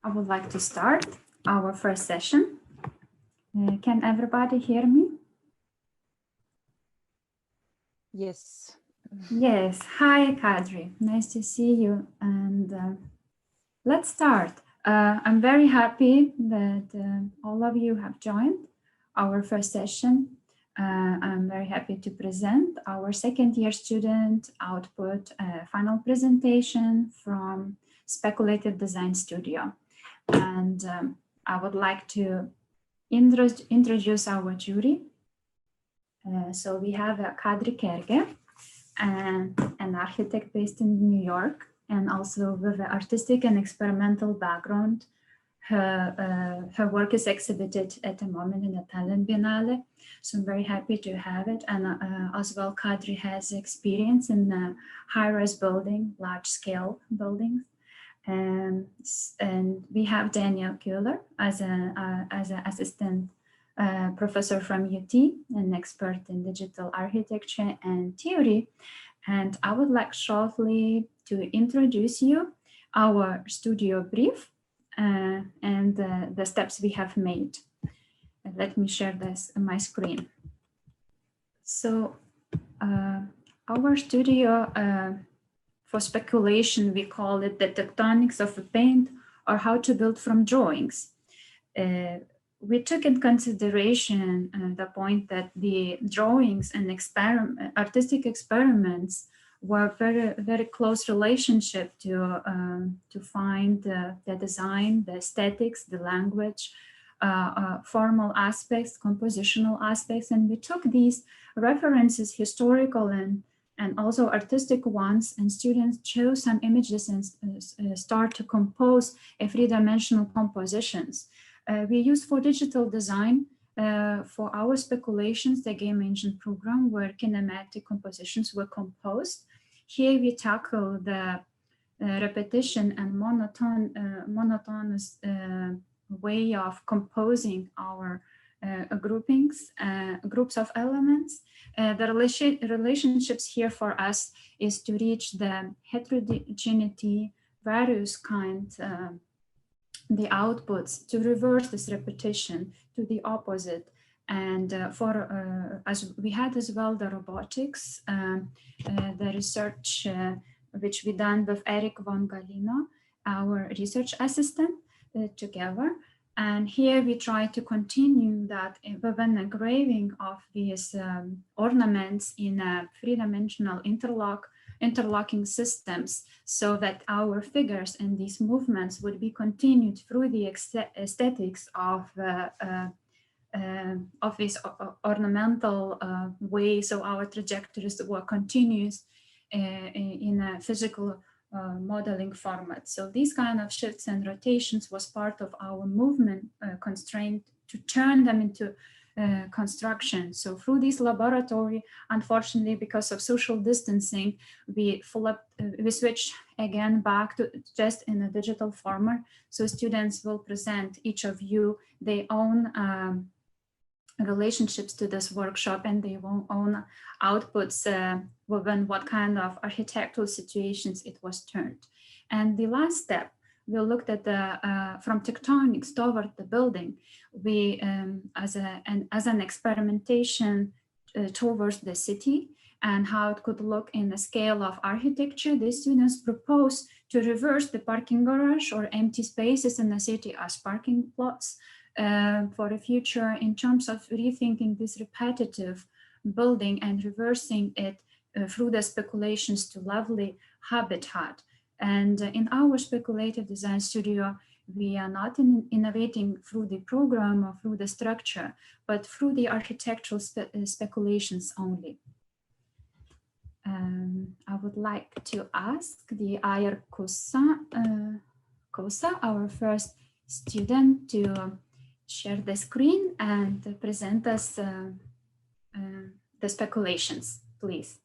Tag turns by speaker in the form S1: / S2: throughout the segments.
S1: I would like to start our first session. Can everybody hear me?
S2: Yes.
S1: Yes. Hi, Kadri. Nice to see you. And let's start. I'm very happy that all of you have joined our first session. I'm very happy to present our second year student output final presentation from Speculative Design Studio. And I would like to introduce our jury. So we have Kadri Kerge, an architect based in New York, and also with an artistic and experimental background. Her work is exhibited at the moment in the Talent Biennale, so I'm very happy to have it. And as well, Kadri has experience in high-rise building, large-scale buildings. And we have Daniel Kuehler as an assistant professor from UT, an expert in digital architecture and theory. And I would like shortly to introduce you our studio brief and the steps we have made. Let me share this on my screen. So our studio, for speculation, we call it the Tectonics of a paint, or how to build from drawings. We took in consideration the point that the drawings and artistic experiments were very close relationship to find the design, the aesthetics, the language, formal aspects, compositional aspects, and we took these references, historical and also artistic ones, and students chose some images and start to compose a three-dimensional compositions. We used for digital design for our speculations, the game engine program where kinematic compositions were composed. Here we tackle the repetition and monotonous way of composing our groups of elements. The relationships here for us is to reach the heterogeneity, various kinds, the outputs, to reverse this repetition to the opposite. And as we had as well the robotics, the research which we done with Eric von Galino, our research assistant, together. And here we try to continue that with an engraving of these ornaments in a three-dimensional interlocking systems, so that our figures and these movements would be continued through the aesthetics of this ornamental way. So our trajectories were continuous in a physical modeling format. So these kind of shifts and rotations was part of our movement constraint to turn them into construction. So through this laboratory, unfortunately, because of social distancing, we switched again back to just in a digital format. So students will present, each of you, their own relationships to this workshop and their own outputs within what kind of architectural situations it was turned. And the last step, we looked at the from tectonics toward the building. We as an experimentation towards the city and how it could look in the scale of architecture. The students proposed to reverse the parking garage or empty spaces in the city as parking plots for the future, in terms of rethinking this repetitive building and reversing it through the speculations to lovely habitat. And in our speculative design studio, we are not innovating through the program or through the structure, but through the architectural speculations only. I would like to ask the Ayar Kosa, our first student, to share the screen and present us the speculations, please.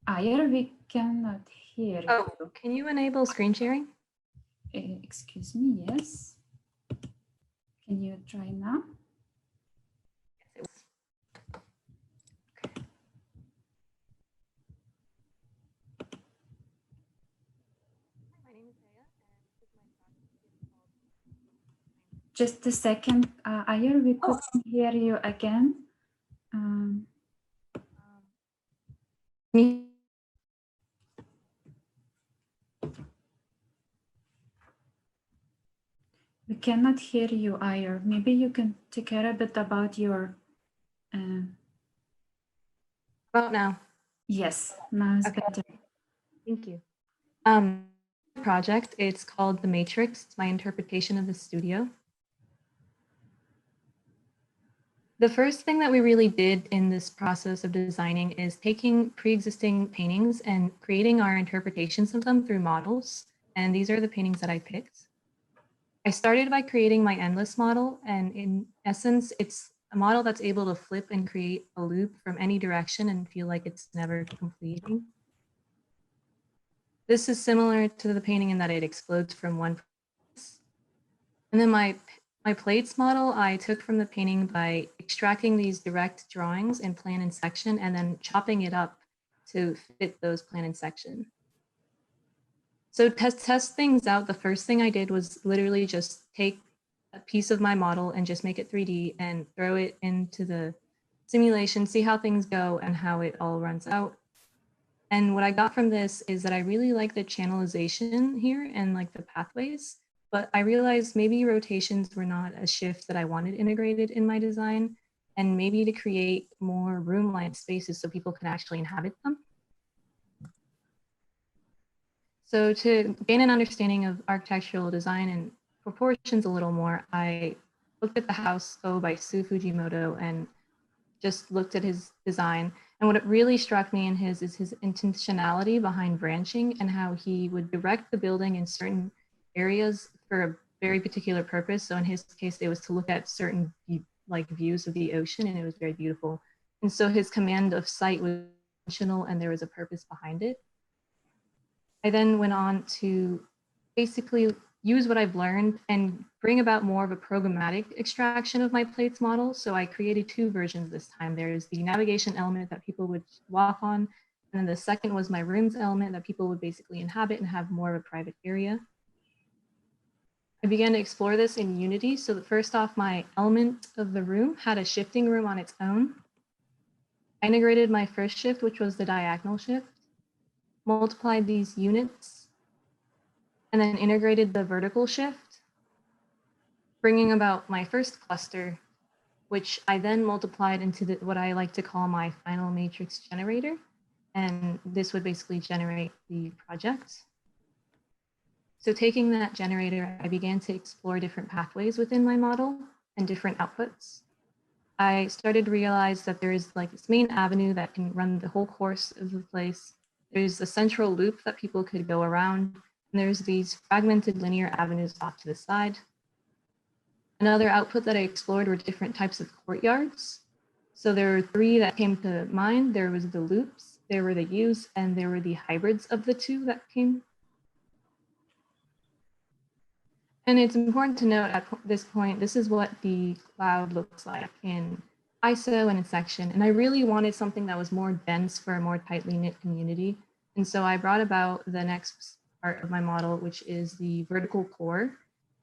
S1: Ayar, we cannot hear you.
S2: Oh, can you enable screen sharing?
S1: Excuse me, yes. Can you try now? Just a second, Ayer, we couldn't hear you again.
S2: Me?
S1: We cannot hear you, Ayer. Maybe you can take care a bit about your...
S2: About now?
S1: Yes, now it's
S2: Okay.
S1: better.
S2: Thank you. Project, it's called The Matrix. It's my interpretation of the studio. The first thing that we really did in this process of designing is taking pre-existing paintings and creating our interpretations of them through models. And these are the paintings that I picked. I started by creating my endless model. And in essence, it's a model that's able to flip and create a loop from any direction and feel like it's never completing. This is similar to the painting in that it explodes from one place. And then my plates model I took from the painting by extracting these direct drawings in plan and section and then chopping it up to fit those plan and section. So to test things out, the first thing I did was literally just take a piece of my model and just make it 3D and throw it into the simulation, see how things go and how it all runs out. And what I got from this is that I really like the channelization here and like the pathways, but I realized maybe rotations were not a shift that I wanted integrated in my design, and maybe to create more room-like spaces so people can actually inhabit them. So to gain an understanding of architectural design and proportions a little more, I looked at the house by Sue Fujimoto and just looked at his design. And what it really struck me in his is his intentionality behind branching and how he would direct the building in certain areas for a very particular purpose. So in his case, it was to look at certain views of the ocean, and it was very beautiful. And so his command of sight was intentional and there was a purpose behind it. I then went on to basically use what I've learned and bring about more of a programmatic extraction of my plates model. So I created two versions this time. There's the navigation element that people would walk on. And then the second was my rooms element that people would basically inhabit and have more of a private area. I began to explore this in Unity. So first off, my element of the room had a shifting room on its own. I integrated my first shift, which was the diagonal shift, multiplied these units, and then integrated the vertical shift, bringing about my first cluster, which I then multiplied into what I like to call my final matrix generator. And this would basically generate the project. So taking that generator, I began to explore different pathways within my model and different outputs. I started to realize that there is like this main avenue that can run the whole course of the place. There's a central loop that people could go around, and there's these fragmented linear avenues off to the side. Another output that I explored were different types of courtyards. So there were three that came to mind. There was the loops, there were the U's, and there were the hybrids of the two that came. And it's important to note at this point, this is what the cloud looks like in ISO and in section. And I really wanted something that was more dense for a more tightly knit community. And so I brought about the next part of my model, which is the vertical core.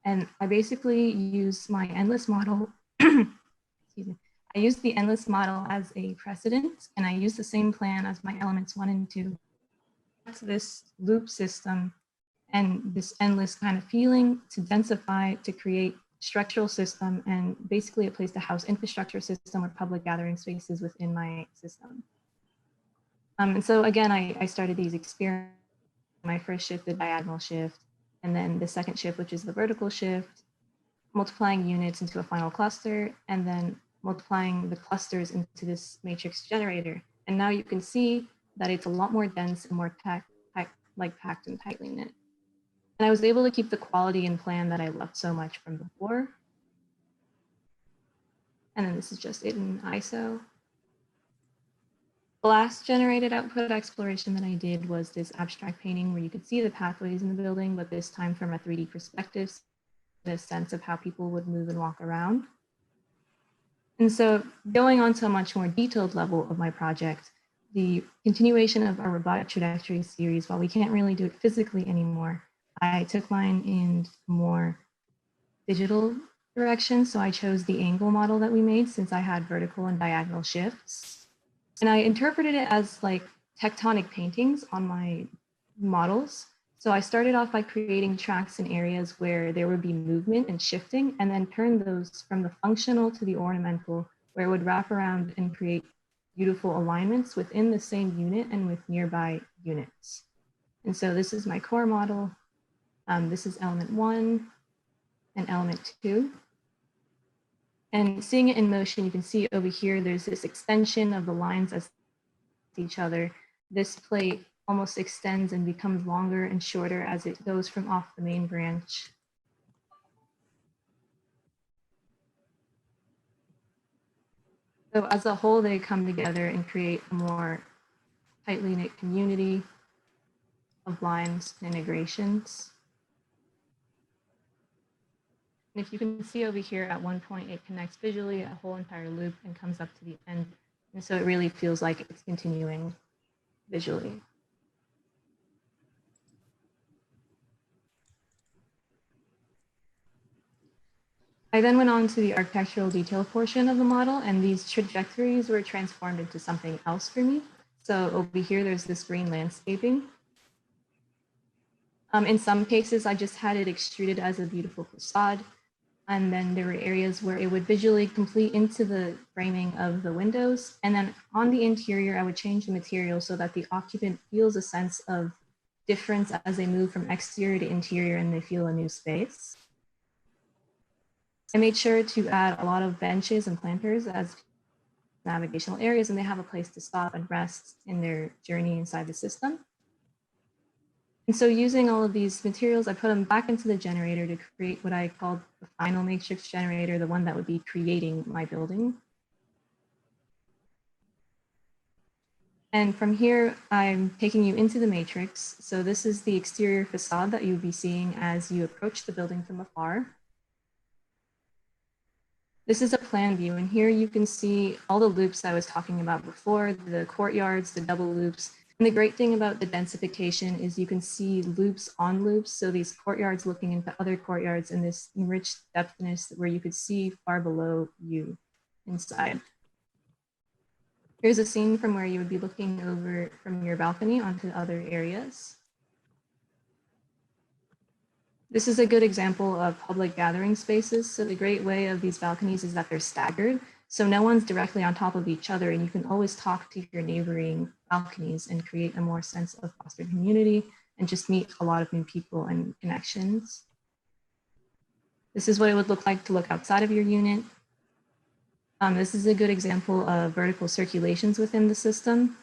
S2: And I basically use my endless model, excuse me. I use the endless model as a precedent, and I use the same plan as my elements 1 and 2. That's this loop system and this endless kind of feeling to densify, to create structural system, and basically a place to house infrastructure system or public gathering spaces within my system. And so again, I started these experiments. My first shift, the diagonal shift, and then the second shift, which is the vertical shift, multiplying units into a final cluster, and then multiplying the clusters into this matrix generator. And now you can see that it's a lot more dense and more packed and tightly knit. And I was able to keep the quality and plan that I loved so much from before. And then this is just it in ISO. The last generated output exploration that I did was this abstract painting where you could see the pathways in the building, but this time from a 3D perspective, the sense of how people would move and walk around. And so going on to a much more detailed level of my project, the continuation of our robotic trajectory series, while we can't really do it physically anymore, I took mine in more digital direction. So I chose the angle model that we made since I had vertical and diagonal shifts. And I interpreted it as like tectonic paintings on my models. So I started off by creating tracks in areas where there would be movement and shifting, and then turned those from the functional to the ornamental, where it would wrap around and create beautiful alignments within the same unit and with nearby units. And so this is my core model. This is element 1 and element 2. And seeing it in motion, you can see over here, there's this extension of the lines as each other. This plate almost extends and becomes longer and shorter as it goes from off the main branch. So as a whole, they come together and create a more tightly knit community of lines and integrations. And if you can see over here, at one point, it connects visually a whole entire loop and comes up to the end. And so it really feels like it's continuing visually. I then went on to the architectural detail portion of the model, and these trajectories were transformed into something else for me. So over here, there's this green landscaping. In some cases, I just had it extruded as a beautiful facade. And then there were areas where it would visually complete into the framing of the windows. And then on the interior, I would change the material so that the occupant feels a sense of difference as they move from exterior to interior and they feel a new space. I made sure to add a lot of benches and planters as navigational areas, and they have a place to stop and rest in their journey inside the system. And so using all of these materials, I put them back into the generator to create what I called the final matrix generator, the one that would be creating my building. And from here, I'm taking you into the matrix. So this is the exterior facade that you'll be seeing as you approach the building from afar. This is a plan view, and here you can see all the loops I was talking about before, the courtyards, the double loops. And the great thing about the densification is you can see loops on loops. So these courtyards looking into other courtyards and this enriched depthness where you could see far below you inside. Here's a scene from where you would be looking over from your balcony onto other areas. This is a good example of public gathering spaces. So the great way of these balconies is that they're staggered. So no one's directly on top of each other, and you can always talk to your neighboring balconies and create a more sense of fostered community and just meet a lot of new people and connections. This is what it would look like to look outside of your unit. This is a good example of vertical circulations within the system.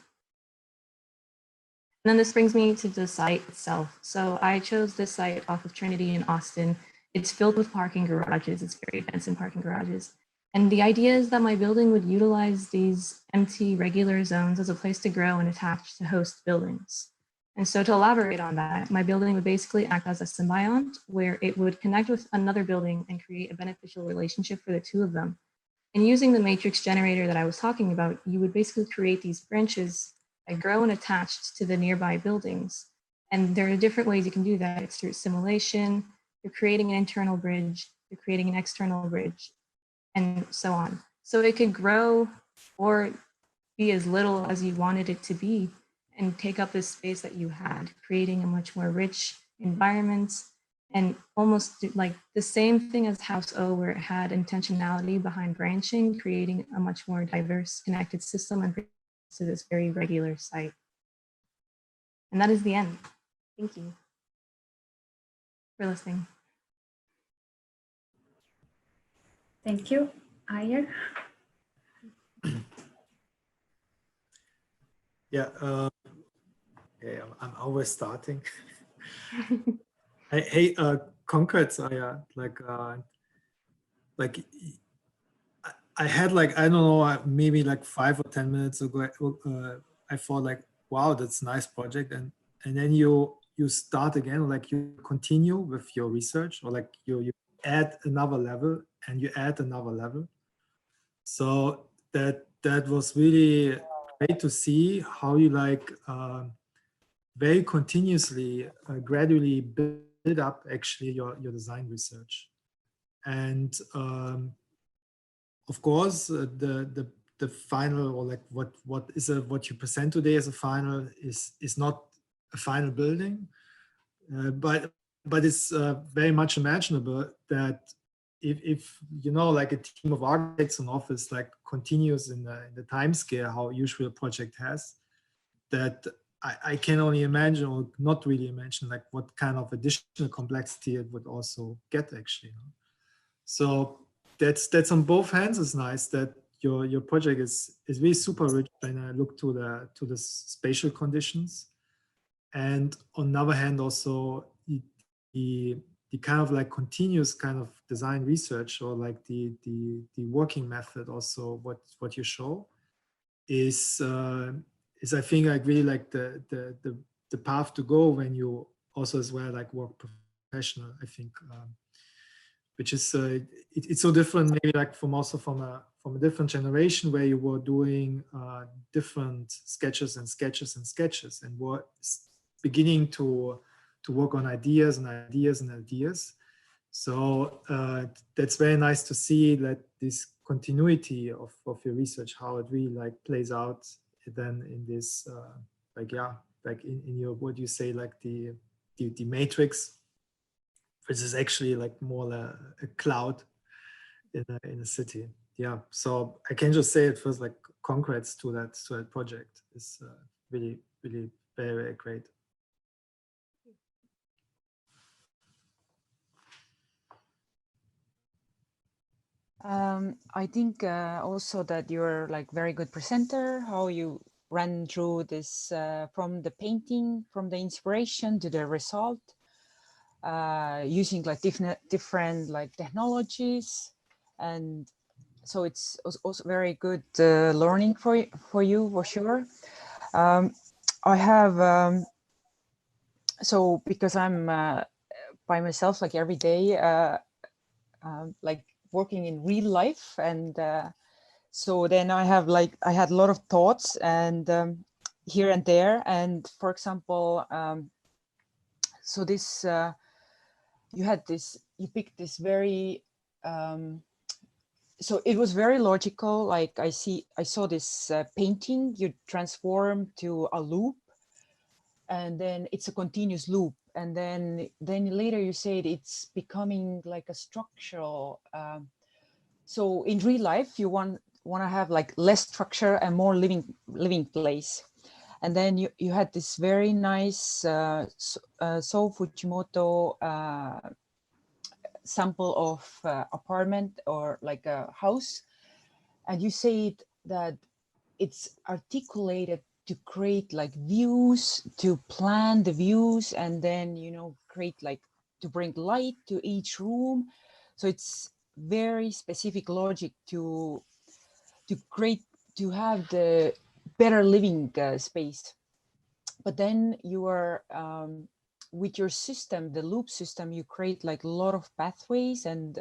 S2: And then this brings me to the site itself. So I chose this site off of Trinity in Austin. It's filled with parking garages. It's very dense in parking garages. And the idea is that my building would utilize these empty regular zones as a place to grow and attach to host buildings. And so to elaborate on that, my building would basically act as a symbiont where it would connect with another building and create a beneficial relationship for the two of them. And using the matrix generator that I was talking about, you would basically create these branches that grow and attached to the nearby buildings. And there are different ways you can do that. It's through simulation, you're creating an internal bridge, you're creating an external bridge, and so on. So it could grow or be as little as you wanted it to be and take up this space that you had, creating a much more rich environment and almost like the same thing as House O, where it had intentionality behind branching, creating a much more diverse connected system and to this very regular site. And that is the end. Thank you for listening.
S1: Thank you, Ayer.
S3: Yeah, okay, I'm always starting. Hey, congrats, Aya. Like I had like, I don't know, maybe like 5 or 10 minutes ago, I thought like, wow, that's a nice project. And then you start again, like you continue with your research, or like you add another level and you add another level. So that was really great to see how you like very continuously, gradually build build up actually your design research. And of course, the final, or like what you present today as a final is not a final building, but it's very much imaginable that if you know, like a team of architects in office like continues in the time scale how usually a project has, that I can only imagine, or not really imagine, like what kind of additional complexity it would also get actually. So that's on both hands is nice that your project is really super rich when I look to the spatial conditions, and on the other hand also the kind of like continuous kind of design research, or like the working method also what you show is I think like really like the path to go when you also as well like work professional, I think, which is it's so different maybe like from a different generation where you were doing different sketches and were beginning to work on ideas and ideas and ideas. So that's very nice to see that this continuity of your research, how it really like plays out then in this like in your, what do you say, like the matrix, which is actually like more a cloud in a city. Yeah, so I can just say it feels like congrats to that project. It's really very, very great.
S4: I think also that you're like very good presenter, how you ran through this from the painting, from the inspiration to the result, using like different like technologies. And so it's also very good learning for you for sure. I have, so because I'm by myself like every day, like working in real life, and so then I had a lot of thoughts and here and there. And for example, so this you picked this very so it was very logical. Like I saw this painting you transform to a loop, and then it's a continuous loop, and then later you said it's becoming like a structural. So in real life, you want to have like less structure and more living place. And then you had this very nice So Fujimoto sample of apartment or like a house, and you said that it's articulated to create like views, to plan the views, and then create like to bring light to each room. So it's very specific logic to create, to have the better living space. But then you are with your system, the loop system, you create like a lot of pathways, and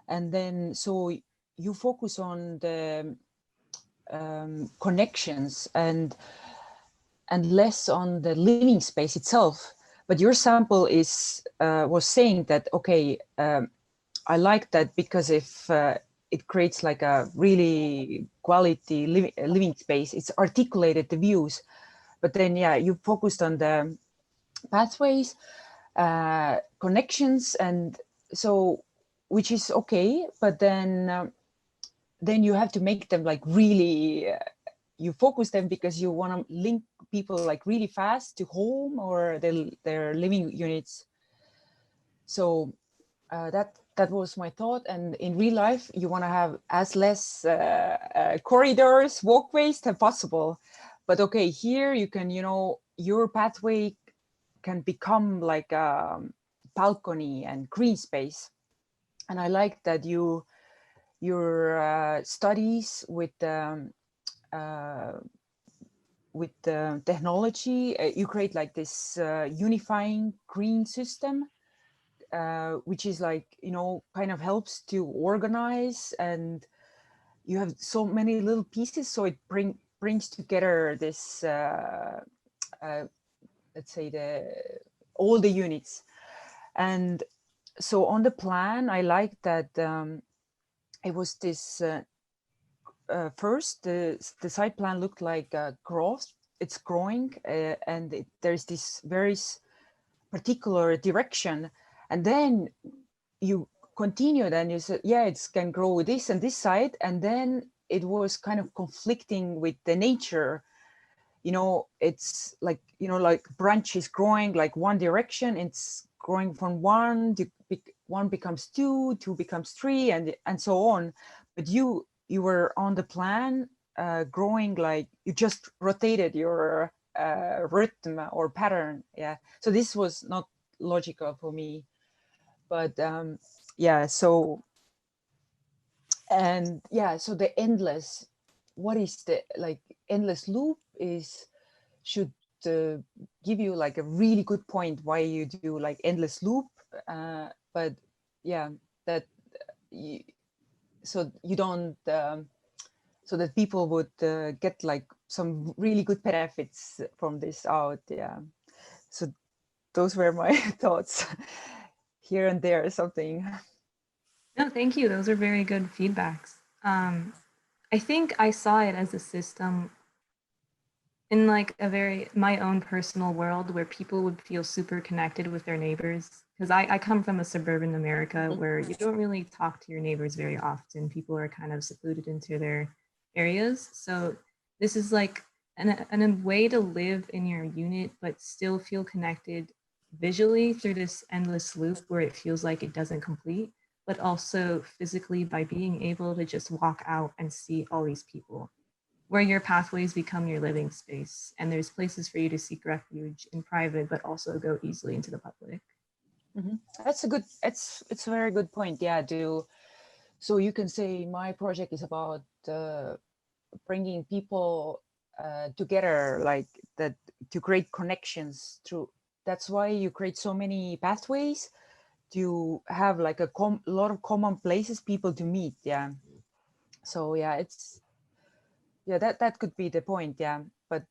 S4: then so you focus on the connections and less on the living space itself. But your sample was saying that, okay, I like that because if it creates like a really quality living space, it's articulated the views. But then, yeah, you focused on the pathways, connections, and so, which is okay. But then you have to make them like really, you focus them because you want to link people like really fast to home or their living units. So that was my thought. And in real life, you want to have as less corridors, walkways as possible. But okay, here you can, your pathway can become like a balcony and green space. And I like that your studies with technology, you create like this unifying green system, which is like, kind of helps to organize, and you have so many little pieces, so it brings together this let's say all the units. And so on the plan, I like that it was this first, the site plan looked like growth. It's growing and there's this very particular direction. And then you continued and you said, yeah, it can grow this and this side. And then it was kind of conflicting with the nature. You know, it's like, you know, like branch is growing like one direction. It's growing from one becomes two becomes three, and so on. But you were on the plan growing, like you just rotated your rhythm or pattern. Yeah. So this was not logical for me. But yeah, so, and yeah, so the endless, what is the like endless loop is, should give you like a really good point why you do like endless loop. But yeah, that so you don't so that people would get like some really good benefits from this out. Yeah, so those were my thoughts. Here and there something.
S2: No, thank you. Those are very good feedbacks. I think I saw it as a system in like a very my own personal world where people would feel super connected with their neighbors. Because I come from a suburban America where you don't really talk to your neighbors very often. People are kind of secluded into their areas. So this is like a way to live in your unit, but still feel connected visually through this endless loop where it feels like it doesn't complete, but also physically by being able to just walk out and see all these people, where your pathways become your living space. And there's places for you to seek refuge in private, but also go easily into the public.
S4: Mm-hmm. That's a good, it's a very good point. Yeah, so you can say my project is about bringing people together, like that, to create connections through. That's why you create so many pathways to have like a lot of common places people to meet. Yeah. So yeah, it's, yeah, that could be the point. Yeah. But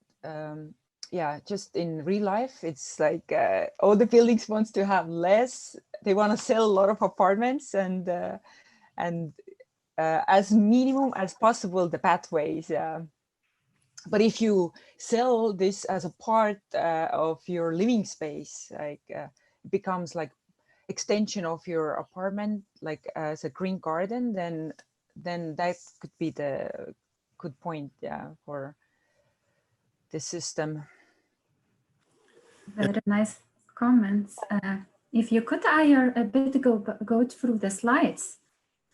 S4: yeah, just in real life, it's like all the buildings wants to have less. They want to sell a lot of apartments and as minimum as possible the pathways. But if you sell this as a part of your living space, like it becomes like extension of your apartment, like as a green garden, then that could be the good point. Yeah, for the system.
S1: Very nice comments. If you could, I a bit go through the slides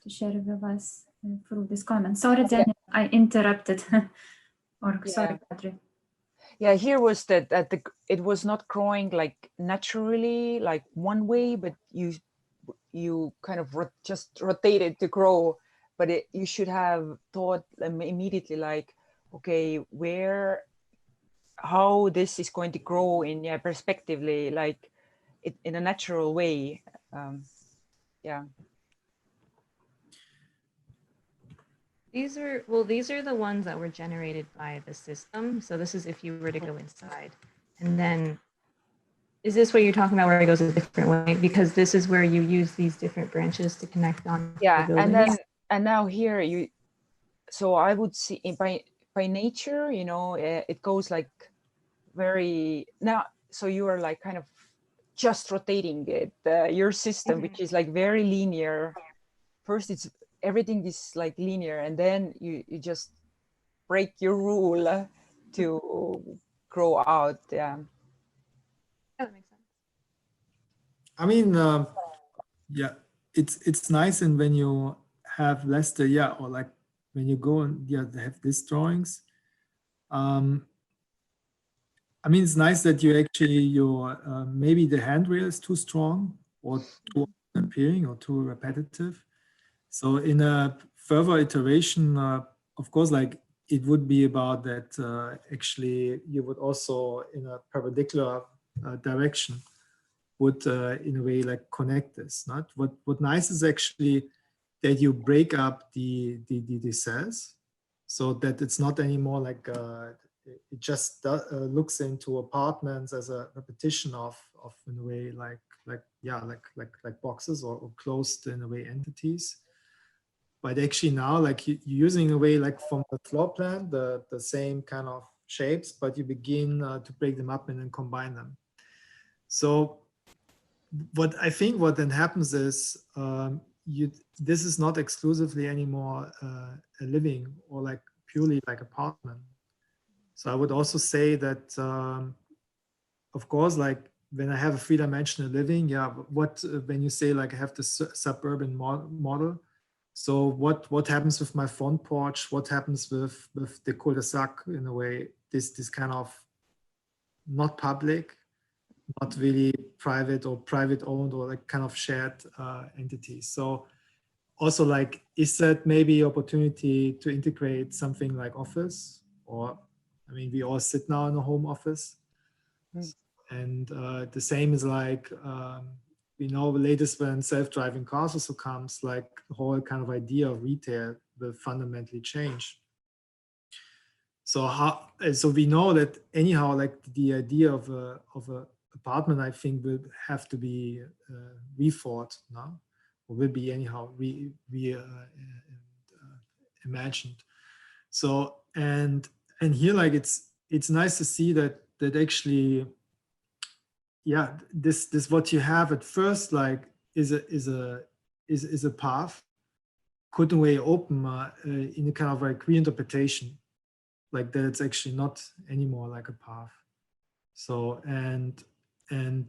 S1: to share with us through this comment. Sorry, Daniel, I interrupted. Or sorry, Kadri.
S4: Yeah, here was that it was not growing like naturally, like one way, but you kind of just rotated to grow. But you should have thought immediately, like, okay, how this is going to grow in perspectively, like in a natural way. Yeah.
S2: These are the ones that were generated by the system. So this is if you were to go inside. And then, is this what you're talking about where it goes a different way? Because this is where you use these different branches to connect on.
S4: Yeah, and now here so I would see by nature, you know, it goes like very now. So you are like kind of just rotating it, your system, which is like very linear. First, it's everything is like linear, and then you just break your rule to grow out. Yeah.
S2: That makes sense.
S3: I mean, yeah, it's nice, and when you have less or like when you go and they have these drawings. I mean, it's nice that you actually maybe the handrail is too strong or too appearing or too repetitive. So in a further iteration, of course, like it would be about that actually you would also in a perpendicular direction would in a way like connect this. Not what nice is actually that you break up the cells so that it's not anymore like it just looks into apartments as a repetition of in a way like like boxes or closed in a way entities. But actually now, like you're using a way like from the floor plan, the same kind of shapes, but you begin to break them up and then combine them. So what I think what then happens is this is not exclusively anymore a living or like purely like apartment. So I would also say that, of course, like when I have a three-dimensional living, yeah, what when you say like I have the suburban model, so what happens with my front porch? What happens with the cul-de-sac in a way? This kind of not public, not really private or private owned or like kind of shared entities. So also like, is that maybe opportunity to integrate something like office? Or, I mean, we all sit now in a home office. And the same is like, we know the latest when self-driving cars also comes, like the whole kind of idea of retail will fundamentally change. So so we know that anyhow, like the idea of a apartment, I think will have to be rethought now, or will be anyhow imagined. So and here, like it's nice to see that actually, yeah, this what you have at first like is a path could in a way open in a kind of like reinterpretation, like that it's actually not anymore like a path. So and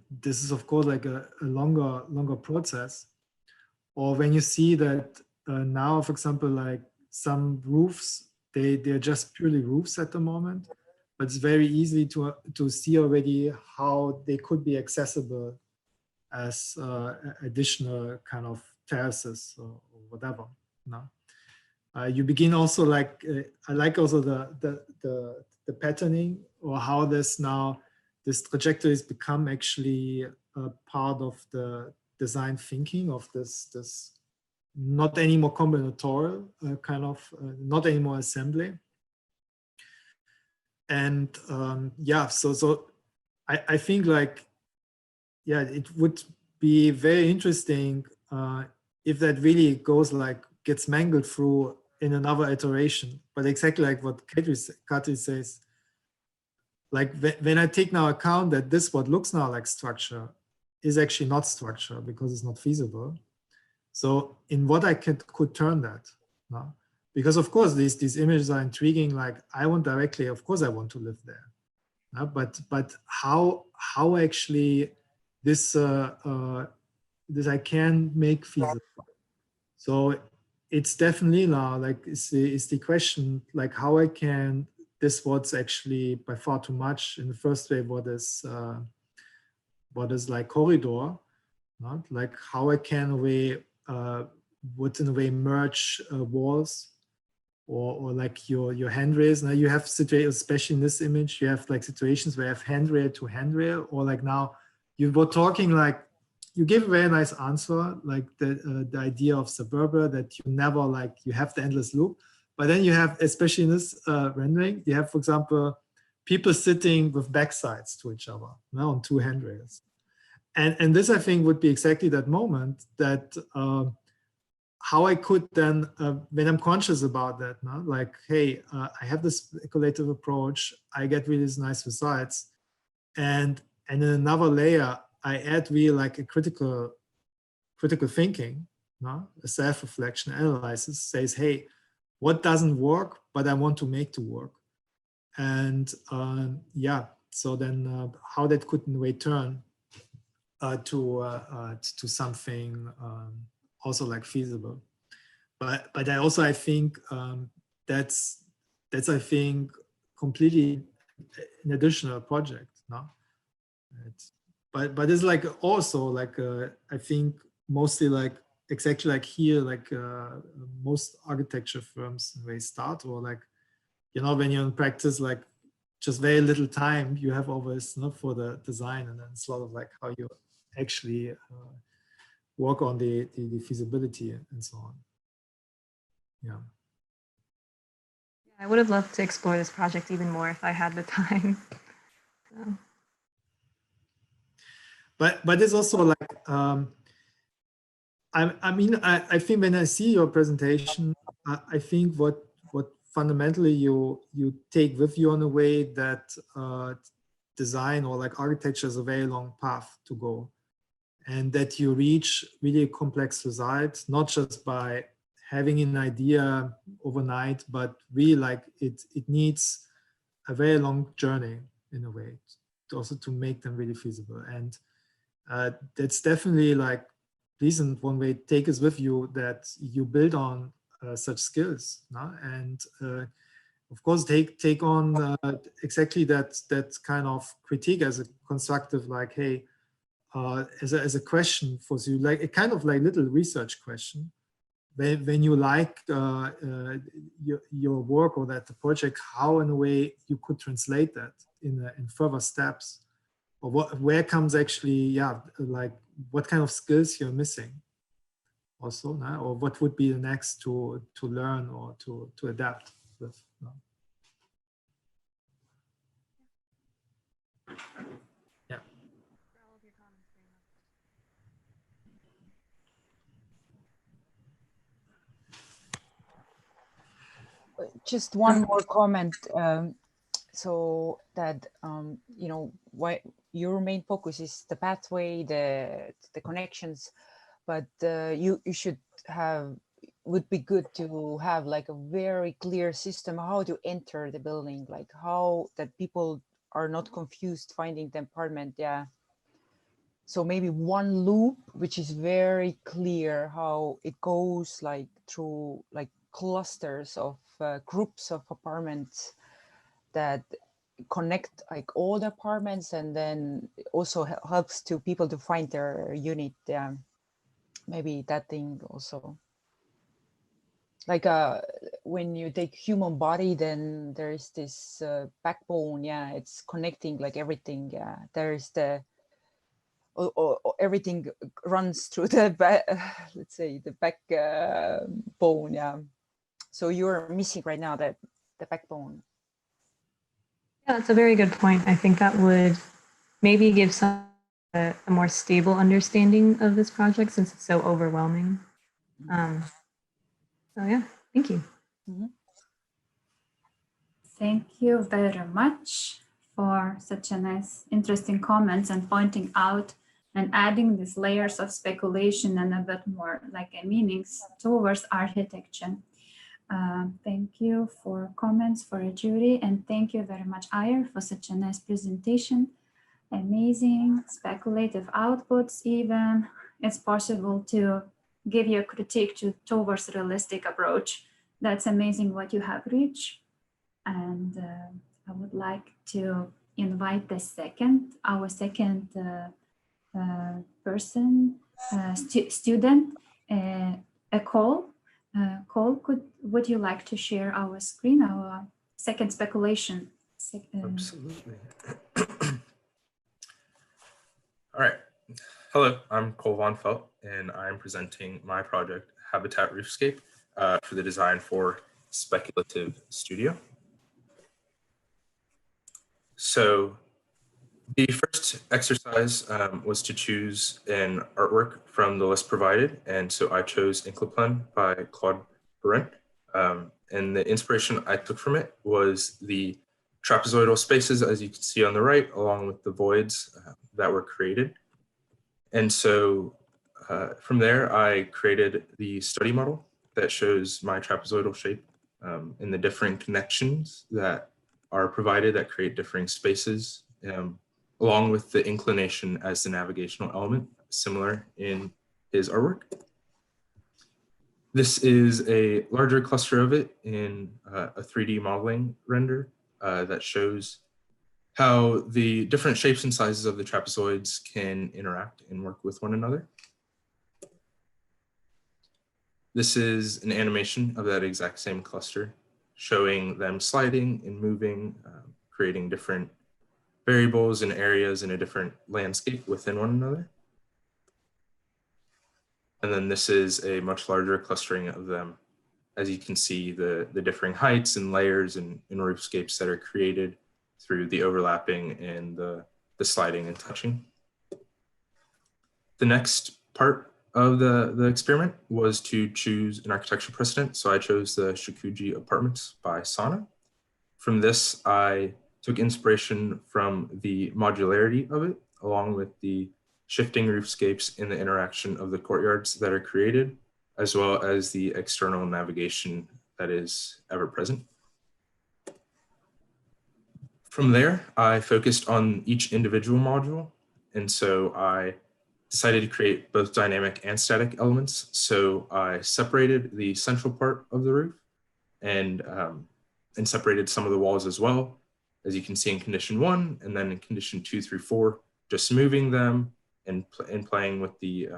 S3: this is of course like a longer process. Or when you see that now, for example, like some roofs, they're just purely roofs at the moment, but it's very easy to see already how they could be accessible as additional kind of terraces or whatever. No? You begin also like I like also the patterning, or how this trajectory has become actually a part of the design thinking of this not anymore combinatorial kind of not anymore assembly. And yeah, so I think like, yeah, it would be very interesting if that really goes like gets mangled through in another iteration. But exactly like what Katri says, like when I take now account that this what looks now like structure is actually not structure because it's not feasible. So in what I could turn that, no? Because of course these images are intriguing. Like I want directly, of course I want to live there, no? But how actually this this I can make feasible. So it's definitely now like is the question like how I can this what's actually by far too much in the first way what is like corridor, not like how I can would in a way merge walls or like your handrails. Now you have situations, especially in this image, you have like situations where you have handrail to handrail, or like now you were talking like you gave a very nice answer, like the idea of suburban that you never like you have the endless loop, but then you have, especially in this rendering, you have, for example, people sitting with backsides to each other, now on two handrails. And this, I think, would be exactly that moment that how I could then, when I'm conscious about that, no? Like, hey, I have this speculative approach, I get really nice results. And in another layer, I add really like a critical thinking, no? A self-reflection analysis, says, hey, what doesn't work, but I want to make to work. And yeah, so then how that could in a way turn to something also like feasible, but I think that's I think completely an additional project, no? But it's like also like I think mostly like exactly like here like most architecture firms they start, or like, you know, when you're in practice, like just very little time you have always, no, for the design, and then it's a lot of like how you actually work on the feasibility and so on. Yeah.
S2: I would have loved to explore this project even more if I had the time. So.
S3: but it's also like, I think when I see your presentation, I think what fundamentally you take with you on the way that design or like architecture is a very long path to go, and that you reach really complex results, not just by having an idea overnight, but really like it needs a very long journey in a way also to make them really feasible. And that's definitely like, please, in one way, take us with you that you build on such skills, no? And of course, take on exactly that kind of critique as a constructive, like, hey, as a question for you, like a kind of like little research question. When you like your work or that the project, how in a way you could translate that in further steps, or where comes actually, yeah, like what kind of skills you're missing also, no? Or what would be the next to learn or to adapt with, no? Yeah.
S4: Just one more comment. So that you know, why your main focus is the pathway, the connections, but you should have, would be good to have like a very clear system how to enter the building, like how that people are not confused finding the apartment. Yeah. So maybe one loop, which is very clear how it goes, like through like clusters of groups of apartments that connect like all the apartments, and then also helps to people to find their unit. Yeah, maybe that thing also. Like when you take human body, then there is this backbone. Yeah, it's connecting like everything. Yeah, there's the or everything runs through the back, let's say the backbone. Yeah, so you're missing right now the backbone.
S2: Yeah, that's a very good point. I think that would maybe give some a more stable understanding of this project since it's so overwhelming. So yeah, thank you.
S4: Mm-hmm.
S1: Thank you very much for such a nice, interesting comments and pointing out and adding these layers of speculation and a bit more like a meanings towards architecture. Thank you for comments for a jury, and thank you very much, Ayer, for such a nice presentation. Amazing speculative outputs even. It's possible to give you a critique towards realistic approach. That's amazing what you have reached. And I would like to invite our second person, student, Cole. Cole, would you like to share our screen, our second speculation?
S5: Absolutely. All right. Hello, I'm Cole Von Felt, and I'm presenting my project, Habitat Roofscape, for the design for Speculative Studio. So the first exercise was to choose an artwork from the list provided. And so I chose Incliplen by Claude Perrin. And the inspiration I took from it was the trapezoidal spaces, as you can see on the right, along with the voids that were created. And so from there, I created the study model that shows my trapezoidal shape and the different connections that are provided that create differing spaces, along with the inclination as the navigational element, similar in his artwork. This is a larger cluster of it in a 3D modeling render that shows how the different shapes and sizes of the trapezoids can interact and work with one another. This is an animation of that exact same cluster, showing them sliding and moving, creating different variables and areas in a different landscape within one another. And then this is a much larger clustering of them. As you can see, the differing heights and layers and roofscapes that are created through the overlapping and the sliding and touching. The next part of the experiment was to choose an architectural precedent. So I chose the Shikuji Apartments by Sana. From this, I took inspiration from the modularity of it, along with the shifting roofscapes in the interaction of the courtyards that are created, as well as the external navigation that is ever present. From there, I focused on each individual module. And so I decided to create both dynamic and static elements. So I separated the central part of the roof and separated some of the walls as well, as you can see in condition 1, and then in condition 2 through 4, just moving them and playing with the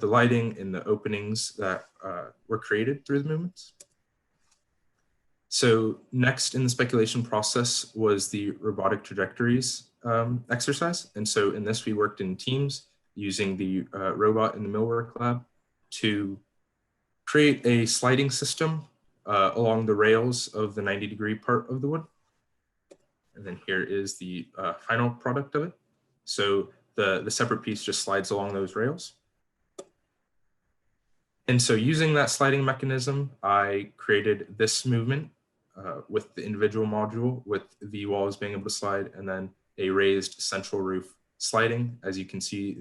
S5: lighting and the openings that were created through the movements. So next in the speculation process was the robotic trajectories exercise. And so in this, we worked in teams using the robot in the millwork lab to create a sliding system along the rails of the 90-degree part of the wood. And then here is the final product of it. So the separate piece just slides along those rails. And so using that sliding mechanism, I created this movement with the individual module, with the walls being able to slide, and then a raised central roof sliding. As you can see,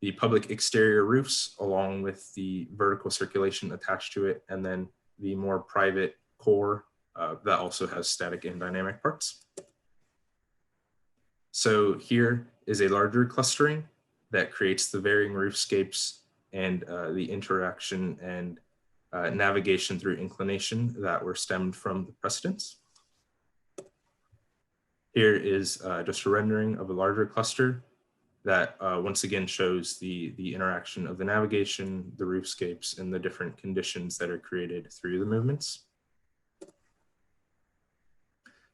S5: the public exterior roofs along with the vertical circulation attached to it, and then the more private core that also has static and dynamic parts. So here is a larger clustering that creates the varying roofscapes and the interaction and navigation through inclination that were stemmed from the precedents. Here is just a rendering of a larger cluster that once again shows the interaction of the navigation, the roofscapes, and the different conditions that are created through the movements.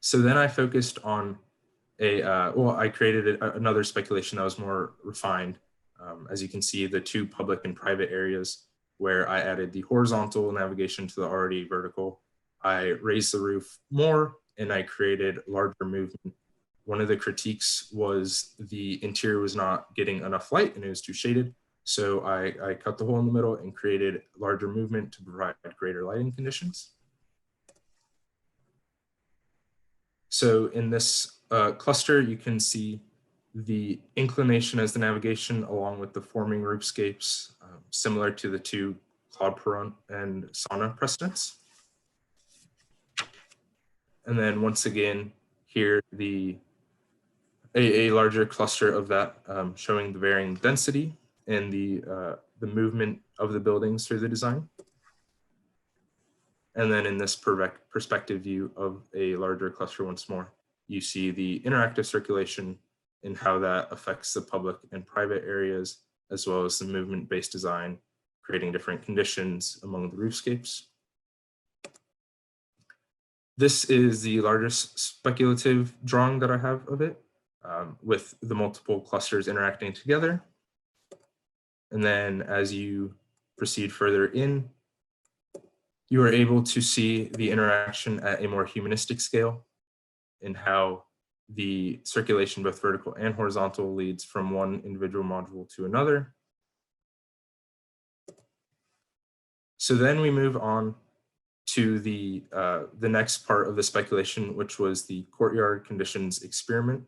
S5: So then I focused on I created another speculation that was more refined. As you can see, the two public and private areas where I added the horizontal navigation to the already vertical. I raised the roof more and I created larger movement. One of the critiques was the interior was not getting enough light and it was too shaded. So I cut the hole in the middle and created larger movement to provide greater lighting conditions. So in this cluster, you can see the inclination as the navigation along with the forming roofscapes, similar to the two Claude Perron and Sana precedents. And then once again, here a larger cluster of that showing the varying density and the movement of the buildings through the design. And then in this perspective view of a larger cluster once more, you see the interactive circulation and how that affects the public and private areas, as well as the movement-based design, creating different conditions among the roofscapes. This is the largest speculative drawing that I have of it, with the multiple clusters interacting together. And then as you proceed further in, you are able to see the interaction at a more humanistic scale in how the circulation, both vertical and horizontal, leads from one individual module to another. So then we move on to the next part of the speculation, which was the courtyard conditions experiment.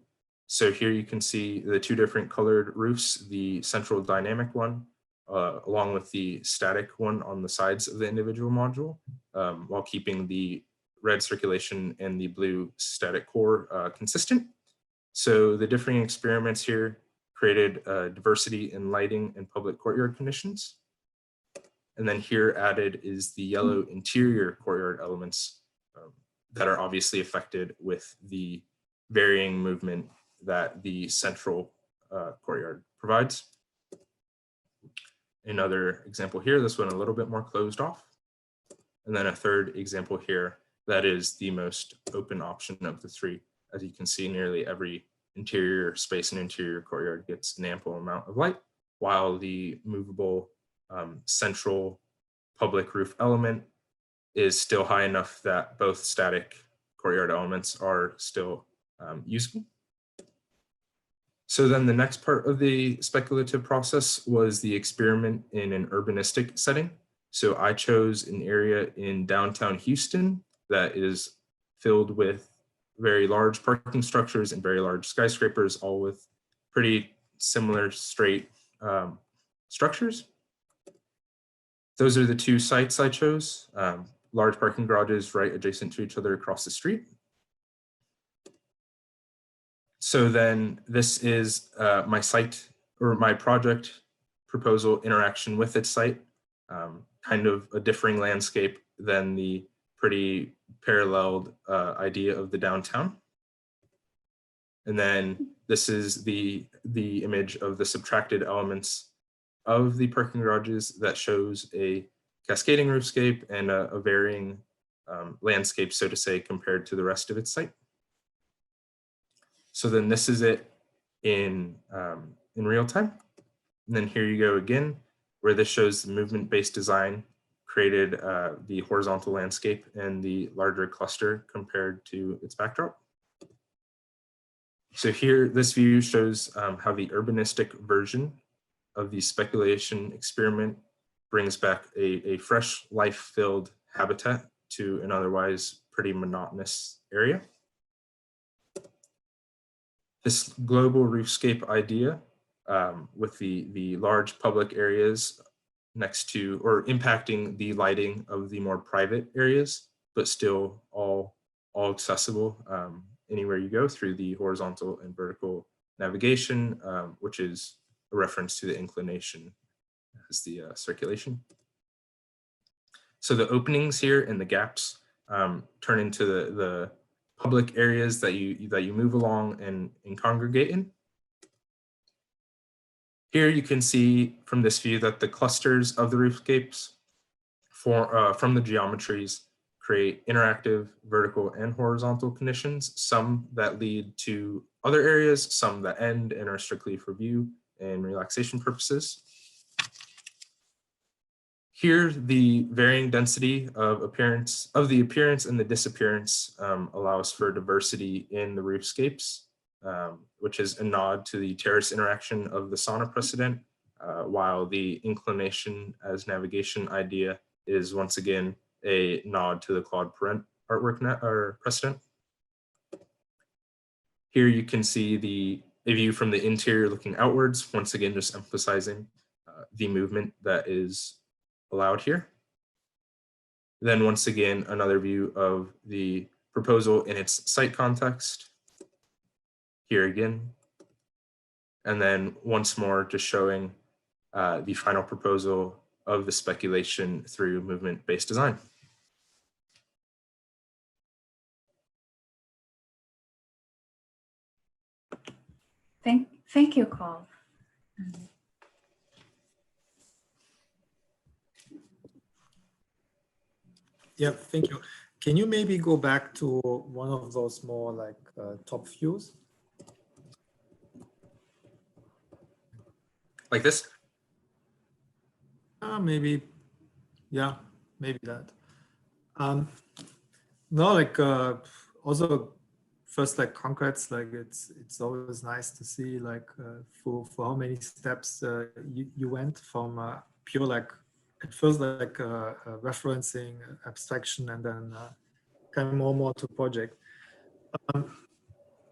S5: So here you can see the two different colored roofs, the central dynamic one, along with the static one on the sides of the individual module, while keeping the red circulation and the blue static core consistent. So the differing experiments here created diversity in lighting and public courtyard conditions. And then here added is the yellow interior courtyard elements that are obviously affected with the varying movement that the central courtyard provides. Another example here, this one a little bit more closed off. And then a third example here, that is the most open option of the three. As you can see, nearly every interior space and interior courtyard gets an ample amount of light, while the movable central public roof element is still high enough that both static courtyard elements are still useful. So then the next part of the speculative process was the experiment in an urbanistic setting. So I chose an area in downtown Houston that is filled with very large parking structures and very large skyscrapers, all with pretty similar straight structures. Those are the two sites I chose, large parking garages right adjacent to each other across the street. So then this is my site or my project proposal interaction with its site, kind of a differing landscape than the pretty paralleled idea of the downtown. And then this is the image of the subtracted elements of the parking garages that shows a cascading roofscape and a varying landscape, so to say, compared to the rest of its site. So then this is it in real time. And then here you go again, where this shows the movement-based design created the horizontal landscape and the larger cluster compared to its backdrop. So here, this view shows how the urbanistic version of the speculation experiment brings back a fresh, life-filled habitat to an otherwise pretty monotonous area. This global roofscape idea with the large public areas next to or impacting the lighting of the more private areas, but still all accessible anywhere you go through the horizontal and vertical navigation, which is a reference to the inclination as the circulation. So the openings here and the gaps turn into the public areas that you move along and congregate in. Here you can see from this view that the clusters of the roofscapes from the geometries create interactive vertical and horizontal conditions, some that lead to other areas, some that end and are strictly for view and relaxation purposes. Here, the varying density of the appearance and the disappearance allows for diversity in the roofscapes, which is a nod to the terrace interaction of the sauna precedent, while the inclination as navigation idea is once again a nod to the Claude Parent artwork precedent. Here you can see a view from the interior looking outwards, once again just emphasizing the movement that is allowed here. Then once again, another view of the proposal in its site context. Here again. And then once more, just showing the final proposal of the speculation through movement-based design.
S1: Thank you, Carl.
S3: Yeah, thank you. Can you maybe go back to one of those more like top views?
S5: Like this?
S3: Maybe, yeah, maybe that. No, like also first, like congrats, like it's always nice to see like for how many steps you went from pure like at first like referencing abstraction and then kind of more to project.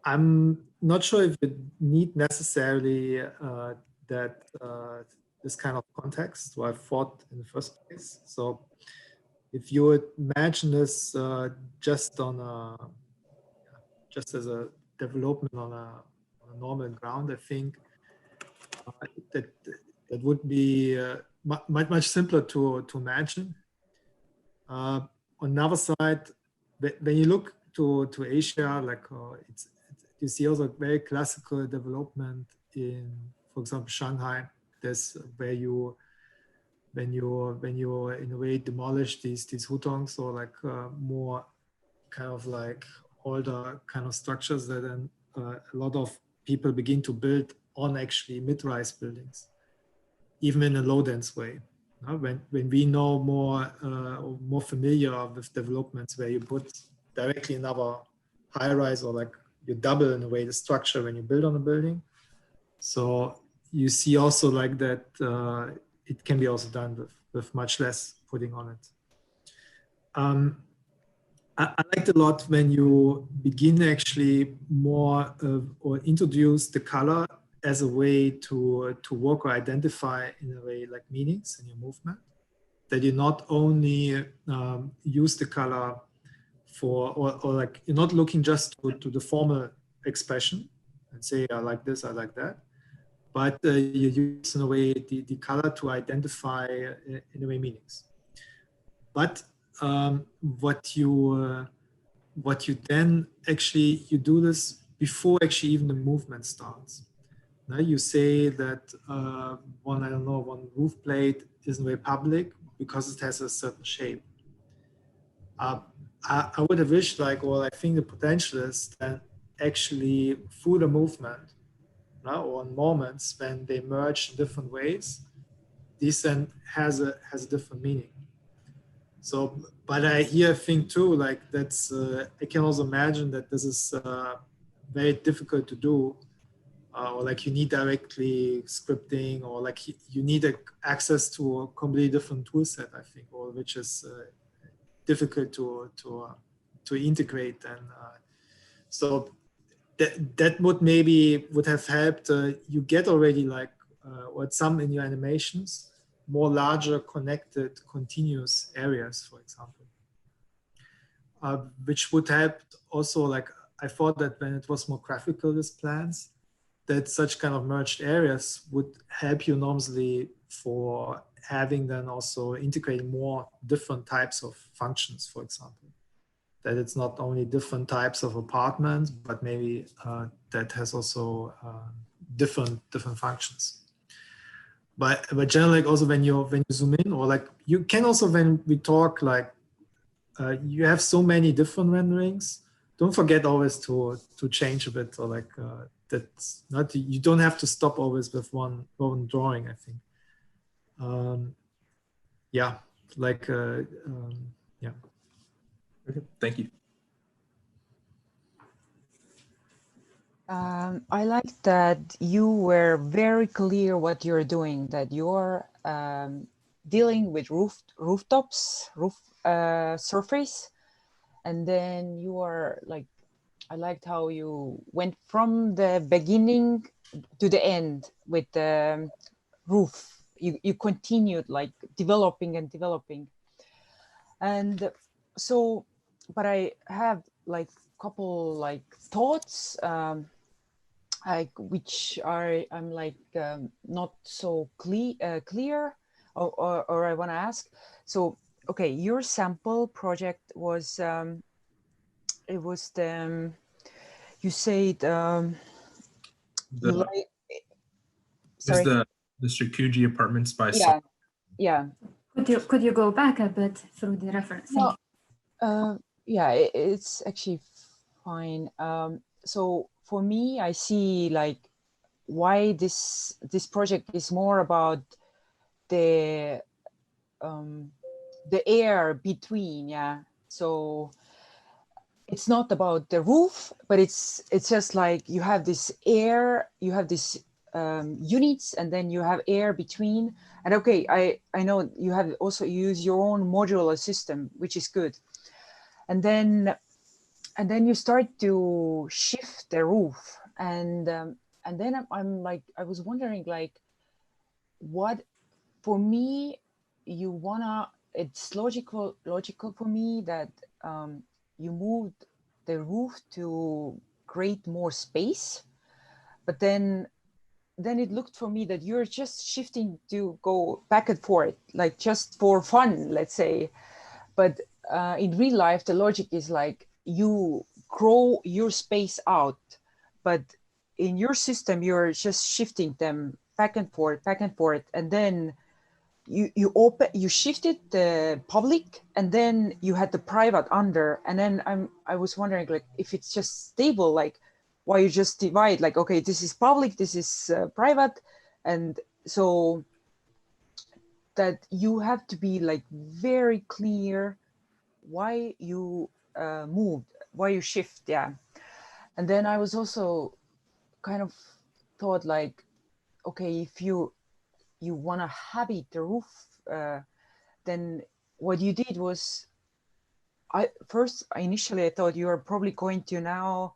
S3: I'm not sure if you need necessarily that this kind of context, what I thought in the first place. So if you would imagine this just as a development on a normal ground, I think that would be much simpler to imagine. On the other side, when you look to Asia, like you see also very classical development in, for example, Shanghai. There's where when you in a way demolish these hutongs or like more kind of like older kind of structures that then a lot of people begin to build on actually mid-rise buildings, even in a low dense way. When we know more familiar with developments where you put directly another high rise or like you double in a way the structure when you build on a building, So you see also like that it can be also done with much less putting on it. I liked a lot when you begin actually more or introduce the color as a way to work or identify in a way like meanings in your movement. That you not only use the color for, or like you're not looking just to the formal expression and say, I like this, I like that, but you use in a way the color to identify in a way meanings. But what you then actually, you do this before actually even the movement starts. Now you say that one roof plate is in a way public because it has a certain shape. I would have wished like, well, I think the potential is that actually through the movement, or on moments when they merge in different ways, this then has a different meaning. So, but I here think too, like that's, I can also imagine that this is very difficult to do, or like you need directly scripting, or like you need access to a completely different tool set, I think, or which is difficult to integrate. And so that would have helped you get already like, or some in your animations, more larger connected continuous areas, for example, which would help also. Like I thought that when it was more graphical, these plans, that such kind of merged areas would help you enormously for having then also integrating more different types of functions, for example. That it's not only different types of apartments, but maybe that has also different functions. But generally, like also when you zoom in, or like you can also, when we talk, like you have so many different renderings. Don't forget always to change a bit, or like that's not, you don't have to stop always with one drawing, I think. Yeah, like yeah.
S5: Okay, thank you.
S4: I like that you were very clear what you're doing, that you're dealing with rooftops, roof surface, and then you are like, I liked how you went from the beginning to the end with the roof. You continued like developing and developing. And so, but I have like couple like thoughts, like which are I'm like not so clear, or I want to ask. So, okay, your sample project was it was the you said you like, sorry.
S5: The Shikuji apartments by
S4: Yeah, yeah.
S1: Could you go back a bit through the reference?
S4: No, yeah, it's actually fine. So for me, I see like why this project is more about the air between, yeah. So it's not about the roof, but it's just like you have this air, you have this units, and then you have air between. And okay, I know you have also used your own modular system, which is good. And then you start to shift the roof, and then I'm like, I was wondering like, what for me you wanna, it's logical for me that you moved the roof to create more space, but then it looked for me that you're just shifting to go back and forth, like just for fun, let's say. But in real life, the logic is like you grow your space out, but in your system, you're just shifting them back and forth, and then you shifted the public, and then you had the private under, and then I was wondering like if it's just stable, like why you just divide, like okay, this is public, this is private, and so that you have to be like very clear why you moved, why you shift, yeah. And then I was also kind of thought like, okay, if you want to habit the roof, then what you did was, initially I thought you are probably going to now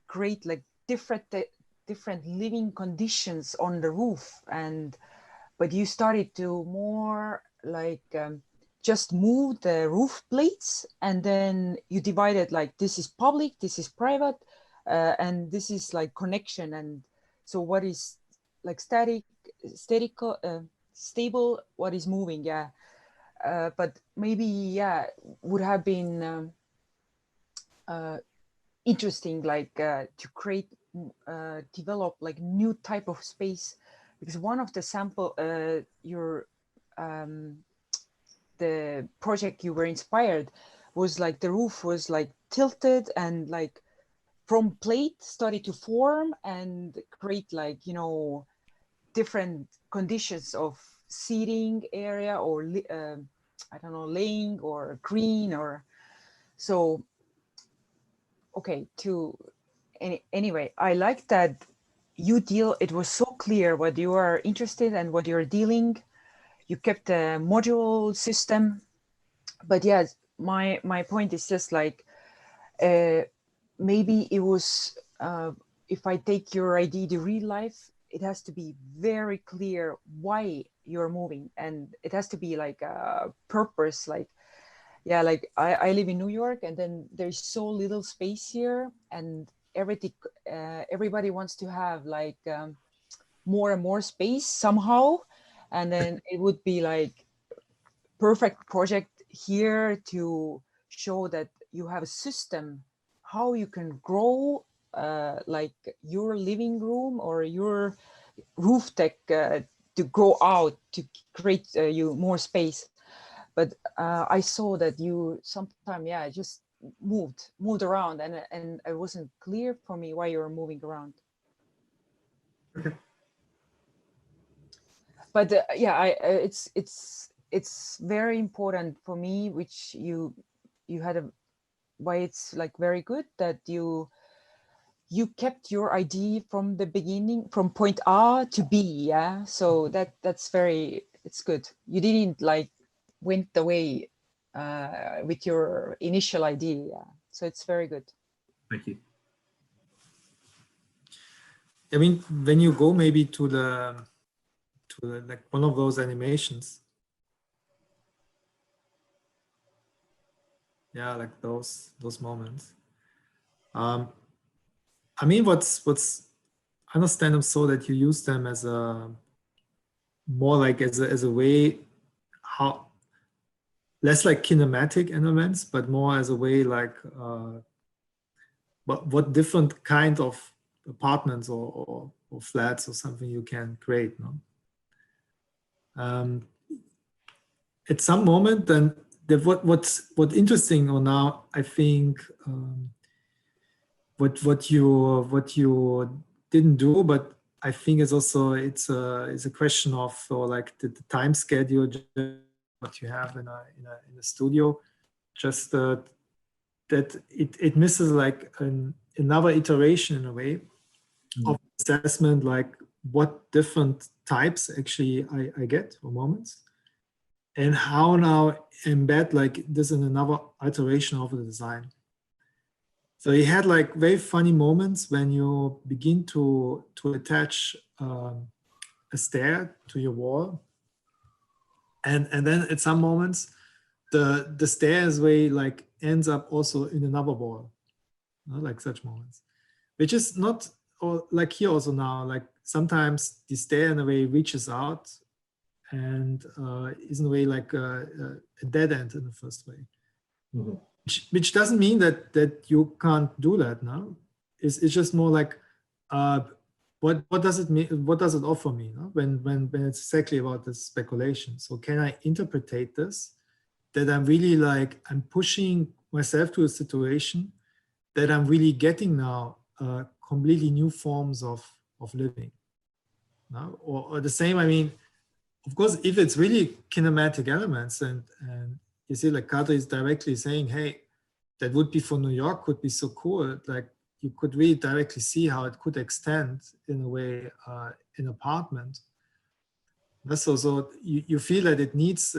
S4: create like different living conditions on the roof, but you started to more like just move the roof plates, and then you divided like this is public, this is private, and this is like connection. And so what is like stable, what is moving, yeah. But maybe, yeah, would have been interesting, like to create, develop like new type of space, because one of the sample, the project you were inspired was like the roof was like tilted and like from plate started to form and create like, you know, different conditions of seating area or I don't know, laying or green or so. Okay, anyway, I like that it was so clear what you are interested and what you're dealing. You kept a module system, but yes, my point is just like, maybe it was, if I take your idea to real life, it has to be very clear why you're moving, and it has to be like a purpose. Like, yeah, like I live in New York, and then there's so little space here, and everything, everybody wants to have like more and more space somehow, and then it would be like perfect project here to show that you have a system how you can grow like your living room or your roof deck to grow out to create you more space. But I saw that you sometime, yeah, just moved around, and it wasn't clear for me why you were moving around.
S3: Okay.
S4: But yeah, it's very important for me, which you had why it's like very good that you kept your idea from the beginning, from point A to B. Yeah, so that's it's good. You didn't like went away with your initial idea. Yeah. So it's very good.
S3: Thank you. I mean, when you go maybe to the like one of those animations, yeah, like those moments. I mean, what's I understand them so that you use them as a more like as a way how less like kinematic elements, but more as a way like what different kind of apartments or flats or something you can create. No? At some moment, then what's interesting or now I think what you didn't do, but I think is also it's a question of like the time schedule what you have in a studio, just that it misses like another iteration in a way of assessment, like what different types actually I get or moments, and how now embed like this in another iteration of the design. So you had like very funny moments when you begin to attach a stair to your wall, and then at some moments the stairway like ends up also in another wall, like such moments, which is not, or like here also now, like sometimes the stair in a way reaches out and is in a way like a dead end in the first way. Mm-hmm. Which doesn't mean that you can't do that now. It's just more like what does it mean? What does it offer me? No? When it's exactly about this speculation. So can I interpret this that I'm really like I'm pushing myself to a situation that I'm really getting now completely new forms of living. No? Or the same. I mean, of course, if it's really kinematic elements and you see like Kadri is directly saying, hey, that would be for New York, could be so cool. Like you could really directly see how it could extend in a way in apartment. That's also, you feel that it needs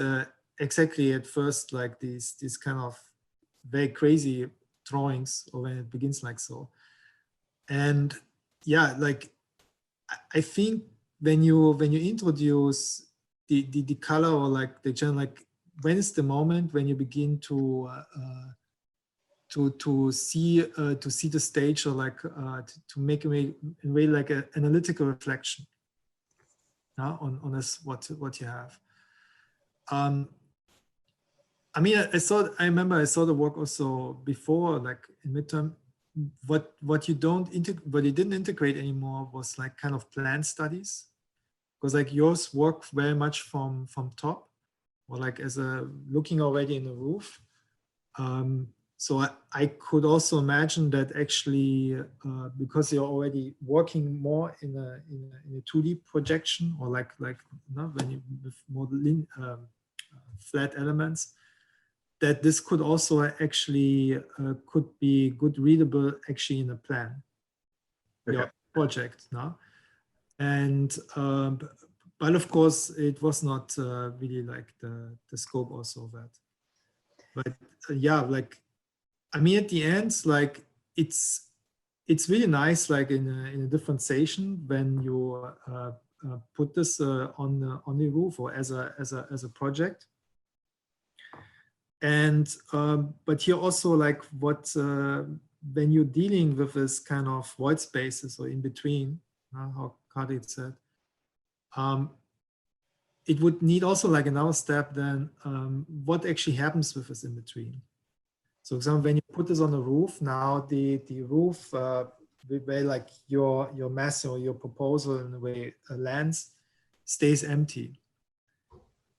S3: exactly at first like these kind of very crazy drawings, or when it begins like so. And yeah, like I think when you introduce the color, or like the general, like when is the moment when you begin to see the stage, or like to make a way like an analytical reflection on this what you have. I mean, I remember I saw the work also before, like in midterm. What you didn't integrate anymore was like kind of plan studies, because like yours work very much from top, or like as a looking already in the roof. So I could also imagine that actually because you're already working more in a 2D projection, or like when you with more flat elements, that this could also actually could be good readable actually in a plan, your project now. And but of course it was not really like the scope also of that. But yeah, like I mean at the end, like it's really nice, like in a different station when you put this on the roof, or as a project. And but here also, like what when you're dealing with this kind of void spaces, or in between, how Khalid said, it would need also like another step then, what actually happens with this in between. So for example, when you put this on the roof, now the roof where like your mass or your proposal in a way lands stays empty.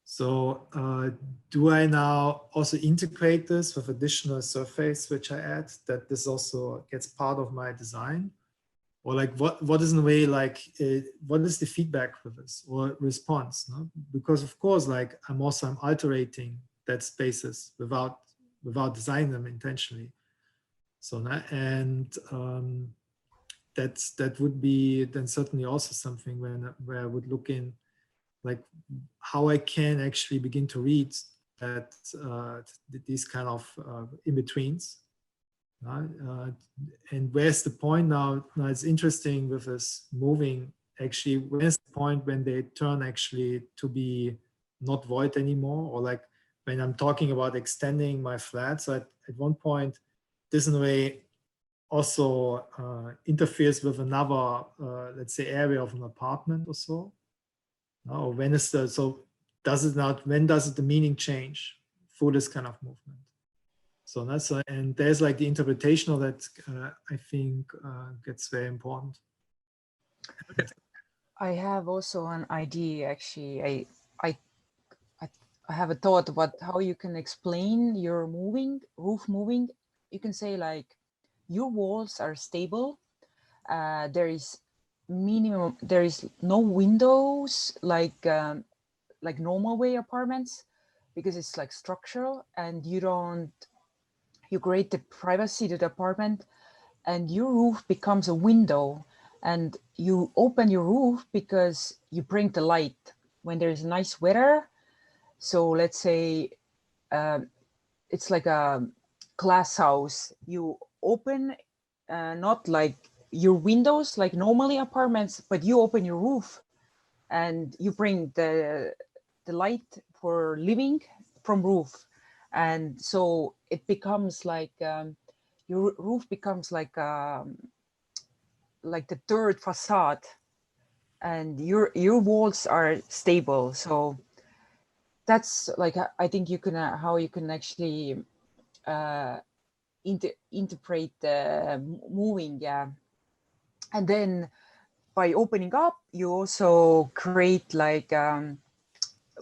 S3: So do I now also integrate this with additional surface which I add, that this also gets part of my design? Or like what is in a way like, what is the feedback with this, or response? No? Because of course, like I'm altering that spaces without designing them intentionally. So and that would be then certainly also something where I would look in, like how I can actually begin to read that these kind of in-betweens. And where's the point now? Now it's interesting with this moving, actually, where's the point when they turn actually to be not void anymore? Or like when I'm talking about extending my flat, so at one point, this in a way also interferes with another, let's say, area of an apartment or so. Or when is the, so does it not, when does the meaning change through this kind of movement? So that's, and there's like the interpretation of that, I think gets very important.
S4: I have also an idea, actually. I have a thought about how you can explain your roof moving. You can say like, your walls are stable. There is no windows like normal way apartments, because it's like structural, and you create the privacy to the apartment, and your roof becomes a window, and you open your roof because you bring the light when there's nice weather. So let's say it's like a glass house. You open not like your windows like normally apartments, but you open your roof and you bring the light for living from roof. And so it becomes like your roof becomes like the third facade, and your walls are stable. So that's like, I think you can how you can actually interpret the moving. Yeah. And then by opening up, you also create like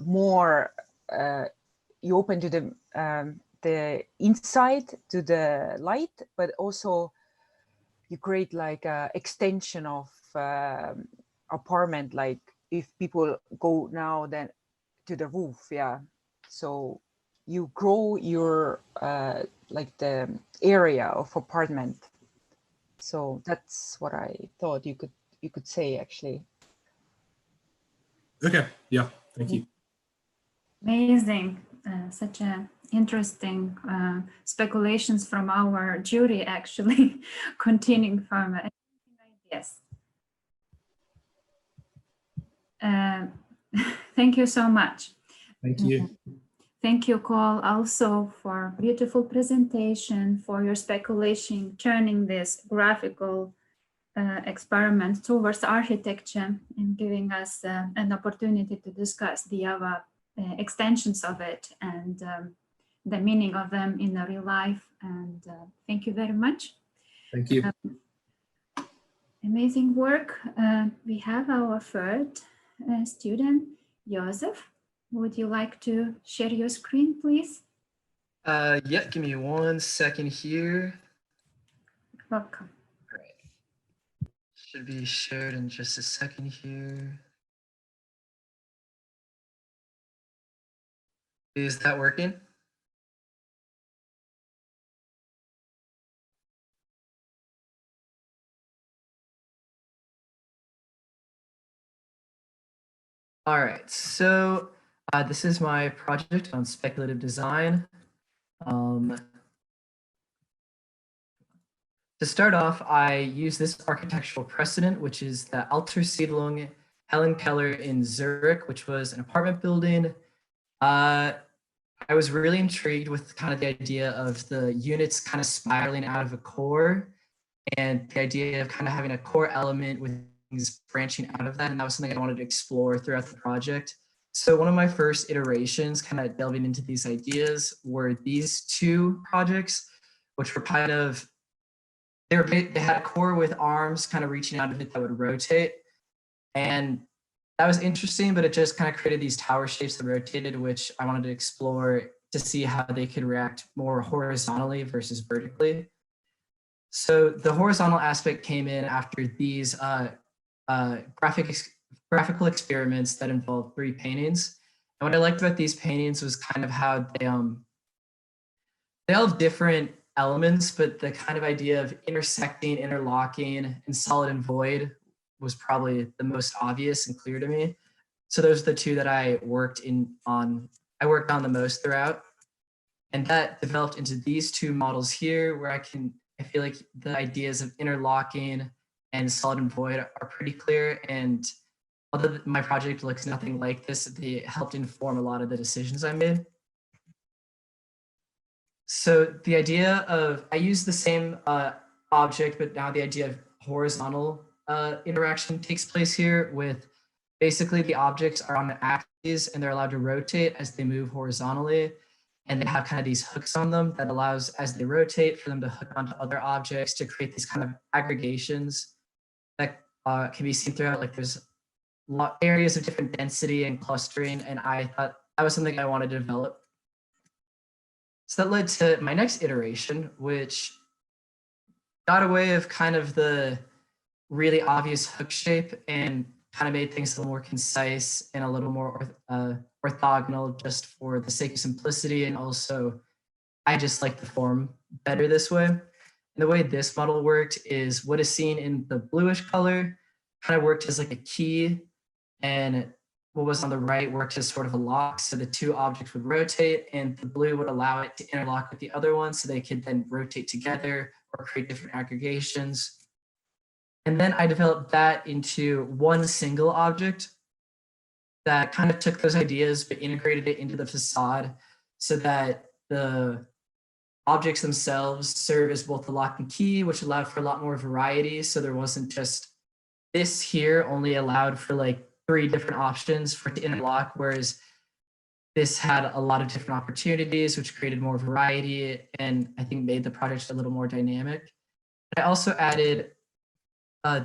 S4: more, you open to the inside to the light, but also you create like a extension of apartment, like if people go now then to the roof. Yeah. So you grow your like the area of apartment. So that's what I thought you could say actually.
S5: Okay, yeah, thank you.
S1: Amazing. Such a interesting speculations from our jury, actually, continuing from ideas. Thank you so much.
S5: Thank you.
S1: Thank you, Cole, also for beautiful presentation, for your speculation, turning this graphical experiment towards architecture and giving us an opportunity to discuss the other extensions of it and the meaning of them in the real life. And thank you very much.
S5: Thank you.
S1: Amazing work. We have our third student, Joseph. Would you like to share your screen, please?
S6: Yeah, give me 1 second here.
S1: Welcome.
S6: All right. Should be shared in just a second here. Is that working? All right, so this is my project on speculative design. To start off, I use this architectural precedent, which is the Altersiedlung Helen Keller in Zurich, which was an apartment building. I was really intrigued with kind of the idea of the units kind of spiraling out of a core and the idea of kind of having a core element with things branching out of that. And that was something I wanted to explore throughout the project. So one of my first iterations kind of delving into these ideas were these two projects, which were kind of, they had a core with arms kind of reaching out of it that would rotate. And that was interesting, but it just kind of created these tower shapes that rotated, which I wanted to explore to see how they could react more horizontally versus vertically. So the horizontal aspect came in after these graphical experiments that involved 3 paintings. And what I liked about these paintings was kind of how they all have different elements, but the kind of idea of intersecting, interlocking, and solid and void was probably the most obvious and clear to me. So those are the two that I worked on the most throughout. And that developed into these two models here where I feel like the ideas of interlocking and solid and void are pretty clear. And although my project looks nothing like this, they helped inform a lot of the decisions I made. So the idea of, I use the same object, but now the idea of horizontal interaction takes place here with basically the objects are on an axis and they're allowed to rotate as they move horizontally. And they have kind of these hooks on them that allows, as they rotate, for them to hook onto other objects to create these kind of aggregations that can be seen throughout. Like there's areas of different density and clustering. And I thought that was something I wanted to develop. So that led to my next iteration, which got away of kind of the really obvious hook shape and kind of made things a little more concise and a little more orthogonal just for the sake of simplicity. And also, I just like the form better this way. And the way this model worked is what is seen in the bluish color kind of worked as like a key, and what was on the right worked as sort of a lock. So the two objects would rotate and the blue would allow it to interlock with the other one so they could then rotate together or create different aggregations. And then I developed that into one single object that kind of took those ideas but integrated it into the facade so that the objects themselves serve as both the lock and key, which allowed for a lot more variety. So there wasn't just this here only allowed for like 3 different options for it to interlock, whereas this had a lot of different opportunities, which created more variety and I think made the project a little more dynamic. But I also added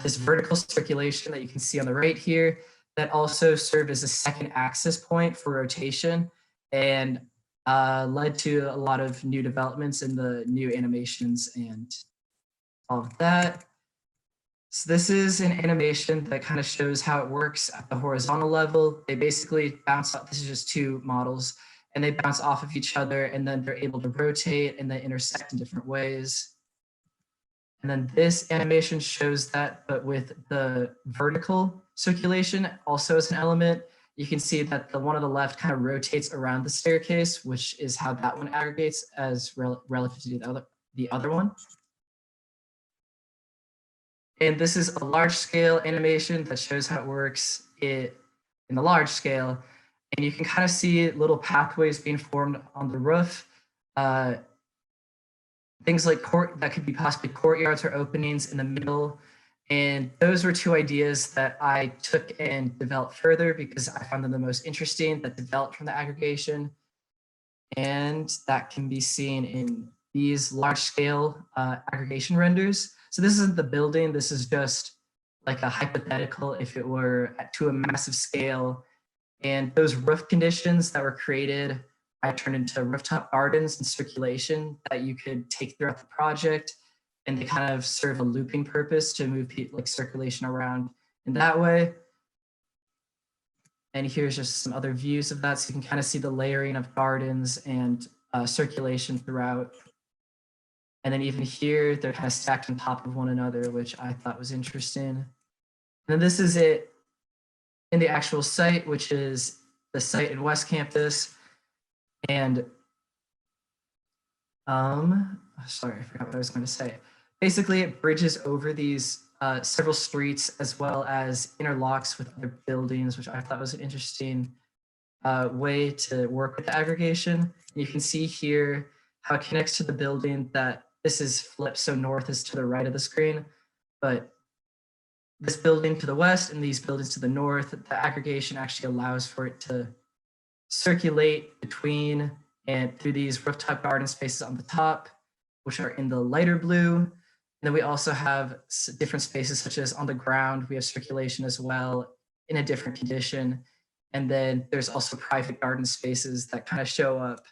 S6: this vertical circulation that you can see on the right here that also served as a second axis point for rotation and led to a lot of new developments in the new animations and all of that. So this is an animation that kind of shows how it works at the horizontal level. They basically bounce off, this is just 2 models, and they bounce off of each other and then they're able to rotate and then intersect in different ways. And then this animation shows that, but with the vertical circulation also as an element. You can see that the one on the left kind of rotates around the staircase, which is how that one aggregates as relative to the other one. And this is a large scale animation that shows how it works in the large scale. And you can kind of see little pathways being formed on the roof. Things like that could be possibly courtyards or openings in the middle. And those were two ideas that I took and developed further because I found them the most interesting, that developed from the aggregation. And that can be seen in these large scale aggregation renders. So this isn't the building, this is just like a hypothetical if it were to a massive scale. And those roof conditions that were created, I turned into rooftop gardens and circulation that you could take throughout the project. And they kind of serve a looping purpose to move like circulation around in that way. And here's just some other views of that. So you can kind of see the layering of gardens and circulation throughout. And then even here, they're kind of stacked on top of one another, which I thought was interesting. And then this is it in the actual site, which is the site in West Campus. And sorry, I forgot what I was going to say. Basically, it bridges over these several streets as well as interlocks with other buildings, which I thought was an interesting way to work with the aggregation. And you can see here how it connects to the building that this is flipped, so north is to the right of the screen, but this building to the west and these buildings to the north, the aggregation actually allows for it to circulate between and through these rooftop garden spaces on the top, which are in the lighter blue. And then we also have different spaces such as on the ground, we have circulation as well in a different condition. And then there's also private garden spaces that kind of show up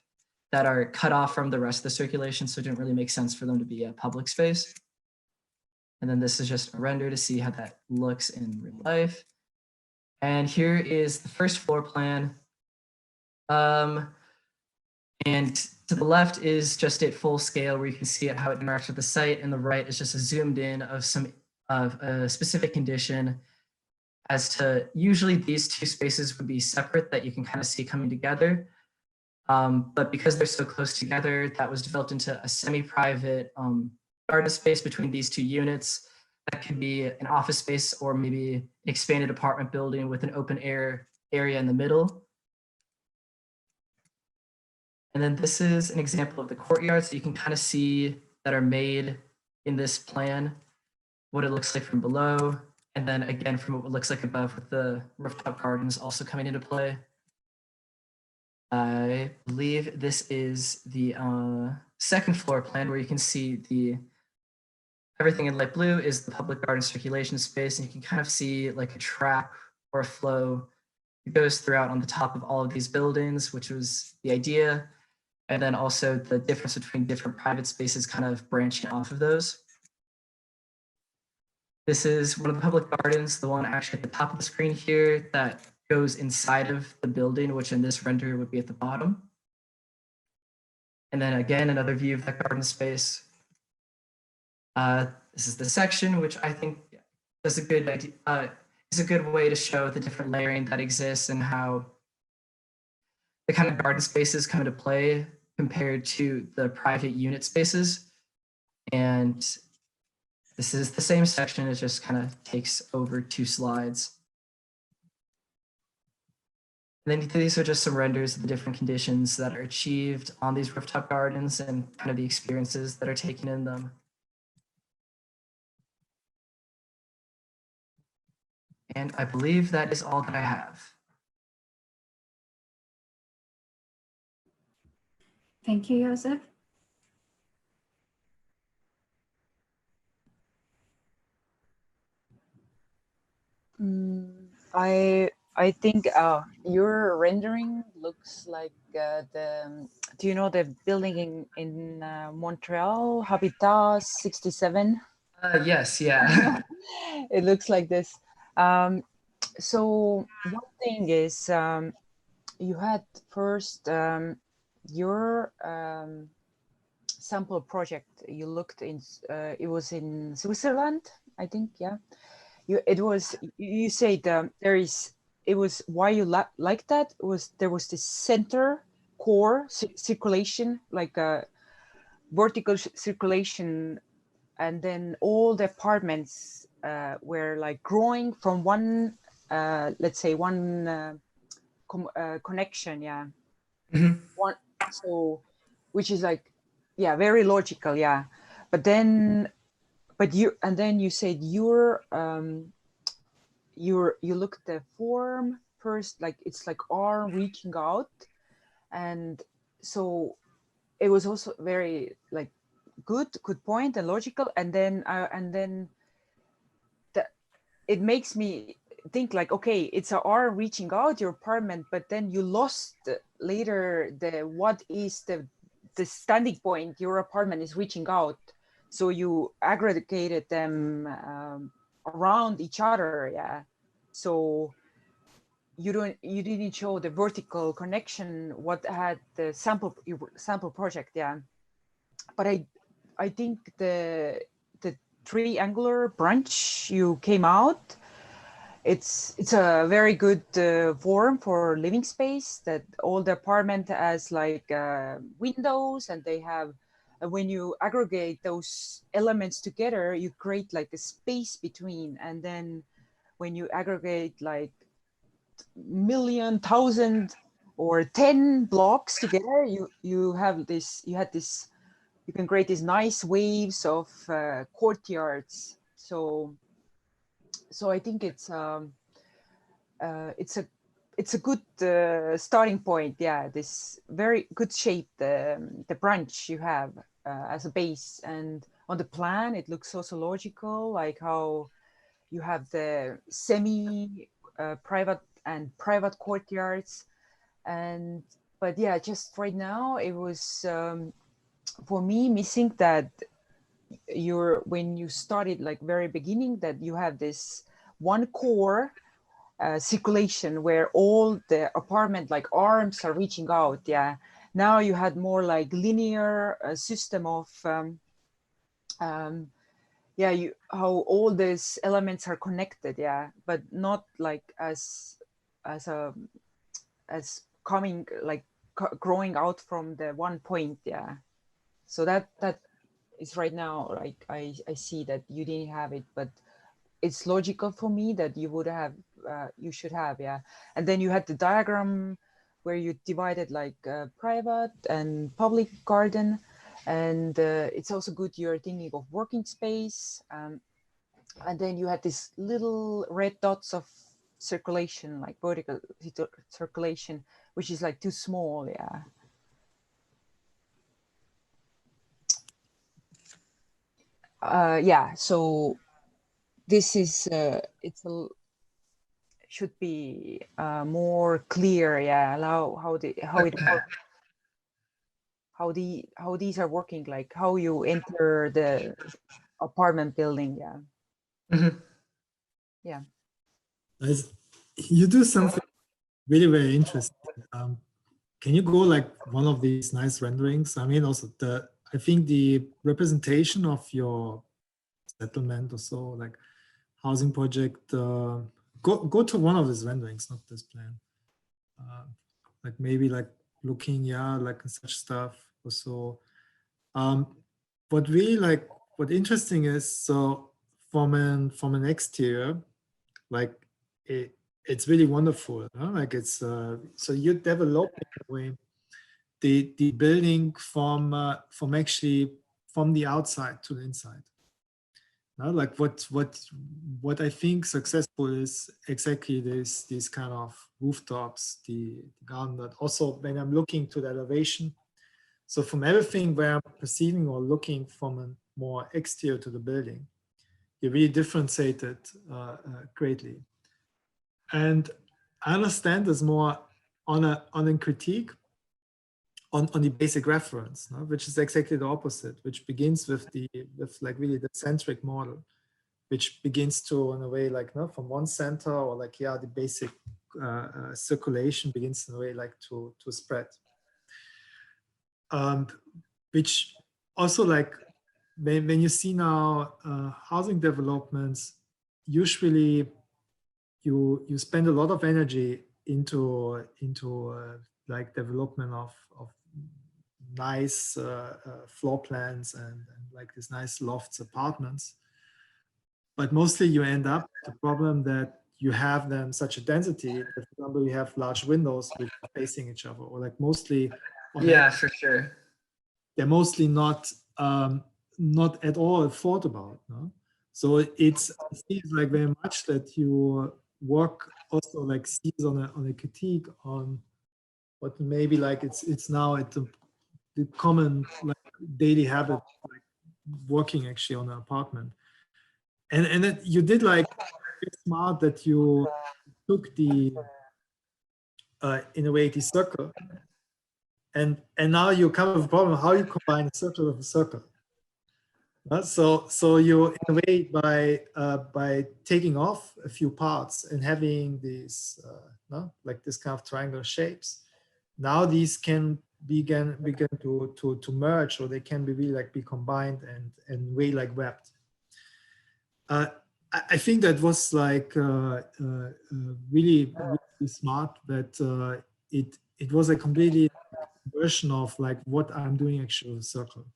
S6: that are cut off from the rest of the circulation. So it didn't really make sense for them to be a public space. And then this is just a render to see how that looks in real life. And here is the first floor plan. And to the left is just at full scale where you can see it, how it interacts with the site, and the right is just a zoomed in of a specific condition as to usually these two spaces would be separate that you can kind of see coming together. But because they're so close together, that was developed into a semi-private garden space between these two units. That could be an office space or maybe an expanded apartment building with an open air area in the middle. And then this is an example of the courtyards that you can kind of see that are made in this plan, what it looks like from below, and then again from what it looks like above with the rooftop gardens also coming into play. I believe this is the second floor plan where you can see everything in light blue is the public garden circulation space, and you can kind of see like a track or a flow that goes throughout on the top of all of these buildings, which was the idea. And then also the difference between different private spaces kind of branching off of those. This is one of the public gardens, the one actually at the top of the screen here that goes inside of the building, which in this render would be at the bottom. And then again, another view of that garden space. This is the section, which I think is a good idea, is a good way to show the different layering that exists and how the kind of garden spaces come into play compared to the private unit spaces. And this is the same section, it just kind of takes over two slides. And then these are just some renders of the different conditions that are achieved on these rooftop gardens and kind of the experiences that are taken in them. And I believe that is all that I have.
S1: Thank you, Joseph.
S4: I think your rendering looks like do you know the building in Montreal, Habitat 67?
S6: Yes, yeah.
S4: It looks like this. So one thing is you had first your sample project you looked in, it was in Switzerland, I think, yeah. You said it was why you like that was there was this center core circulation, like a vertical circulation, and then all the apartments were like growing from one, let's say one connection, yeah. One, so which is like, yeah, very logical, yeah. But then you said you look at the form first, like it's like arm reaching out, and so it was also very like good point and logical, and then it makes me think like, okay, it's an arm reaching out your apartment, but then you lost later what is the standing point your apartment is reaching out, so you aggregated them around each other, yeah. So you didn't show the vertical connection what had the sample project, yeah. But I think the triangular branch you came out, it's a very good form for living space, that all the apartment has like windows, and they have when you aggregate those elements together, you create like a space between, and then when you aggregate like million, thousand, or 10 blocks together, you had this, you can create these nice waves of courtyards. So I think it's a good starting point. Yeah, this very good shape, the branch you have as a base, and on the plan it looks also logical, like how you have the semi private and private courtyards. And but yeah, just right now it was for me missing that when you started like very beginning, that you have this one core circulation where all the apartment like arms are reaching out, yeah. Now you had more like linear system of yeah, how all these elements are connected, yeah, but not like as coming like growing out from the one point, yeah. So that is right now, like I see that you didn't have it, but it's logical for me that you would have, you should have, yeah. And then you had the diagram where you divided like private and public garden, and it's also good you're thinking of working space, and then you had these little red dots of circulation, like vertical circulation, which is like too small, yeah. Yeah, so this is should be more clear, yeah. How these are working, like how you enter the apartment building, yeah. Yeah.
S3: You do something really very interesting. Can you go like one of these nice renderings? I mean, also I think the representation of your settlement or so, like housing project, go to one of these renderings, not this plan. Like maybe like looking, yeah, like such stuff or so. What really like, what interesting is, so from an exterior, like it's really wonderful, huh? Like it's so you develop in a way the building from actually from the outside to the inside. Now, like what I think successful is exactly these kind of rooftops, the garden, but also when I'm looking to the elevation. So from everything where I'm perceiving or looking from a more exterior to the building, you really differentiated greatly. And I understand there's more on a critique on the basic reference, no? Which is exactly the opposite, which begins with like really the centric model, which begins to, in a way, like, no, from one center, or like, yeah, the basic circulation begins in a way like to spread, which also like when you see now housing developments, usually you spend a lot of energy into like development of nice floor plans and like these nice lofts apartments, but mostly you end up with the problem that you have then such a density that, for example, you have large windows which are facing each other, or like mostly
S6: Yeah, for sure.
S3: they're mostly not at all thought about. No? So it seems like very much that you work also like sees on a critique on what maybe like it's now at the common like daily habit, like working actually on an apartment, and that you did like smart that you took the Innovate circle, and now you come up with a problem how you combine a circle with a circle. So you innovate by taking off a few parts and having these like this kind of triangular shapes. Now these can begin to merge, or they can be really like be combined and way like webbed. I think that was like really smart. That it was a completely version of like what I'm doing actually with a circle.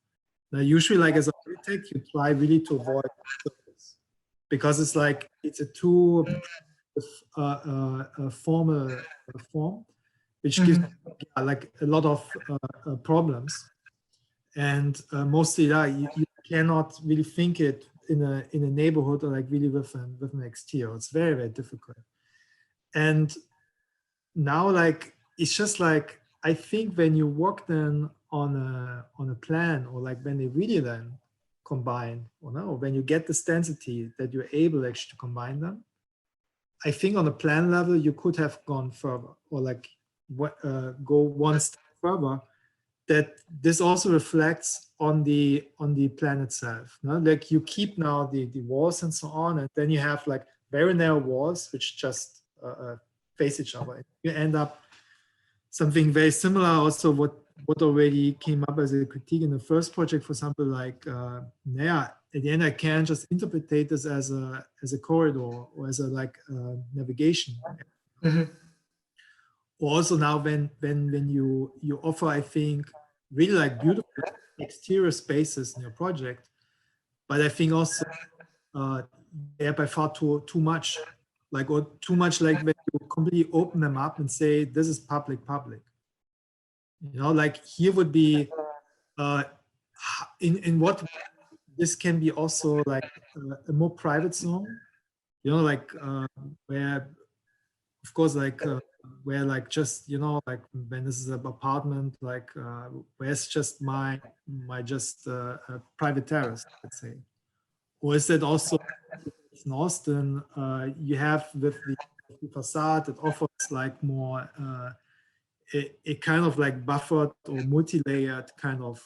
S3: Now, usually, like as an architect, you try really to avoid circles because it's like it's a too formal form, which gives like a lot of problems, and mostly you cannot really think it in a neighborhood or like really with an exterior. It's very, very difficult. And now like it's just like I think when you work then on a plan, or like when they really then combine, or when you get this density that you're able actually to combine them, I think on a plan level you could have gone further, or like go one step further. That this also reflects on the plan itself. No? Like you keep now the walls and so on, and then you have like very narrow walls which just face each other. You end up something very similar. Also, what already came up as a critique in the first project, for example, like at the end I can't just interpret this as a corridor or as a like navigation.
S6: Mm-hmm.
S3: Also now when you offer, I think, really like beautiful exterior spaces in your project, but I think also they're by far too much, like, or too much like when you completely open them up and say this is public. You know, like here would be in what this can be also like a more private zone, you know, like where of course like where like just, you know, like when this is an apartment, like where it's just my just private terrace, let's say. Or is it also in Austin you have with the facade that offers like more a kind of like buffered or multi-layered kind of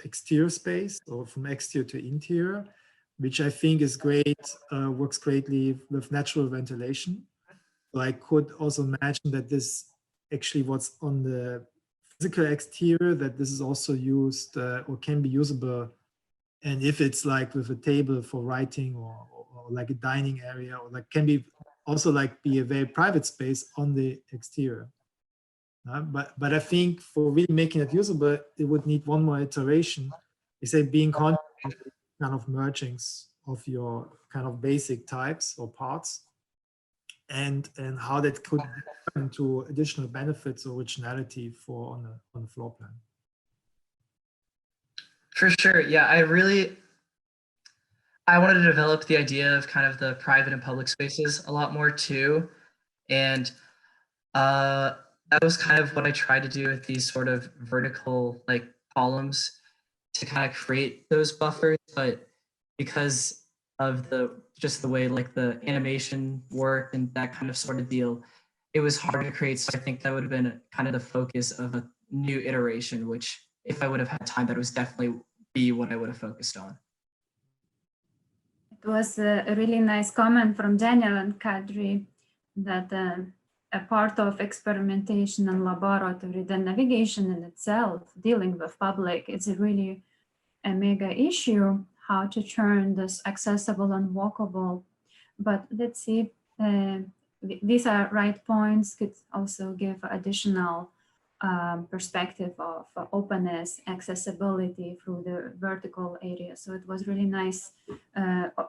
S3: exterior space, or from exterior to interior, which I think is great, works greatly with natural ventilation. So I could also imagine that this actually what's on the physical exterior, that this is also used or can be usable. And if it's like with a table for writing, or like a dining area, or like can be also like be a very private space on the exterior. But I think for really making it usable, it would need one more iteration. You say being conscious of kind of mergings of your kind of basic types or parts, and how that could turn into additional benefits or originality for on a floor plan.
S6: For sure, yeah. I wanted to develop the idea of kind of the private and public spaces a lot more too, and that was kind of what I tried to do with these sort of vertical like columns to kind of create those buffers. But because of the way like the animation worked and that kind of sort of deal, it was hard to create. So I think that would have been kind of the focus of a new iteration, which if I would have had time, that was definitely be what I would have focused on.
S1: It was a really nice comment from Daniel and Kadri that a part of experimentation and laboratory. The navigation in itself, dealing with public, it's really a mega issue, how to turn this accessible and walkable. But let's see, these are right points, could also give additional perspective of openness, accessibility through the vertical area. So it was really nice.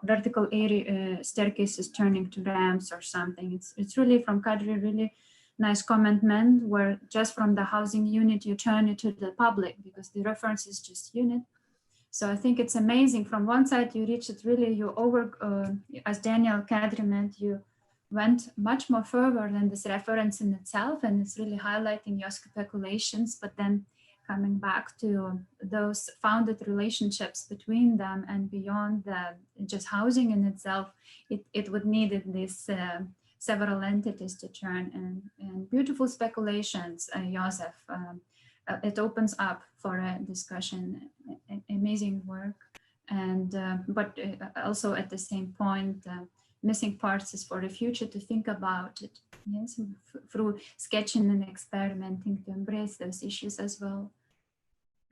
S1: Vertical area staircases turning to ramps or something. It's really from Kadri, really nice comment where just from the housing unit you turn it to the public because the reference is just unit. So I think it's amazing. From one side you reach it really, you over, as Daniel Kadri meant, you went much more further than this reference in itself, and it's really highlighting your speculations, but then coming back to those founded relationships between them and beyond the just housing in itself, it would need these several entities to turn, and beautiful speculations, Joseph. It opens up for a discussion, amazing work. And but also at the same point, missing parts is for the future to think about it, yes, through sketching and experimenting to embrace those issues as well.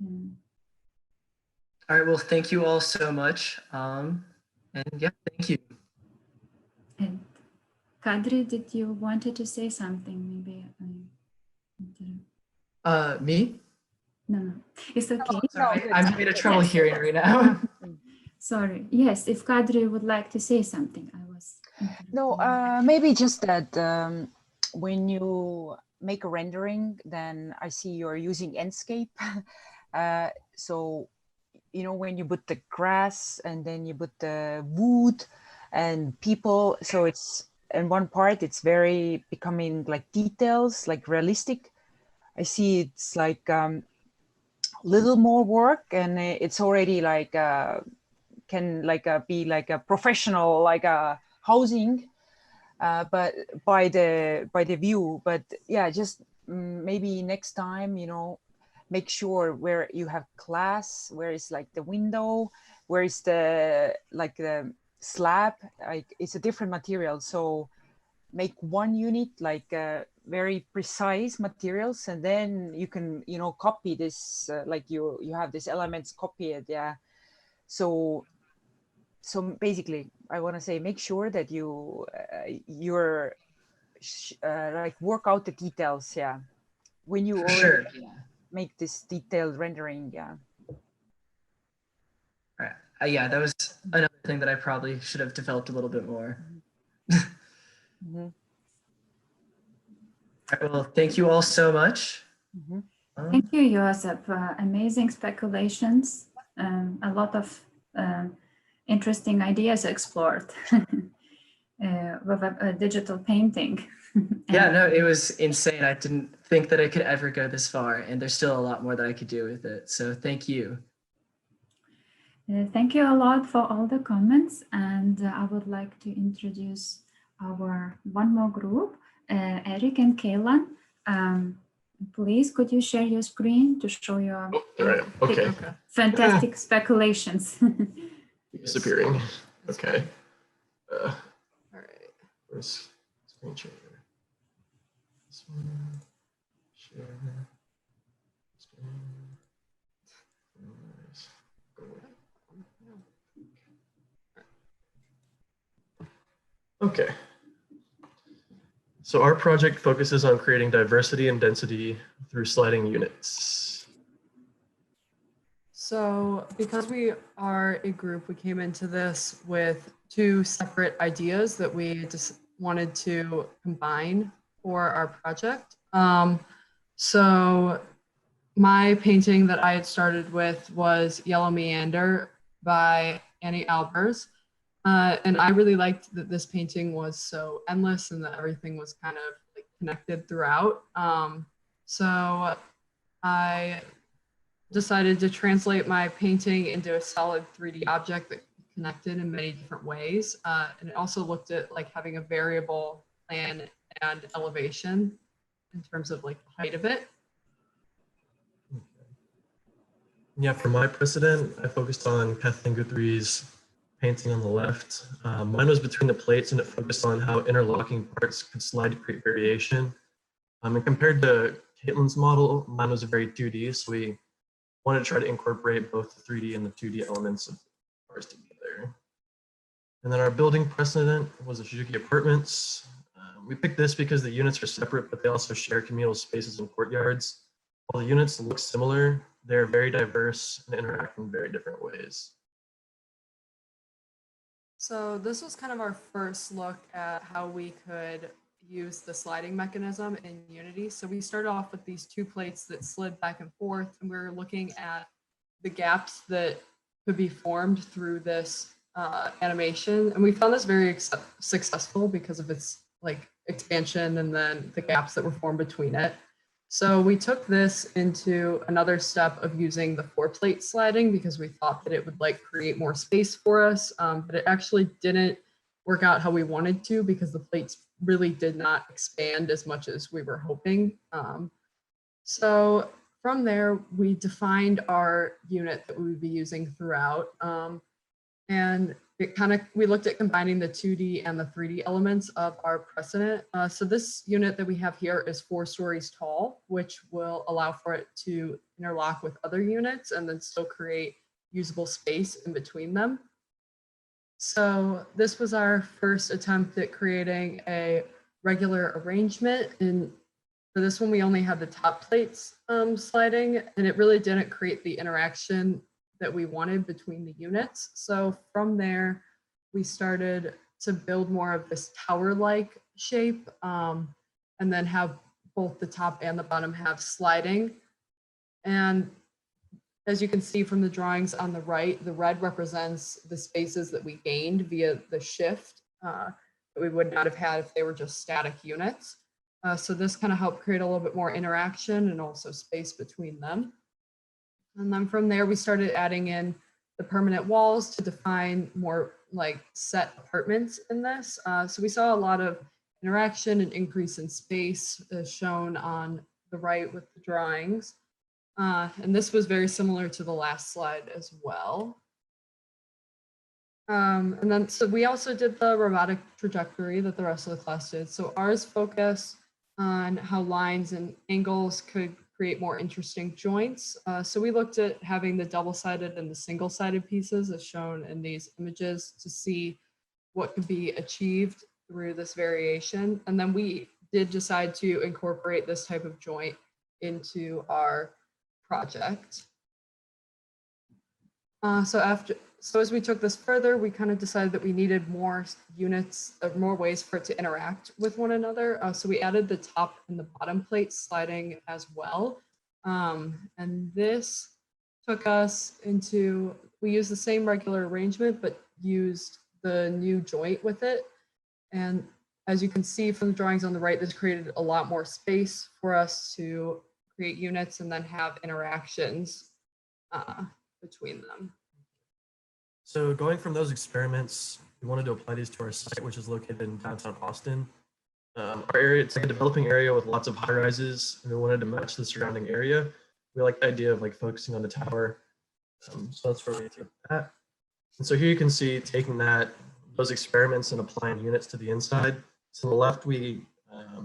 S6: All right, well, thank you all so much. And yeah, thank you.
S1: And Kadri, did you wanted to say something? Maybe
S6: me?
S1: No, it's okay.
S6: Sorry, I'm having a trouble hearing right now.
S1: Sorry. Yes, if Kadri would like to say something, I was.
S4: No, maybe just that when you make a rendering, then I see you're using Enscape. So, you know, when you put the grass and then you put the wood and people, so it's, in one part, it's very becoming like details, like realistic. I see it's like little more work, and it's already like, can like be like a professional, like a housing, but by the view. But yeah, just maybe next time, you know, make sure where you have glass, where is like the window, where is the like the slab, like it's a different material. So make one unit like very precise materials, and then you can, you know, copy this, like you have these elements, copy it. Yeah. So basically, I want to say, make sure that you you're like work out the details. Yeah, when you
S6: Sure.
S4: make this detailed rendering. Yeah.
S6: All right. Yeah, that was another thing that I probably should have developed a little bit more.
S4: Mm-hmm.
S6: All right, well, thank you all so much.
S4: Mm-hmm.
S1: Thank you, Joseph. Amazing speculations. A lot of interesting ideas explored with a digital painting.
S6: Yeah, no, it was insane. I didn't think that I could ever go this far, and there's still a lot more that I could do with it. So thank you.
S1: Thank you a lot for all the comments, and I would like to introduce our one more group, Eric and Kaylan. Please, could you share your screen to show your
S7: Okay.
S1: fantastic speculations?
S7: Disappearing. Okay.
S2: All right.
S7: Where's screen share? This one. Share. Screen. Go away. Okay. So our project focuses on creating diversity and density through sliding units.
S8: So because we are a group, we came into this with two separate ideas that we just wanted to combine for our project. So my painting that I had started with was Yellow Meander by Annie Albers. And I really liked that this painting was so endless and that everything was kind of like connected throughout. So I decided to translate my painting into a solid 3D object that connected in many different ways. And it also looked at like having a variable plan and elevation in terms of like the height of it.
S7: Yeah, for my precedent, I focused on Kathleen Guthrie's painting on the left. Mine was between the plates, and it focused on how interlocking parts could slide to create variation. And compared to Caitlin's model, mine was very 2D, so we wanted to try to incorporate both the 3D and the 2D elements of ours together. And then our building precedent was the Suzuki Apartments. We picked this because the units are separate, but they also share communal spaces and courtyards. While the units look similar, they're very diverse and interact in very different ways.
S8: So this was kind of our first look at how we could use the sliding mechanism in Unity. So we started off with these two plates that slid back and forth, and we were looking at the gaps that could be formed through this animation. And we found this very successful because of its like expansion and then the gaps that were formed between it. So we took this into another step of using the 4-plate sliding because we thought that it would like create more space for us, but it actually didn't work out how we wanted to because the plates really did not expand as much as we were hoping. So from there, we defined our unit that we would be using throughout. And we looked at combining the 2D and the 3D elements of our precedent. So this unit that we have here is 4 stories tall, which will allow for it to interlock with other units and then still create usable space in between them. So this was our first attempt at creating a regular arrangement. And for this one, we only had the top plates sliding, and it really didn't create the interaction that we wanted between the units. So from there, we started to build more of this tower-like shape, and then have both the top and the bottom have sliding. And as you can see from the drawings on the right, the red represents the spaces that we gained via the shift that we would not have had if they were just static units. So this kind of helped create a little bit more interaction and also space between them. And then from there, we started adding in the permanent walls to define more like set apartments in this. So we saw a lot of interaction and increase in space as shown on the right with the drawings. And this was very similar to the last slide as well. And then, so we also did the robotic trajectory that the rest of the class did. So ours focused on how lines and angles could create more interesting joints. So we looked at having the double-sided and the single-sided pieces as shown in these images to see what could be achieved through this variation. And then we did decide to incorporate this type of joint into our project. So as we took this further, we kind of decided that we needed more units, more ways for it to interact with one another. So we added the top and the bottom plate sliding as well. And this took us into, we used the same regular arrangement, but used the new joint with it. And as you can see from the drawings on the right, this created a lot more space for us to create units and then have interactions between them.
S7: So going from those experiments, we wanted to apply these to our site, which is located in downtown Austin. Our area, it's like a developing area with lots of high rises, and we wanted to match the surrounding area. We like the idea of like focusing on the tower. So that's where we took that. And so here you can see taking those experiments and applying units to the inside. So on the left, we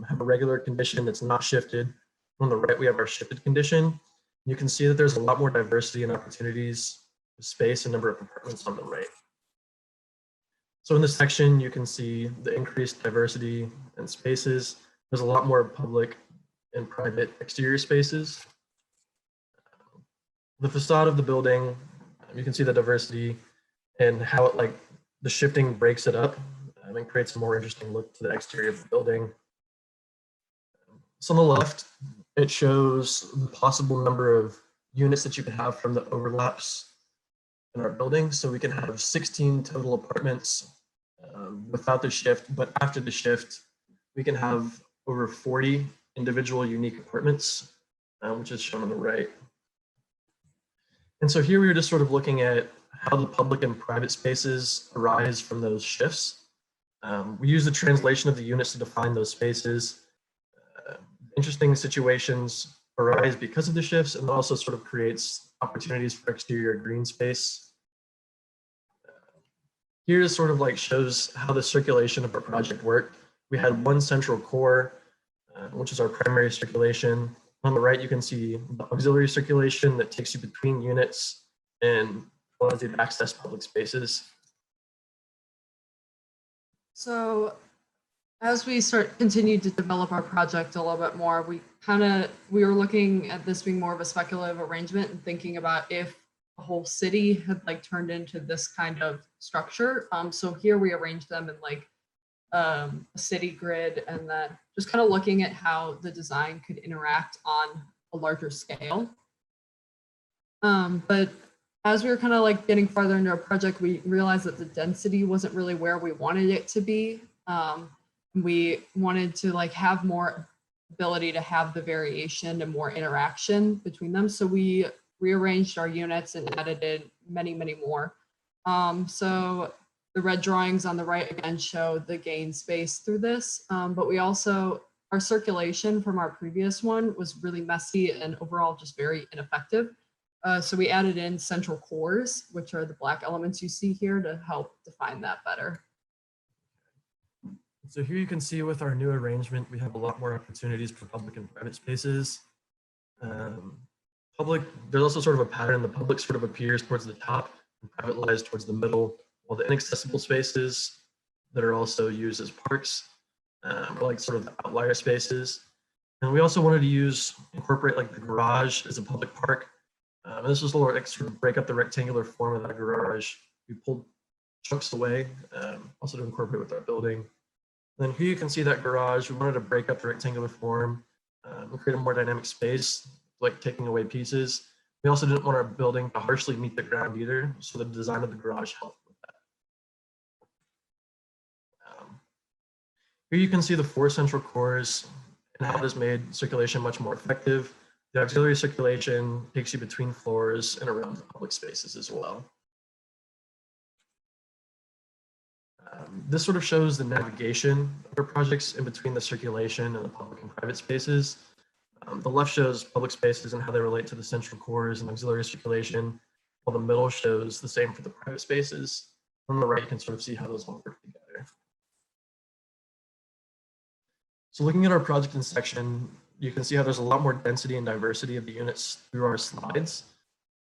S7: have a regular condition that's not shifted. On the right, we have our shifted condition. You can see that there's a lot more diversity and opportunities, space and number of apartments on the right. So in this section, you can see the increased diversity and spaces. There's a lot more public and private exterior spaces. The facade of the building, you can see the diversity and how it like the shifting breaks it up and creates a more interesting look to the exterior of the building. So on the left, it shows the possible number of units that you can have from the overlaps in our building. So we can have 16 total apartments without the shift, but after the shift, we can have over 40 individual unique apartments, which is shown on the right. And so here we were just sort of looking at how the public and private spaces arise from those shifts. We use the translation of the units to define those spaces. Interesting situations arise because of the shifts, and also sort of creates opportunities for exterior green space. here is sort of like shows how the circulation of our project worked. We had one central core, which is our primary circulation. On the right, you can see the auxiliary circulation that takes you between units and allows you to access public spaces.
S8: So as we continued to develop our project a little bit more, we were looking at this being more of a speculative arrangement and thinking about if the whole city had like turned into this kind of structure. So here we arranged them in like a city grid, and then just kind of looking at how the design could interact on a larger scale. But as we were kind of like getting farther into our project, we realized that the density wasn't really where we wanted it to be. We wanted to like have more ability to have the variation and more interaction between them. So we rearranged our units and added many, many more. So the red drawings on the right again show the gain space through this, but we also, our circulation from our previous one was really messy and overall just very ineffective. So we added in central cores, which are the black elements you see here, to help define that better.
S7: So here you can see with our new arrangement, we have a lot more opportunities for public and private spaces. There's also sort of a pattern. The public sort of appears towards the top and private lies towards the middle, while the inaccessible spaces that are also used as parks are like sort of the outlier spaces. And we also wanted to incorporate like the garage as a public park. And this was a little like sort of break up the rectangular form of that garage. We pulled chunks away, also to incorporate with our building. Then here you can see that garage. We wanted to break up the rectangular form and create a more dynamic space, like taking away pieces. We also didn't want our building to harshly meet the ground either, so the design of the garage helped with that. Here you can see the 4 central cores and how this made circulation much more effective. The auxiliary circulation takes you between floors and around the public spaces as well. This sort of shows the navigation of our projects in between the circulation and the public and private spaces. The left shows public spaces and how they relate to the central cores and auxiliary circulation, while the middle shows the same for the private spaces. On the right, you can sort of see how those all work together. So looking at our project in section, you can see how there's a lot more density and diversity of the units through our slides.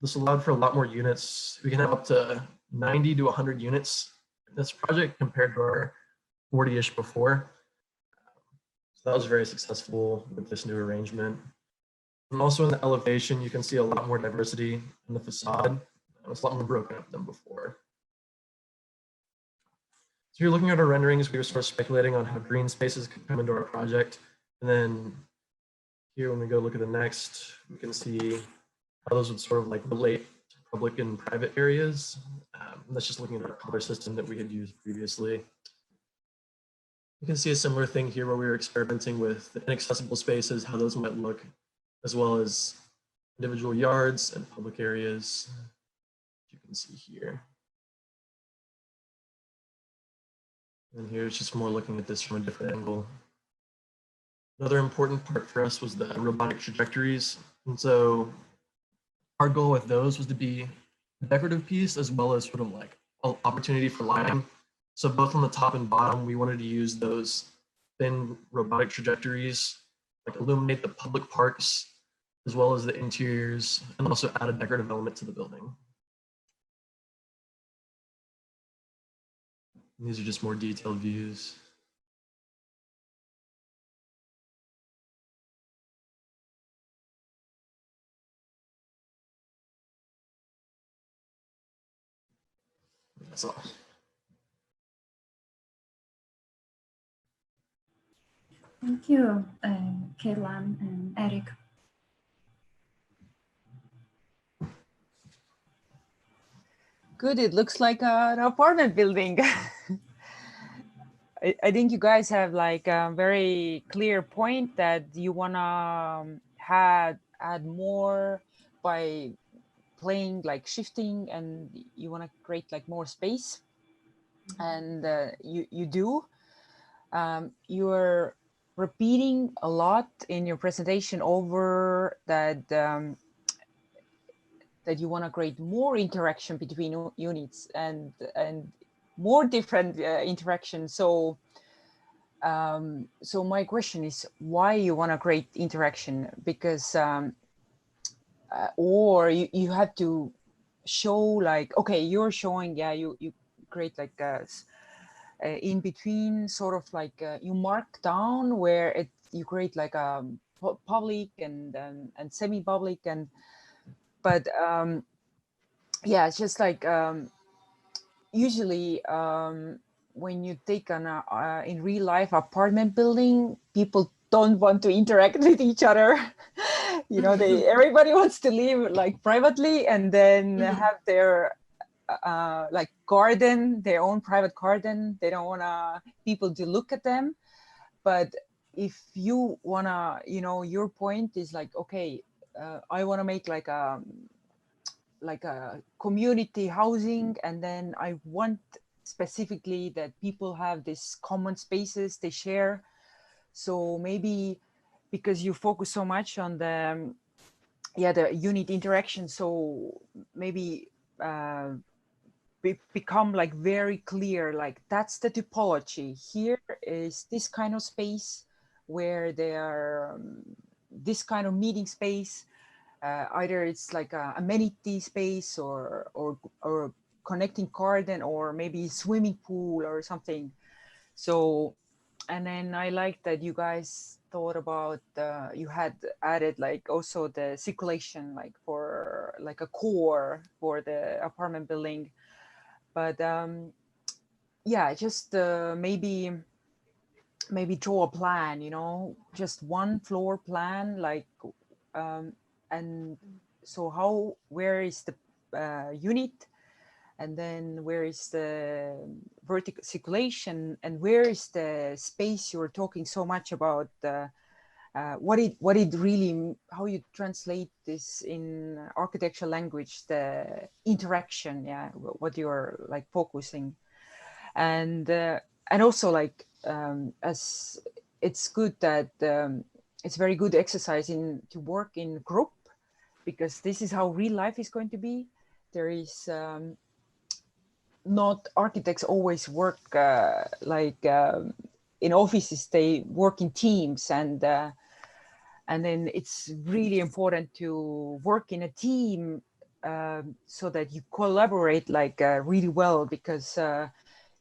S7: This allowed for a lot more units. We can have up to 90 to 100 units in this project compared to our 40-ish before. So that was very successful with this new arrangement. And also in the elevation, you can see a lot more diversity in the facade. It's a lot more broken up than before. So you're looking at our renderings, we were sort of speculating on how green spaces could come into our project. And then here, when we go look at the next, we can see how those would sort of like relate to public and private areas. That's just looking at our color system that we had used previously. You can see a similar thing here where we were experimenting with the inaccessible spaces, how those might look, as well as individual yards and public areas, you can see here. And here's just more looking at this from a different angle. Another important part for us was the robotic trajectories. And so our goal with those was to be a decorative piece as well as sort of like an opportunity for lighting. So both on the top and bottom, we wanted to use those thin robotic trajectories, like illuminate the public parks as well as the interiors, and also add a decorative element to the building. And these are just more detailed views. That's all.
S1: Thank you, Kaylan and Eric.
S4: Good, it looks like an apartment building. I think you guys have like a very clear point that you wanna add more by playing like shifting, and you wanna create like more space, and you do. You're repeating a lot in your presentation over that that you want to create more interaction between units, and more different interactions. So so my question is, why you want to create interaction? Because or you have to show like, okay, you're showing, yeah, you create like in between, sort of like you mark down where you create like a public and semi-public, and but yeah, it's just like usually when you take an in real life apartment building, people don't want to interact with each other. You know, everybody wants to live like privately and then have their like garden, their own private garden. They don't want people to look at them. But if you wanna, you know, your point is like, okay, I want to make like a community housing, and then I want specifically that people have this common spaces they share. So maybe because you focus so much on the the unit interaction, so maybe become like very clear, like that's the typology. Here is this kind of space where there are this kind of meeting space. Either it's like a amenity space or connecting garden, or maybe swimming pool or something. So, and then I like that you guys thought about you had added like also the circulation, like for like a core for the apartment building. But yeah, just maybe draw a plan, you know, just one floor plan, like and so where is the unit, and then where is the vertical circulation, and where is the space you're talking so much about, what it really, how you translate this in architectural language, the interaction, yeah, what you're like focusing. And also like as it's good that it's very good exercise to work in group, because this is how real life is going to be. There is not architects always work like in offices, they work in teams, and then it's really important to work in a team so that you collaborate like really well, because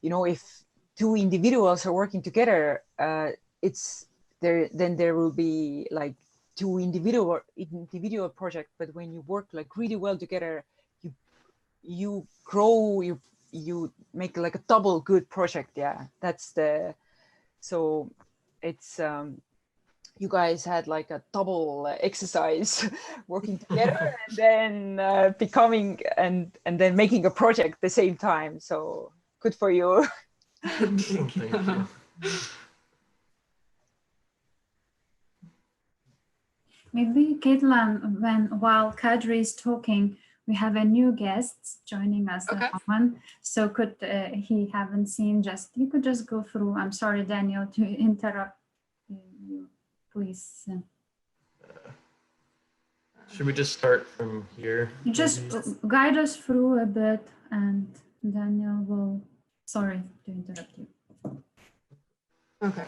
S4: you know, if two individuals are working together, it's there, then there will be like two individual project. But when you work like really well together, you grow, you make like a double good project. Yeah, that's the, so it's you guys had like a double exercise working together and then becoming and then making a project at the same time. So good for you.
S7: Thank you.
S1: Maybe Caitlin, while Kadri is talking, we have a new guest joining us,
S8: Okay.
S1: Roman. So could he haven't seen, you could just go through. I'm sorry, Daniel, to interrupt you, please.
S7: Should we just start from here?
S1: You just guide us through a bit, and Daniel will, sorry to interrupt you.
S8: Okay.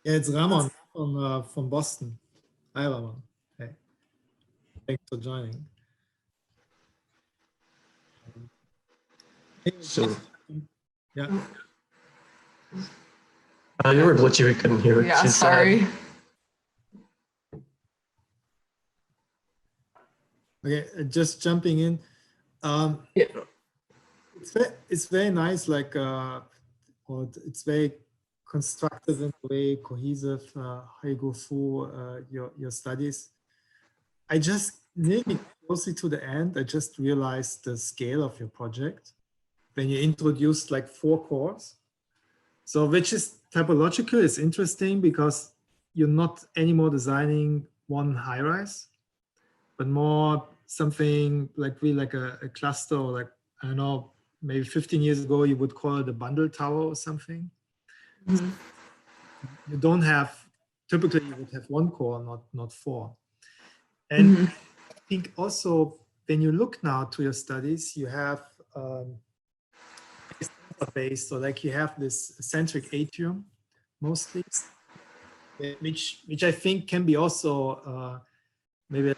S3: Yeah, it's Ramon from Boston. Hi, Ramon. Hey, thanks for joining.
S7: So,
S3: yeah.
S7: you were glitchy, we couldn't hear what
S8: Yeah,
S7: she
S8: sorry.
S7: said.
S3: Okay, just jumping in.
S7: Yeah.
S3: It's very nice, like, or it's very constructive in a way, cohesive, how you go through your studies. I just nearly closely to the end, I just realized the scale of your project when you introduced like 4 cores. So which is typological, is interesting because you're not anymore designing one high-rise, but more something like really like a cluster, or like, I don't know, maybe 15 years ago, you would call it a bundle tower or something.
S8: Mm-hmm.
S3: You don't have, typically you would have 1 core, not 4. And I think also when you look now to your studies, you have based, so like you have this centric atrium mostly, which I think can be also maybe,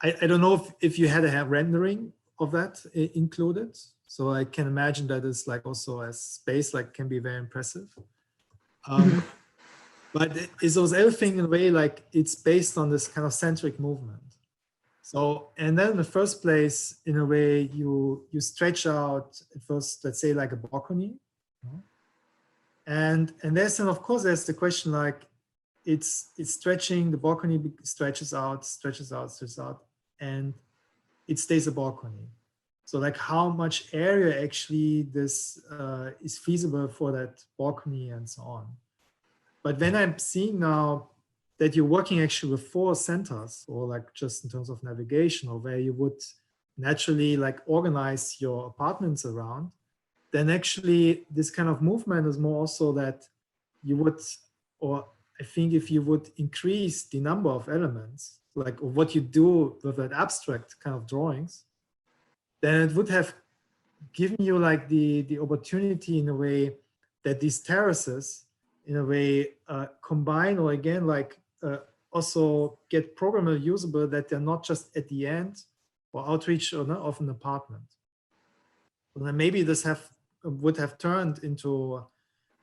S3: I don't know if you had a rendering of that included. So I can imagine that it's like also as space, like can be very impressive. But it was everything in a way like it's based on this kind of centric movement. So, and then in the first place, in a way, you stretch out at first, let's say like a balcony. And there's, and of course, there's the question like, it's stretching, the balcony stretches out, and it stays a balcony. So like how much area actually this is feasible for that balcony and so on. But when I'm seeing now that you're working actually with 4 centers, or like just in terms of navigation, or where you would naturally like organize your apartments around, then actually this kind of movement is more also that you would, or I think if you would increase the number of elements, like what you do with that abstract kind of drawings, then it would have given you like the opportunity in a way that these terraces in a way combine, or again like also get programmable usable, that they're not just at the end or outreach or not of an apartment. And then maybe this would have turned into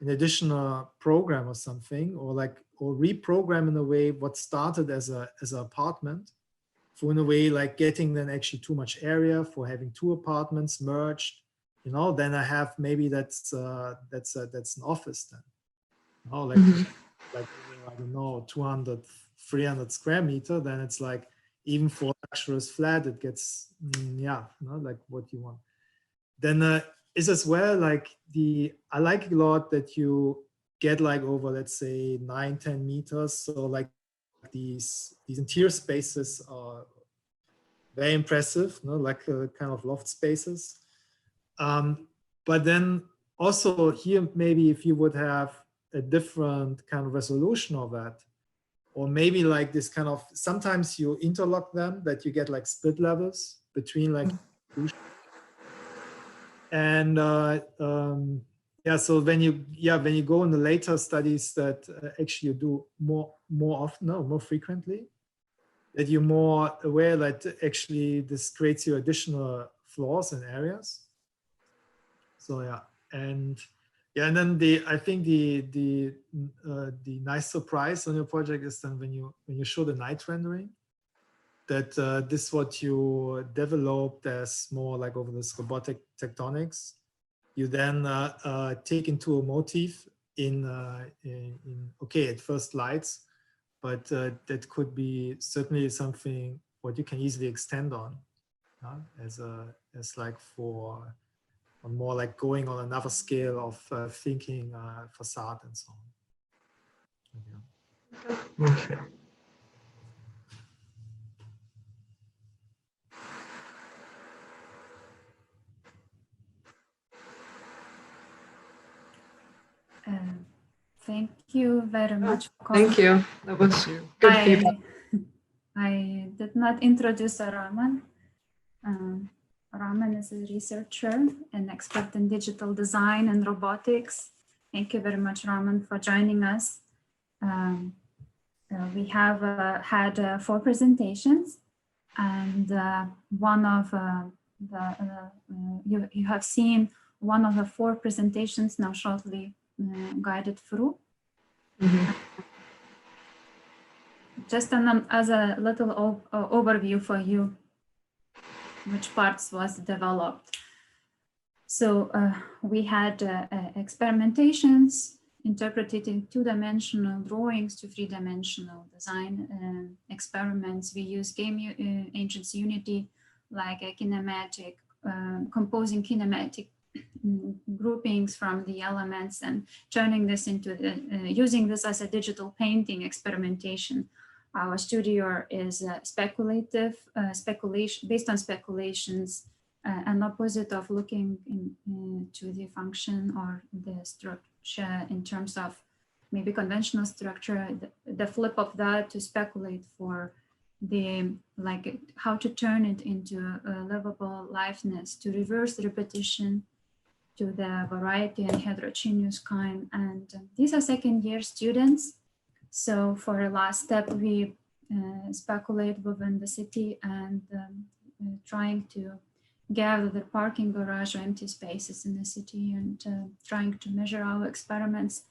S3: an additional program or something, or like, or reprogram in a way what started as an apartment, for in a way like getting then actually too much area for having 2 apartments merged, you know, then I have maybe that's an office then. Oh, like, like, I don't know, 200, 300 square meter, then it's like, even for luxurious flat, it gets, yeah, you know, like what you want. Then is as well like I like it a lot that you get like over, let's say 9-10 meters. So like these interior spaces are very impressive, you know, like kind of loft spaces. But then also here, maybe if you would have a different kind of resolution of that, or maybe like this kind of, sometimes you interlock them, that you get like split levels between like, and yeah, so when you go in the later studies that actually you do more often, no, more frequently, that you're more aware that actually this creates you additional floors and areas. So yeah, and yeah, and then I think the nice surprise on your project is then when you show the night rendering, that this what you developed as more like over this robotic tectonics, you then take into a motif in okay, at first lights, but that could be certainly something what you can easily extend on as like for on more like going on another scale of thinking facade and so on. Yeah.
S7: Okay.
S1: Thank you very much.
S8: Thank you. That was good feedback.
S1: I did not introduce Raman. Raman is a researcher and expert in digital design and robotics. Thank you very much, Raman, for joining us. We have had 4 presentations, and one of you have seen one of the 4 presentations now shortly guided through. Just as a little overview for you, which parts was developed. So we had experimentations interpreting 2-dimensional drawings to 3-dimensional design experiments. We use game agents Unity, like a kinematic, composing kinematic groupings from the elements and turning this into using this as a digital painting experimentation. Our studio is speculative, speculation based on speculations, an opposite of looking into the function or the structure in terms of maybe conventional structure. The flip of that to speculate for the like how to turn it into a livable liveness, to reverse repetition, to the variety and heterogeneous kind. And these are second year students. So for the last step, we speculate within the city and trying to gather the parking garage or empty spaces in the city and trying to measure our experiments,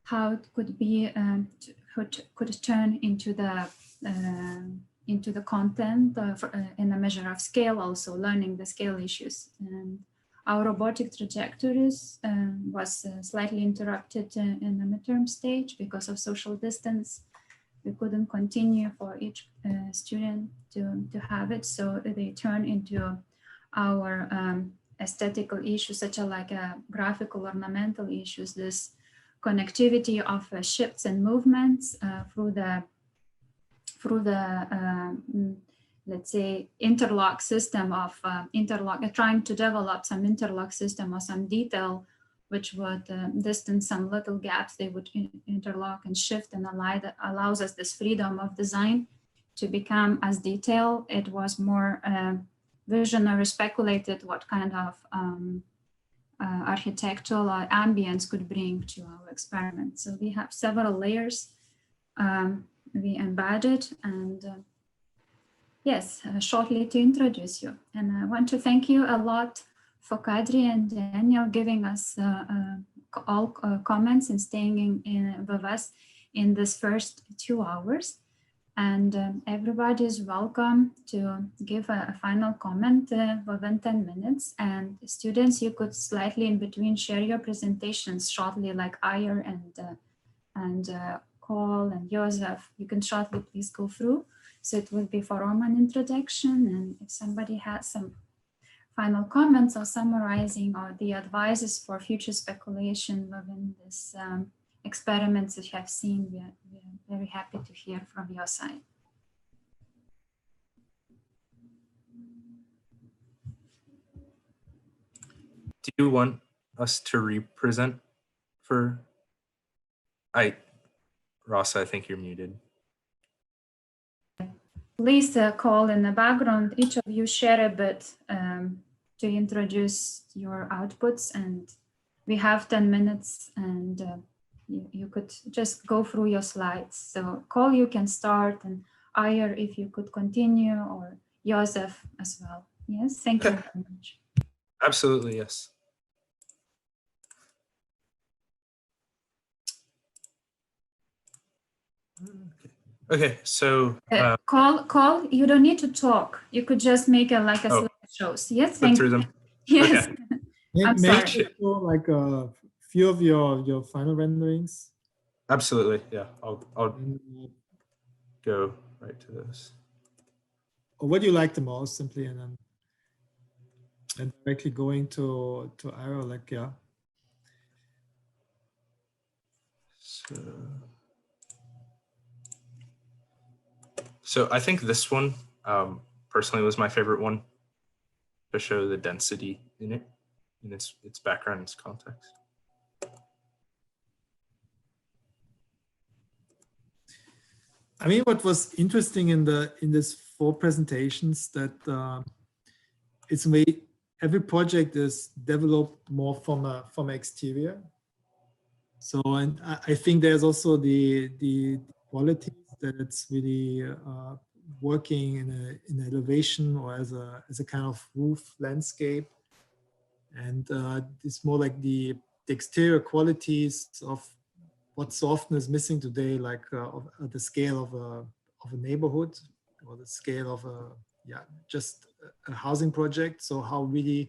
S1: how it could be, could turn into the content in a measure of scale, also learning the scale issues. And our robotic trajectories was slightly interrupted in the midterm stage because of social distance. We couldn't continue for each student to have it, so they turn into our aesthetical issues, such as like graphical ornamental issues, this connectivity of shifts and movements through the let's say interlock system of trying to develop some interlock system or some detail which would distance some little gaps. They would interlock and shift and allows us this freedom of design to become as detailed. It was more visionary, speculated what kind of architectural ambience could bring to our experiment. So we have several layers we embedded, and yes, shortly to introduce you. And I want to thank you a lot for Kadri and Daniel giving us all comments and staying in with us in this first 2 hours. And everybody is welcome to give a final comment within 10 minutes. And students, you could slightly in between share your presentations shortly, like Ayer and Cole and Joseph. You can shortly please go through. So it will be for Roman introduction. And if somebody has some final comments or summarizing or the advices for future speculation within this experiments that you have seen, we are very happy to hear from your side.
S5: Do you want us to represent for Rasa, I think you're muted.
S1: Please call in the background, each of you share a bit to introduce your outputs, and we have 10 minutes and you could just go through your slides. So Cole, you can start, and Ayer, if you could continue, or Joseph as well. Yes, thank you very much.
S5: Absolutely, yes. Okay, so
S1: Cole, you don't need to talk. You could just make a slideshows. Yes, thank
S5: through
S1: you.
S5: them.
S1: Yes.
S5: Okay.
S1: I'm
S3: Maybe
S1: sorry.
S3: show like a few of your final renderings.
S5: Absolutely, yeah. I'll
S3: And,
S5: go right to this.
S3: or what do you like the most, simply, and directly going to Ira, like, yeah.
S5: So I think this one personally was my favorite one to show the density in it, in its background and its context.
S3: I mean, what was interesting in this 4 presentations that it's way every project is developed more from exterior. So, and I think there's also the qualities that it's really working in elevation or as a kind of roof landscape, and it's more like the exterior qualities of what so often is missing today, like the scale of a neighborhood or the scale of just a housing project. So how really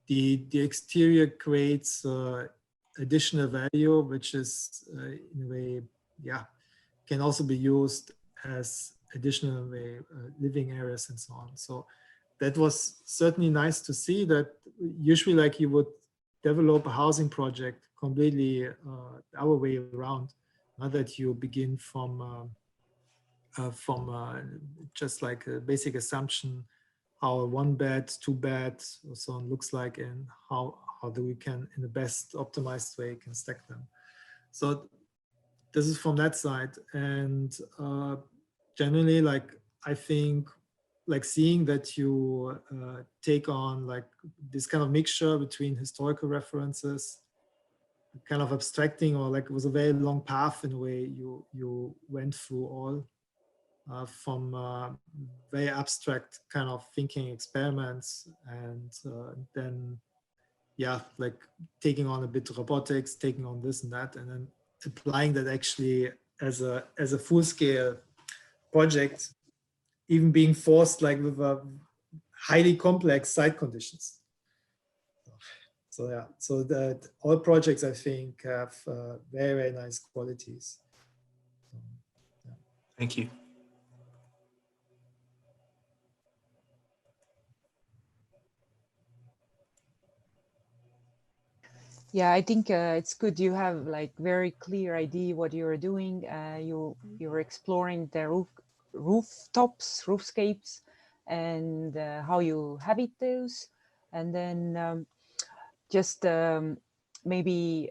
S3: the exterior creates additional value, which is in a way, can also be used as additional living areas and so on. So that was certainly nice to see that usually like you would develop a housing project completely our way around, not that you begin from just like a basic assumption how a 1-bed, 2-bed, or so on looks like, and how do we can in the best optimized way can stack them. So this is from that side, and generally, like, I think like seeing that you take on like this kind of mixture between historical references, kind of abstracting, or like it was a very long path in a way you went through all from very abstract kind of thinking experiments, and then yeah, like taking on a bit of robotics, taking on this and that, and then applying that actually as a full scale project, even being forced like with highly complex site conditions. So yeah, so that all projects I think have very, very nice qualities. Yeah.
S5: Thank you.
S4: Yeah, I think it's good. You have like very clear idea what you're doing. You're exploring the rooftops, roofscapes, and how you habit those, and then just maybe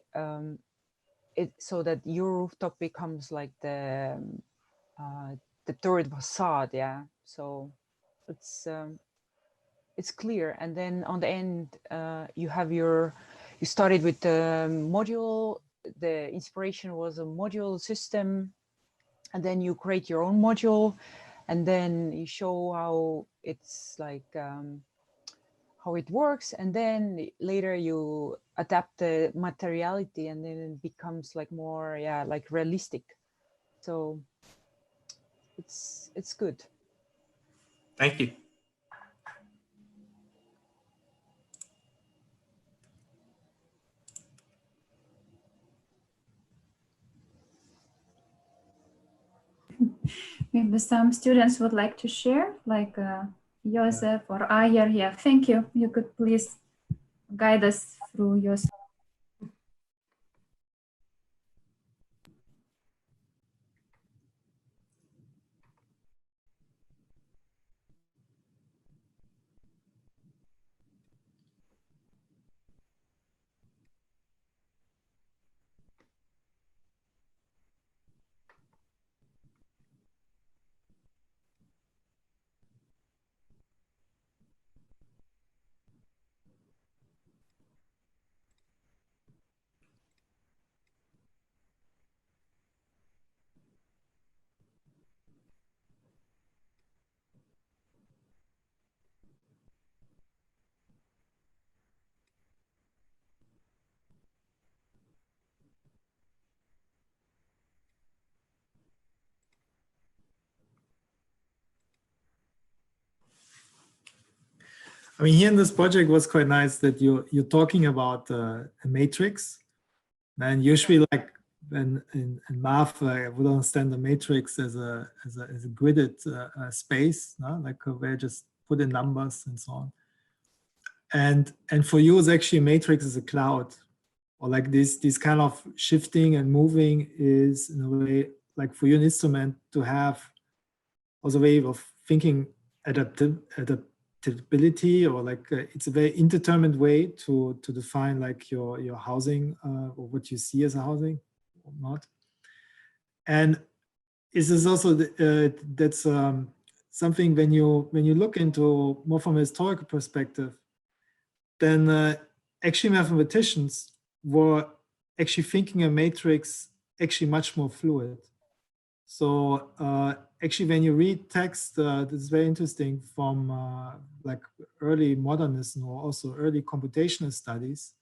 S4: it so that your rooftop becomes like the third facade. Yeah, so it's clear. And then on the end, you started with the module. The inspiration was a module system, and then you create your own module, and then you show how it's like how it works, and then later you adapt the materiality, and then it becomes like more, yeah, like realistic. So it's good.
S5: Thank you.
S1: Maybe some students would like to share, like Joseph or Ayer. Yeah, thank you. You could please guide us through your.
S3: I mean, here in this project was quite nice that you're talking about a matrix, and usually like in math, I would understand the matrix as a gridded space, no? Like where you just put in numbers and so on. And for you, it's actually matrix is a cloud, or like this kind of shifting and moving is in a way like for you an instrument to have also a way of thinking adaptability, or like it's a very indeterminate way to define like your housing or what you see as a housing or not. And this is also that's something when you look into more from a historical perspective, then actually mathematicians were actually thinking a matrix actually much more fluid. So actually, when you read text, this is very interesting from like early modernism or also early computational studies.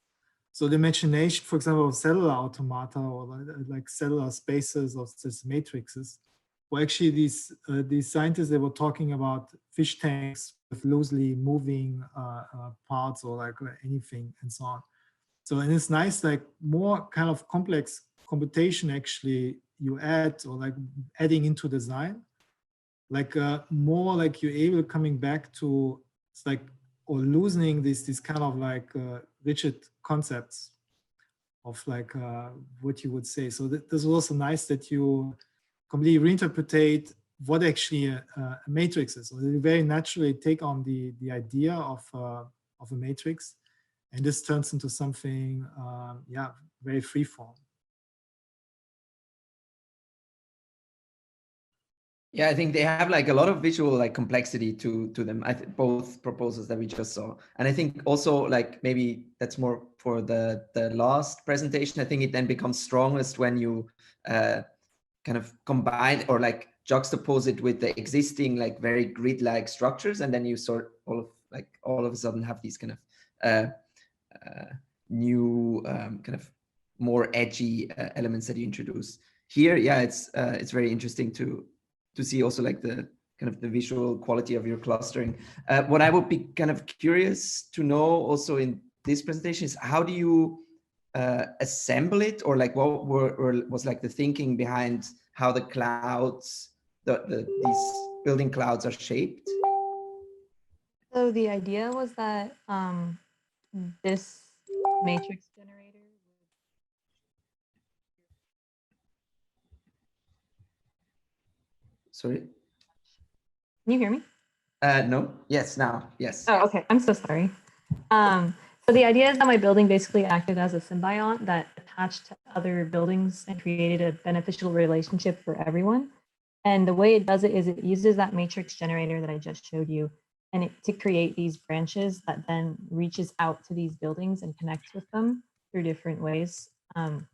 S3: So the imagination, for example, of cellular automata or like cellular spaces of these matrices, were actually these scientists, they were talking about fish tanks with loosely moving parts or like anything and so on. So, and it's nice, like more kind of complex computation actually you add, or like adding into design, like more like you're able coming back to, it's like, or loosening this kind of like rigid concepts of like what you would say. So this was also nice that you completely reinterpretate what actually a matrix is. So you very naturally take on the idea of a matrix, and this turns into something, yeah, very freeform.
S9: Yeah, I think they have like a lot of visual like complexity to them. Both proposals that we just saw, and I think also like maybe that's more for the last presentation. I think it then becomes strongest when you kind of combine or like juxtapose it with the existing like very grid-like structures, and then you sort all of a sudden have these kind of new kind of more edgy elements that you introduce here. Yeah, it's very interesting to see also like the kind of the visual quality of your clustering. What I would be kind of curious to know also in this presentation is how do you assemble it, or like what was like the thinking behind how the clouds, these building clouds are shaped?
S2: So the idea was that this matrix generator
S9: Sorry.
S2: Can you hear me?
S9: No. Yes. Now. Yes.
S2: Oh, okay. I'm so sorry. So the idea is that my building basically acted as a symbiont that attached to other buildings and created a beneficial relationship for everyone. And the way it does it is it uses that matrix generator that I just showed you, and to create these branches that then reaches out to these buildings and connects with them through different ways. And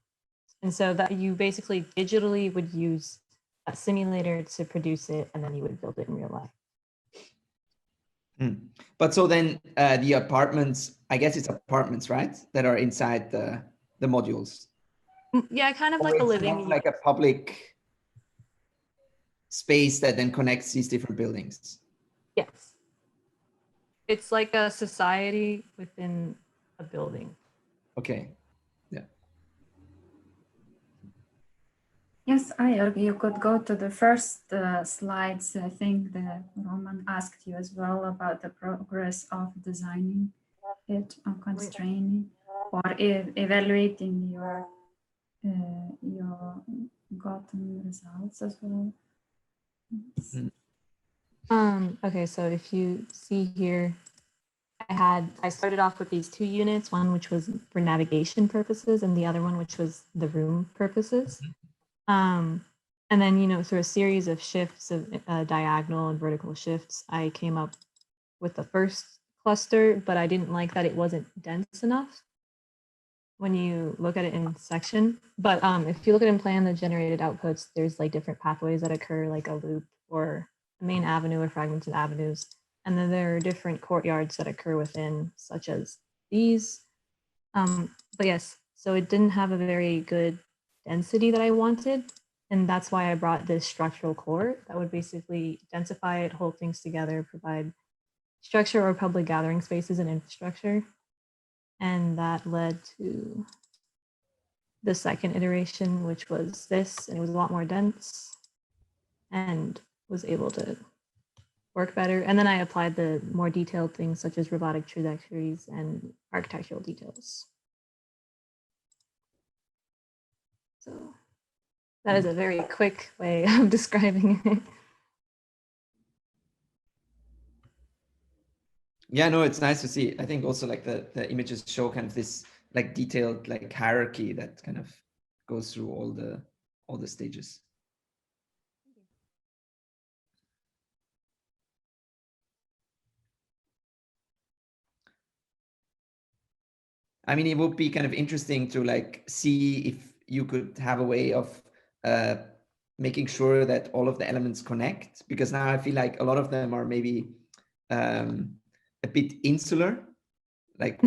S2: so that you basically digitally would use a simulator to produce it, and then you would build it in real life.
S9: But so then the apartments, I guess it's apartments, right? That are inside the modules.
S2: Yeah, kind of like a living,
S9: like a public space that then connects these different buildings.
S2: Yes. It's like a society within a building.
S9: Okay. Yeah.
S1: Yes, you could go to the first slides. I think that Roman asked you as well about the progress of designing it or constraining or evaluating your gotten results as well.
S2: Okay, so if you see here, I started off with these two units, one which was for navigation purposes and the other one which was the room purposes. And then, through a series of shifts of diagonal and vertical shifts, I came up with the first cluster, but I didn't like that it wasn't dense enough when you look at it in section. But if you look at it in plan, the generated outputs, there's like different pathways that occur, like a loop or a main avenue or fragmented avenues. And then there are different courtyards that occur within, such as these. But yes, so it didn't have a very good density that I wanted. And that's why I brought this structural core that would basically densify it, hold things together, provide structure or public gathering spaces and infrastructure. And that led to the second iteration, which was this, and it was a lot more dense and was able to work better. And then I applied the more detailed things such as robotic trajectories and architectural details. So that is a very quick way of describing it.
S9: Yeah, no, it's nice to see. I think also like the images show kind of this like detailed like hierarchy that kind of goes through all the stages. I mean, it would be kind of interesting to like see if you could have a way of making sure that all of the elements connect, because now I feel like a lot of them are maybe a bit insular, like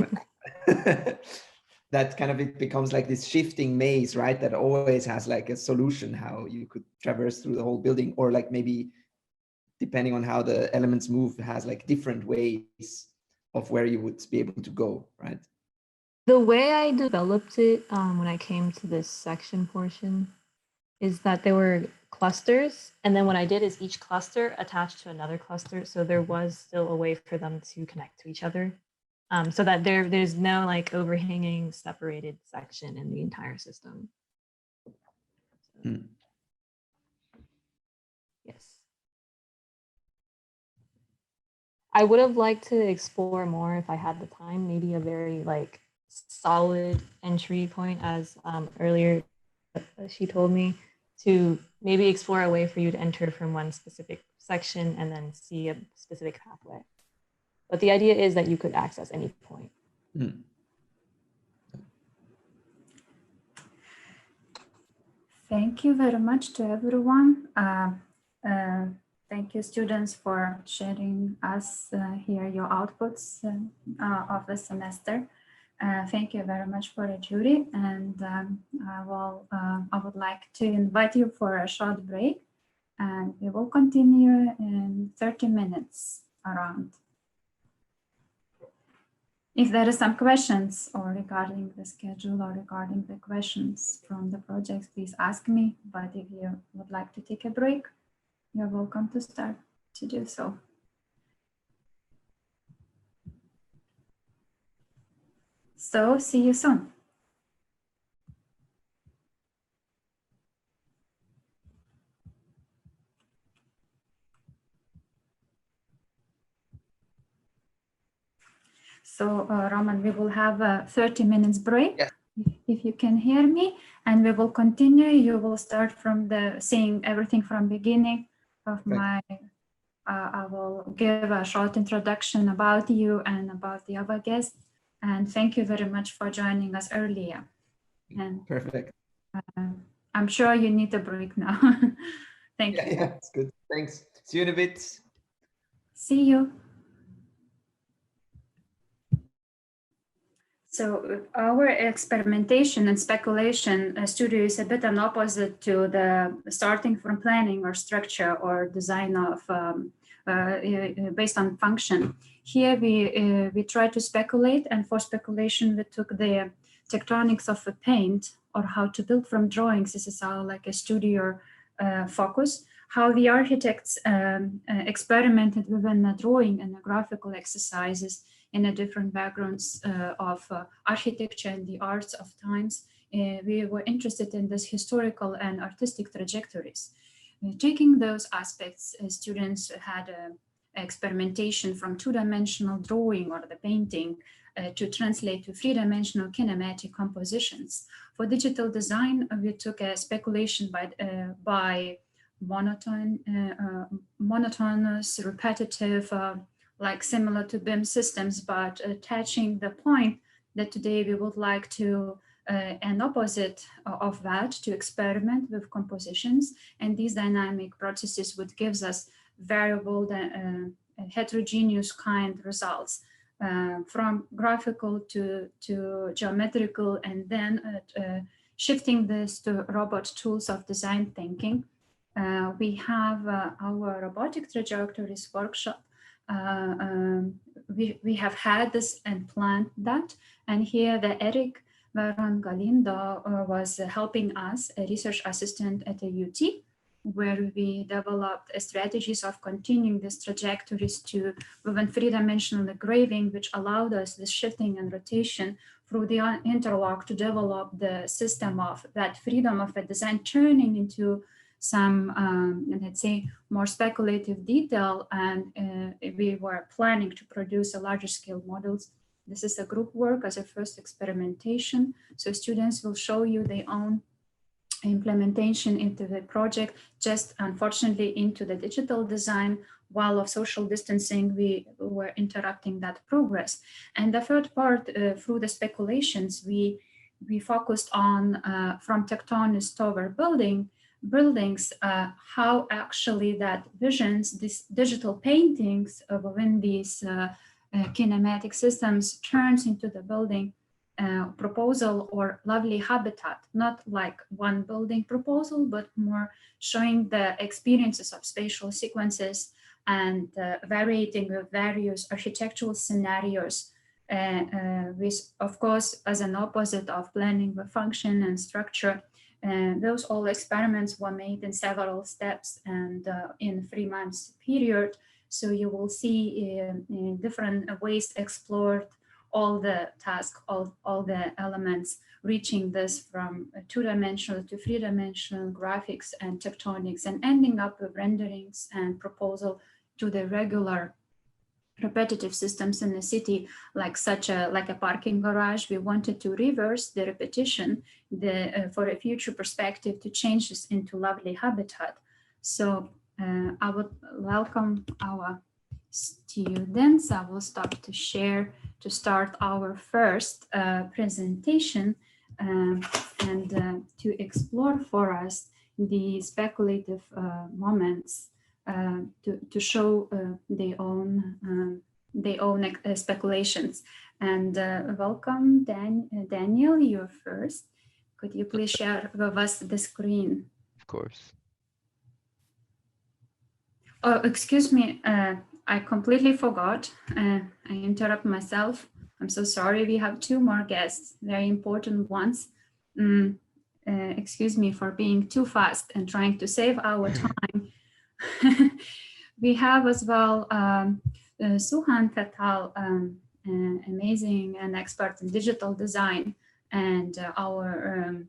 S9: that kind of it becomes like this shifting maze, right? That always has like a solution how you could traverse through the whole building, or like maybe depending on how the elements move has like different ways of where you would be able to go, right?
S2: The way I developed it when I came to this section portion is that there were clusters, and then what I did is each cluster attached to another cluster, so there was still a way for them to connect to each other, so that there's no like overhanging separated section in the entire system. Yes. I would have liked to explore more if I had the time, maybe a very like solid entry point, as earlier she told me, to maybe explore a way for you to enter from one specific section and then see a specific pathway. But the idea is that you could access any point.
S9: Mm.
S1: Thank you very much to everyone. Thank you, students, for sharing us here your outputs of the semester. Thank you very much for the jury, and I would like to invite you for a short break, and we will continue in 30 minutes around. If there are some questions or regarding the schedule or regarding the questions from the projects, please ask me. But if you would like to take a break, you're welcome to start to do so. So see you soon. So Roman, we will have a 30 minutes break.
S9: Yeah.
S1: If you can hear me, and we will continue. You will start from saying everything from beginning of my, I will give a short introduction about you and about the other guests. And thank you very much for joining us earlier. And
S9: perfect.
S1: I'm sure you need a break now. Thank you.
S9: Yeah, it's good. Thanks. See you in a bit.
S1: See you. So our experimentation and speculation studio is a bit an opposite to the starting from planning or structure or design of based on function. Here we try to speculate, and for speculation we took the tectonics of a paint or how to build from drawings. This is our like a studio focus. How the architects experimented within the drawing and the graphical exercises in the different backgrounds of architecture and the arts of times. We were interested in this historical and artistic trajectories. Taking those aspects, students had experimentation from two-dimensional drawing or the painting to translate to three-dimensional kinematic compositions. For digital design, we took a speculation by monotonous, repetitive, like similar to BIM systems, but attaching the point that today we would like to, an opposite of that, to experiment with compositions. And these dynamic processes would give us variable, heterogeneous kind results from graphical to geometrical, and then shifting this to robot tools of design thinking. We have our robotic trajectories workshop. We have had this and planned that, and here the Eric Veron Galindo was helping us, a research assistant at the UT, where we developed strategies of continuing these trajectories to within three-dimensional engraving, which allowed us this shifting and rotation through the interlock to develop the system of that freedom of a design turning into some, let's say, more speculative detail, and we were planning to produce a larger scale models. This is a group work as a first experimentation. So students will show you their own implementation into the project, just unfortunately into the digital design, while of social distancing, we were interrupting that progress. And the third part, through the speculations, we focused on from tectonics toward buildings, how actually that visions, these digital paintings within these kinematic systems turns into the building proposal or lovely habitat, not like one building proposal, but more showing the experiences of spatial sequences and varying with various architectural scenarios, with, of course, as an opposite of planning with function and structure. Those all experiments were made in several steps and in 3 months period. So you will see in different ways explored all the tasks, all the elements, reaching this from two-dimensional to three-dimensional graphics and tectonics, and ending up with renderings and proposal to the regular repetitive systems in the city, like a parking garage. We wanted to reverse the repetition for a future perspective to change this into lovely habitat. So I would welcome our students. I will start to share to start our first presentation and to explore for us the speculative moments to show their own speculations. And welcome, Daniel, you're first. Could you please share with us the screen?
S10: Of course.
S1: Oh, excuse me, I completely forgot. I interrupt myself. I'm so sorry. We have two more guests, very important ones. Excuse me for being too fast and trying to save our time. We have as well Suhan Fatal, amazing and expert in digital design, and our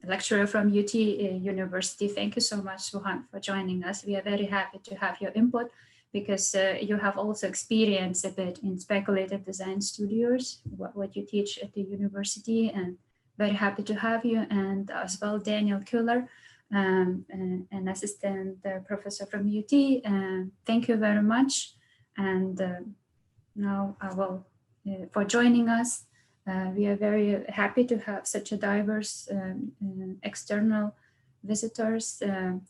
S1: lecturer from UT University. Thank you so much, Suhan, for joining us. We are very happy to have your input because you have also experience a bit in speculative design studios, what you teach at the university, and very happy to have you. And as well, Daniel Kuller, an assistant professor from UT. Thank you very much. And now I will, for joining us. We are very happy to have such a diverse external visitors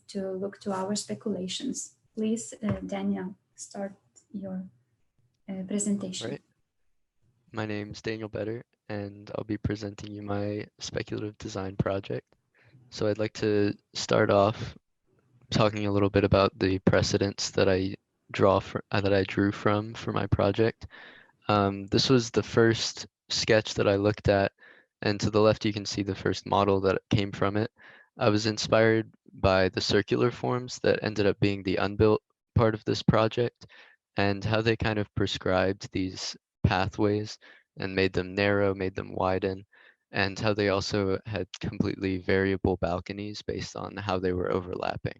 S1: to look to our speculations. Please, Daniel, start your presentation.
S10: Right. My name is Daniel Better, and I'll be presenting you my speculative design project. So I'd like to start off talking a little bit about the precedents that I drew from for my project. This was the first sketch that I looked at, and to the left you can see the first model that came from it. I was inspired by the circular forms that ended up being the unbuilt part of this project, and how they kind of prescribed these pathways and made them narrow, made them widen, and how they also had completely variable balconies based on how they were overlapping.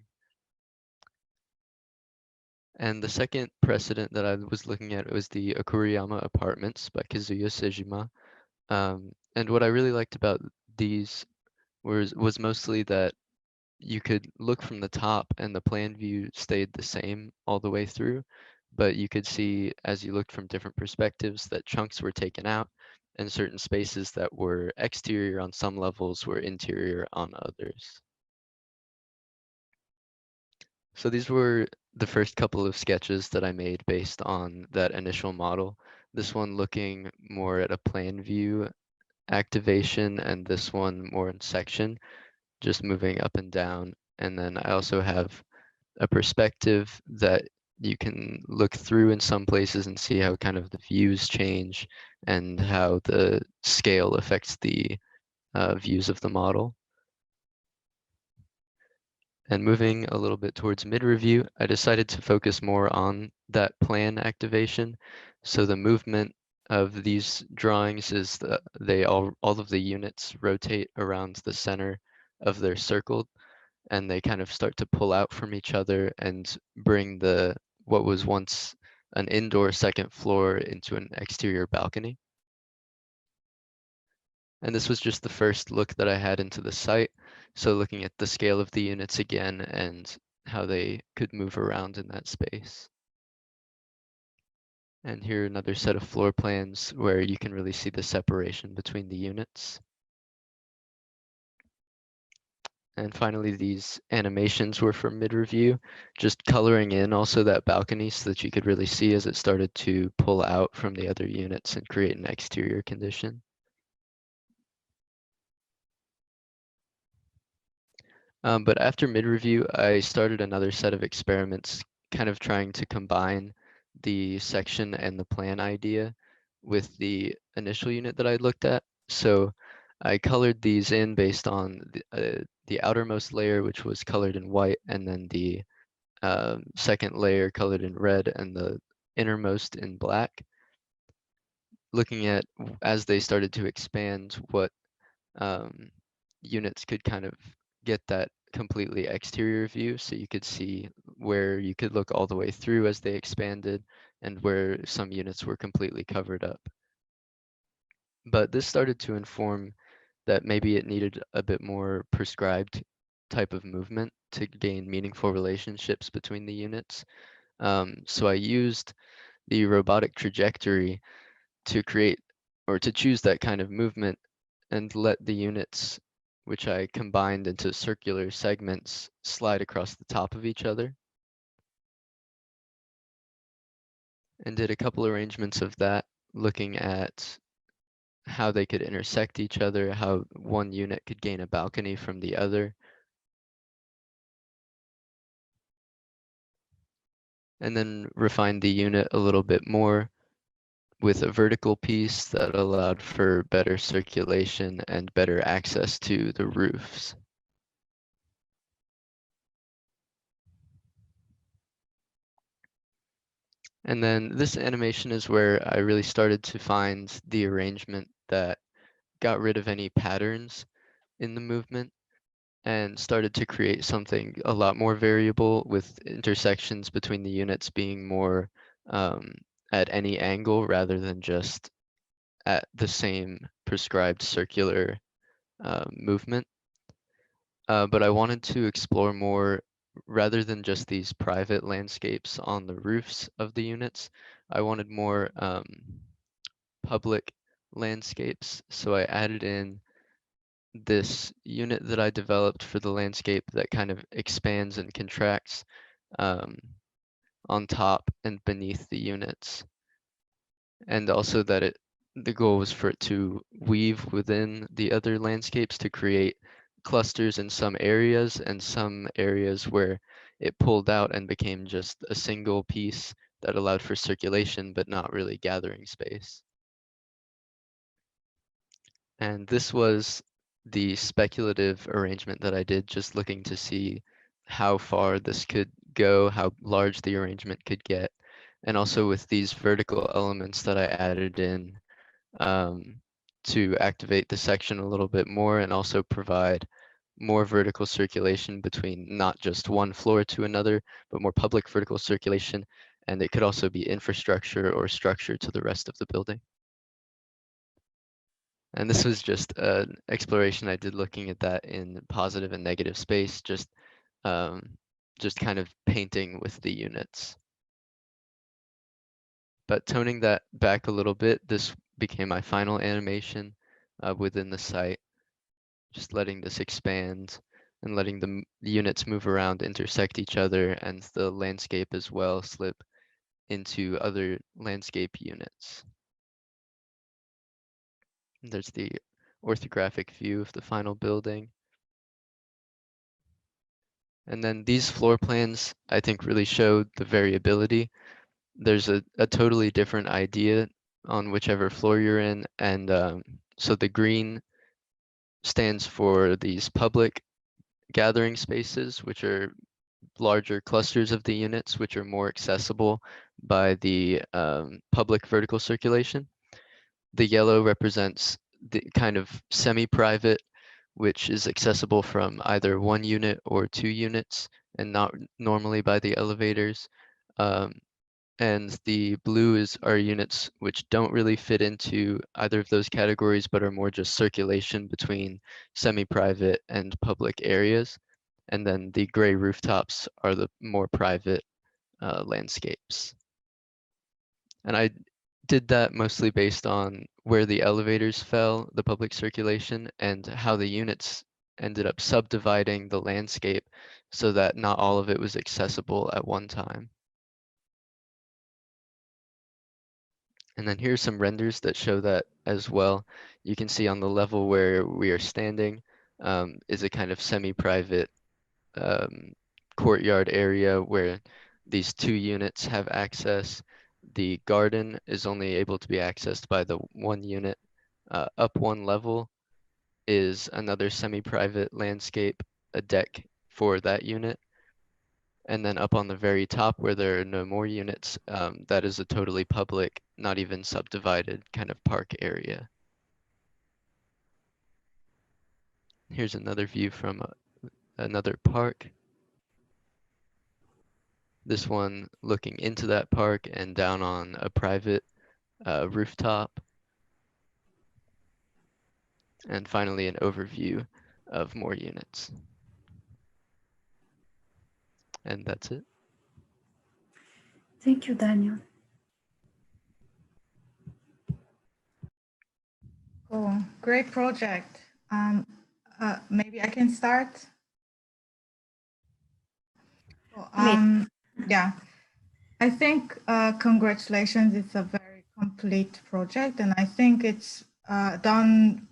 S10: And the second precedent that I was looking at was the Okuriyama Apartments by Kazuya Sejima. And what I really liked about these was mostly that you could look from the top and the plan view stayed the same all the way through, but you could see as you looked from different perspectives that chunks were taken out and certain spaces that were exterior on some levels were interior on others. So these were the first couple of sketches that I made based on that initial model. This one looking more at a plan view activation, and this one more in section, just moving up and down. And then I also have a perspective that you can look through in some places and see how kind of the views change and how the scale affects the views of the model. And moving a little bit towards mid-review, I decided to focus more on that plan activation. So the movement of these drawings is that all of the units rotate around the center of their circle, and they kind of start to pull out from each other and bring what was once an indoor second floor into an exterior balcony. And this was just the first look that I had into the site. So looking at the scale of the units again and how they could move around in that space. And here another set of floor plans where you can really see the separation between the units. And finally, these animations were from mid-review, just coloring in also that balcony so that you could really see as it started to pull out from the other units and create an exterior condition. But after mid-review, I started another set of experiments, kind of trying to combine the section and the plan idea with the initial unit that I looked at. So I colored these in based on the outermost layer, which was colored in white, and then the second layer colored in red, and the innermost in black. Looking at, as they started to expand, what units could kind of get that completely exterior view, so you could see where you could look all the way through as they expanded, and where some units were completely covered up. But this started to inform that maybe it needed a bit more prescribed type of movement to gain meaningful relationships between the units. So I used the robotic trajectory to create or to choose that kind of movement and let the units, which I combined into circular segments, slide across the top of each other. And did a couple arrangements of that, looking at how they could intersect each other, how one unit could gain a balcony from the other. And then refined the unit a little bit more with a vertical piece that allowed for better circulation and better access to the roofs. And then this animation is where I really started to find the arrangement that got rid of any patterns in the movement and started to create something a lot more variable, with intersections between the units being more at any angle rather than just at the same prescribed circular movement. But I wanted to explore more, rather than just these private landscapes on the roofs of the units. I wanted more public landscapes. So I added in this unit that I developed for the landscape that kind of expands and contracts on top and beneath the units. And also that the goal was for it to weave within the other landscapes to create clusters in some areas, and some areas where it pulled out and became just a single piece that allowed for circulation but not really gathering space. And this was the speculative arrangement that I did, just looking to see how far this could go, how large the arrangement could get. And also with these vertical elements that I added in to activate the section a little bit more, and also provide more vertical circulation between not just one floor to another, but more public vertical circulation. And it could also be infrastructure or structure to the rest of the building. And this was just an exploration I did, looking at that in positive and negative space, just kind of painting with the units. But toning that back a little bit, this became my final animation within the site, just letting this expand and letting the units move around, intersect each other, and the landscape as well slip into other landscape units. There's the orthographic view of the final building. And then these floor plans, I think, really showed the variability. There's a totally different idea on whichever floor you're in. And so the green stands for these public gathering spaces, which are larger clusters of the units, which are more accessible by the public vertical circulation. The yellow represents the kind of semi-private, which is accessible from either one unit or two units and not normally by the elevators. And the blue are units which don't really fit into either of those categories, but are more just circulation between semi-private and public areas. And then the gray rooftops are the more private landscapes. And I did that mostly based on where the elevators fell, the public circulation, and how the units ended up subdividing the landscape so that not all of it was accessible at one time. And then here's some renders that show that as well. You can see on the level where we are standing is a kind of semi-private courtyard area where these two units have access. The garden is only able to be accessed by the one unit. Up one level is another semi-private landscape, a deck for that unit. And then up on the very top where there are no more units, that is a totally public, not even subdivided kind of park area. Here's another view from another park. This one looking into that park and down on a private rooftop. And finally, an overview of more units. And that's it.
S1: Thank you, Daniel.
S11: Cool, great project. Maybe I can start. Yeah, I think congratulations. It's a very complete project, and I think it's done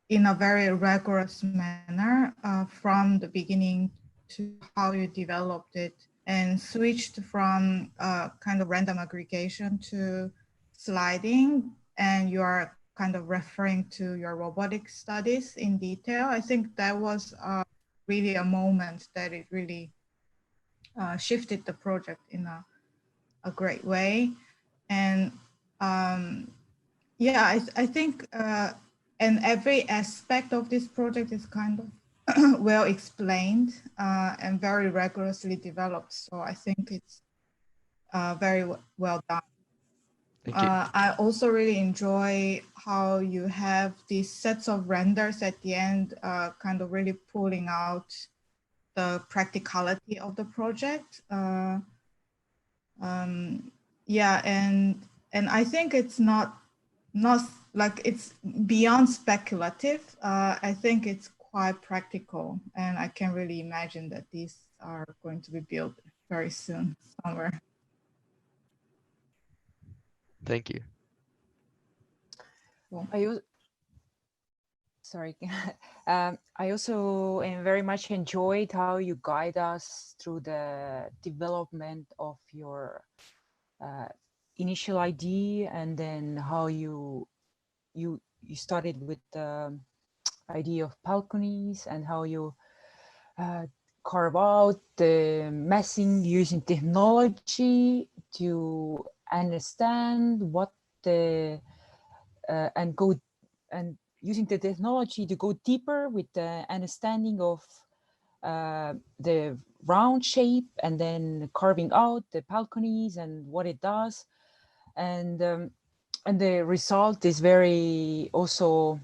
S11: in a very rigorous manner from the beginning to how you developed it, and switched from kind of random aggregation to sliding, and you are kind of referring to your robotic studies in detail. I think that was really a moment that it really shifted the project in a great way. And yeah, I think and every aspect of this project is kind of well explained and very rigorously developed. So I think it's very well done.
S10: Thank you.
S11: I also really enjoy how you have these sets of renders at the end, kind of really pulling out the practicality of the project. Yeah, and I think it's not like it's beyond speculative. I think it's quite practical, and I can really imagine that these are going to be built very soon somewhere.
S10: Thank you.
S11: Cool.
S4: Sorry. I also very much enjoyed how you guide us through the development of your initial idea, and then how you started with the idea of balconies, and how you carve out the messing using technology to understand what the and using the technology to go deeper with the understanding of the round shape, and then carving out the balconies and what it does. And the result is very also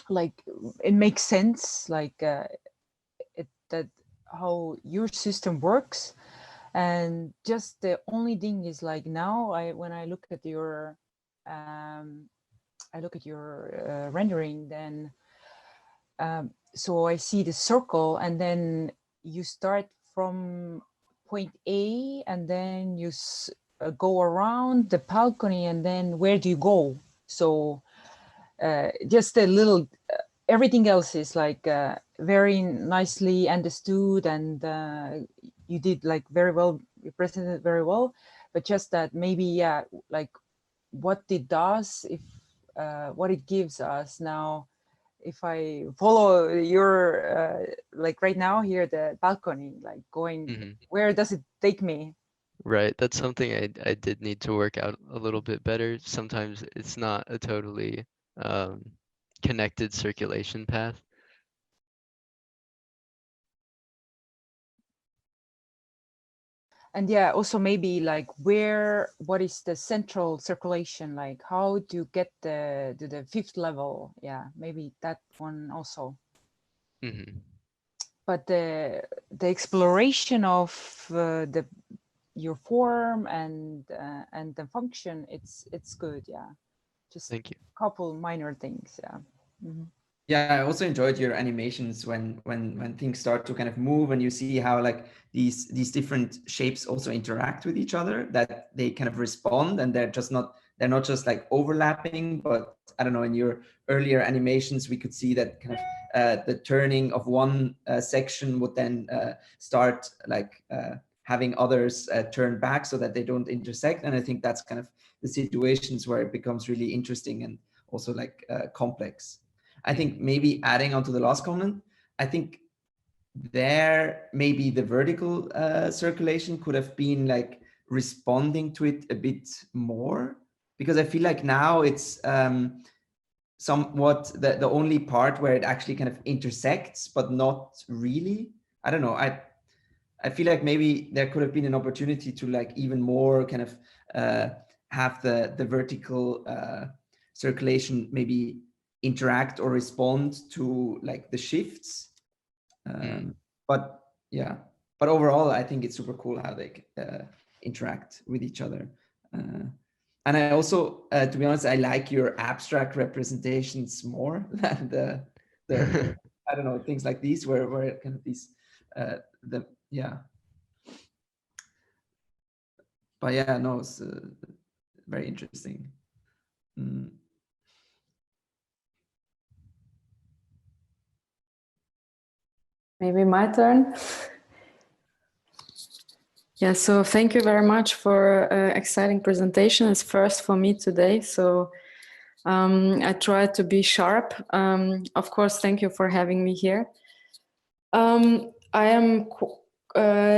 S4: like, it makes sense, like that how your system works. And just the only thing is, like, now when I look at your rendering, then so I see the circle, and then you start from point A, and then you go around the balcony, and then where do you go? So just a little, everything else is like very nicely understood, and you did like very well, you presented it very well, but just that maybe, yeah, like what it does, if what it gives us now, if I follow your like right now here, the balcony, like going, where does it take me?
S10: Right, that's something I did need to work out a little bit better. Sometimes it's not a totally connected circulation path.
S4: And yeah, also maybe like what is the central circulation? Like, how do you get to the fifth level? Yeah, maybe that one also. But the exploration of your form and the function, it's good. Yeah, just
S10: Thank you.
S4: a couple minor things. Yeah.
S9: Yeah, I also enjoyed your animations when things start to kind of move, and you see how like these different shapes also interact with each other, that they kind of respond, and they're not just like overlapping, but I don't know, in your earlier animations we could see that kind of the turning of one section would then start like having others turn back so that they don't intersect. And I think that's kind of the situations where it becomes really interesting and also like complex. I think maybe adding on to the last comment, I think there maybe the vertical circulation could have been like responding to it a bit more, because I feel like now it's somewhat the only part where it actually kind of intersects, but not really. I don't know. I feel like maybe there could have been an opportunity to like even more kind of have the vertical circulation maybe interact or respond to like the shifts. But yeah, but overall, I think it's super cool how they interact with each other. And I also, to be honest, I like your abstract representations more than the I don't know, things like these where kind of these yeah. But yeah, no, it's very interesting.
S12: Maybe my turn. Yeah, so thank you very much for exciting presentation. It's first for me today, so I try to be sharp. Of course, thank you for having me here. I am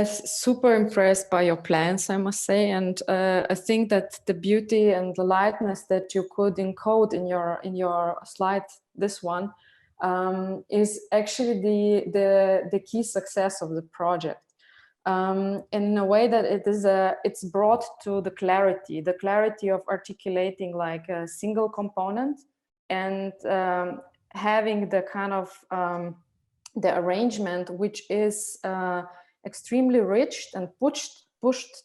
S12: super impressed by your plans, I must say, and I think that the beauty and the lightness that you could encode in your slide, this one, is actually the key success of the project. In a way that it's brought to the clarity of articulating like a single component and having the kind of the arrangement which is extremely rich and pushed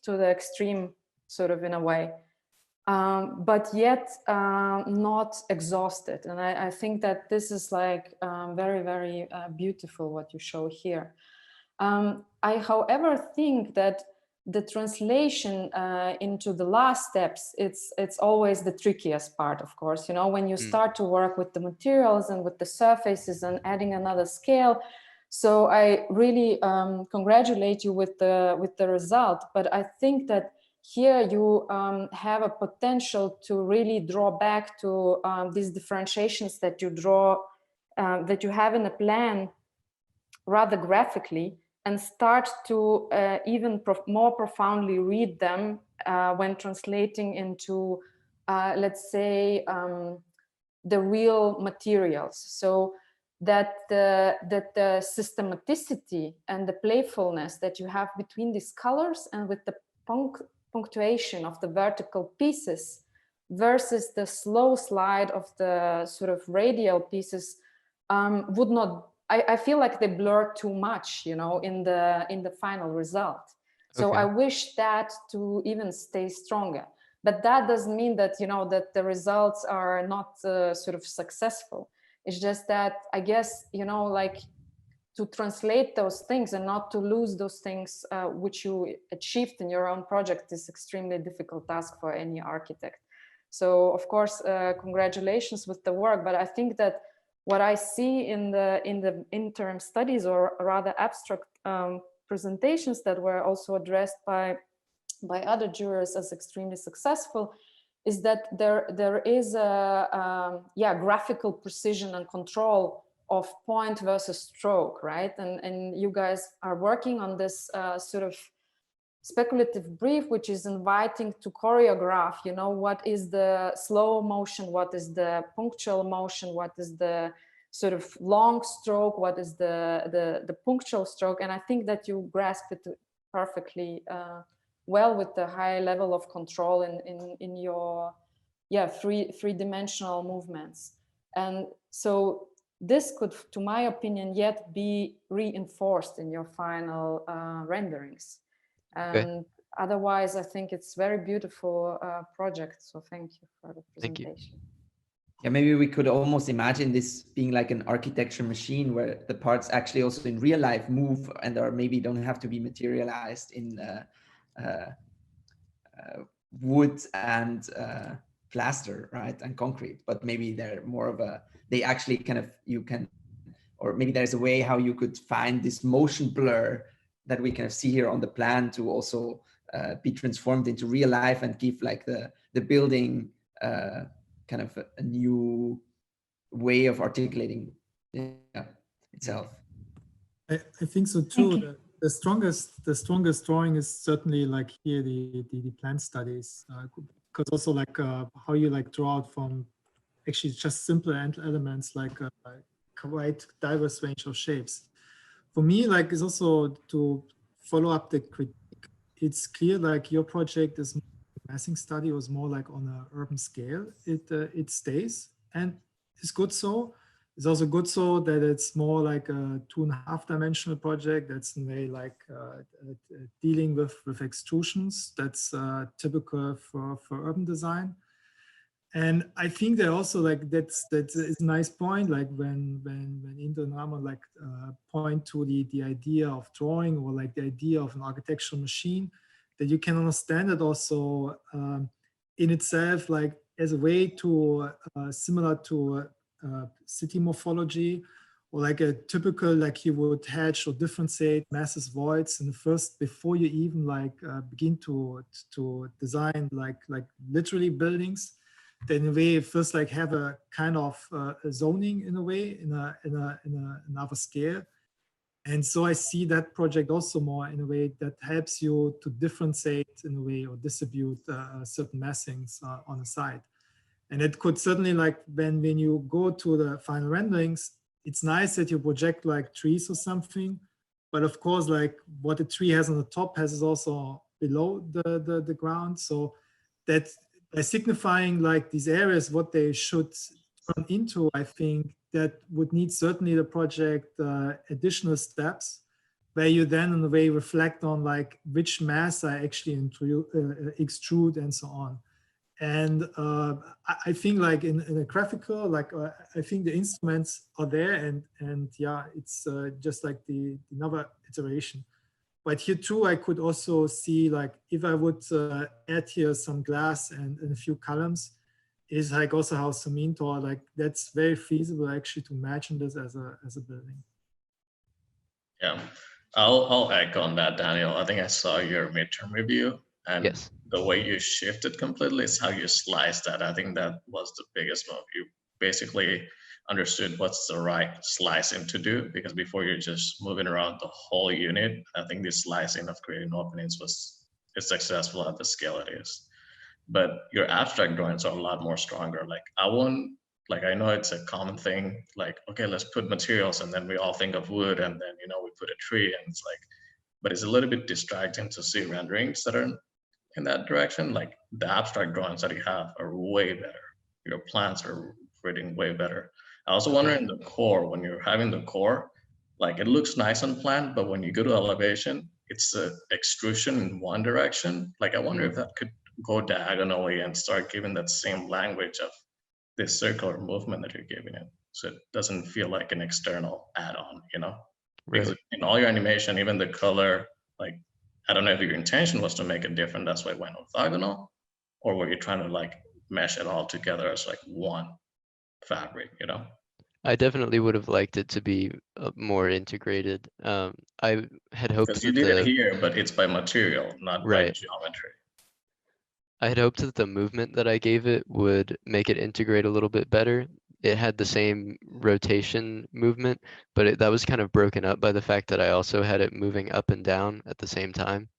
S12: to the extreme, sort of, in a way, but yet not exhausted. And I think that this is like very, very beautiful what you show here. I, however, think that the translation into the last steps, it's always the trickiest part, of course. You know, when you start to work with the materials and with the surfaces and adding another scale. So I really congratulate you with the result. But I think that here you have a potential to really draw back to these differentiations that you draw, that you have in a plan, rather graphically, and start to even more profoundly read them when translating into, let's say, the real materials. So that the systematicity and the playfulness that you have between these colors and with the punctuation of the vertical pieces versus the slow slide of the sort of radial pieces would not, I feel like they blur too much, you know, in the final result. So I wish that to even stay stronger. But that doesn't mean that, you know, that the results are not sort of successful. It's just that, I guess, you know, like to translate those things and not to lose those things which you achieved in your own project is extremely difficult task for any architect. So of course, congratulations with the work, but I think that what I see in the interim studies, or rather abstract presentations that were also addressed by other jurors as extremely successful, is that there is a graphical precision and control of point versus stroke, right? And you guys are working on this sort of speculative brief, which is inviting to choreograph, you know, what is the slow motion, what is the punctual motion, what is the sort of long stroke, what is the punctual stroke. And I think that you grasp it perfectly well with the high level of control in your three-dimensional movements. And so this could, to my opinion, yet be reinforced in your final renderings. And otherwise, I think it's very beautiful project. So thank you for the presentation.
S9: Yeah, maybe we could almost imagine this being like an architecture machine where the parts actually also in real life move and or maybe don't have to be materialized in wood and plaster, right, and concrete, but maybe they're more of they actually kind of, you can, or maybe there's a way how you could find this motion blur that we kind of see here on the plan to also be transformed into real life and give like the building kind of a new way of articulating itself.
S3: I think so too. The strongest drawing is certainly like here the plan studies, because also like how you like draw out from actually just simple elements like quite diverse range of shapes. For me, like, is also to follow up the critique, it's clear like your project is massing study was more like on an urban scale. It stays and it's good so. It's also good so that it's more like a 2.5 dimensional project. That's in a way like dealing with extrusions. That's typical for urban design. And I think that also like that's a nice point. Like when Indo and Rama like point to the idea of drawing or like the idea of an architectural machine, that you can understand it also in itself like as a way to similar to city morphology, or like a typical like you would hatch or differentiate masses voids in the first before you even like begin to design like literally buildings. Then in a way first like have a kind of a zoning in a way in another scale. And so I see that project also more in a way that helps you to differentiate in a way or distribute certain massings on the site. And it could certainly like when you go to the final renderings, it's nice that you project like trees or something, but of course like what the tree has on the top has also below the ground. So that by signifying like these areas, what they should turn into, I think that would need certainly the project additional steps where you then in a way reflect on like which mass I actually extrude and so on. And I think like in a graphical, like I think the instruments are there and yeah, it's just like the another iteration. But here too, I could also see like if I would add here some glass and a few columns, is like also how Samin taught, like that's very feasible actually to imagine this as a building.
S13: Yeah, I'll echo on that, Daniel. I think I saw your midterm review, and
S10: Yes.
S13: the way you shifted completely is how you sliced that. I think that was the biggest move. You basically understood what's the right slicing to do, because before you're just moving around the whole unit. I think this slicing of creating openings is successful at the scale it is. But your abstract drawings are a lot more stronger. Like I know it's a common thing, like, okay, let's put materials and then we all think of wood and then, we put a tree and it's like, but it's a little bit distracting to see renderings that are in that direction. Like the abstract drawings that you have are way better. Your plans are reading way better. I also wonder in the core, when you're having the core, like it looks nice on plan, but when you go to elevation, it's a extrusion in one direction. Like I wonder if that could go diagonally and start giving that same language of this circular movement that you're giving it. So it doesn't feel like an external add-on, Because in all your animation, even the color, like, I don't know if your intention was to make it different, that's why it went orthogonal, or were you trying to like mesh it all together as like one fabric,
S10: I definitely would have liked it to be more integrated. I had hoped
S13: because you did it here, but it's by material, not by geometry.
S10: I had hoped that the movement that I gave it would make it integrate a little bit better. It had the same rotation movement, but that was kind of broken up by the fact that I also had it moving up and down at the same time.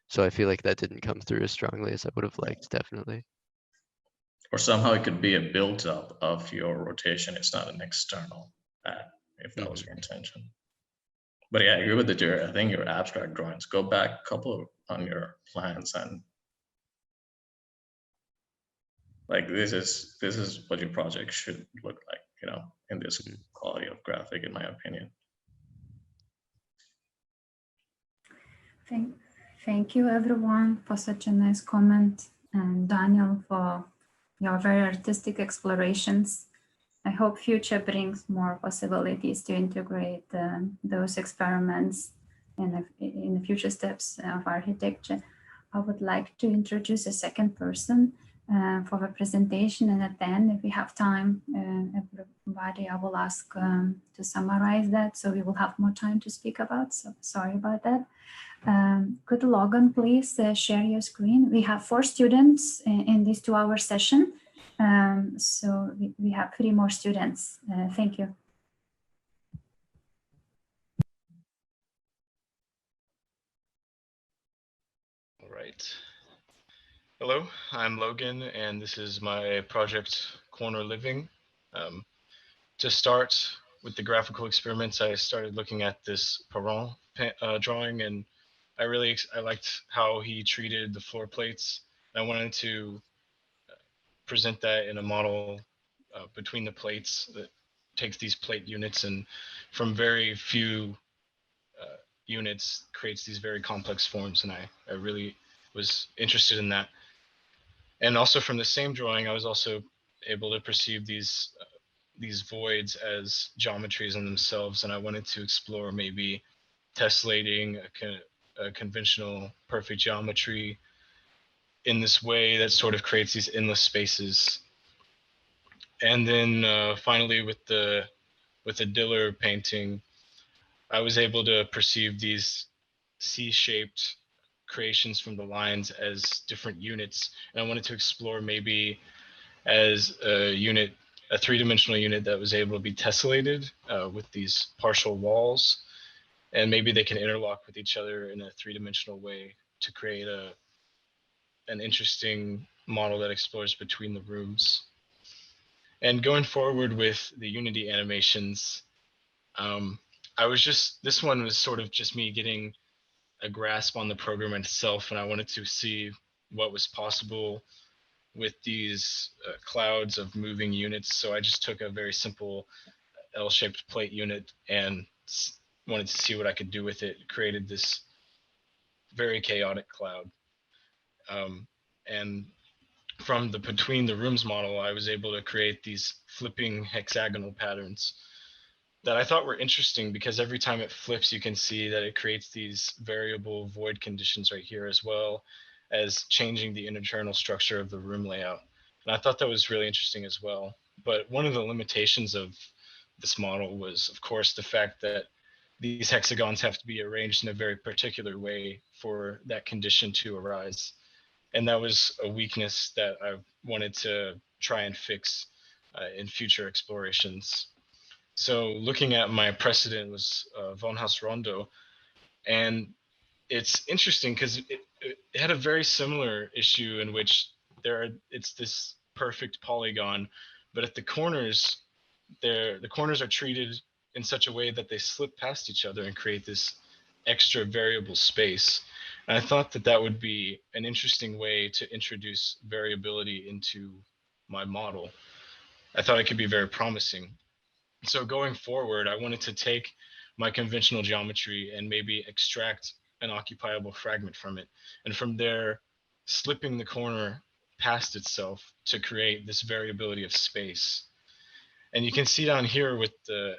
S10: So I feel like that didn't come through as strongly as I would have liked, definitely.
S13: Or somehow it could be a build-up of your rotation. It's not an external add, if that was your intention. But yeah, I agree with the jury. I think your abstract drawings, go back a couple on your plans and like this is what your project should look like, in this quality of graphic, in my opinion.
S1: Thank you everyone for such a nice comment, and Daniel for your very artistic explorations. I hope future brings more possibilities to integrate those experiments in the future steps of architecture. I would like to introduce a second person for the presentation, and at the end, if we have time, everybody, I will ask to summarize that, so we will have more time to speak about, so sorry about that. Could Logan please share your screen? We have 4 students in this 2-hour session, so we have 3 more students. Thank you.
S14: All right. Hello, I'm Logan, and this is my project, Corner Living. To start with the graphical experiments, I started looking at this Perron drawing and I liked how he treated the floor plates. I wanted to present that in a model between the plates that takes these plate units and from very few units creates these very complex forms. And I really was interested in that. And also from the same drawing, I was also able to perceive these voids as geometries in themselves. And I wanted to explore maybe tessellating a conventional perfect geometry in this way that sort of creates these endless spaces. And then finally with the Diller painting, I was able to perceive these C-shaped creations from the lines as different units. And I wanted to explore maybe as a unit, a three-dimensional unit that was able to be tessellated with these partial walls. And maybe they can interlock with each other in a three-dimensional way to create an interesting model that explores between the rooms. And going forward with the Unity animations, this one was sort of just me getting a grasp on the program itself, and I wanted to see what was possible with these clouds of moving units. So I just took a very simple L-shaped plate unit and wanted to see what I could do with it. Created this very chaotic cloud. And from the between the rooms model, I was able to create these flipping hexagonal patterns that I thought were interesting because every time it flips, you can see that it creates these variable void conditions right here, as well as changing the internal structure of the room layout. And I thought that was really interesting as well. But one of the limitations of this model was, of course, the fact that these hexagons have to be arranged in a very particular way for that condition to arise. And that was a weakness that I wanted to try and fix in future explorations. So looking at my precedent was Von Haus Rondo, and it's interesting because it had a very similar issue in which it's this perfect polygon, but at the corners, the corners are treated in such a way that they slip past each other and create this extra variable space. And I thought that that would be an interesting way to introduce variability into my model. I thought it could be very promising. So going forward, I wanted to take my conventional geometry and maybe extract an occupiable fragment from it. And from there, slipping the corner past itself to create this variability of space. And you can see down here with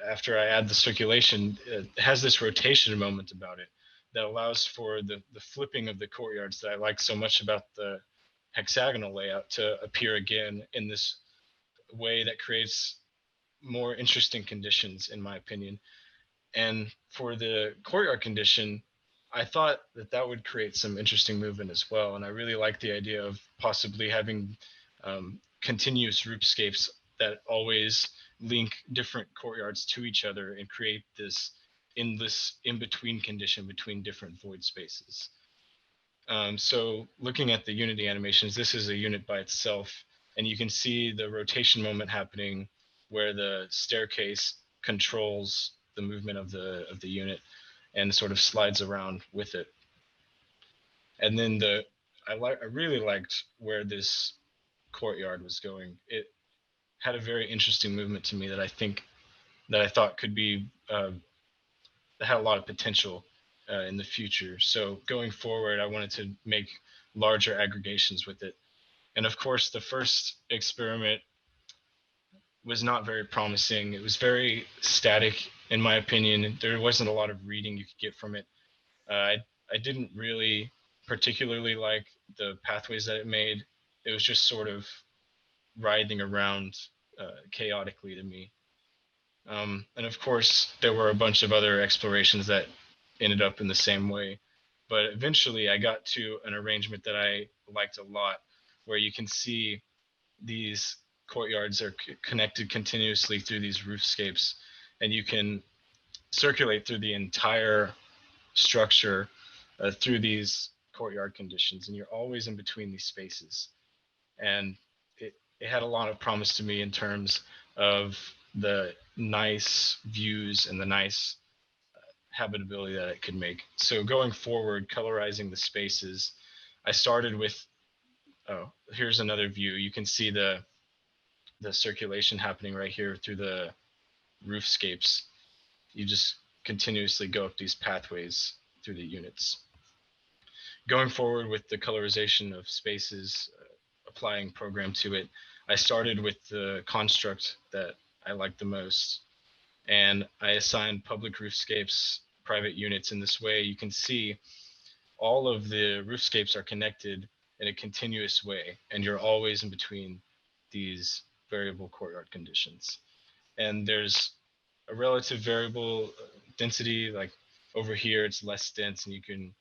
S14: after I add the circulation, it has this rotation moment about it that allows for the flipping of the courtyards that I like so much about the hexagonal layout to appear again in this way that creates more interesting conditions, in my opinion. And for the courtyard condition, I thought that that would create some interesting movement as well. And I really like the idea of possibly having continuous roofscapes that always link different courtyards to each other and create this in-between condition between different void spaces. So looking at the Unity animations, this is a unit by itself, and you can see the rotation moment happening where the staircase controls the movement of the unit and sort of slides around with it. And then I really liked where this courtyard was going. It had a very interesting movement to me that I thought could be that had a lot of potential in the future. So going forward, I wanted to make larger aggregations with it. And of course, the first experiment was not very promising. It was very static, in my opinion. There wasn't a lot of reading you could get from it. I didn't really particularly like the pathways that it made. It was just sort of writhing around chaotically to me. And of course, there were a bunch of other explorations that ended up in the same way. But eventually, I got to an arrangement that I liked a lot, where you can see these courtyards are connected continuously through these roofscapes, and you can circulate through the entire structure through these courtyard conditions, and you're always in between these spaces. And it had a lot of promise to me in terms of the nice views and the nice habitability that it could make. So going forward, colorizing the spaces, I started with, oh, here's another view. You can see the circulation happening right here through the roofscapes. You just continuously go up these pathways through the units. Going forward with the colorization of spaces, applying program to it, I started with the construct that I liked the most. And I assigned public roofscapes, private units. In this way, you can see all of the roofscapes are connected in a continuous way, and you're always in between these variable courtyard conditions. And there's a relative variable density, like over here, it's less dense, and you can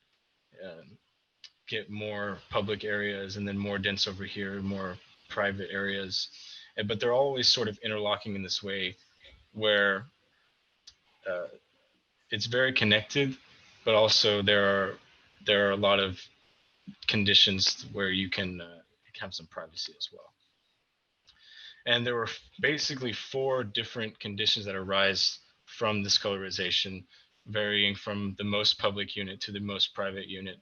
S14: get more public areas, and then more dense over here, more private areas. But they're always sort of interlocking in this way where it's very connected, but also there are a lot of conditions where you can have some privacy as well. And there were basically 4 different conditions that arise from this colorization, varying from the most public unit to the most private unit.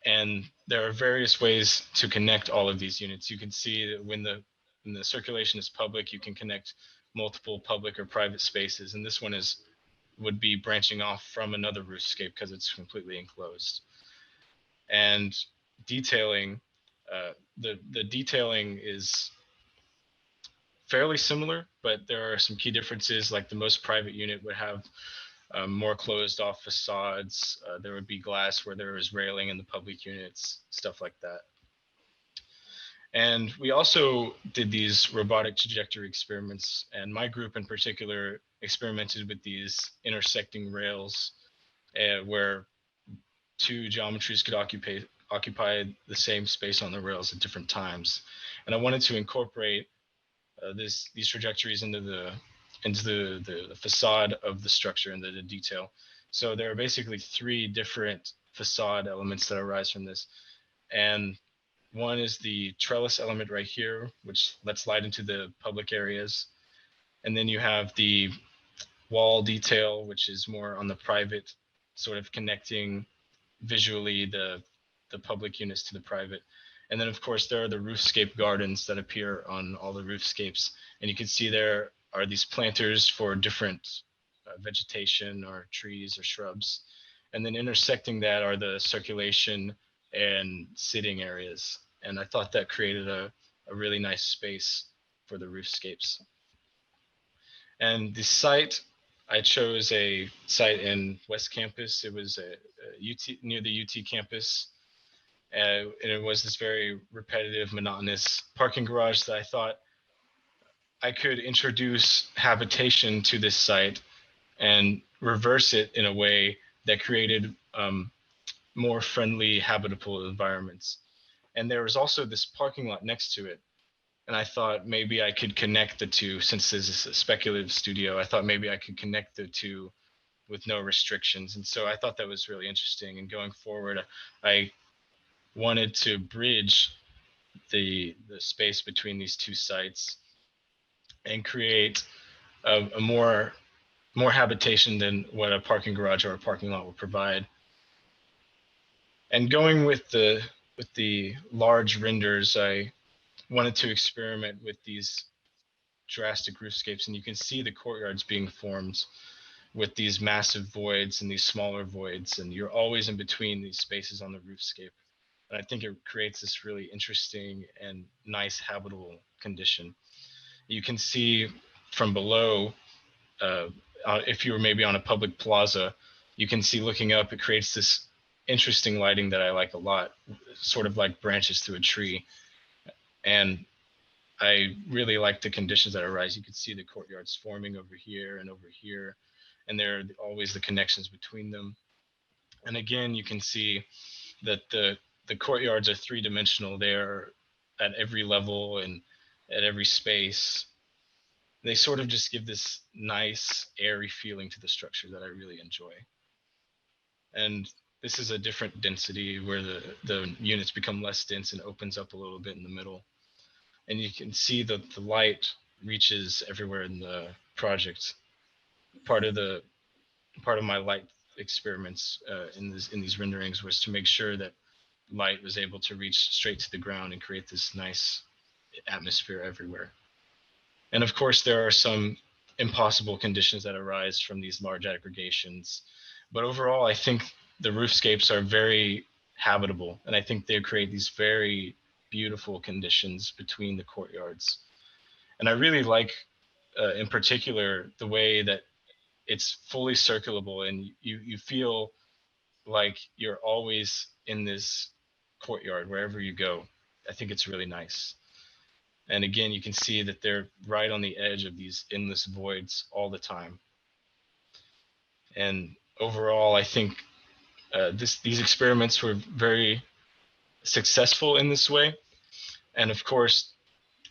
S14: And there are various ways to connect all of these units. You can see that when the circulation is public, you can connect multiple public or private spaces. And this one would be branching off from another roofscape because it's completely enclosed. And detailing, the detailing is fairly similar, but there are some key differences. Like the most private unit would have more closed off facades. There would be glass where there was railing in the public units, stuff like that. And we also did these robotic trajectory experiments, and my group in particular experimented with these intersecting rails where 2 geometries could occupy the same space on the rails at different times. And I wanted to incorporate these trajectories into the facade of the structure and the detail. So there are basically 3 different facade elements that arise from this. And one is the trellis element right here, which lets light into the public areas. And then you have the wall detail, which is more on the private, sort of connecting visually the public units to the private. And then of course there are the roofscape gardens that appear on all the roofscapes. And you can see there are these planters for different vegetation or trees or shrubs. And then intersecting that are the circulation and sitting areas. And I thought that created a really nice space for the roofscapes. And the site, I chose a site in West Campus. It was near the UT campus. And it was this very repetitive, monotonous parking garage that I thought I could introduce habitation to this site and reverse it in a way that created more friendly, habitable environments. And there was also this parking lot next to it. And I thought maybe I could connect the two. Since this is a speculative studio, I thought maybe I could connect the two with no restrictions. And so I thought that was really interesting. And going forward, I wanted to bridge the space between these 2 sites and create a more habitation than what a parking garage or a parking lot would provide. And going with the large renders, I wanted to experiment with these drastic roofscapes, and you can see the courtyards being formed with these massive voids and these smaller voids, and you're always in between these spaces on the roofscape. And I think it creates this really interesting and nice habitable condition. You can see from below, if you were maybe on a public plaza, you can see looking up, it creates this interesting lighting that I like a lot, sort of like branches through a tree. And I really like the conditions that arise. You can see the courtyards forming over here, and there are always the connections between them. And again, you can see that the courtyards are 3-dimensional. They're at every level and at every space. They sort of just give this nice, airy feeling to the structure that I really enjoy. And this is a different density where the units become less dense and opens up a little bit in the middle. And you can see that the light reaches everywhere in the project. Part of the part of my light experiments in these renderings was to make sure that light was able to reach straight to the ground and create this nice atmosphere everywhere. And of course, there are some impossible conditions that arise from these large aggregations. But overall, I think the roofscapes are very habitable. And I think they create these very beautiful conditions between the courtyards. And I really like, in particular, the way that it's fully circulable and you feel like you're always in this courtyard wherever you go. I think it's really nice. And again, you can see that they're right on the edge of these endless voids all the time. And overall, I think these experiments were very successful in this way. And of course,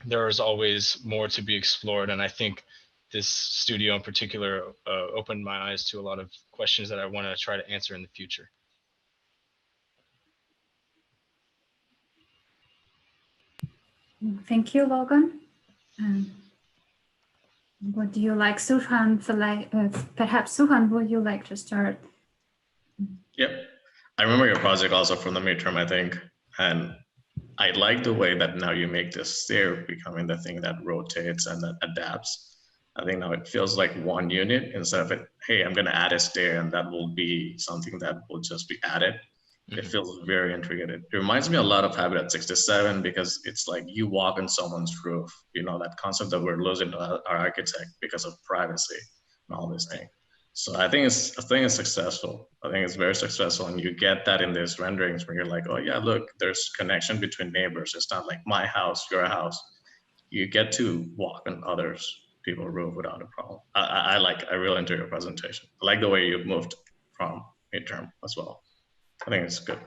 S14: there is always more to be explored. And I think this studio in particular opened my eyes to a lot of questions that I want to try to answer in the future.
S1: Thank you, Logan. Would you like Suhan, perhaps Suhan, would you like to start?
S13: Yep. I remember your project also from the midterm, I think. And I like the way that now you make this stair becoming the thing that rotates and that adapts. I think now it feels like one unit instead of it, hey, I'm going to add a stair and that will be something that will just be added. It feels very integrated. It reminds me a lot of Habitat 67 because it's like you walk on someone's roof, you know, that concept that we're losing our architect because of privacy and all this thing. So I think it's successful. I think it's very successful. And you get that in these renderings where you're like, oh yeah, look, there's connection between neighbors. It's not like my house, your house. You get to walk on others people's roof without a problem. I really enjoy your presentation. I like the way you moved from midterm as well. I think it's good.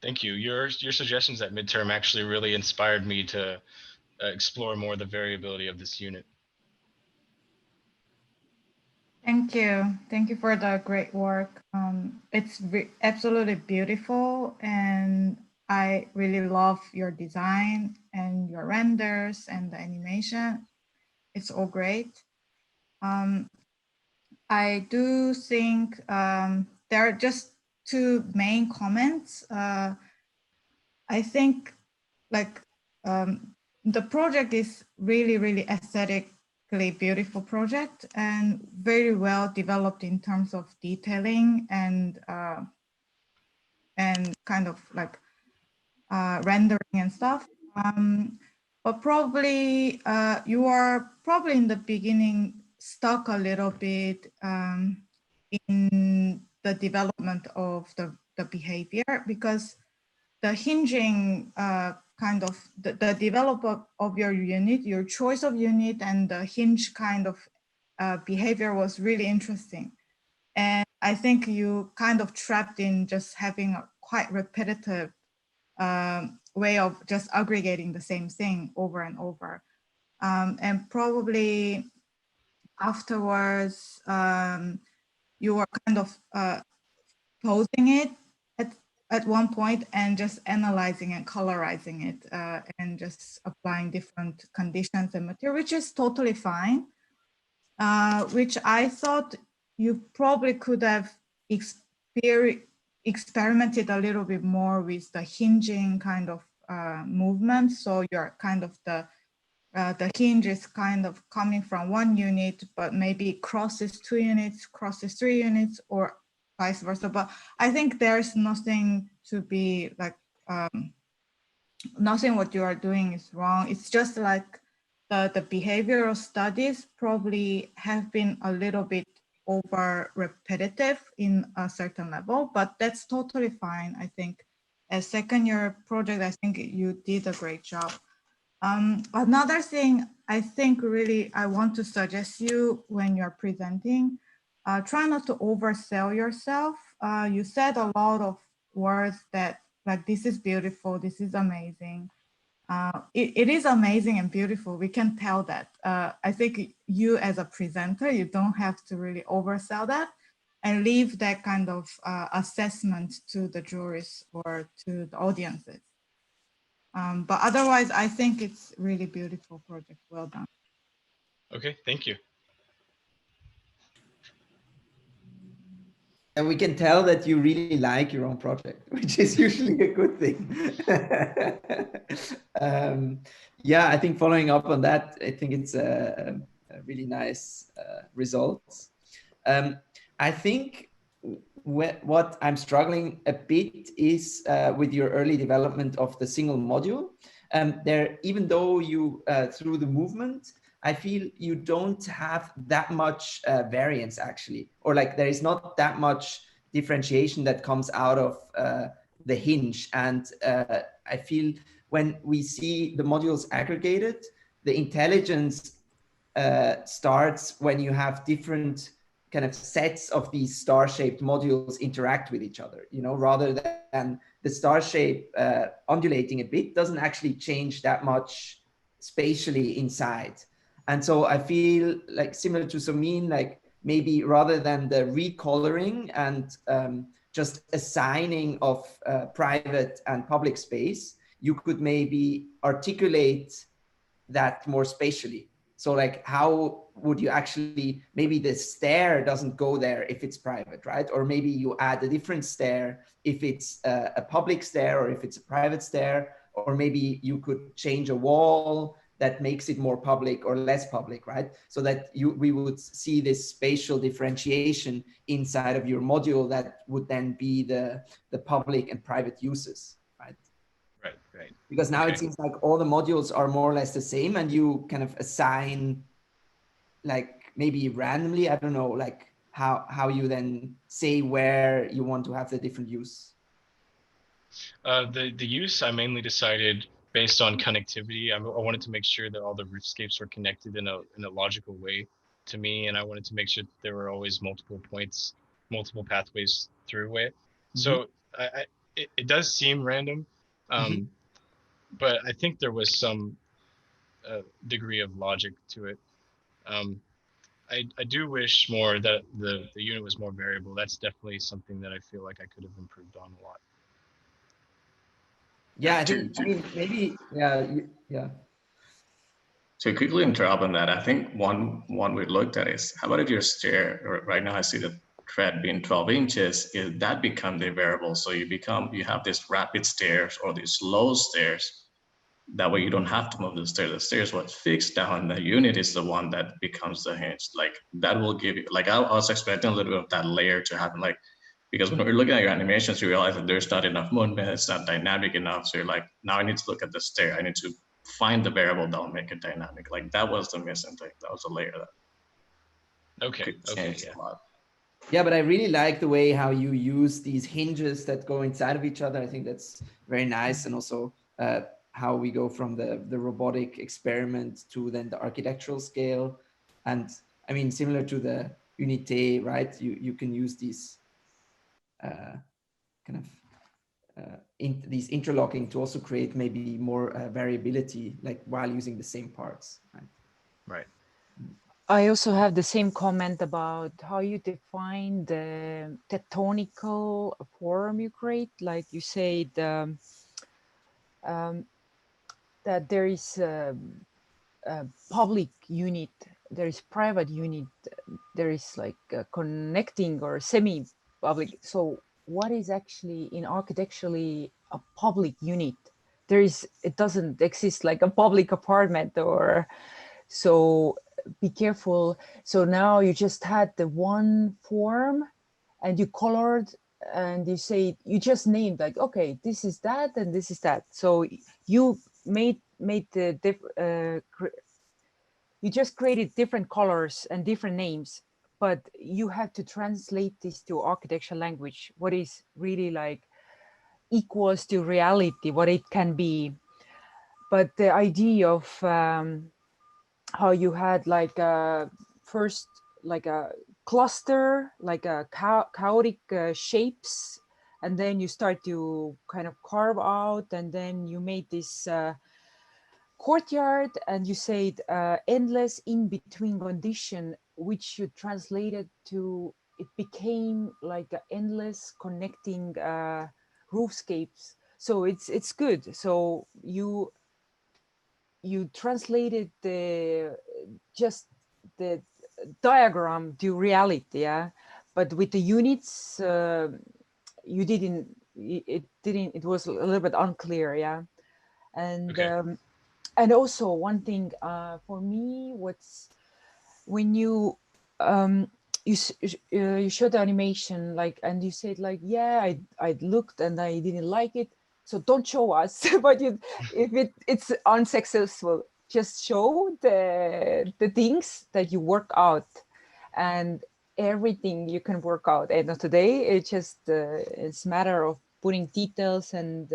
S14: Thank you. Your suggestions at midterm actually really inspired me to explore more the variability of this unit.
S11: Thank you. Thank you for the great work. It's absolutely beautiful, and I really love your design and your renders and the animation. It's all great. I do think there are just two main comments. I think like the project is really aesthetically beautiful project and very well developed in terms of detailing and kind of like rendering and stuff. But probably you are probably in the beginning stuck a little bit in the development of the behavior, because the hinging kind of the developer of your unit, your choice of unit and the hinge kind of behavior was really interesting. And I think you kind of trapped in just having a quite repetitive way of just aggregating the same thing over and over. And probably afterwards, you were kind of posing it at one point and just analyzing and colorizing it and just applying different conditions and material, which is totally fine, which I thought you probably could have experimented a little bit more with the hinging kind of movement. So you're kind of the hinge is kind of coming from one unit, but maybe crosses 2 units, crosses 3 units, or vice versa. But I think there's nothing to be like, nothing what you are doing is wrong. It's just like the behavioral studies probably have been a little bit over repetitive in a certain level, but that's totally fine. I think as second year project, I think you did a great job. Another thing I think really I want to suggest you when you're presenting, try not to oversell yourself. You said a lot of words that like, this is beautiful, this is amazing. It is amazing and beautiful. We can tell that. I think you as a presenter, you don't have to really oversell that and leave that kind of assessment to the juries or to the audiences. But otherwise, I think it's really beautiful project. Well done.
S14: Okay, thank you.
S9: And we can tell that you really like your own project, which is usually a good thing. Yeah, I think following up on that, I think it's a really nice results. I think what I'm struggling a bit is with your early development of the single module. There, even though you through the movement, I feel you don't have that much variance actually, or like there is not that much differentiation that comes out of the hinge. And I feel when we see the modules aggregated, the intelligence starts when you have different kind of sets of these star-shaped modules interact with each other, you know, rather than the star shape undulating a bit doesn't actually change that much spatially inside. And so I feel like similar to Somin, like maybe rather than the recoloring and just assigning of private and public space, you could maybe articulate that more spatially. So like, how would you actually, maybe the stair doesn't go there if it's private, right? Or maybe you add a different stair if it's a public stair or if it's a private stair, or maybe you could change a wall that makes it more public or less public, right? So that we would see this spatial differentiation inside of your module that would then be the public and private uses, right?
S14: Right.
S9: Because now it seems like all the modules are more or less the same, and you kind of assign like maybe randomly, I don't know, like how you then say where you want to have the different use.
S14: The use I mainly decided based on connectivity. I wanted to make sure that all the roofscapes were connected in a logical way to me, and I wanted to make sure that there were always multiple points, multiple pathways through it. So it does seem random, but I think there was some degree of logic to it. I do wish more that the unit was more variable. That's definitely something that I feel like I could have improved on a lot.
S9: Yeah, I think, I mean, maybe, yeah.
S13: To quickly interrupt on that, I think one we looked at is, how about if your stair, right now I see the tread being 12 inches, is that becomes a variable. So you have this rapid stairs or these slow stairs. That way you don't have to move the stairs. The stairs what's fixed down. The unit is the one that becomes the hinge. Like that will give you, like I was expecting a little bit of that layer to happen. Like, because when we're looking at your animations, you realize that there's not enough movement, it's not dynamic enough. So you're like, now I need to look at the stair. I need to find the variable that will make it dynamic. Like that was the missing thing. That was a layer that could change a lot.
S9: Yeah, but I really like the way how you use these hinges that go inside of each other. I think that's very nice. And also how we go from the robotic experiment to then the architectural scale. And I mean, similar to the Unité, right? You can use these kind of these interlocking to also create maybe more variability, like while using the same parts, right?
S14: Right.
S4: I also have the same comment about how you define the tectonical form you create. Like you said, that there is a public unit, there is private unit, there is like a connecting or semi-public. So what is actually in architecturally a public unit? It doesn't exist like a public apartment, or so be careful. So now you just had the one form and you colored and you say, you just named like, okay, this is that and this is that. So you made the you just created different colors and different names, but you have to translate this to architectural language, what is really like equals to reality, what it can be. But the idea of how you had like a first like a cluster, like a chaotic shapes, and then you start to kind of carve out, and then you made this courtyard, and you said endless in between condition, which you translated to, it became like an endless connecting roofscapes. So it's good. So you translated just the diagram to reality, yeah. but with the units, you didn't. It didn't. It was a little bit unclear. Yeah, and
S14: Okay.
S4: and also one thing for me, what's when you you showed the animation, like, and you said like, yeah, I looked and I didn't like it, so don't show us. But you, if it's unsuccessful, just show the things that you work out, and everything you can work out. And today it just it's a matter of putting details and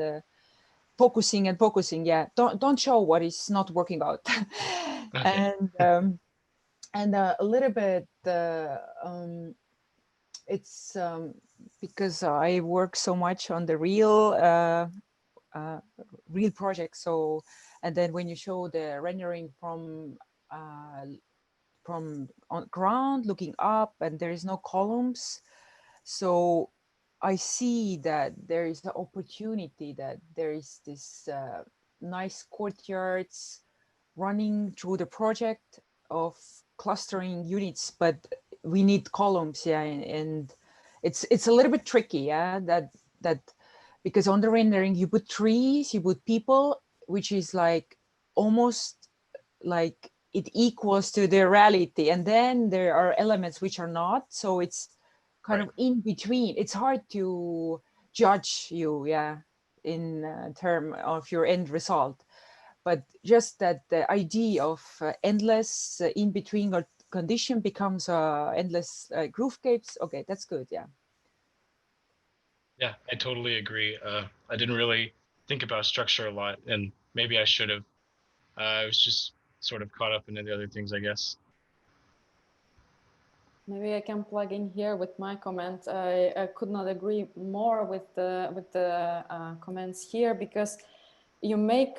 S4: focusing and focusing. Yeah, don't show what is not working out.
S14: Okay.
S4: And a little bit it's because I work so much on the real project. So, and then when you show the rendering from on ground looking up, and there is no columns, so I see that there is the opportunity that there is this nice courtyards running through the project of clustering units, but we need columns. Yeah, and it's a little bit tricky. Yeah, that because on the rendering you put trees, you put people, which is like almost like it equals to the reality, and then there are elements which are not, so it's kind
S14: Right.
S4: of in between. It's hard to judge you, yeah, in term of your end result. But just that the idea of endless in between or condition becomes endless groovescapes. Okay, that's good. Yeah.
S14: Yeah, I totally agree. I didn't really think about structure a lot, and maybe I should have. I was just sort of caught up into the other things, I guess.
S12: Maybe I can plug in here with my comment. I could not agree more with the comments here, because you make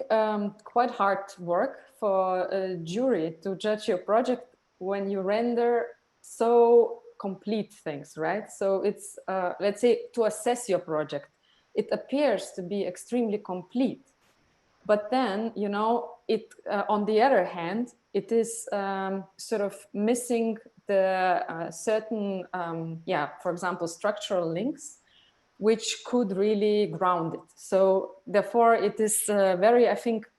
S12: quite hard work for a jury to judge your project when you render so complete things, right? So it's, let's say, to assess your project, it appears to be extremely complete. But then, you know, it on the other hand, it is sort of missing the certain, yeah, for example, structural links, which could really ground it. So therefore, it is very, I think,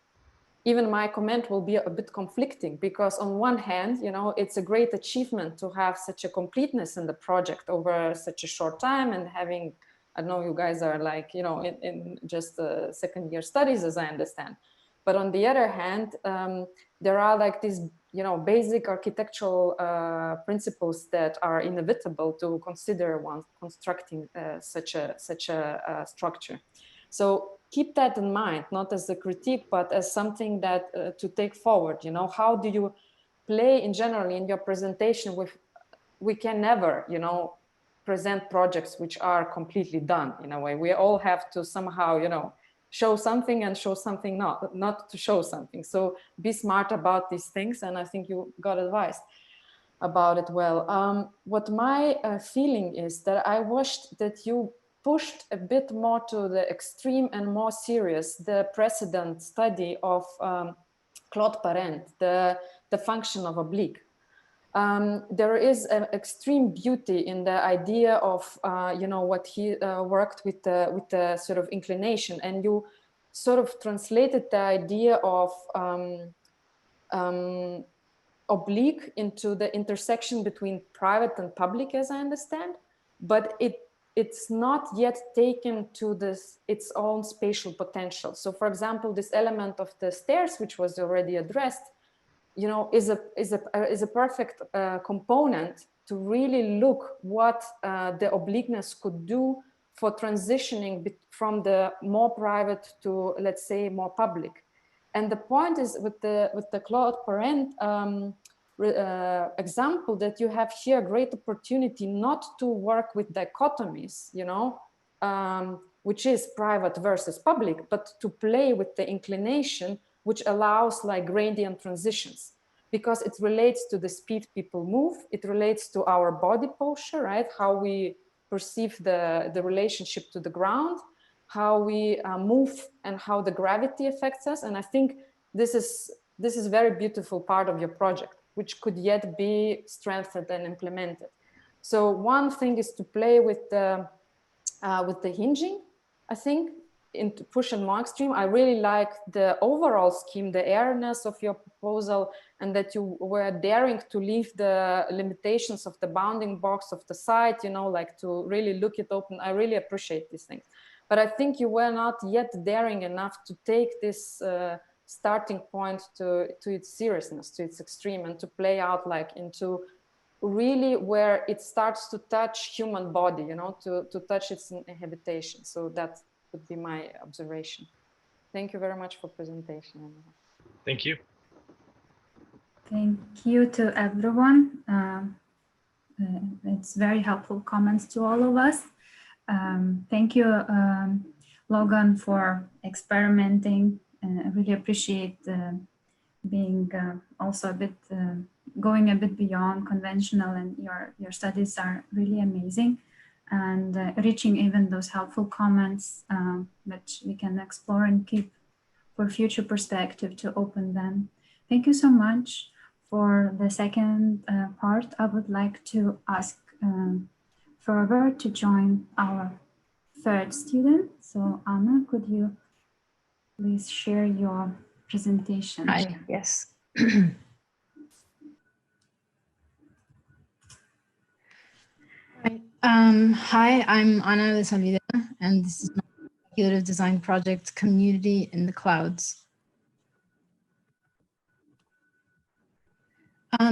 S12: even my comment will be a bit conflicting, because on one hand, you know, it's a great achievement to have such a completeness in the project over such a short time, and having, I know you guys are like, you know, in just second year studies, as I understand. But on the other hand, there are like these, you know, basic architectural principles that are inevitable to consider when constructing such a structure. So keep that in mind, not as a critique, but as something that to take forward. You know, how do you play in general in your presentation with? We can never, you know, present projects which are completely done in a way. We all have to somehow, you know, show something and show something not to show something. So be smart about these things, and I think you got advice about it well. What my feeling is that I wished that you pushed a bit more to the extreme and more serious the precedent study of Claude Parent, the function of oblique. There is an extreme beauty in the idea of, you know, what he worked with the sort of inclination, and you sort of translated the idea of oblique into the intersection between private and public, as I understand, but it's not yet taken to this its own spatial potential. So, for example, this element of the stairs, which was already addressed, you know, is a perfect component to really look what the obliqueness could do for transitioning from the more private to, let's say, more public. And the point is with the Claude Parent example, that you have here a great opportunity not to work with dichotomies, you know, which is private versus public, but to play with the inclination, which allows like gradient transitions, because it relates to the speed people move. It relates to our body posture, right? How we perceive the relationship to the ground, how we move, and how the gravity affects us. And I think this is a very beautiful part of your project, which could yet be strengthened and implemented. So one thing is to play with the hinging, I think, into push and more extreme. I really like the overall scheme, the airiness of your proposal, and that you were daring to leave the limitations of the bounding box of the site, you know, like to really look it open. I really appreciate these things. But I think you were not yet daring enough to take this starting point to its seriousness, to its extreme, and to play out like into really where it starts to touch human body, you know, to touch its habitation. So that would be my observation. Thank you very much for presentation.
S14: Thank you.
S1: Thank you to everyone. It's very helpful comments to all of us. Thank you, Logan, for experimenting. I really appreciate being also a bit going a bit beyond conventional, and your studies are really amazing, and reaching even those helpful comments that we can explore and keep for future perspective to open them. Thank you so much. For the second part, I would like to ask Ferber to join our third student. So Anna, could you please share your presentation?
S15: Hi, yes. Hi, I'm Ana de Salida, and this is my speculative design project, Community in the Clouds.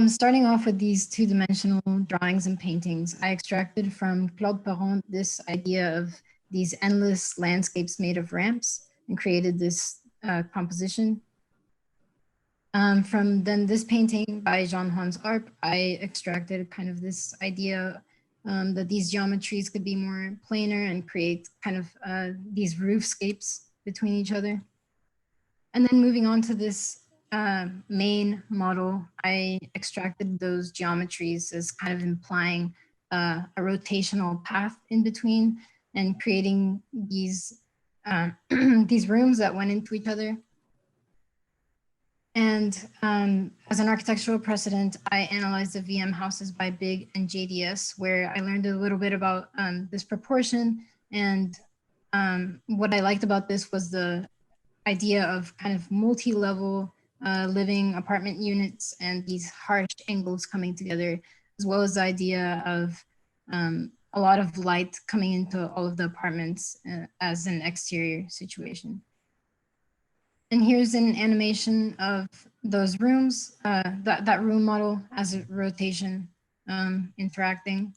S15: Starting off with these two-dimensional drawings and paintings, I extracted from Claude Parent this idea of these endless landscapes made of ramps and created this composition. From then this painting by Jean-Hans Arp, I extracted kind of this idea that these geometries could be more planar and create kind of these roofscapes between each other. And then moving on to this main model, I extracted those geometries as kind of implying a rotational path in between and creating these these rooms that went into each other. And as an architectural precedent, I analyzed the VM houses by Big and JDS, where I learned a little bit about this proportion. And what I liked about this was the idea of kind of multi-level living apartment units and these harsh angles coming together, as well as the idea of a lot of light coming into all of the apartments as an exterior situation. And here's an animation of those rooms, that room model as a rotation interacting.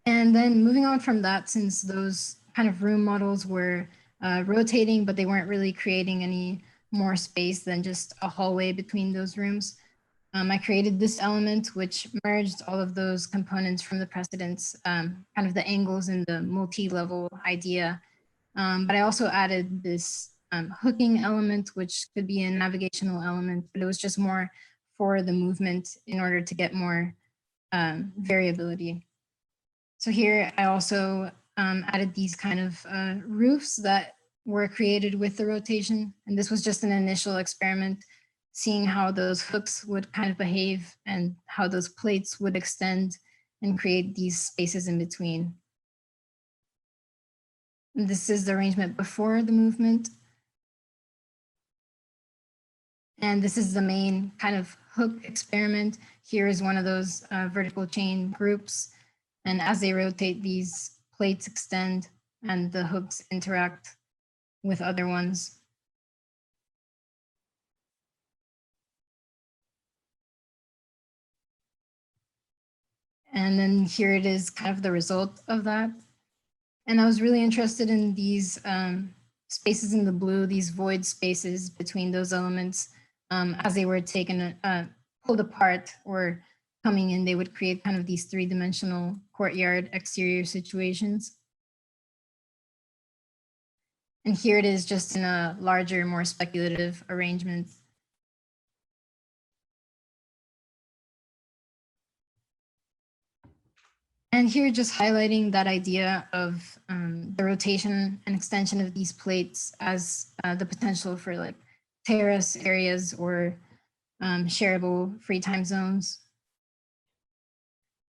S15: And then moving on from that, since those kind of room models were rotating, but they weren't really creating any more space than just a hallway between those rooms, I created this element which merged all of those components from the precedents, kind of the angles and the multi-level idea. But I also added this hooking element, which could be a navigational element, but it was just more for the movement in order to get more variability. So here I also added these kind of roofs that were created with the rotation. And this was just an initial experiment, seeing how those hooks would kind of behave and how those plates would extend and create these spaces in between. And this is the arrangement before the movement. And this is the main kind of hook experiment. Here is one of those vertical chain groups. And as they rotate, these plates extend and the hooks interact with other ones. And then here it is kind of the result of that. And I was really interested in these spaces in the blue, these void spaces between those elements as they were taken, pulled apart or coming in, they would create kind of these three-dimensional courtyard exterior situations. And here it is just in a larger, more speculative arrangement. And here just highlighting that idea of the rotation and extension of these plates as the potential for like terrace areas or shareable free time zones.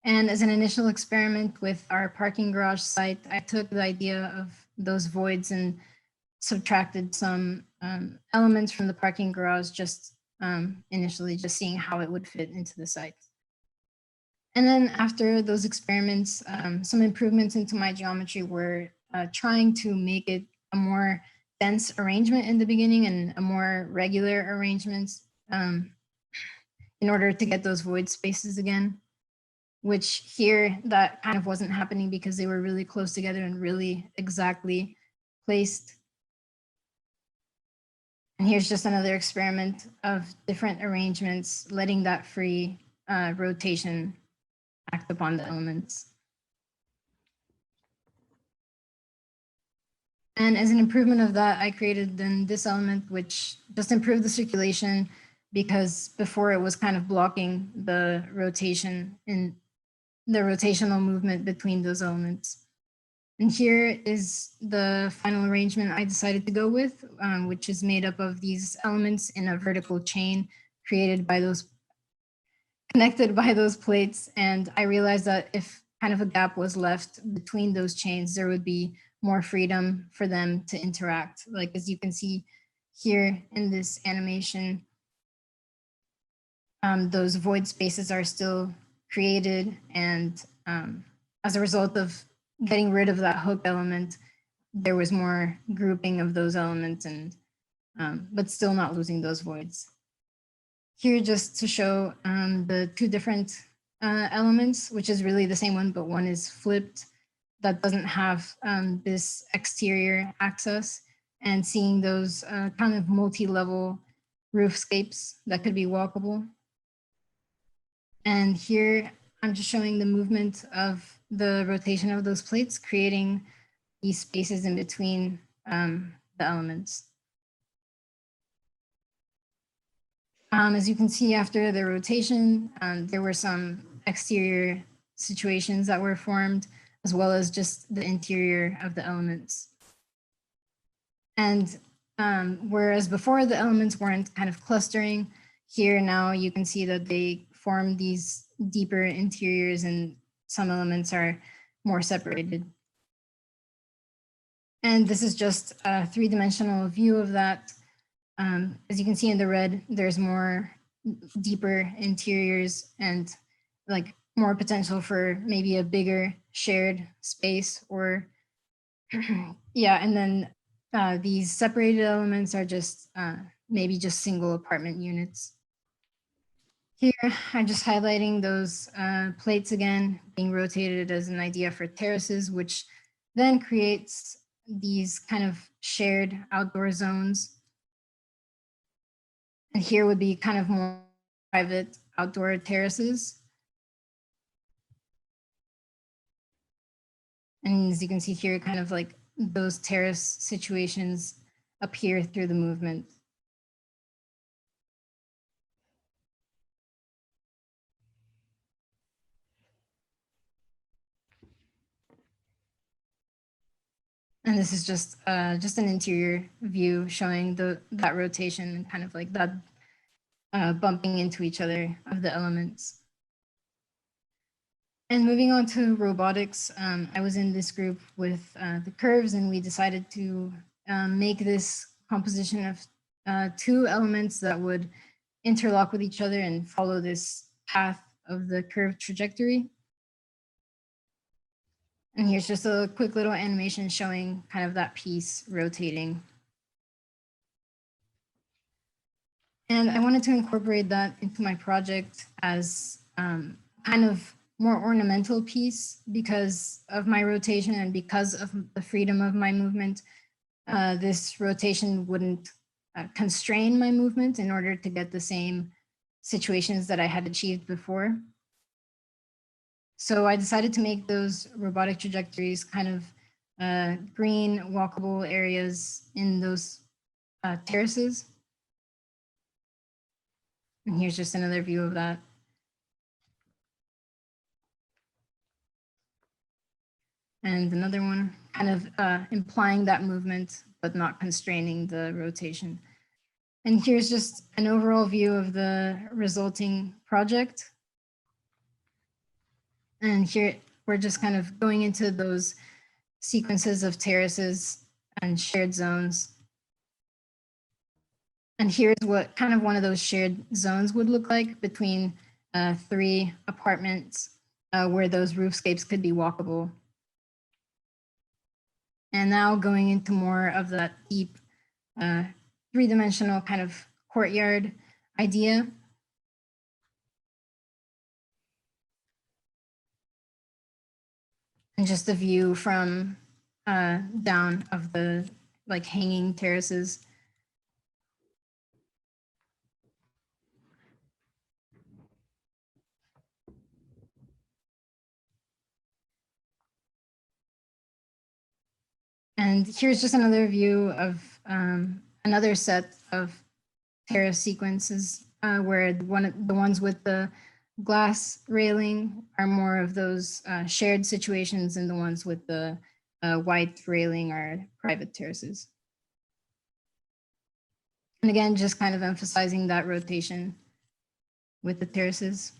S15: And as an initial experiment with our parking garage site, I took the idea of those voids and subtracted some elements from the parking garage, just initially just seeing how it would fit into the site. And then after those experiments, some improvements into my geometry were trying to make it a more dense arrangement in the beginning and a more regular arrangement in order to get those void spaces again, which here that kind of wasn't happening because they were really close together and really exactly placed. And here's just another experiment of different arrangements, letting that free rotation act upon the elements. And as an improvement of that, I created then this element, which just improved the circulation because before it was kind of blocking the rotation and the rotational movement between those elements. And here is the final arrangement I decided to go with, which is made up of these elements in a vertical chain created by those, connected by those plates. And I realized that if kind of a gap was left between those chains, there would be more freedom for them to interact. Like, as you can see here in this animation, those void spaces are still created. And as a result of getting rid of that hook element, there was more grouping of those elements and but still not losing those voids. Here, just to show the two different elements, which is really the same one, but one is flipped, that doesn't have this exterior access, and seeing those kind of multi-level roofscapes that could be walkable. And here I'm just showing the movement of the rotation of those plates, creating these spaces in between the elements. As you can see, after the rotation, there were some exterior situations that were formed, as well as just the interior of the elements. And whereas before the elements weren't kind of clustering, here now you can see that they form these deeper interiors and some elements are more separated. And this is just a three-dimensional view of that. As you can see in the red, there's more deeper interiors and like more potential for maybe a bigger shared space or yeah, and then these separated elements are just maybe just single apartment units. Here, I'm just highlighting those plates again, being rotated as an idea for terraces, which then creates these kind of shared outdoor zones. And here would be kind of more private outdoor terraces. And as you can see here, kind of like those terrace situations appear through the movement. And this is just an interior view showing that rotation and kind of like that bumping into each other of the elements. And moving on to robotics, I was in this group with the curves, and we decided to make this composition of two elements that would interlock with each other and follow this path of the curved trajectory. And here's just a quick little animation showing kind of that piece rotating. And I wanted to incorporate that into my project as kind of more ornamental piece because of my rotation and because of the freedom of my movement. This rotation wouldn't constrain my movement in order to get the same situations that I had achieved before. So I decided to make those robotic trajectories kind of green walkable areas in those terraces. And here's just another view of that. And another one kind of implying that movement, but not constraining the rotation. And here's just an overall view of the resulting project. And here we're just kind of going into those sequences of terraces and shared zones. And here's what kind of one of those shared zones would look like between 3 apartments where those roofscapes could be walkable. And now going into more of that deep 3-dimensional kind of courtyard idea. And just a view from down of the like hanging terraces. And here's just another view of another set of terrace sequences where the ones with the glass railing are more of those shared situations, and the ones with the white railing are private terraces. And again, just kind of emphasizing that rotation with the terraces.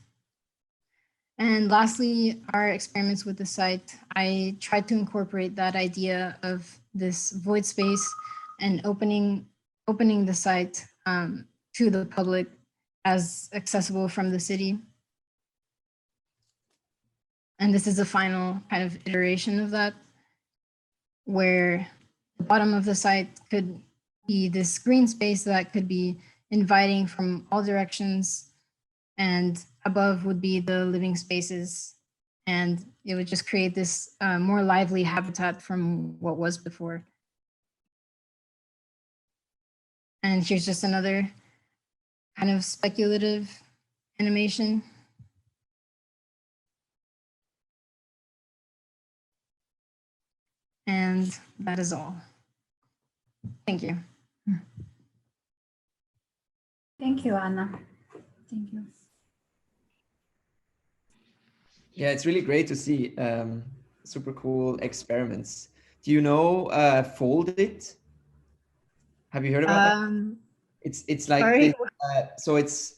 S15: And lastly, our experiments with the site, I tried to incorporate that idea of this void space and opening the site to the public as accessible from the city. And this is the final kind of iteration of that, where the bottom of the site could be this green space that could be inviting from all directions, and above would be the living spaces. And it would just create this more lively habitat from what was before. And here's just another kind of speculative animation. And that is all. Thank you.
S1: Thank you, Anna. Thank you.
S9: Yeah, it's really great to see super cool experiments. Do you know Fold It? Have you heard about that? It's like
S15: sorry?
S9: so it's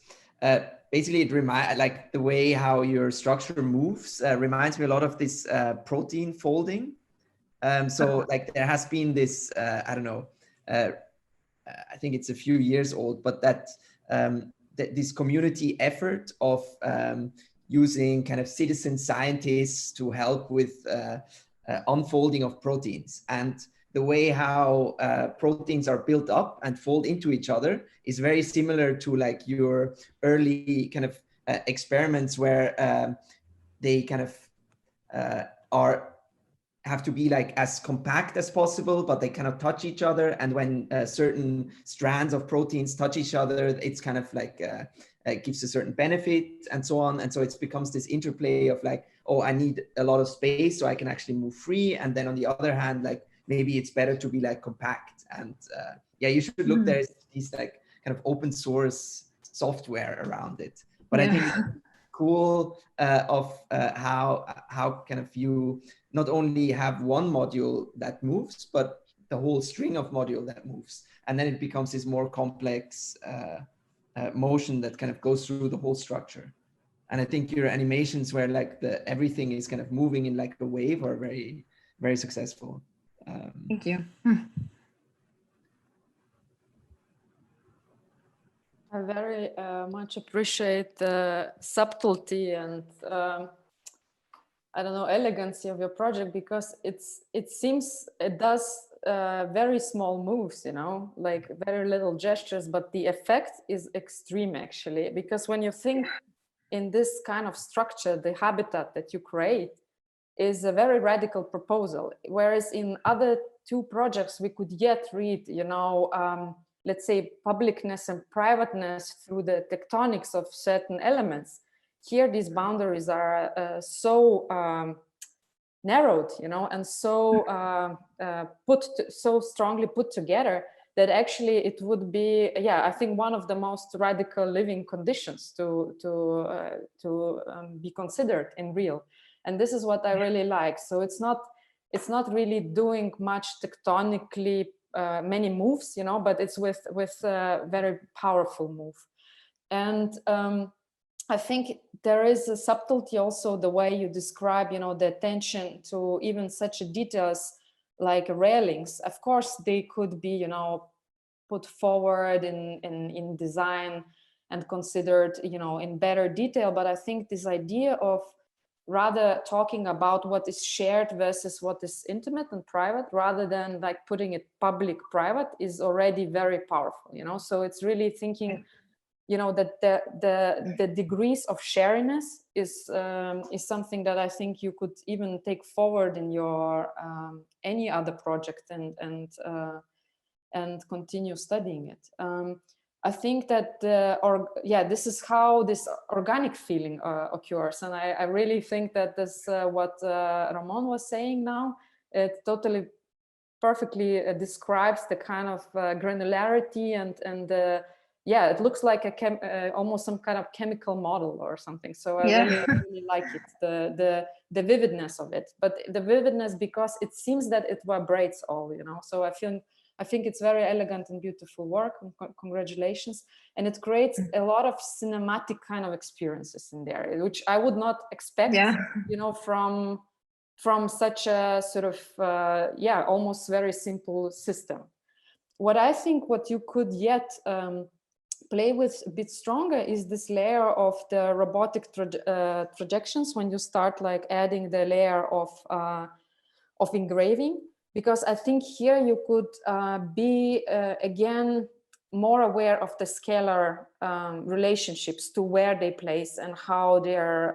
S9: basically it like the way how your structure moves reminds me a lot of this protein folding. So like there has been this I don't know, I think it's a few years old, but that this community effort of using kind of citizen scientists to help with unfolding of proteins. And the way how proteins are built up and fold into each other is very similar to like your early kind of experiments where they kind of have to be like as compact as possible, but they kind of touch each other. And when certain strands of proteins touch each other, it's kind of like it gives a certain benefit and so on. And so it becomes this interplay of like, oh, I need a lot of space so I can actually move free. And then on the other hand, like maybe it's better to be like compact. And yeah, you should look, there's these like kind of open source software around it. But I think it's cool of how kind of you not only have one module that moves, but the whole string of module that moves. And then it becomes this more complex motion that kind of goes through the whole structure. And I think your animations where like everything is kind of moving in like a wave are very, very successful.
S15: Thank you.
S12: I very much appreciate the subtlety and I don't know, elegancy of your project, because it seems it does very small moves, you know, like very little gestures, but the effect is extreme actually, because when you think in this kind of structure, the habitat that you create is a very radical proposal, whereas in other two projects we could yet read, you know, let's say publicness and privateness through the tectonics of certain elements. Here these boundaries are so narrowed, you know, and so so strongly put together that actually it would be, yeah, I think one of the most radical living conditions to be considered in real. And this is what I really like. So it's not really doing much tectonically many moves, you know, but it's with a very powerful move. And I think there is a subtlety also the way you describe, you know, the attention to even such details like railings. Of course, they could be, you know, put forward in design and considered, you know, in better detail. But I think this idea of rather talking about what is shared versus what is intimate and private, rather than like putting it public private, is already very powerful, you know. So it's really thinking, you know, that the degrees of shariness is something that I think you could even take forward in your any other project and continue studying it. I think that this is how this organic feeling occurs, and I really think that this what Ramon was saying now, it totally perfectly describes the kind of granularity and yeah, it looks like a almost some kind of chemical model or something. So I really like it, the vividness of it, but the vividness because it seems that it vibrates all, you know. So I think it's very elegant and beautiful work, and congratulations. And it creates a lot of cinematic kind of experiences in there, which I would not expect, you know, from such a sort of, almost very simple system. What I think what you could yet play with a bit stronger is this layer of the robotic projections when you start like adding the layer of engraving. Because I think here you could be, again, more aware of the scalar relationships to where they place and how they're,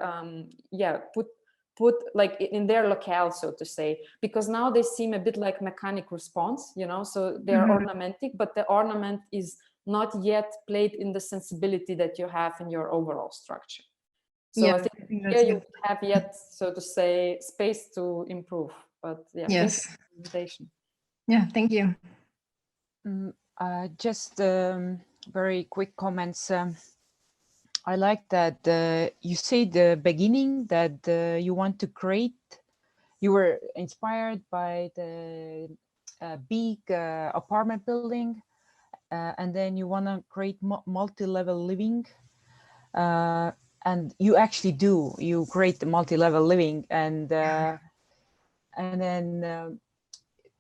S12: put like in their locale, so to say. Because now they seem a bit like mechanic response, you know, so they're ornamentic, but the ornament is not yet played in the sensibility that you have in your overall structure. So I think here you have yet, so to say, space to improve. But yeah,
S15: yes.
S12: Yeah,
S15: thank you.
S4: Just very quick comments. I like that you say the beginning that you want to create. You were inspired by the big apartment building, and then you want to create multi-level living. And you actually do. You create the multi-level living, and then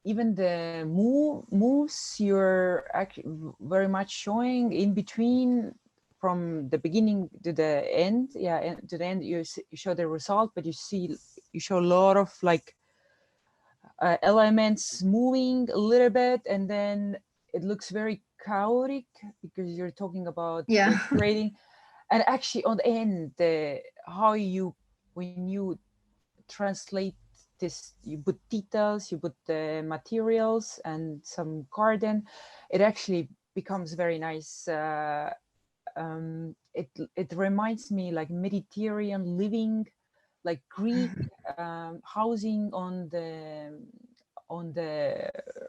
S4: even the moves you're actually very much showing in between, from the beginning to the end. Yeah, to the end you show the result, but you show a lot of like elements moving a little bit, and then it looks very chaotic because you're talking about creating. And actually on the end, how you, when you translate this, you put details, you put the materials and some garden, it actually becomes very nice. It reminds me like Mediterranean living, like Greek housing on the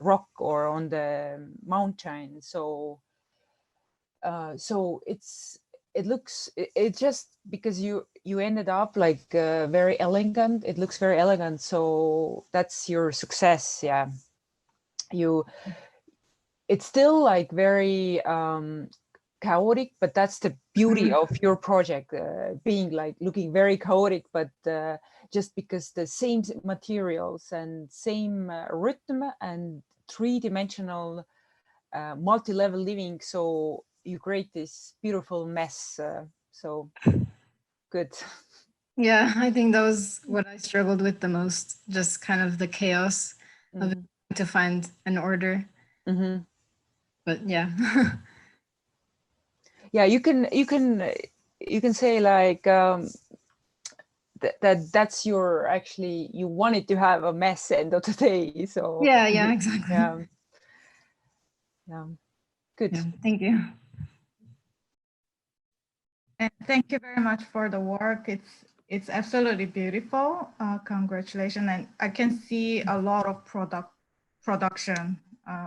S4: rock or on the mountain. So it looks, it just because you ended up like very elegant. It looks very elegant. So that's your success. Yeah, it's still like very chaotic, but that's the beauty of your project, being like looking very chaotic, but just because the same materials and same rhythm and three-dimensional multi-level living. So you create this beautiful mess. So good.
S15: Yeah, I think that was what I struggled with the most, just kind of the chaos of it, to find an order. But yeah.
S4: Yeah, you can say like that's your, actually you wanted to have a mess end of the day. So
S15: yeah, exactly.
S4: Yeah, good.
S15: Yeah, thank you.
S11: And thank you very much for the work. It's absolutely beautiful. Congratulations. And I can see a lot of production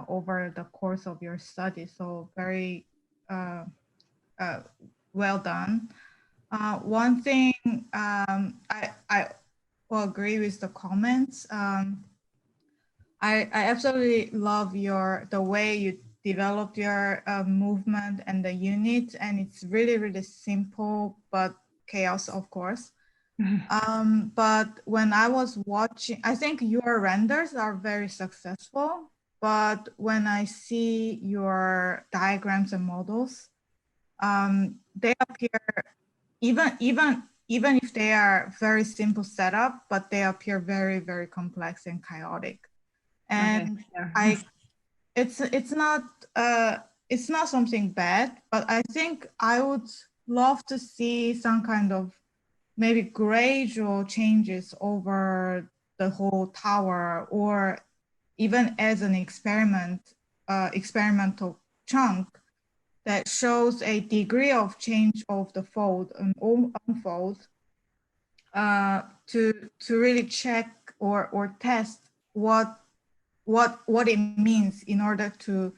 S11: over the course of your study. So very well done. One thing I will agree with the comments. I absolutely love the way you developed your movement and the units, and it's really, really simple, but chaos, of course. But when I was watching, I think your renders are very successful, but when I see your diagrams and models, they appear, even if they are very simple setup, but they appear very, very complex and chaotic. And
S15: Okay.
S11: it's not something bad, but I think I would love to see some kind of maybe gradual changes over the whole tower, or even as an experimental chunk that shows a degree of change of the fold and unfold, to really check or test what it means in order to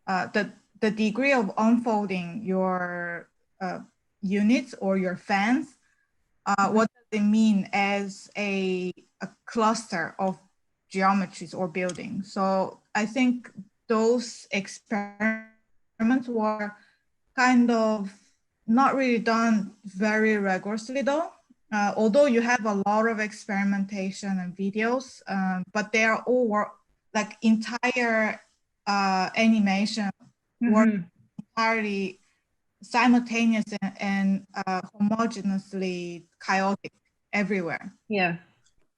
S11: the degree of unfolding your units or your fans. What does it mean as a cluster of geometries or buildings? So I think those experiments were kind of not really done very rigorously though. Although you have a lot of experimentation and videos, but they are all like entire animation work entirely simultaneous and homogeneously chaotic everywhere.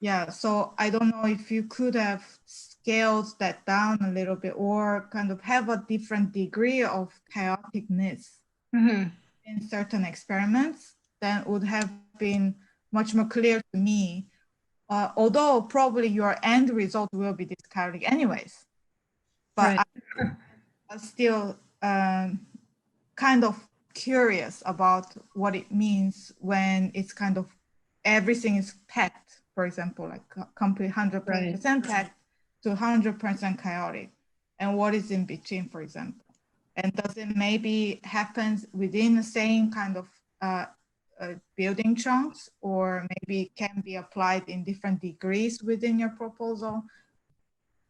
S11: Yeah, so I don't know if you could have scaled that down a little bit, or kind of have a different degree of chaoticness in certain experiments, then would have been much more clear to me. Although probably your end result will be this chaotic anyways. But I'm still kind of curious about what it means when it's kind of everything is packed, for example, like complete 100% packed to 100% chaotic, and what is in between, for example. And does it maybe happen within the same kind of building chunks, or maybe can be applied in different degrees within your proposal?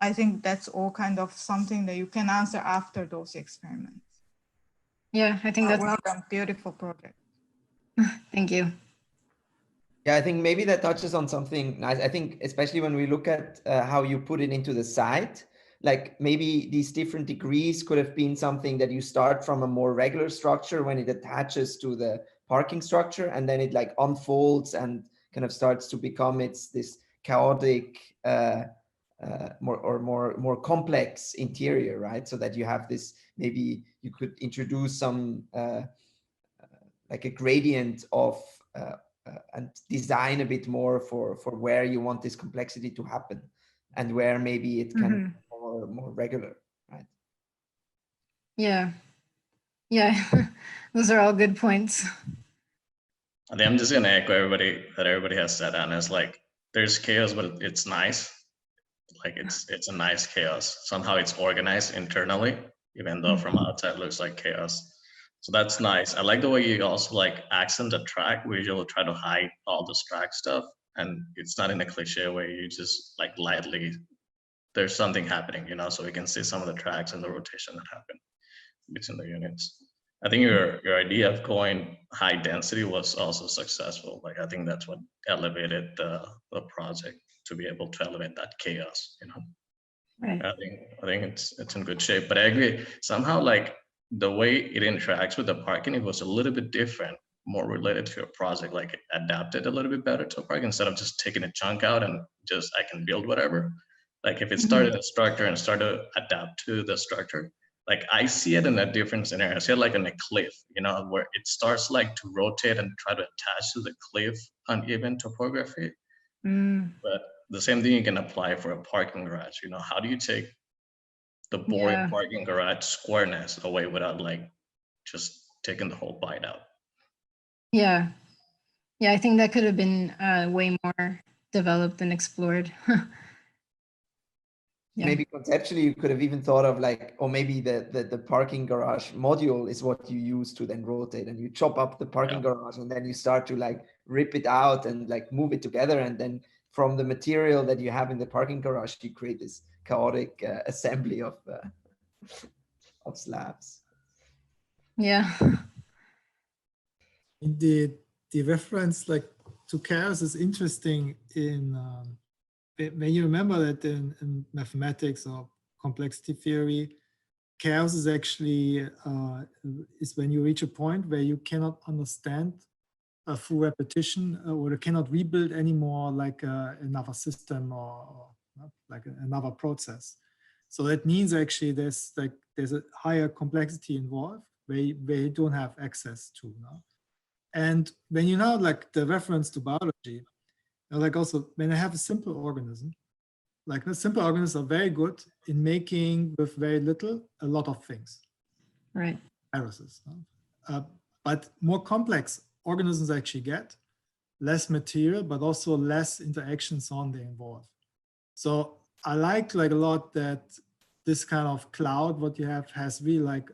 S11: I think that's all kind of something that you can answer after those experiments.
S15: Yeah, I think that's
S11: well done. Beautiful project.
S15: Thank you.
S9: Yeah, I think maybe that touches on something nice. I think especially when we look at how you put it into the site, like maybe these different degrees could have been something that you start from a more regular structure when it attaches to the parking structure, and then it like unfolds and kind of starts to become this chaotic, more complex interior, right? So that you have this, maybe you could introduce some like a gradient of and design a bit more for where you want this complexity to happen, and where maybe it can be more regular, right?
S15: Yeah, those are all good points.
S13: I think I'm just gonna echo everybody has said, and it's like there's chaos, but it's nice. Like it's a nice chaos. Somehow it's organized internally, even though from outside it looks like chaos. So that's nice. I like the way you also like accent the track. We usually try to hide all this track stuff, and it's not in a cliche way. You just like lightly, there's something happening, you know, so we can see some of the tracks and the rotation that happen between the units. I think your idea of going high density was also successful. Like I think that's what elevated the project, to be able to elevate that chaos, you know.
S15: Right.
S13: I think it's in good shape. But I agree, somehow like the way it interacts with the parking, it was a little bit different, more related to your project, like it adapted a little bit better to a park instead of just taking a chunk out and just I can build whatever. Like if it started a structure and started to adapt to the structure, like I see it in a different scenario. I see it like in a cliff, you know, where it starts like to rotate and try to attach to the cliff uneven topography. But the same thing you can apply for a parking garage. You know, how do you take the boring parking garage squareness away without like just taking the whole bite out?
S15: Yeah, I think that could have been way more developed and explored. Yeah.
S9: Maybe conceptually you could have even thought of like, or maybe the parking garage module is what you use to then rotate, and you chop up the parking garage and then you start to like rip it out and like move it together, and then from the material that you have in the parking garage, you create this chaotic assembly of slabs.
S15: Yeah.
S3: The reference like to chaos is interesting in when you remember that in mathematics or complexity theory, chaos is actually is when you reach a point where you cannot understand a full repetition or you cannot rebuild anymore like another system or like another process. So that means actually there's a higher complexity involved where you don't have access to now. And when you know like the reference to biology, like also when I have a simple organism, like the simple organisms are very good in making with very little a lot of things.
S15: Right.
S3: Viruses. But more complex organisms actually get less material, but also less interactions on they involve. So I like a lot that this kind of cloud, what you have has really like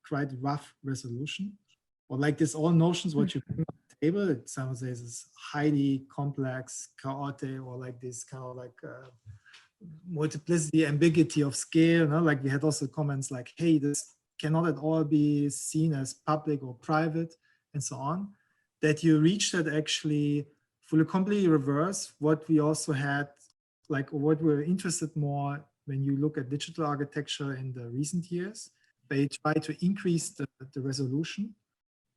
S3: quite rough resolution, or like this all notions what you bring on the table. It sounds says is highly complex, chaotic, or like this kind of like multiplicity, ambiguity of scale. No? Like we had also comments like, hey, this cannot at all be seen as public or private, and so on. That you reach that actually fully completely reverse what we also had, like what we're interested more when you look at digital architecture in the recent years. They try to increase the resolution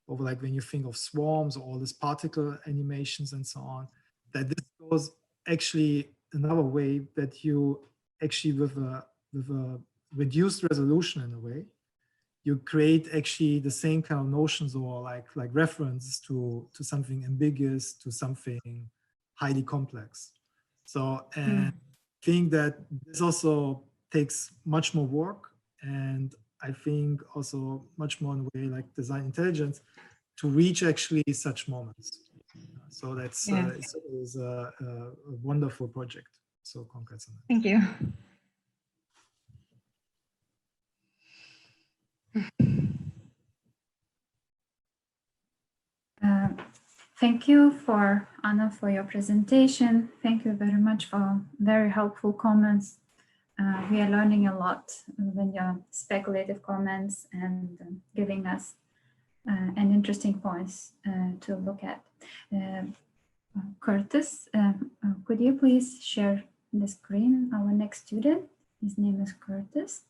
S3: over, like when you think of swarms or all these particle animations and so on, that this goes actually another way, that you actually with a reduced resolution in a way, you create actually the same kind of notions or like reference to something ambiguous, to something highly complex. So, and I think that this also takes much more work, and I think also much more in a way like design intelligence to reach actually such moments. So that's it's a wonderful project. So congrats on that.
S15: Thank you.
S1: Thank you Anna for your presentation. Thank you very much for very helpful comments. We are learning a lot when your speculative comments and giving us an interesting points to look at. Curtis, could you please share the screen? Our next student, his name is Curtis.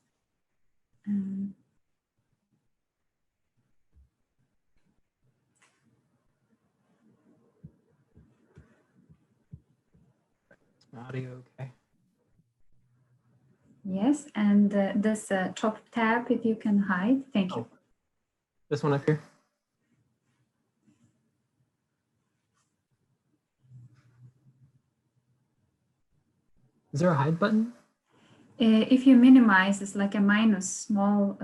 S16: Audio, okay.
S1: Yes, and this top tab, if you can hide, thank you.
S16: This one up here? Is there a hide button?
S1: If you minimize, it's like a minus small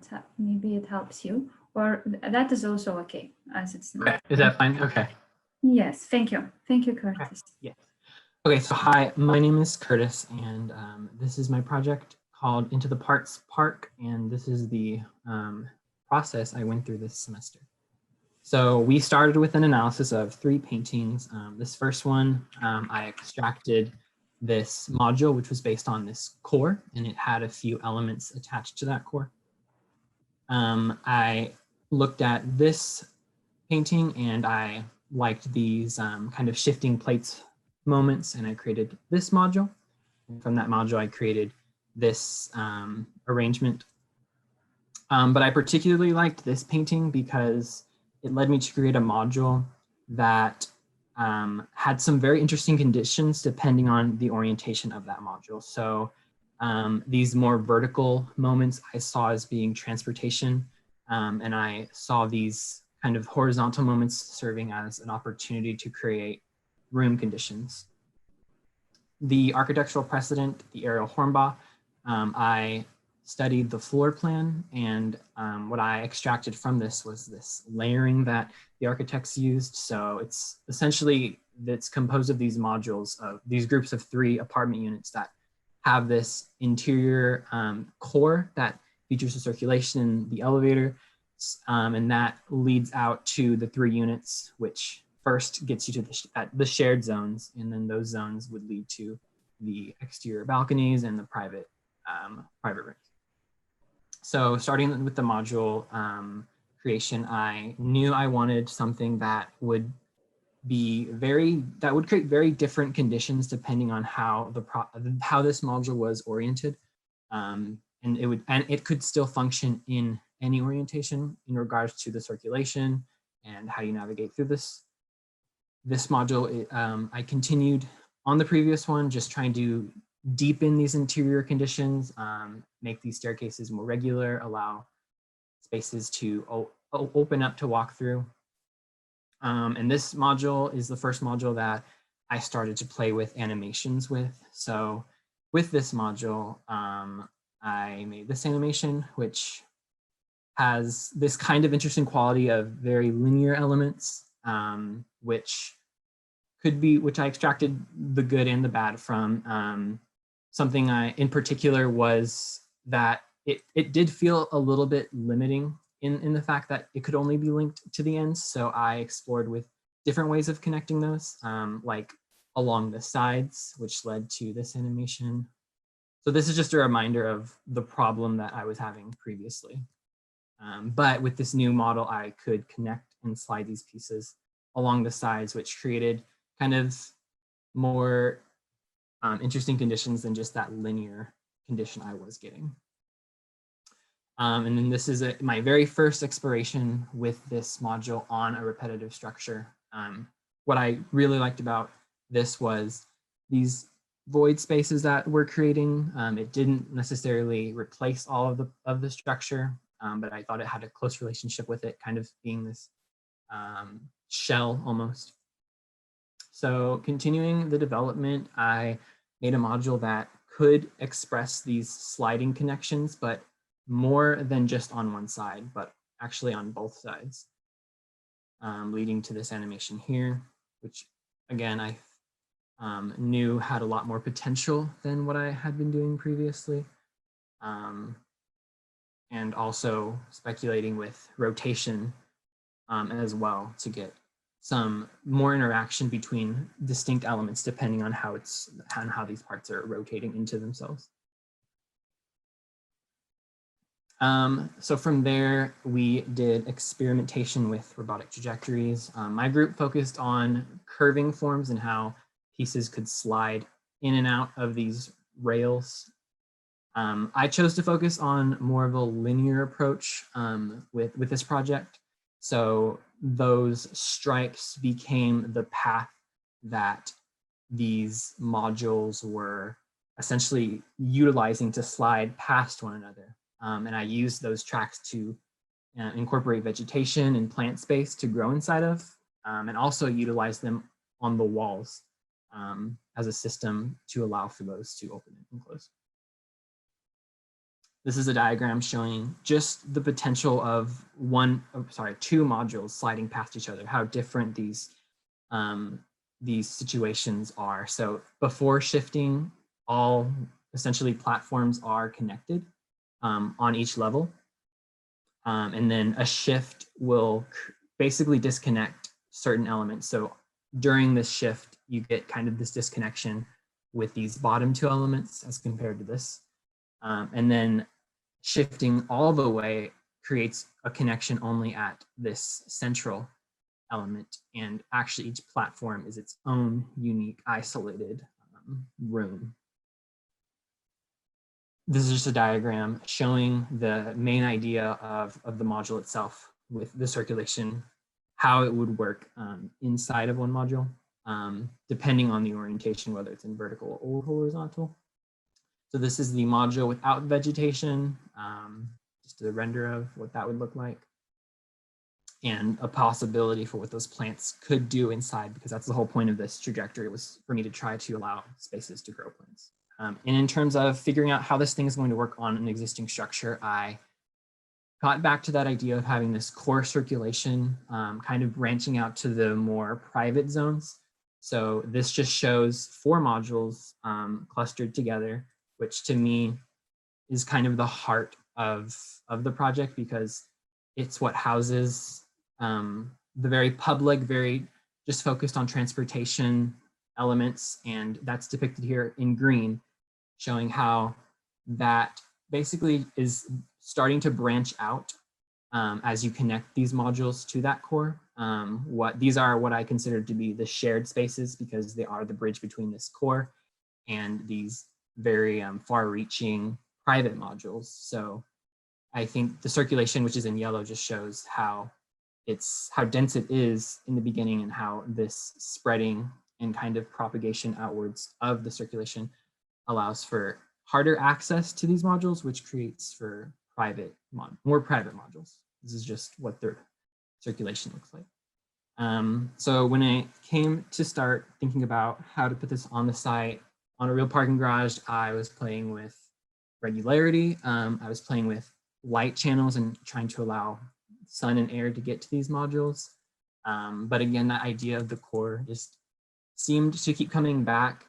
S1: tab, maybe it helps you, or that is also okay as it's.
S16: Okay. Is that fine? Okay.
S1: Yes, thank you. Thank you, Curtis.
S16: Okay. Yes. Okay, so hi, my name is Curtis, and this is my project called Into the Parts Park, and this is the process I went through this semester. So we started with an analysis of 3 paintings. This first one, I extracted this module, which was based on this core, and it had a few elements attached to that core. I looked at this painting, and I liked these kind of shifting plates moments, and I created this module. And from that module, I created this arrangement. But I particularly liked this painting because it led me to create a module that had some very interesting conditions depending on the orientation of that module. So these more vertical moments I saw as being transportation, and I saw these kind of horizontal moments serving as an opportunity to create room conditions. The architectural precedent, the aerial Hornbach, I studied the floor plan, and what I extracted from this was this layering that the architects used. So it's essentially, it's composed of these modules of these groups of 3 apartment units that have this interior core that features the circulation in the elevator, and that leads out to the 3 units, which first gets you to the shared zones, and then those zones would lead to the exterior balconies and the private rooms. So starting with the module creation, I knew I wanted something that would create very different conditions depending on how this module was oriented, and it could still function in any orientation in regards to the circulation and how you navigate through this module. I continued on the previous one, just trying to deepen these interior conditions, make these staircases more regular, allow spaces to open up to walk through. And this module is the first module that I started to play with animations with. So with this module, I made this animation, which has this kind of interesting quality of very linear elements, which I extracted the good and the bad from. Something in particular was that it did feel a little bit limiting in the fact that it could only be linked to the ends. So I explored with different ways of connecting those, like along the sides, which led to this animation. So this is just a reminder of the problem that I was having previously. But with this new model, I could connect and slide these pieces along the sides, which created kind of more interesting conditions than just that linear condition I was getting. And then this is my very first exploration with this module on a repetitive structure. What I really liked about this was these void spaces that we're creating. It didn't necessarily replace all of the structure, but I thought it had a close relationship with it, kind of being this shell almost. So continuing the development, I made a module that could express these sliding connections, but more than just on one side, but actually on both sides, leading to this animation here, which again, I knew had a lot more potential than what I had been doing previously. And also speculating with rotation as well to get some more interaction between distinct elements depending on how these parts are rotating into themselves. So from there, we did experimentation with robotic trajectories. My group focused on curving forms and how pieces could slide in and out of these rails. I chose to focus on more of a linear approach with this project. So those stripes became the path that these modules were essentially utilizing to slide past one another. And I used those tracks to incorporate vegetation and plant space to grow inside of, and also utilize them on the walls as a system to allow for those to open and close. This is a diagram showing just the potential of two modules sliding past each other, how different these situations are. So before shifting, all essentially platforms are connected on each level. And then a shift will basically disconnect certain elements. So during this shift, you get kind of this disconnection with these bottom two elements as compared to this. And then shifting all the way creates a connection only at this central element. And actually each platform is its own unique isolated room. This is just a diagram showing the main idea of the module itself with the circulation, how it would work inside of one module, depending on the orientation, whether it's in vertical or horizontal. So this is the module without vegetation, just a render of what that would look like, and a possibility for what those plants could do inside, because that's the whole point of this trajectory, was for me to try to allow spaces to grow plants. And in terms of figuring out how this thing is going to work on an existing structure, I got back to that idea of having this core circulation kind of branching out to the more private zones. So this just shows 4 modules clustered together, which to me is kind of the heart of the project, because it's what houses the very public, very just focused on transportation elements, and that's depicted here in green, showing how that basically is starting to branch out as you connect these modules to that core. These are what I consider to be the shared spaces, because they are the bridge between this core and these very far-reaching private modules. So I think the circulation, which is in yellow, just shows how dense it is in the beginning, and how this spreading and kind of propagation outwards of the circulation allows for harder access to these modules, which creates for more private modules. This is just what their circulation looks like. So when I came to start thinking about how to put this on the site, on a real parking garage, I was playing with regularity. I was playing with light channels and trying to allow sun and air to get to these modules. But again, that idea of the core just seemed to keep coming back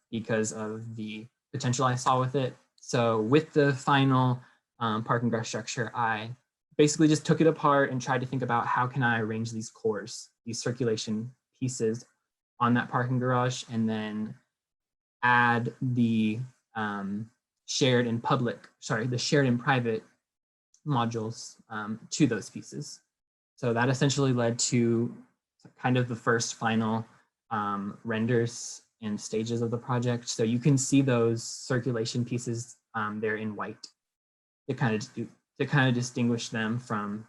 S16: because of the potential I saw with it. So with the final parking garage structure, I basically just took it apart and tried to think about how can I arrange these cores, these circulation pieces on that parking garage, and then add the shared and private modules to those pieces. So that essentially led to kind of the first final renders and stages of the project. So you can see those circulation pieces there in white to kind of distinguish them from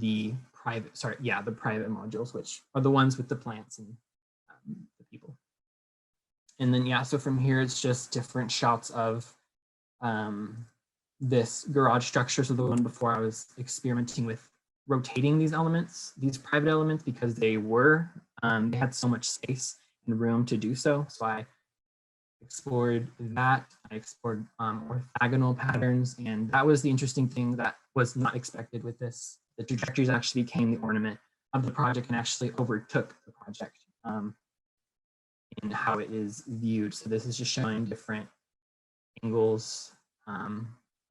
S16: the private modules, which are the ones with the plants and the people. And then, yeah, so from here, it's just different shots of this garage structure. So the one before, I was experimenting with rotating these elements, these private elements, because they had so much space and room to do so. So I explored that. I explored orthogonal patterns, and that was the interesting thing that was not expected with this. The trajectories actually became the ornament of the project and actually overtook the project in how it is viewed. So this is just showing different angles,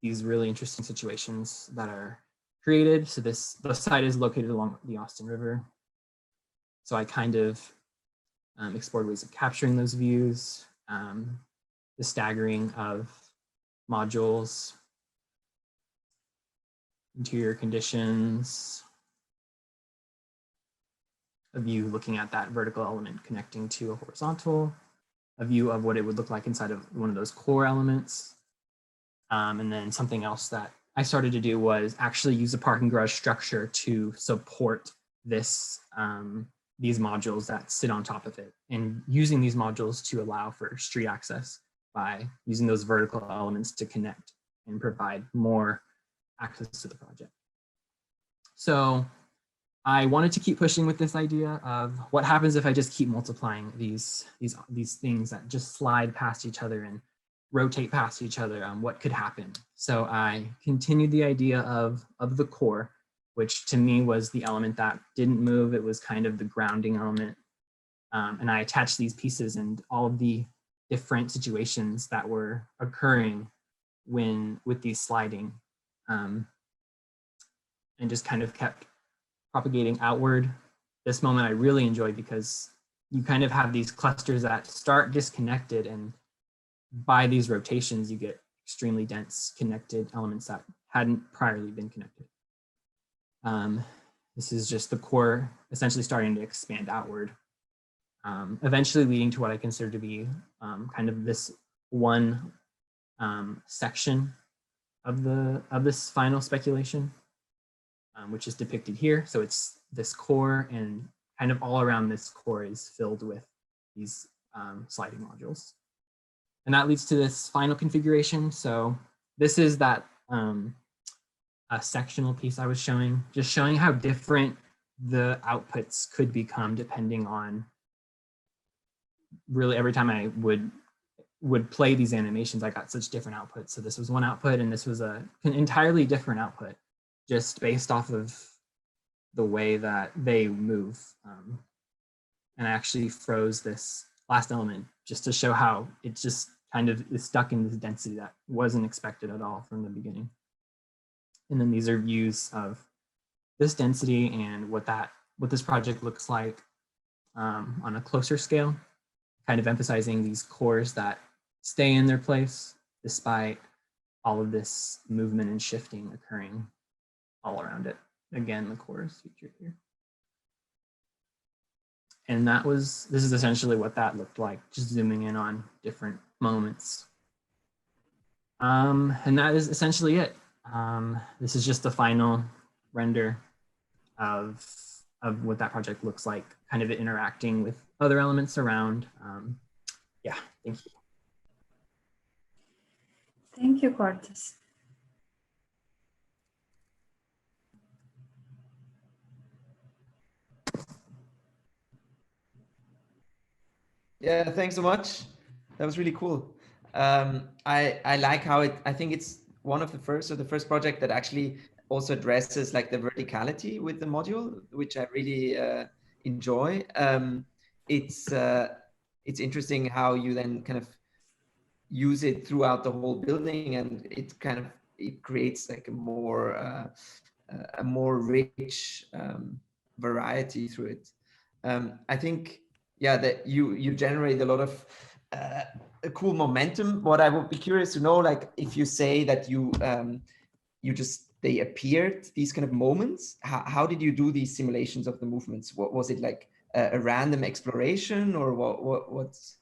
S16: these really interesting situations that are created. So the site is located along the Austin River. So I kind of explored ways of capturing those views, the staggering of modules, interior conditions, a view looking at that vertical element connecting to a horizontal, a view of what it would look like inside of one of those core elements. And then something else that I started to do was actually use a parking garage structure to support this, these modules that sit on top of it, and using these modules to allow for street access by using those vertical elements to connect and provide more access to the project. So I wanted to keep pushing with this idea of what happens if I just keep multiplying these things that just slide past each other and rotate past each other. What could happen? So I continued the idea of the core, which to me was the element that didn't move. It was kind of the grounding element. And I attached these pieces and all of the different situations that were occurring with these sliding, and just kind of kept propagating outward. This moment I really enjoyed because you kind of have these clusters that start disconnected, and by these rotations, you get extremely dense connected elements that hadn't priorly been connected. This is just the core essentially starting to expand outward, eventually leading to what I consider to be kind of this one section of this final speculation, which is depicted here. So it's this core, and kind of all around this core is filled with these sliding modules. And that leads to this final configuration. So this is that a sectional piece I was showing, just showing how different the outputs could become depending on really every time I would play these animations, I got such different outputs. So this was one output, and this was an entirely different output, just based off of the way that they move. And I actually froze this last element just to show how it just kind of is stuck in this density that wasn't expected at all from the beginning. And then these are views of this density and what that what this project looks like on a closer scale, kind of emphasizing these cores that stay in their place despite all of this movement and shifting occurring all around it. Again, the core is featured here. And this is essentially what that looked like, just zooming in on different moments. And that is essentially it. This is just the final render of what that project looks like, kind of interacting with other elements around. Yeah, thank you.
S1: Thank you, Cortes.
S9: Yeah, thanks so much. That was really cool. I like how I think it's one of the first project that actually also addresses like the verticality with the module, which I really enjoy. It's interesting how you then kind of use it throughout the whole building, and it creates like a more rich variety through it. I think, yeah, that you generate a lot of a cool momentum. What I would be curious to know, like if you say that they appeared, these kind of moments, how did you do these simulations of the movements? What was it, like a random exploration, or what's?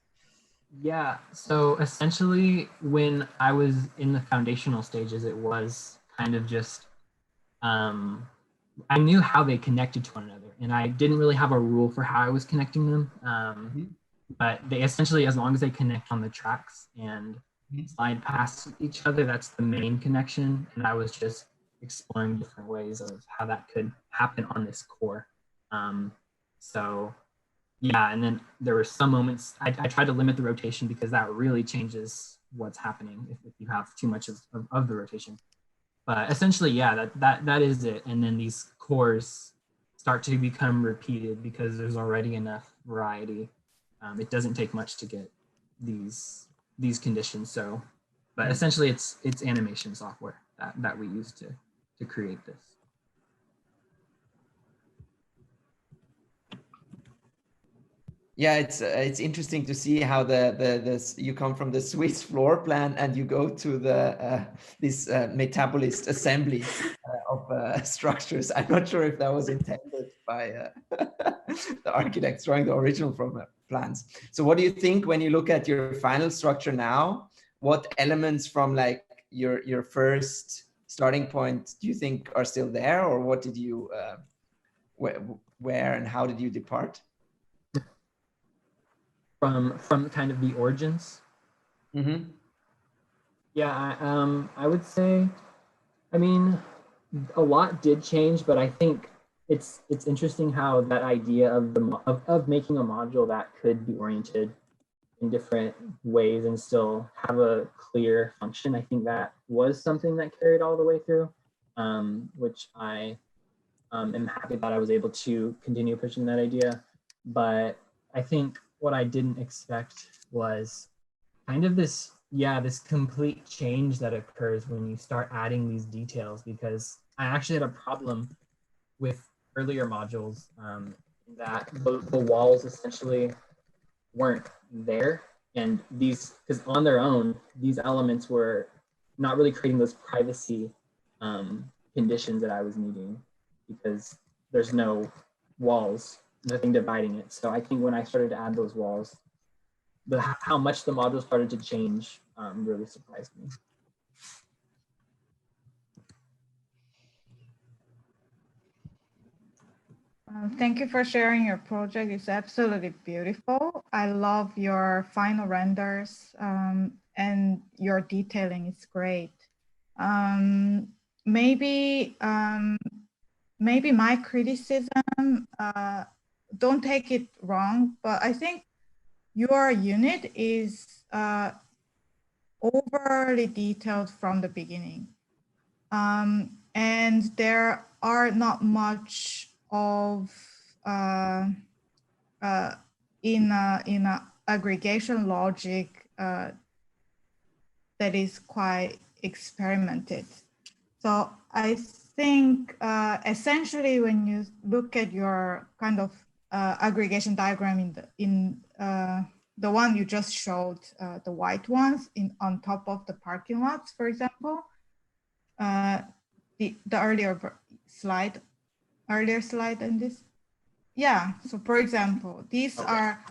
S16: Yeah, so essentially when I was in the foundational stages, it was kind of just, I knew how they connected to one another, and I didn't really have a rule for how I was connecting them. But they essentially, as long as they connect on the tracks and slide past each other, that's the main connection. And I was just exploring different ways of how that could happen on this core. So yeah, and then there were some moments, I tried to limit the rotation because that really changes what's happening if you have too much of the rotation. But essentially, yeah, that is it. And then these cores start to become repeated because there's already enough variety. It doesn't take much to get these conditions. So, but essentially, it's animation software that we use to create this.
S9: Yeah, it's interesting to see how you come from the Swiss floor plan and you go to this metabolist assembly of structures. I'm not sure if that was intended by the architects drawing the original plans. So what do you think when you look at your final structure now? What elements from like your first starting point do you think are still there, or what did you where and how did you depart?
S16: From kind of the origins. Yeah, I would say, I mean, a lot did change, but I think it's interesting how that idea of making a module that could be oriented in different ways and still have a clear function. I think that was something that carried all the way through, which I am happy that I was able to continue pushing that idea. But I think what I didn't expect was kind of this complete change that occurs when you start adding these details, because I actually had a problem with earlier modules that the walls essentially weren't there, and because on their own, these elements were not really creating those privacy conditions that I was needing, because there's no walls, nothing dividing it. So I think when I started to add those walls, how much the module started to change really surprised me.
S11: Thank you for sharing your project. It's absolutely beautiful. I love your final renders and your detailing is great. Maybe my criticism, don't take it wrong, but I think your unit is overly detailed from the beginning. And there are not much of in a aggregation logic that is quite experimented. So I think essentially when you look at your kind of aggregation diagram in the one you just showed, the white ones on top of the parking lots, for example, the earlier slide than this. Yeah, so for example, these are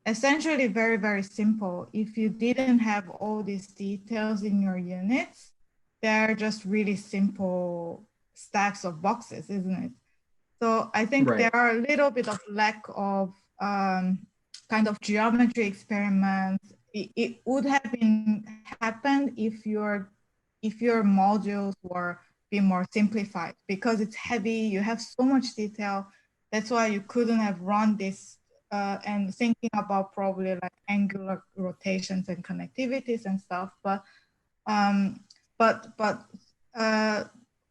S11: essentially very, very simple. If you didn't have all these details in your units, they're just really simple stacks of boxes, isn't it? So I think there are a little bit of lack of kind of geometry experiments. It would have happened if your modules were being more simplified, because it's heavy, you have so much detail. That's why you couldn't have run this and thinking about probably like angular rotations and connectivities and stuff. But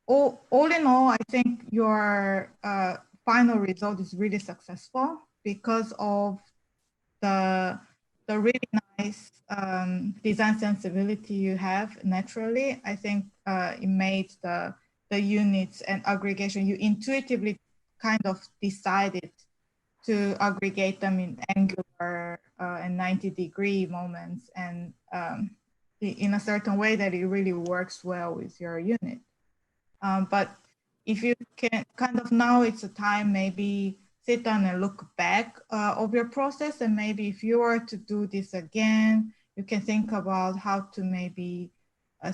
S11: all in all, I think your final result is really successful because of the really nice design sensibility you have naturally. I think it made the units and aggregation, you intuitively kind of decided to aggregate them in angular and 90-degree moments, and in a certain way that it really works well with your unit. But if you can kind of, now it's a time maybe sit down and look back of your process, and maybe if you were to do this again, you can think about how to maybe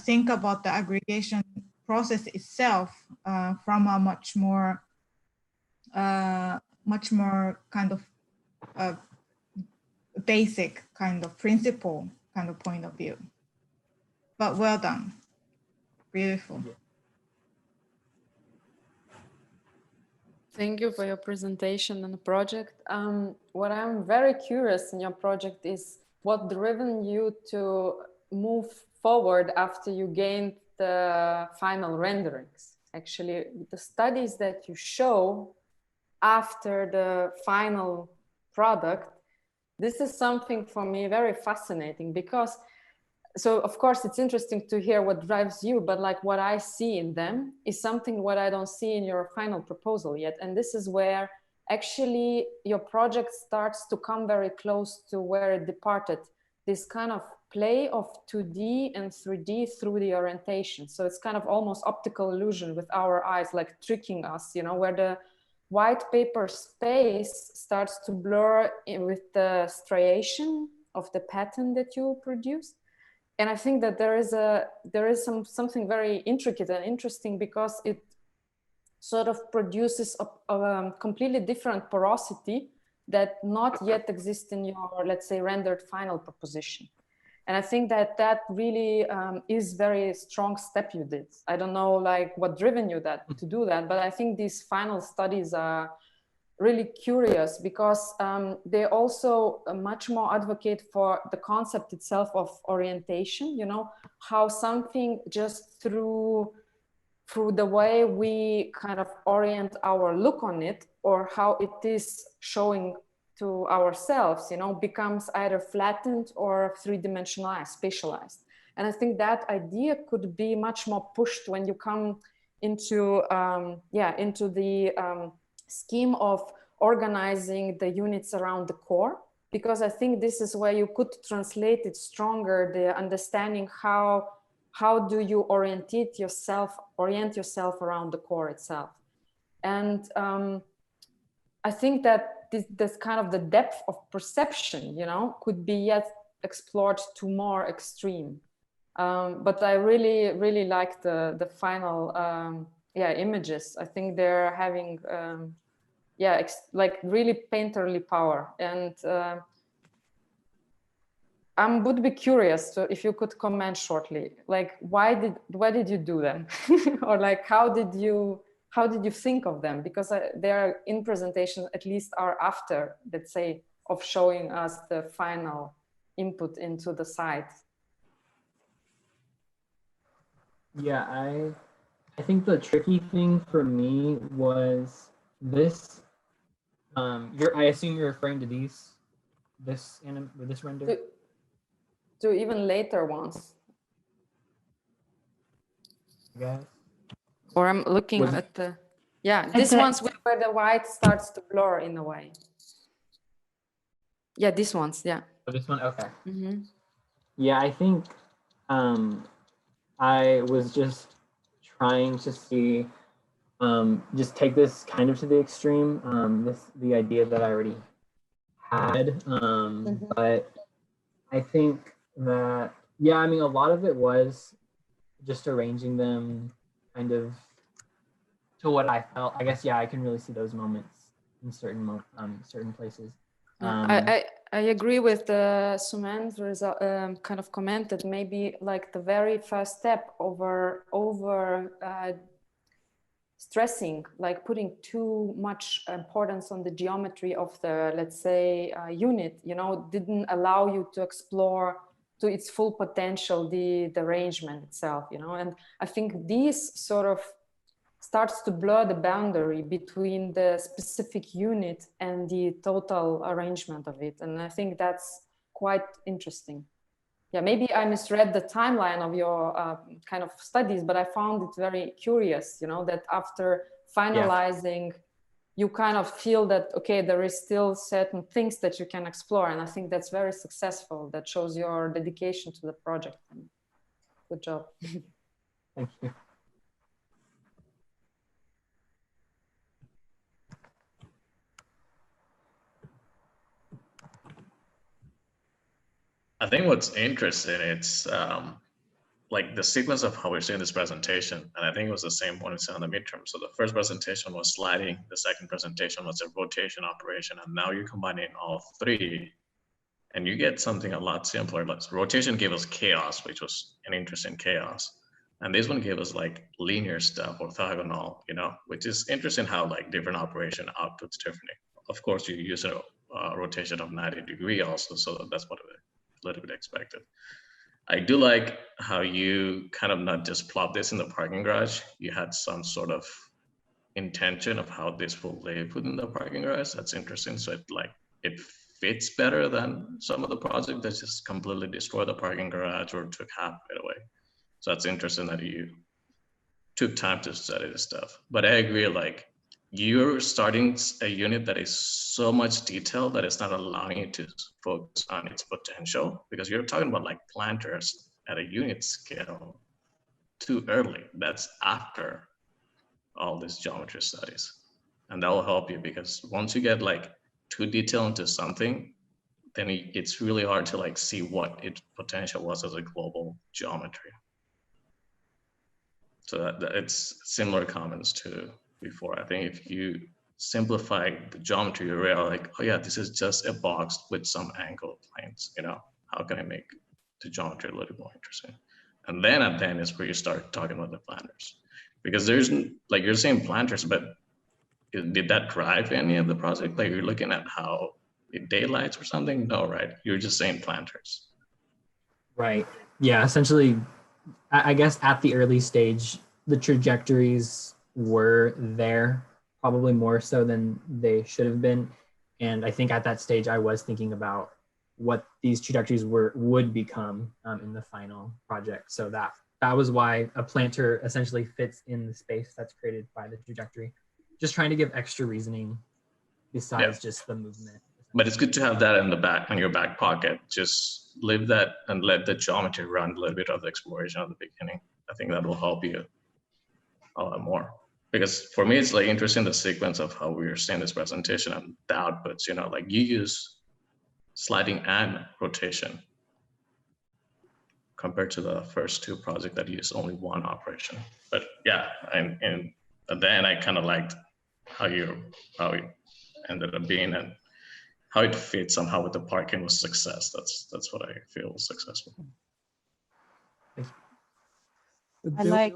S11: think about the aggregation process itself from a much more kind of basic kind of principle kind of point of view. But well done, beautiful.
S12: Thank you for your presentation and the project. What I'm very curious in your project is what driven you to move forward after you gained the final renderings. Actually, the studies that you show after the final product, this is something for me very fascinating, because so of course it's interesting to hear what drives you, but like what I see in them is something what I don't see in your final proposal yet. And this is where actually your project starts to come very close to where it departed, this kind of play of 2D and 3D through the orientation. So it's kind of almost optical illusion with our eyes, like tricking us, you know, where the white paper space starts to blur with the striation of the pattern that you produced. And I think that there is something very intricate and interesting, because it sort of produces a completely different porosity that not yet exists in your, let's say, rendered final proposition. And I think that that really is very strong step you did. I don't know like what driven you to do that, but I think these final studies are really curious, because they also much more advocate for the concept itself of orientation, you know, how something just through the way we kind of orient our look on it, or how it is showing to ourselves, you know, becomes either flattened or three-dimensionalized, spatialized. And I think that idea could be much more pushed when you come into, into the scheme of organizing the units around the core, because I think this is where you could translate it stronger, the understanding how do you orient yourself around the core itself. And I think that this kind of the depth of perception, you know, could be yet explored to more extreme. But I really, really like the final images. I think they're having like really painterly power. And I would be curious if you could comment shortly, like why did you do them? Or like how did you think of them? Because they're in presentation, at least are after, let's say, of showing us the final input into the site.
S16: Yeah, I think the tricky thing for me was this. I assume you're referring to this render.
S12: To even later ones.
S16: Guys.
S12: Or I'm looking at the, yeah, this one's where the white starts to blur in a way. Yeah, these ones, yeah.
S16: Oh, this one, okay.
S12: Mm-hmm.
S16: Yeah, I think I was just trying to see, just take this kind of to the extreme, the idea that I already had, but I think that, yeah, I mean, a lot of it was just arranging them kind of to what I felt. I guess, yeah, I can really see those moments in certain certain places.
S12: I agree with Suman's kind of comment that maybe like the very first step over stressing, like putting too much importance on the geometry of the, let's say, unit, you know, didn't allow you to explore to its full potential the arrangement itself, you know. And I think these sort of starts to blur the boundary between the specific unit and the total arrangement of it. And I think that's quite interesting. Yeah, maybe I misread the timeline of your kind of studies, but I found it very curious, you know, that after finalizing, you kind of feel that, okay, there is still certain things that you can explore. And I think that's very successful. That shows your dedication to the project. Good job.
S16: Thank you.
S13: I think what's interesting, it's like the sequence of how we're seeing this presentation, and I think it was the same one we saw on the midterm. So the first presentation was sliding, the second presentation was a rotation operation, and now you're combining all three, and you get something a lot simpler. Like rotation gave us chaos, which was an interesting chaos, and this one gave us like linear stuff, orthogonal, you know, which is interesting how like different operation outputs differently. Of course, you use a rotation of 90 degrees also, so that's what a little bit expected. I do like how you kind of not just plop this in the parking garage. You had some sort of intention of how this will live within the parking garage. That's interesting. So it fits better than some of the projects that just completely destroy the parking garage or took half of it away. So that's interesting that you took time to study this stuff. But I agree, like you're starting a unit that is so much detail that it's not allowing you to focus on its potential, because you're talking about like planters at a unit scale too early. That's after all these geometry studies. And that will help you, because once you get like too detailed into something, then it's really hard to like see what its potential was as a global geometry. So that it's similar comments to before. I think if you simplify the geometry, you realize like, oh yeah, this is just a box with some angled planes, you know, how can I make the geometry a little more interesting? And then at the end is where you start talking about the planters, because there's like, you're saying planters, but did that drive any of the project? Like you're looking at how it daylights or something? No, right? You're just saying planters.
S16: Right. Yeah, essentially, I guess at the early stage, the trajectories were there, probably more so than they should have been. And I think at that stage, I was thinking about what these trajectories would become in the final project. So that was why a planter essentially fits in the space that's created by the trajectory. Just trying to give extra reasoning besides just the movement.
S13: But it's good to have that in the back, in your back pocket. Just leave that and let the geometry run a little bit of the exploration at the beginning. I think that will help you a lot more. Because for me, it's like interesting the sequence of how we are seeing this presentation and the outputs, you know, like you use sliding and rotation compared to the first two projects that use only one operation. But yeah, and then I kind of liked how it ended up being, and how it fits somehow with the parking was success. That's what I feel was successful.
S4: I like,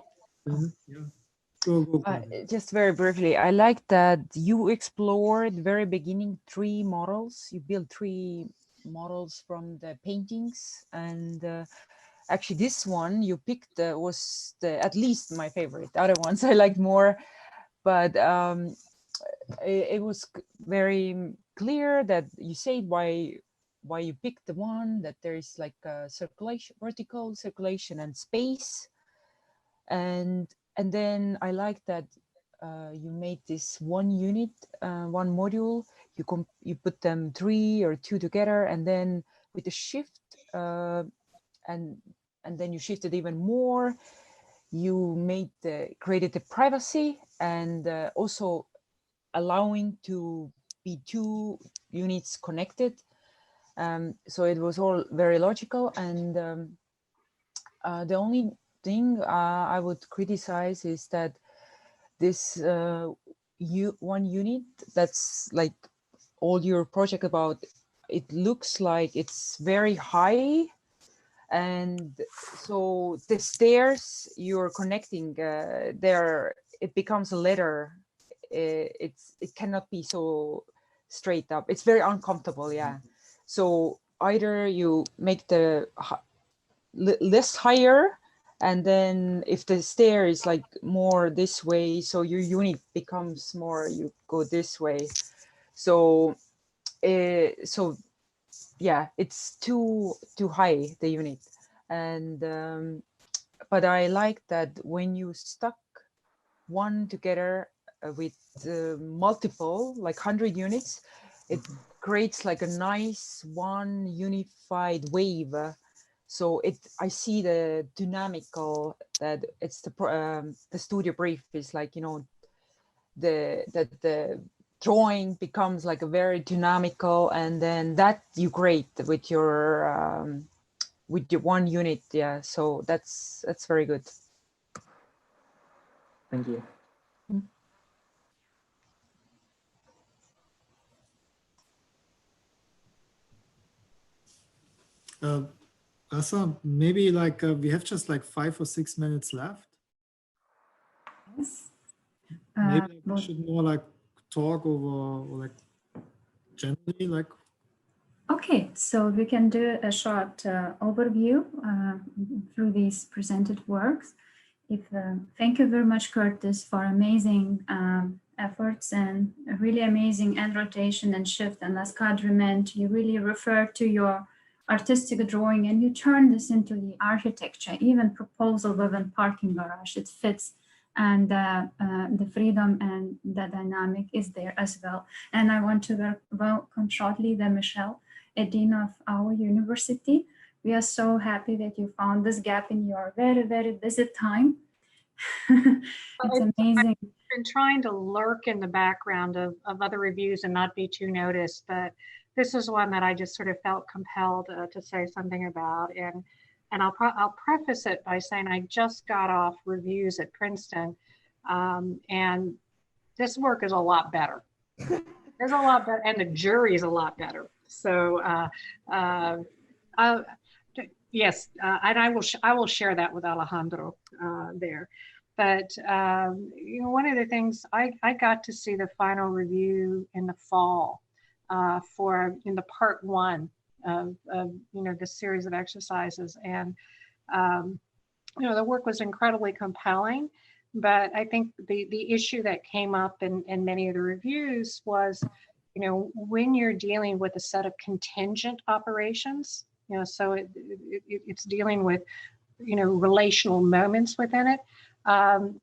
S3: Go.
S4: just very briefly, I like that you explored very beginning 3 models. You built 3 models from the paintings, and actually this one you picked was at least my favorite. The other ones I liked more, but it was very clear that you said why you picked the one, that there is like a circulation, vertical circulation and space. And And then I like that you made this one unit, one module. You put them 3 or 2 together, and then with the shift, and then you shifted even more. You created the privacy, and also allowing to be 2 units connected. So it was all very logical. And the only thing I would criticize is that this one unit that's like all your project about, it looks like it's very high, and so the stairs you're connecting there, it becomes a ladder. It cannot be so straight up. It's very uncomfortable. Yeah. So either you make the less higher, and then if the stair is like more this way, so your unit becomes more, you go this way. So so yeah, it's too high, the unit. And but I like that when you stuck one together with multiple, like 100 units, it creates like a nice one unified wave. So I see the dynamical, that it's the studio brief is like, you know, the drawing becomes like a very dynamical, and then that you create with your one unit. Yeah, so that's very good.
S16: Thank you.
S3: Rasa, maybe like we have just like 5 or 6 minutes left.
S1: Yes.
S3: Maybe we should more like talk over, or like generally, like.
S1: Okay, so we can do a short overview through these presented works. Thank you very much, Curtis, for amazing efforts and a really amazing end rotation and shift. And as Kadri meant, you really refer to your artistic drawing and you turn this into the architecture, even proposal within parking garage. It fits, and the freedom and the dynamic is there as well. And I want to welcome shortly the Michelle, a dean of our university. We are so happy that you found this gap in your very, very busy time. It's amazing.
S17: I've been trying to lurk in the background of other reviews and not be too noticed, but this is one that I just sort of felt compelled to say something about. And I'll preface it by saying I just got off reviews at Princeton, and this work is a lot better. There's a lot better, and the jury is a lot better. So yes, and I will share that with Alejandro there. But you know, one of the things I got to see the final review in the fall in the part 1 of you know, the series of exercises, and you know, the work was incredibly compelling. But I think the issue that came up in many of the reviews was, you know, when you're dealing with a set of contingent operations, you know, so it's dealing with, you know, relational moments within it,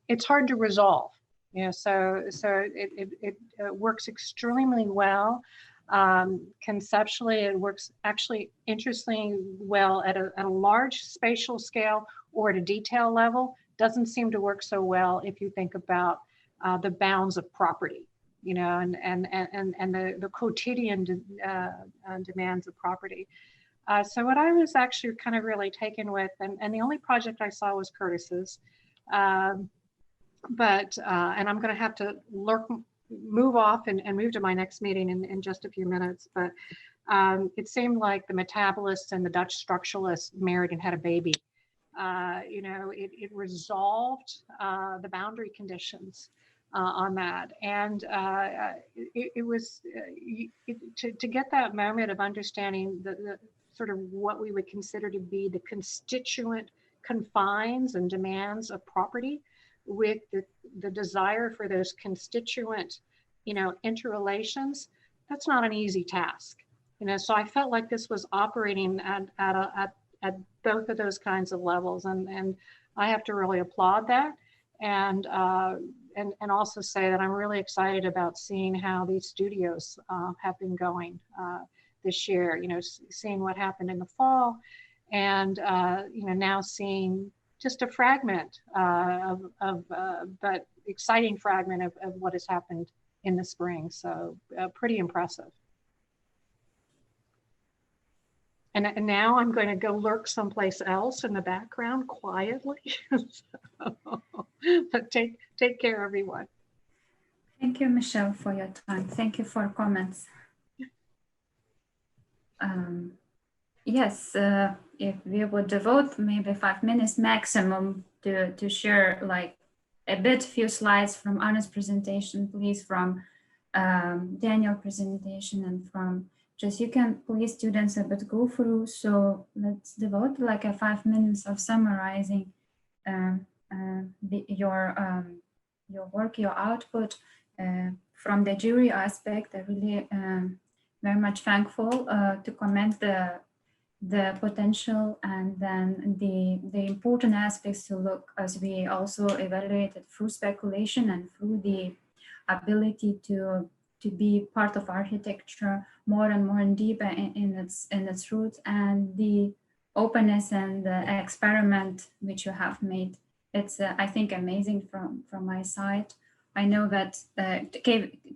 S17: it's hard to resolve, you know, so it works extremely well. Conceptually, it works actually interestingly well at a large spatial scale or at a detail level. Doesn't seem to work so well if you think about the bounds of property, you know, and the quotidian demands of property. So what I was actually kind of really taken with, and the only project I saw was Curtis's, and I'm going to have to move off and move to my next meeting in just a few minutes. But it seemed like the metabolists and the Dutch structuralists married and had a baby. You know, it resolved the boundary conditions on that. And it was to get that moment of understanding the sort of what we would consider to be the constituent confines and demands of property, with the desire for those constituent, you know, interrelations. That's not an easy task, you know. So I felt like this was operating at both of those kinds of levels, and I have to really applaud that. and also say that I'm really excited about seeing how these studios have been going this year. You know, seeing what happened in the fall, and you know, now seeing just a fragment but exciting fragment of what has happened in the spring. So pretty impressive. And now I'm going to go lurk someplace else in the background quietly. But take care, everyone.
S1: Thank you, Michelle, for your time. Thank you for comments. Yes, if we would devote maybe 5 minutes maximum to share like a few slides from Anna's presentation, please, from Daniel's presentation, and from just, you can please students a bit go through. So let's devote like a 5 minutes of summarizing your work, your output from the jury aspect. I really very much thankful to comment the potential, and then the important aspects to look, as we also evaluated through speculation and through the ability to be part of architecture more and more and deeper in its roots, and the openness and the experiment which you have made. It's I think amazing from my side. I know that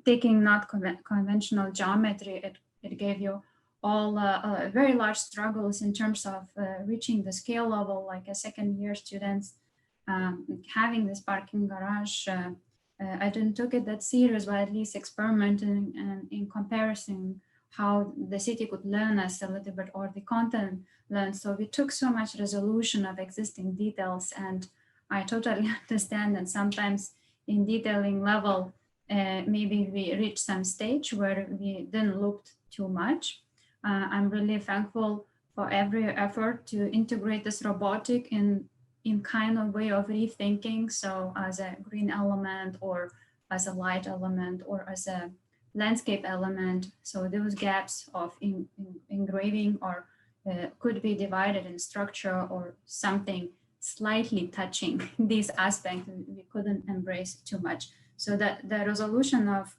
S1: taking not conventional geometry, it gave you all very large struggles in terms of reaching the scale level, like a second year students having this parking garage. I didn't took it that serious, but at least experimenting and in comparison how the city could learn us a little bit, or the content learned. So we took so much resolution of existing details, and I totally understand that sometimes in detailing level, maybe we reached some stage where we didn't look too much. I'm really thankful for every effort to integrate this robotic in kind of way of rethinking. So as a green element, or as a light element, or as a landscape element. So those gaps of engraving or could be divided in structure, or something slightly touching these aspects we couldn't embrace too much. So that the resolution of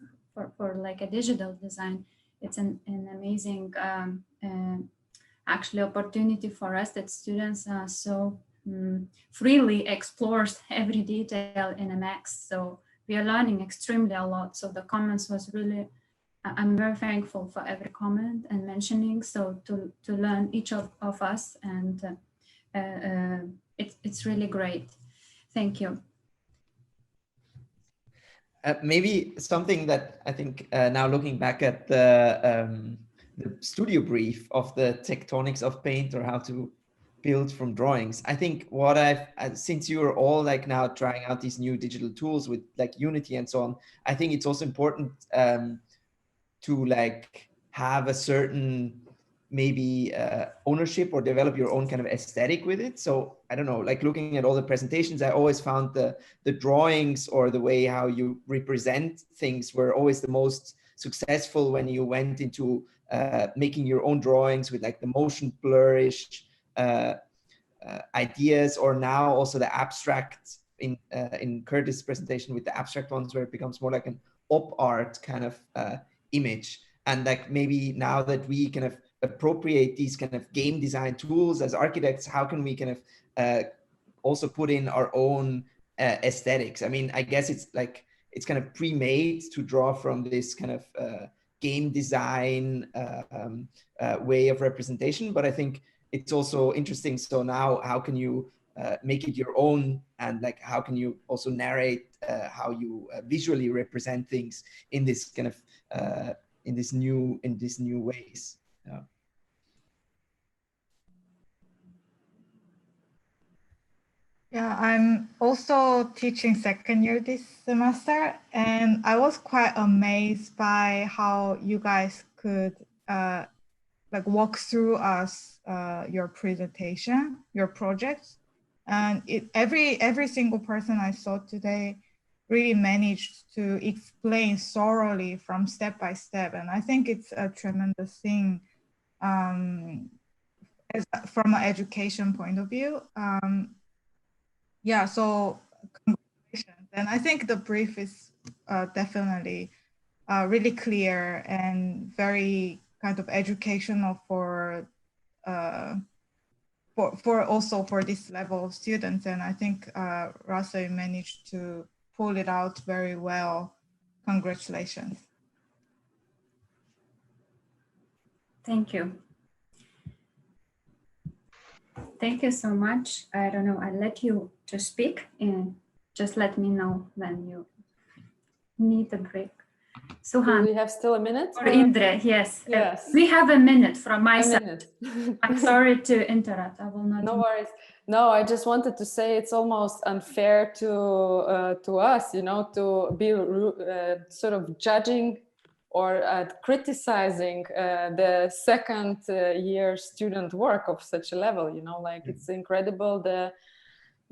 S1: for like a digital design, it's an amazing actually opportunity for us, that students are so freely explores every detail in a max. So we are learning extremely a lot. So the comments was really, I'm very thankful for every comment and mentioning. So to learn each of us, and it's really great. Thank you.
S9: Maybe something that I think now looking back at the studio brief of the Tectonics of paint, or how to build from drawings. I think what since you're all like now trying out these new digital tools with like Unity and so on, I think it's also important to like have a certain maybe ownership, or develop your own kind of aesthetic with it. So I don't know, like looking at all the presentations, I always found the drawings, or the way how you represent things, were always the most successful when you went into making your own drawings with like the motion blurish ideas, or now also the abstract in Curtis' presentation with the abstract ones, where it becomes more like an op art kind of image. And like maybe now that we kind of appropriate these kind of game design tools as architects, how can we kind of also put in our own aesthetics? I mean, I guess it's like, it's kind of pre-made to draw from this kind of game design way of representation, but I think it's also interesting. So now how can you make it your own, and like how can you also narrate how you visually represent things in this kind of in this new ways? Yeah.
S11: Yeah, I'm also teaching second year this semester, and I was quite amazed by how you guys could like walk through us your presentation, your projects, and every single person I saw today really managed to explain thoroughly from step by step, and I think it's a tremendous thing from an education point of view. Yeah, so congratulations And I think the brief is definitely really clear and very kind of educational for also for this level of students. And I think Rasa, you managed to pull it out very well. Congratulations.
S1: Thank you. Thank you so much. I don't know, I'll let you to speak and just let me know when you need a break. Suhan.
S12: Do we have still a minute?
S1: Or Indre, yes.
S12: Yes.
S1: We have a minute from my
S12: A
S1: side.
S12: minute.
S1: I'm sorry to interrupt. I will not.
S12: No worries. No, I just wanted to say it's almost unfair to us, you know, to be sort of judging or criticizing the second year student work of such a level, you know, like it's incredible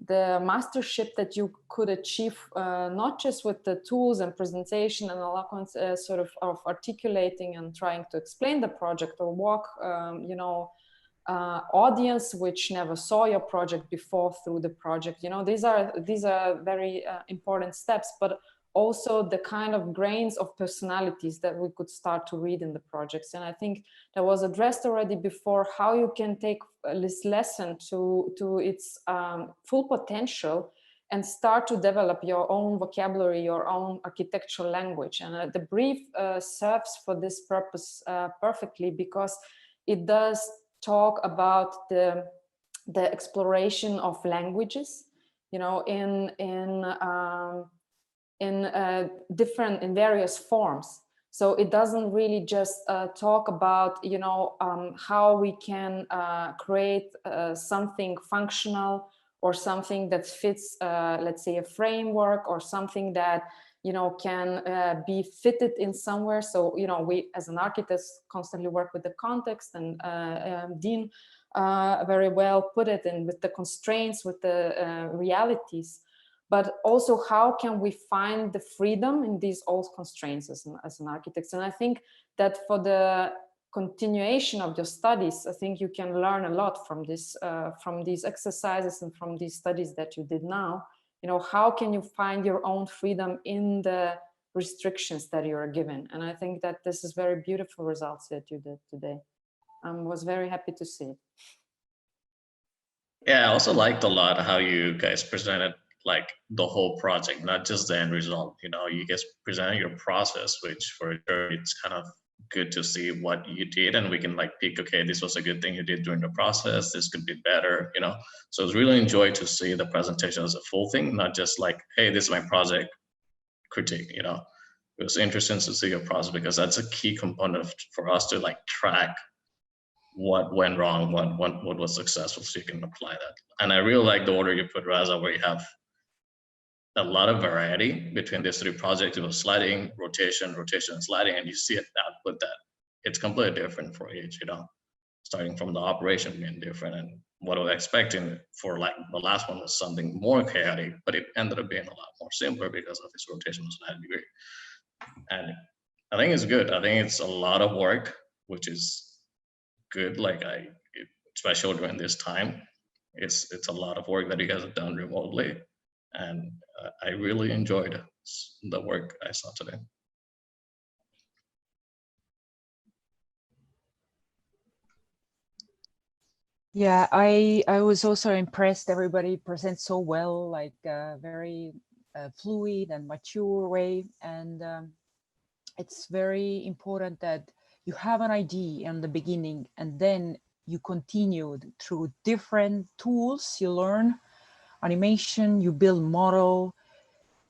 S12: the mastership that you could achieve, not just with the tools and presentation and eloquence sort of articulating and trying to explain the project or walk, you know, audience which never saw your project before through the project. You know, these are very important steps, but also the kind of grains of personalities that we could start to read in the projects. And I think that was addressed already before, how you can take this lesson to its full potential and start to develop your own vocabulary, your own architectural language. And the brief serves for this purpose perfectly, because it does talk about the exploration of languages, you know, in various forms. So it doesn't really just talk about, you know, how we can create something functional or something that fits, let's say, a framework, or something that, you know, can be fitted in somewhere. So, you know, we as an architect constantly work with the context, and Dean very well put it in with the constraints, with the realities. But also, how can we find the freedom in these old constraints as an architect? And I think that for the continuation of your studies, I think you can learn a lot from this, from these exercises and from these studies that you did now. You know, how can you find your own freedom in the restrictions that you are given? And I think that this is very beautiful results that you did today. I was very happy to see it.
S13: Yeah, I also liked a lot how you guys presented like the whole project, not just the end result. You know, you guys presented your process, which for sure it's kind of good to see what you did, and we can like pick, okay, this was a good thing you did during the process, this could be better, you know. So it's really enjoyed to see the presentation as a full thing, not just like, hey, this is my project critique, you know. It was interesting to see your process, because that's a key component for us to like track what went wrong, what was successful, so you can apply that. And I really like the order you put, Rasa, where you have a lot of variety between these three projects. It was sliding, rotation, sliding, and you see it output that it's completely different for each, you know, starting from the operation being different. And what I was expecting for like the last one was something more chaotic, but it ended up being a lot more simpler because of this rotation was 90 degree. And I think it's good. I think it's a lot of work, which is good. Like especially during this time, it's a lot of work that you guys have done remotely. And I really enjoyed the work I saw today.
S4: Yeah, I was also impressed. Everybody presents so well, like very fluid and mature way. And it's very important that you have an idea in the beginning, and then you continue through different tools. You learn animation, you build model,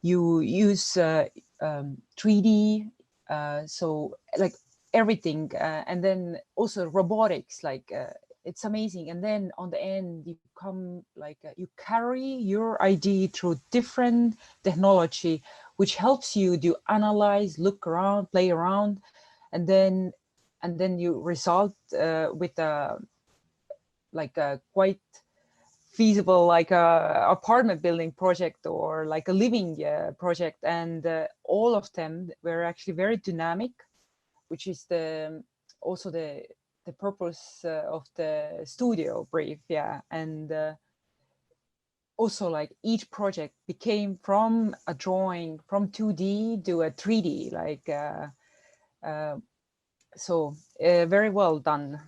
S4: you use 3D, so like everything, and then also robotics, like it's amazing. And then on the end, you come like you carry your idea through different technology, which helps you to analyze, look around, play around, and then you result with a like a quite feasible, like a apartment building project or like a living project. And all of them were actually very dynamic, which is also the purpose of the studio brief. Yeah. And also like each project became from a drawing from 2D to a 3D, like so very well done.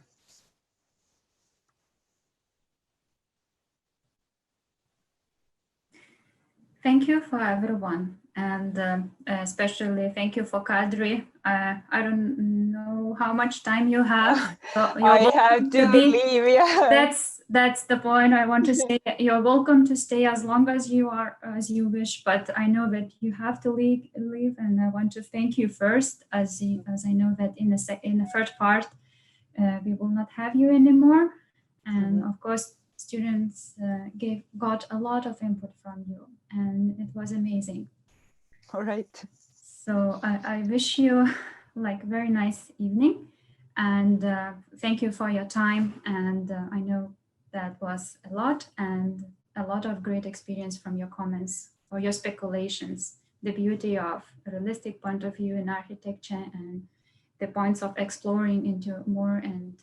S1: Thank you for everyone, and especially thank you for Kadri. I don't know how much time you have. So
S4: I have to leave. Yeah,
S1: that's the point I want to say. You're welcome to stay as long as you wish, but I know that you have to leave, and I want to thank you first, as I know that in the third part we will not have you anymore, and of course students got a lot of input from you, and it was amazing.
S4: All right.
S1: So I wish you like very nice evening, and thank you for your time. And I know that was a lot of great experience from your comments or your speculations, the beauty of a realistic point of view in architecture and the points of exploring into more, and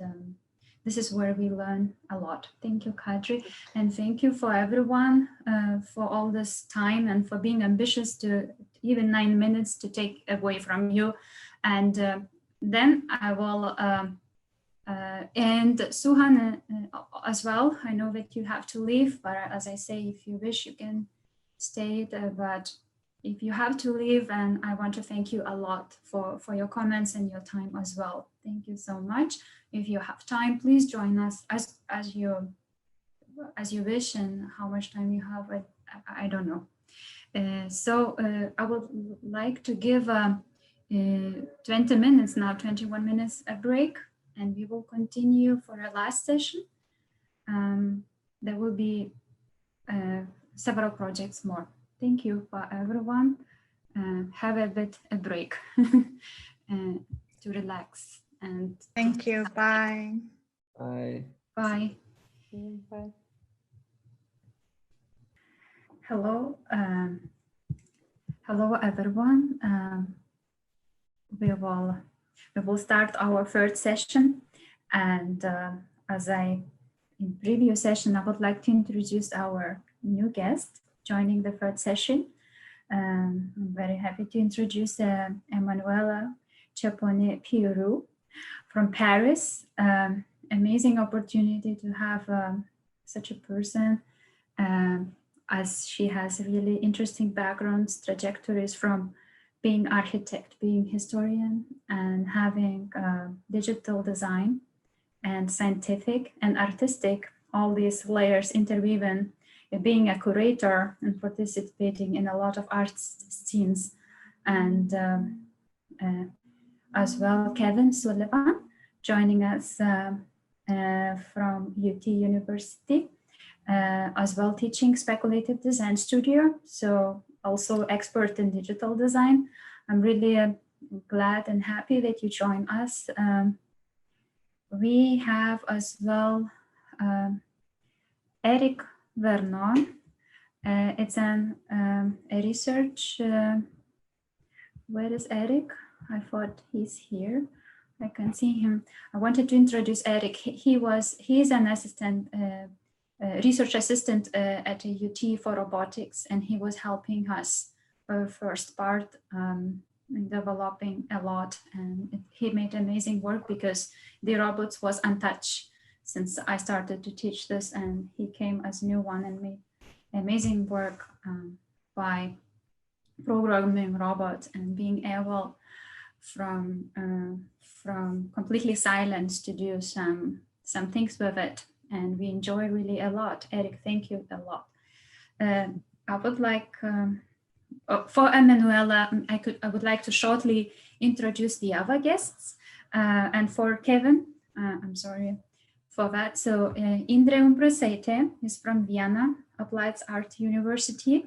S1: this is where we learn a lot. Thank you, Kadri, and thank you for everyone for all this time and for being ambitious to even 9 minutes to take away from you. And then I will and Suhan as well. I know that you have to leave, but as I say, if you wish, you can stay there, but if you have to leave, and I want to thank you a lot for your comments and your time as well. Thank you so much. If you have time, please join us as you wish, and how much time you have, I don't know. So I would like to give 20 minutes now, 21 minutes a break, and we will continue for our last session. There will be several projects more. Thank you for everyone. Have a break to relax. And
S11: thank you. Bye.
S9: Bye.
S1: Bye.
S4: Bye.
S1: Hello. Hello, everyone. We will start our third session. And as in previous session, I would like to introduce our new guest joining the third session. I'm very happy to introduce Emanuela Chapone-Piroux from Paris. Amazing opportunity to have such a person, as she has really interesting backgrounds, trajectories from being architect, being historian, and having digital design and scientific and artistic, all these layers interwoven, being a curator and participating in a lot of art scenes. And as well, Kevin Sullivan joining us from UT University, as well teaching speculative design studio, so also expert in digital design. I'm really glad and happy that you join us. We have as well Eric Vernon. It's a research, where is Eric? I thought he's here. I can see him. I wanted to introduce Eric. He's an assistant, research assistant at UT for robotics, and he was helping us first part in developing a lot, and he made amazing work because the robots was untouched since I started to teach this, and he came as new one and made amazing work by programming robots and being able from completely silence to do some things with it, and we enjoy really a lot. Eric, thank you a lot. I would like for Emanuela, I would like to shortly introduce the other guests, and for Kevin, I'm sorry for that. So Indre Umbrasete is from Vienna Applied Art University,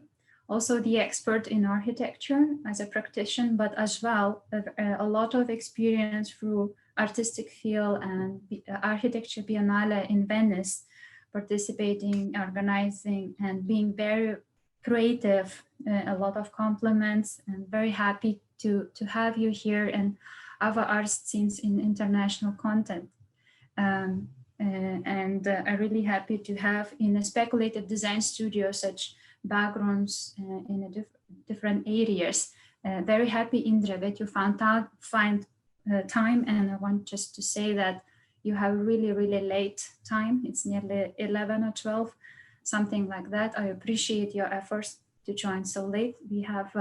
S1: also the expert in architecture as a practitioner, but as well a lot of experience through artistic field and architecture biennale in Venice, participating, organizing, and being very creative. A lot of compliments, and very happy to have you here and other art scenes in international content. and I'm really happy to have in a speculative design studio such backgrounds in a different areas. Very happy, Indra, that you find time, and I want just to say that you have really late time. It's nearly 11 or 12, something like that. I appreciate your efforts to join so late. We have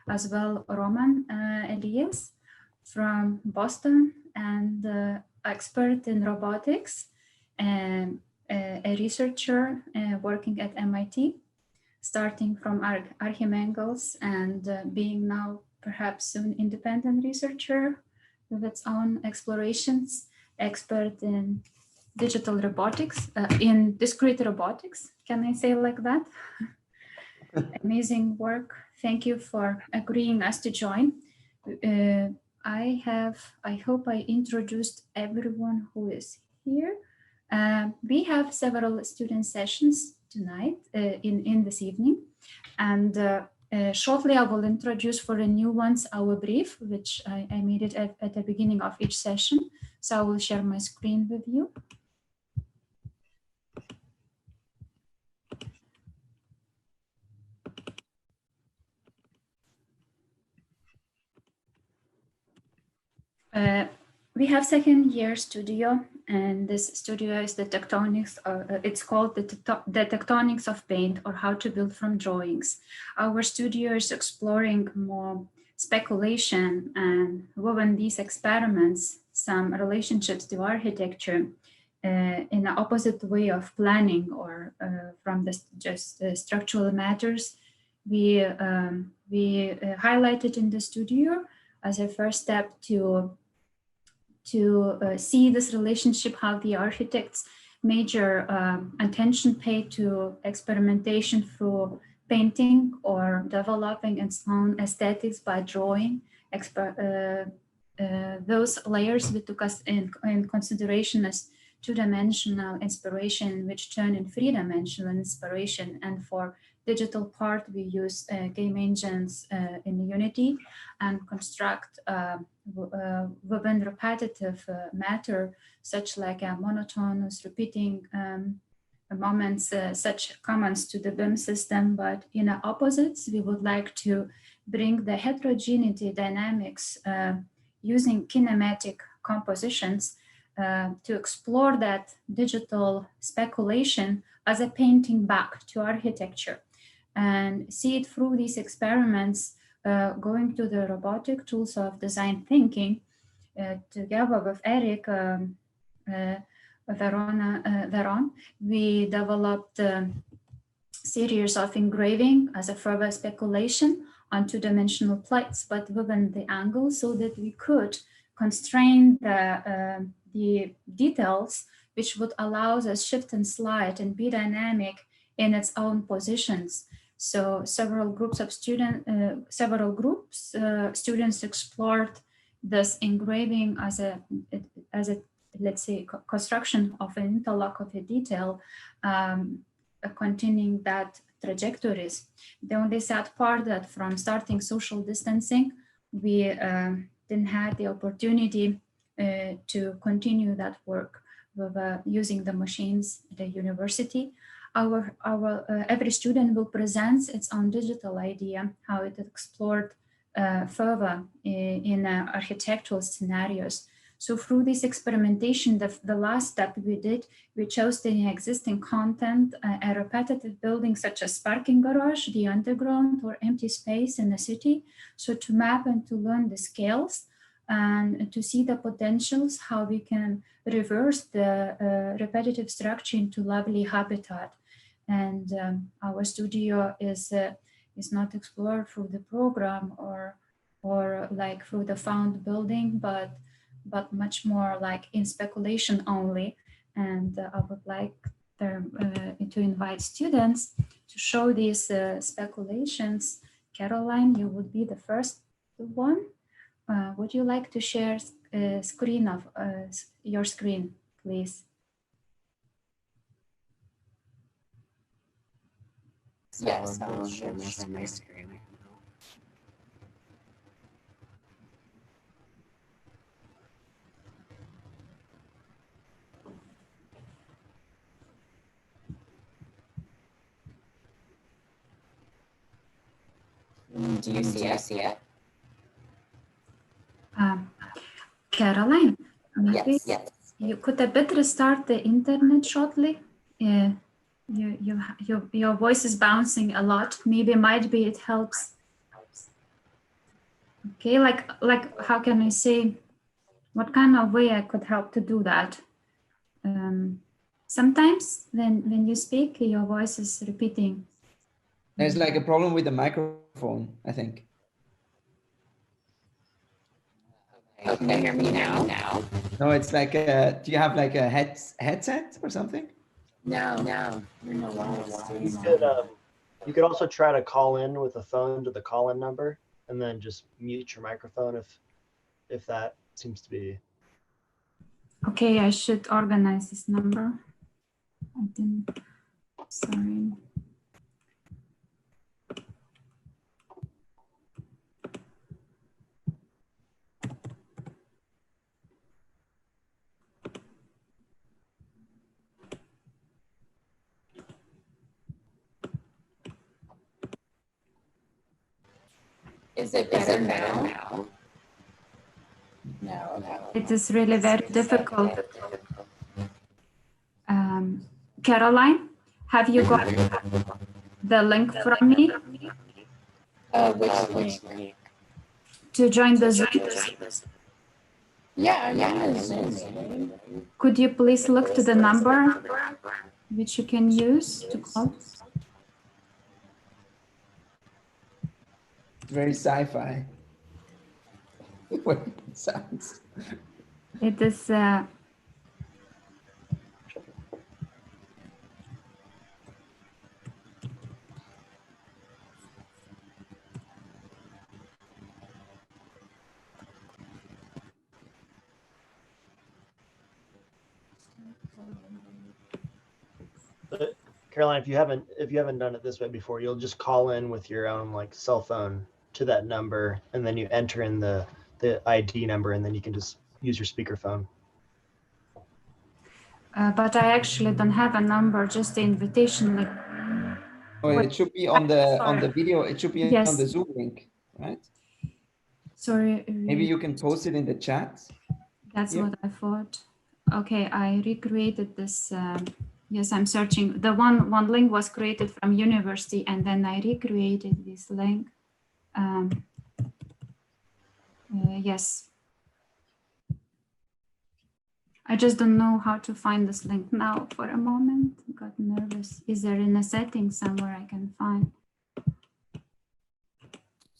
S1: as well Roman Elias from Boston, and expert in robotics, and a researcher working at MIT, starting from Archimangles and being now perhaps soon independent researcher with its own explorations, expert in digital robotics, in discrete robotics, can I say like that? Amazing work. Thank you for agreeing us to join. I hope I introduced everyone who is here. We have several student sessions tonight, in this evening, and shortly I will introduce for the new ones our brief, which I made it at the beginning of each session. So I will share my screen with you. We have second year studio, and this studio is the Tectonics. It's called the Tectonics of Paint, or How to Build from Drawings. Our studio is exploring more speculation and woven these experiments, some relationships to architecture in the opposite way of planning, or from the just structural matters. We highlighted in the studio as a first step to see this relationship, how the architects major attention paid to experimentation through painting or developing its own aesthetics by drawing. Those layers we took us in consideration as two-dimensional inspiration, which turn in three-dimensional inspiration. And for digital part, we use game engines in Unity and construct woven repetitive matter, such like a monotonous repeating moments, such comments to the BIM system. But in the opposites, we would like to bring the heterogeneity dynamics using kinematic compositions to explore that digital speculation as a painting back to architecture, and see it through these experiments, going to the robotic tools of design thinking. Together with Eric Veron, we developed a series of engraving as a further speculation on two-dimensional plates, but within the angle, so that we could constrain the details, which would allow us shift and slide and be dynamic in its own positions. So several groups of students explored this engraving as a let's say construction of an interlock of a detail, continuing that trajectories. The only sad part that from starting social distancing, we didn't have the opportunity to continue that work with using the machines at the university. Every student will present its own digital idea, how it explored further in architectural scenarios. So through this experimentation, the last step we did, we chose the existing content, a repetitive building such as parking garage, the underground, or empty space in the city. So to map and to learn the scales and to see the potentials, how we can reverse the repetitive structure into lovely habitat. And our studio is not explored through the program or like through the found building, but much more like in speculation only. And I would like to invite students to show these speculations. Caroline, you would be the first one. Would you like to share screen of your screen, please?
S18: Yes, I'll share my screen. Do you see it?
S1: Caroline, maybe
S18: Yes.
S1: you could a bit restart the internet shortly. Your voice is bouncing a lot. Maybe might be it helps. Okay, like how can I say? What kind of way I could help to do that? Sometimes when you speak, your voice is repeating.
S9: There's like a problem with the microphone, I think.
S18: Can you hear me now?
S9: No, it's like a, do you have like a headset or something?
S18: No.
S19: You could also try to call in with a phone to the call-in number and then just mute your microphone if that seems to be.
S1: Okay, I should organize this number. I didn't, sorry.
S18: Is it better now? No.
S1: It is really very difficult. Caroline, have you got the link from me?
S18: Which link?
S1: To join the Zoom?
S18: Yeah, I'm in the Zoom.
S1: Could you please look to the number which you can use to call?
S9: Very sci-fi. What it sounds.
S1: It is
S19: Caroline, if you haven't done it this way before, you'll just call in with your own like cell phone to that number, and then you enter in the ID number, and then you can just use your speakerphone.
S1: but I actually don't have a number, just the invitation link.
S9: Oh, it should be on the video. It should be
S1: Yes.
S9: on the Zoom link, right?
S1: Sorry.
S9: Maybe you can post it in the chat.
S1: That's what I thought. Okay, I recreated this. Yes, I'm searching. The one link was created from university, and then I recreated this link. Yes. I just don't know how to find this link now for a moment. I got nervous. Is there in a setting somewhere I can find?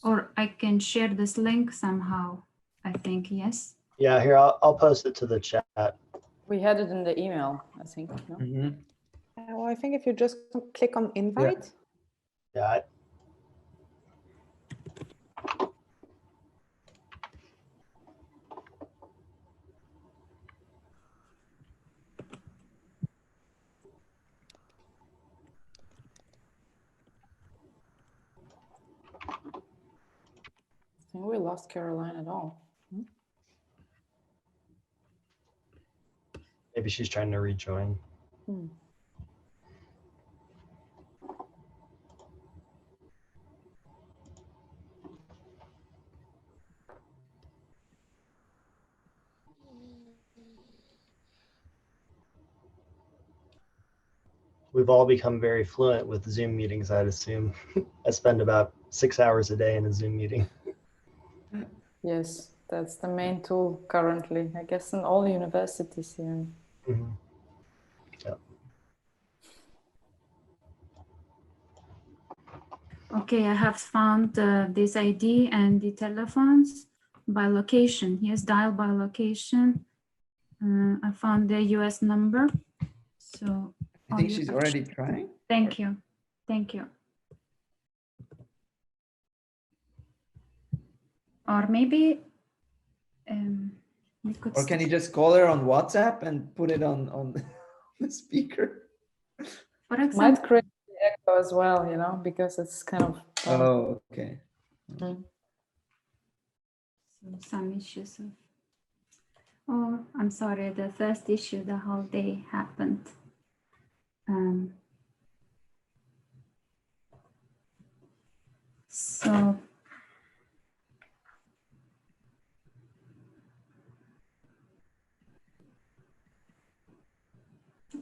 S1: Or I can share this link somehow, I think, yes.
S19: Yeah, here, I'll post it to the chat.
S20: We had it in the email, I think. No?
S9: Mm-hmm.
S21: Well, I think if you just click on invite.
S19: Yeah.
S20: I think we lost Caroline at all.
S19: Maybe she's trying to rejoin. We've all become very fluent with Zoom meetings, I'd assume. I spend about 6 hours a day in a Zoom meeting.
S20: Yes, that's the main tool currently, I guess, in all universities here.
S19: Mm-hmm. Yep.
S1: Okay, I have found this ID and the telephones by location. Here's dial by location. I found the US number. So
S9: I think she's already trying.
S1: Thank you. Thank you. Or maybe we could.
S9: Or can you just call her on WhatsApp and put it on the speaker?
S1: For example,
S20: might create the echo as well, you know, because it's kind of.
S9: Oh, okay.
S1: So some issues of. Oh, I'm sorry. The first issue the whole day happened. So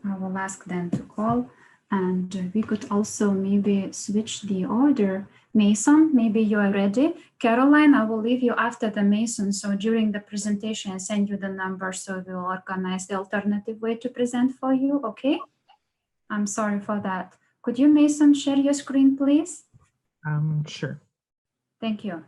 S1: I will ask them to call, and we could also maybe switch the order. Mason, maybe you are ready. Caroline, I will leave you after the Mason. So during the presentation, I send you the number so we will organize the alternative way to present for you, okay? I'm sorry for that. Could you, Mason, share your screen, please?
S6: Sure.
S1: Thank you.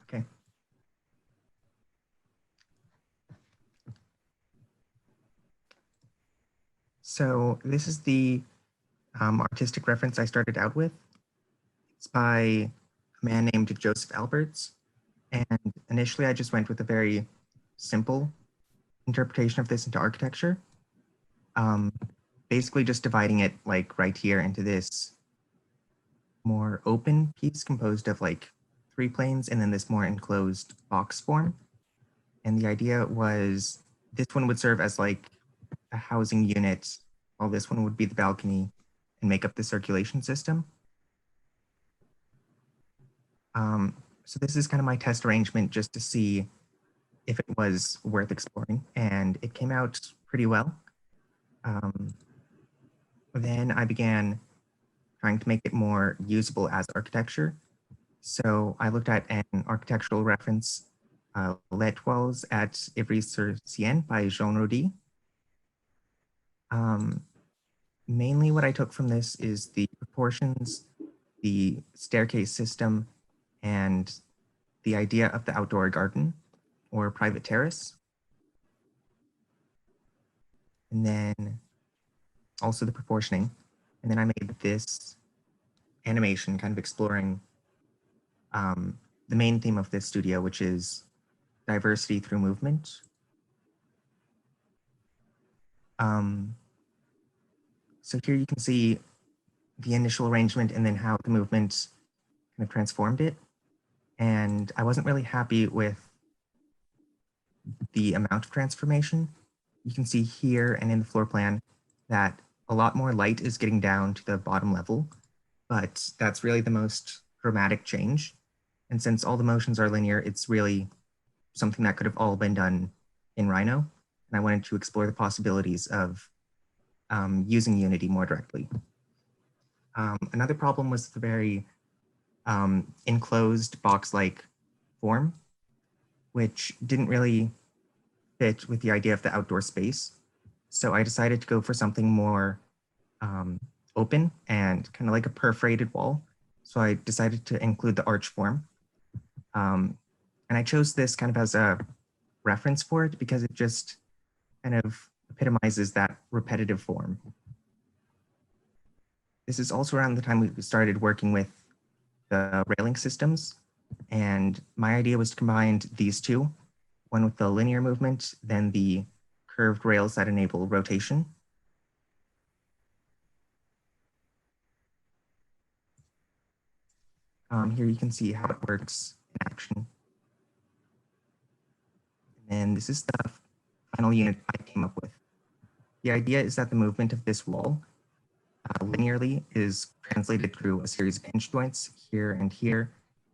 S6: Okay. So this is the artistic reference I started out with. It's by a man named Joseph Alberts. And initially I just went with a very simple interpretation of this into architecture. Basically just dividing it like right here into this more open piece composed of like 3 planes and then this more enclosed box form. And the idea was this one would serve as like a housing unit, while this one would be the balcony and make up the circulation system. So this is kind of my test arrangement just to see if it was worth exploring, and it came out pretty well. Then I began trying to make it more usable as architecture. So I looked at an architectural reference, L'Étoiles at Ivry-sur-Seine by Jean Rodi. Mainly what I took from this is the proportions, the staircase system, and the idea of the outdoor garden or private terrace. And then also the proportioning. And then I made this animation kind of exploring the main theme of this studio, which is diversity through movement. So here you can see the initial arrangement and then how the movement kind of transformed it. And I wasn't really happy with the amount of transformation. You can see here and in the floor plan that a lot more light is getting down to the bottom level, but that's really the most dramatic change. And since all the motions are linear, it's really something that could have all been done in Rhino. And I wanted to explore the possibilities of using Unity more directly. Another problem was the very enclosed box-like form, which didn't really fit with the idea of the outdoor space. So I decided to go for something more open and kind of like a perforated wall. So I decided to include the arch form. And I chose this kind of as a reference for it because it just kind of epitomizes that repetitive form. This is also around the time we started working with the railing systems. And my idea was to combine these two, one with the linear movement, then the curved rails that enable rotation. Here you can see how it works in action. And this is the final unit I came up with. The idea is that the movement of this wall linearly is translated through a series of hinge joints here and here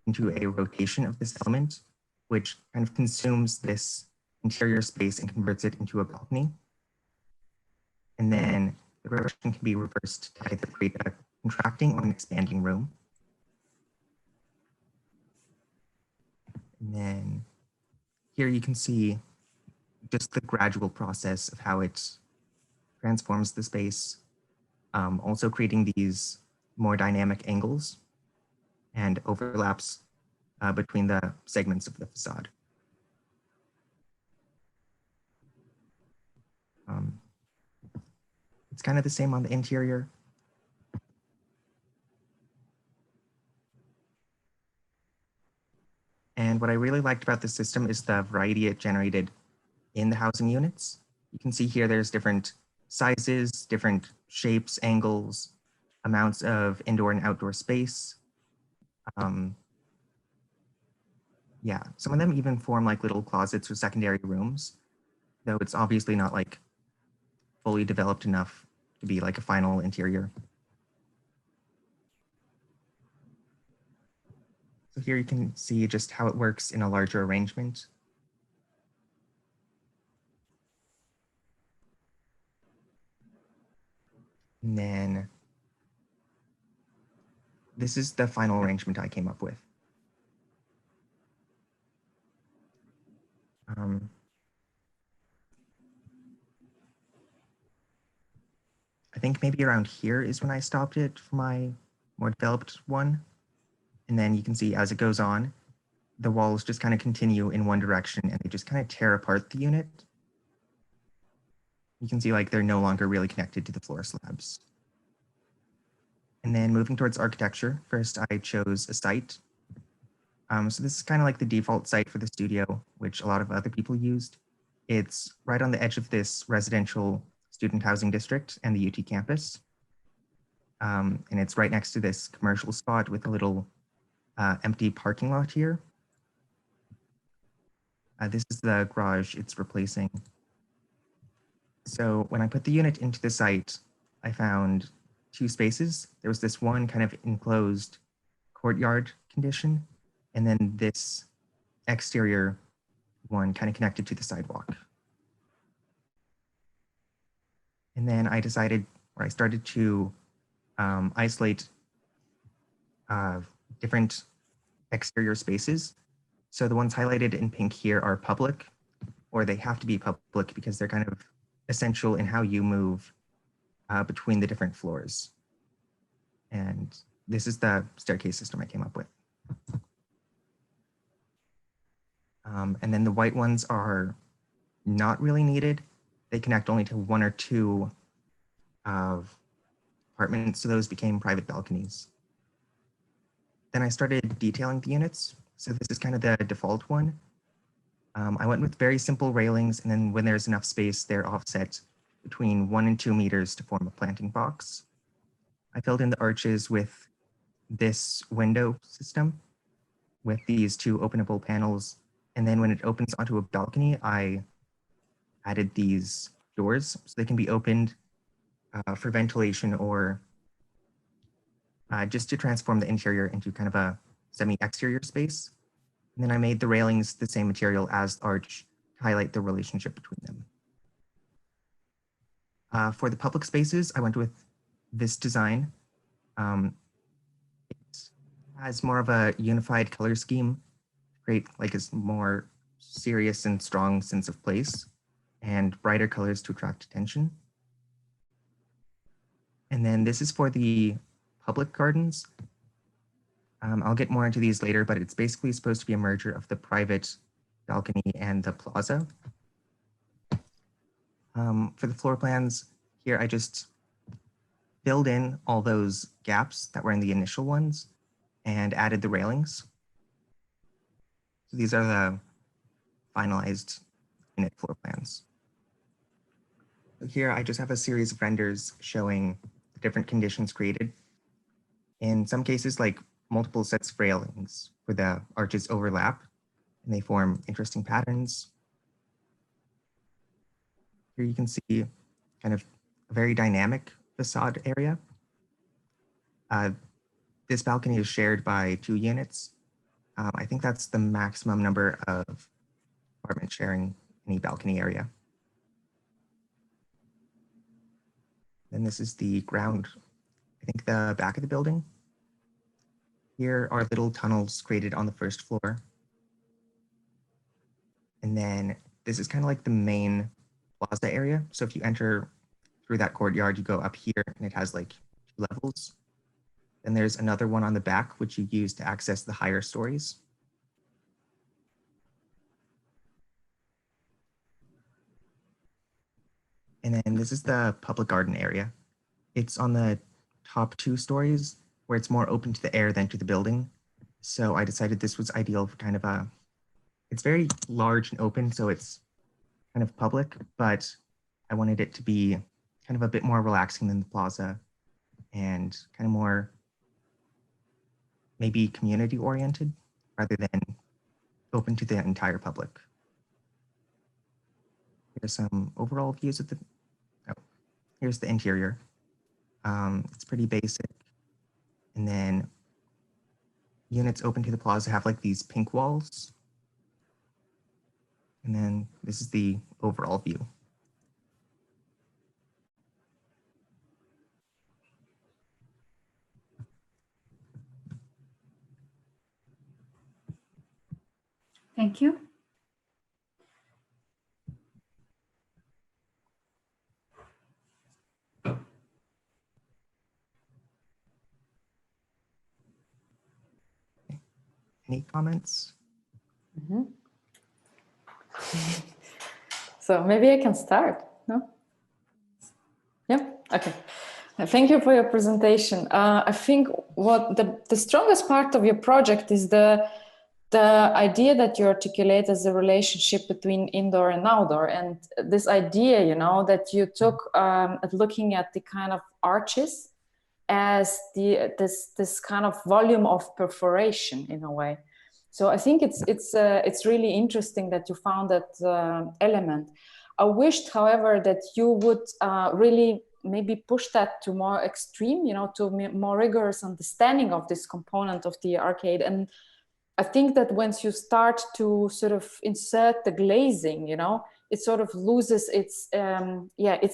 S6: into a rotation of this element, which kind of consumes this interior space and converts it into a balcony. And then the rotation can be reversed to either create a contracting or an expanding room. And then here you can see just the gradual process of how it transforms the space, also creating these more dynamic angles and overlaps between the segments of the facade. It's kind of the same on the interior. And what I really liked about this system is the variety it generated in the housing units. You can see here there's different sizes, different shapes, angles, amounts of indoor and outdoor space. Yeah, some of them even form like little closets or secondary rooms, though it's obviously not like fully developed enough to be like a final interior. So here you can see just how it works in a larger arrangement. And then this is the final arrangement I came up with. I think maybe around here is when I stopped it for my more developed one. And then you can see as it goes on, the walls just kind of continue in one direction and they just kind of tear apart the unit. You can see like they're no longer really connected to the floor slabs. And then moving towards architecture, first I chose a site. So this is kind of like the default site for the studio, which a lot of other people used. It's right on the edge of this residential student housing district and the UT campus. And it's right next to this commercial spot with a little empty parking lot here. This is the garage it's replacing. So when I put the unit into the site, I found two spaces. There was this one kind of enclosed courtyard condition, and then this exterior one kind of connected to the sidewalk. And then I decided, or I started to isolate different exterior spaces. So the ones highlighted in pink here are public, or they have to be public because they're kind of essential in how you move between the different floors. And this is the staircase system I came up with. And then the white ones are not really needed. They connect only to one or two apartments, so those became private balconies. Then I started detailing the units. So this is kind of the default one. I went with very simple railings, and then when there's enough space, they're offset between 1 and 2 meters to form a planting box. I filled in the arches with this window system with these two openable panels. And then when it opens onto a balcony, I added these doors so they can be opened for ventilation or just to transform the interior into kind of a semi-exterior space. And then I made the railings the same material as the arch to highlight the relationship between them. For the public spaces, I went with this design. It has more of a unified color scheme to create like a more serious and strong sense of place, and brighter colors to attract attention. And then this is for the public gardens. I'll get more into these later, but it's basically supposed to be a merger of the private balcony and the plaza. For the floor plans here, I just filled in all those gaps that were in the initial ones and added the railings. So these are the finalized unit floor plans. So here I just have a series of renders showing the different conditions created. In some cases, like multiple sets of railings where the arches overlap and they form interesting patterns. Here you can see kind of a very dynamic facade area. This balcony is shared by 2 units. I think that's the maximum number of apartments sharing any balcony area. Then this is the ground, I think the back of the building. Here are little tunnels created on the first floor. And then this is kind of like the main plaza area. So if you enter through that courtyard, you go up here and it has like 2 levels. Then there's another one on the back, which you use to access the higher stories. And then this is the public garden area. It's on the top 2 stories where it's more open to the air than to the building. So I decided this was ideal for kind of it's very large and open, so it's kind of public, but I wanted it to be kind of a bit more relaxing than the plaza and kind of more maybe community oriented rather than open to the entire public. Here's some overall views of the, here's the interior. It's pretty basic. And then units open to the plaza have like these pink walls. And then this is the overall view.
S1: Thank you.
S6: Any comments?
S12: Mm-hmm. So maybe I can start, no? Yeah, okay. Thank you for your presentation. I think what the strongest part of your project is the idea that you articulate as a relationship between indoor and outdoor, and this idea, you know, that you took at looking at the kind of arches as this kind of volume of perforation in a way. So I think it's really interesting that you found that element. I wished, however, that you would really maybe push that to more extreme, you know, to more rigorous understanding of this component of the arcade. And I think that once you start to sort of insert the glazing, you know, it sort of loses its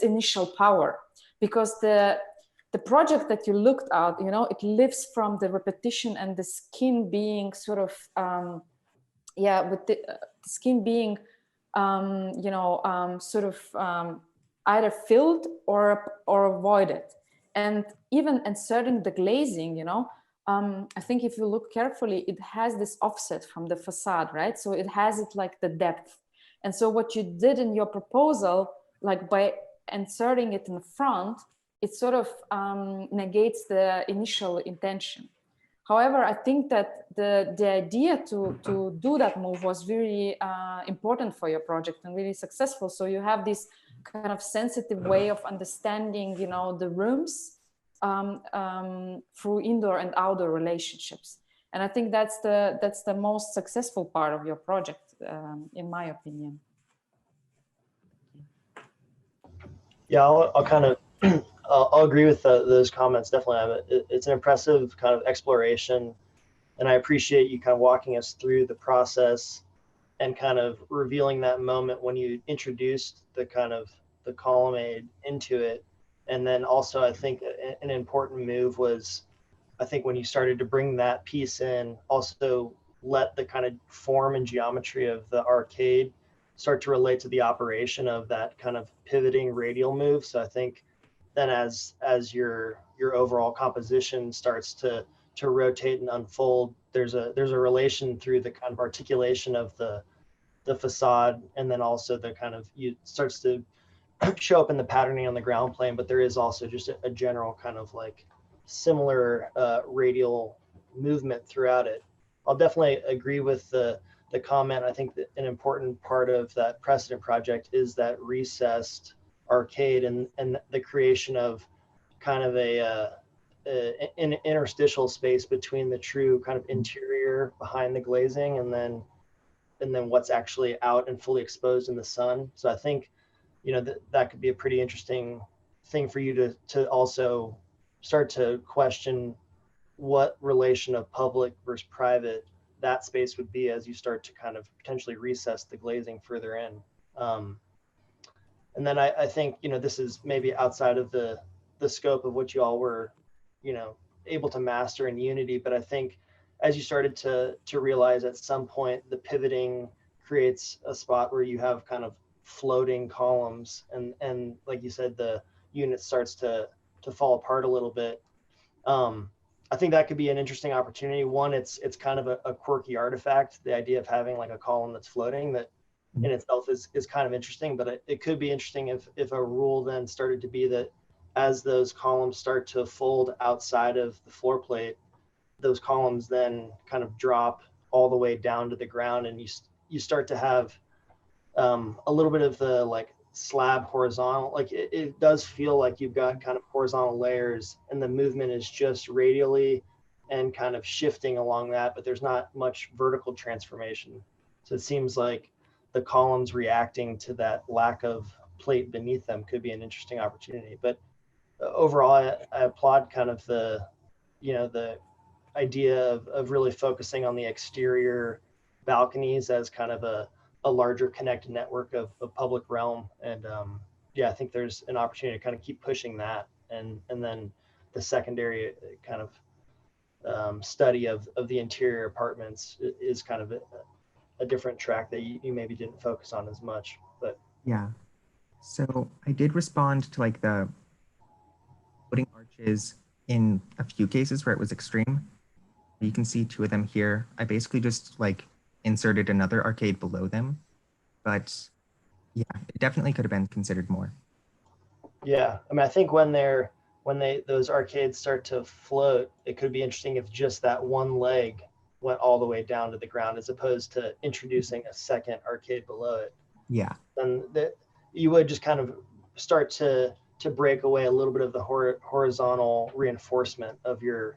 S12: initial power, because the project that you looked at, you know, it lives from the repetition and the skin being sort of, with the skin being, either filled or avoided. And even inserting the glazing, you know, I think if you look carefully, it has this offset from the facade, right? So it has it like the depth. And so what you did in your proposal, like by inserting it in the front, it sort of negates the initial intention. However, I think that the idea to do that move was very important for your project and really successful. So you have this kind of sensitive way of understanding, you know, the rooms through indoor and outdoor relationships. And I think that's the most successful part of your project, in my opinion.
S19: Yeah, I'll kind of I'll agree with those comments. Definitely, it's an impressive kind of exploration, and I appreciate you kind of walking us through the process and kind of revealing that moment when you introduced the kind of the colonnade into it. And then also, I think an important move was, I think when you started to bring that piece in, also let the kind of form and geometry of the arcade start to relate to the operation of that kind of pivoting radial move. So I think then as your overall composition starts to rotate and unfold, there's a relation through the kind of articulation of the facade, and then also the kind of starts to show up in the patterning on the ground plane, but there is also just a general kind of like similar radial movement throughout it. I'll definitely agree with the comment. I think that an important part of that precedent project is that recessed arcade and the creation of kind of an interstitial space between the true kind of interior behind the glazing and then what's actually out and fully exposed in the sun. So I think, you know, that could be a pretty interesting thing for you to also start to question what relation of public versus private that space would be as you start to kind of potentially recess the glazing further in. And then I think, you know, this is maybe outside of the scope of what you all were, you know, able to master in Unity, but I think as you started to realize at some point the pivoting creates a spot where you have kind of floating columns and like you said, the unit starts to fall apart a little bit. I think that could be an interesting opportunity. One, it's kind of a quirky artifact, the idea of having like a column that's floating, that in itself is kind of interesting, but it could be interesting if a rule then started to be that as those columns start to fold outside of the floor plate, those columns then kind of drop all the way down to the ground, and you start to have a little bit of the like slab horizontal, like it does feel like you've got kind of horizontal layers and the movement is just radially and kind of shifting along that, but there's not much vertical transformation. So it seems like the columns reacting to that lack of plate beneath them could be an interesting opportunity. But overall, I applaud kind of the, the idea of really focusing on the exterior balconies as kind of a larger connected network of public realm. And yeah, I think there's an opportunity to kind of keep pushing that. And then the secondary kind of study of the interior apartments is kind of a different track that you maybe didn't focus on as much. But
S6: yeah. So I did respond to like the putting arches in a few cases where it was extreme. You can see two of them here. I basically just like inserted another arcade below them, but yeah, it definitely could have been considered more.
S19: Yeah, I mean, I think when those arcades start to float, it could be interesting if just that one leg went all the way down to the ground, as opposed to introducing a second arcade below it.
S6: Yeah.
S19: Then you would just kind of start to break away a little bit of the horizontal reinforcement of your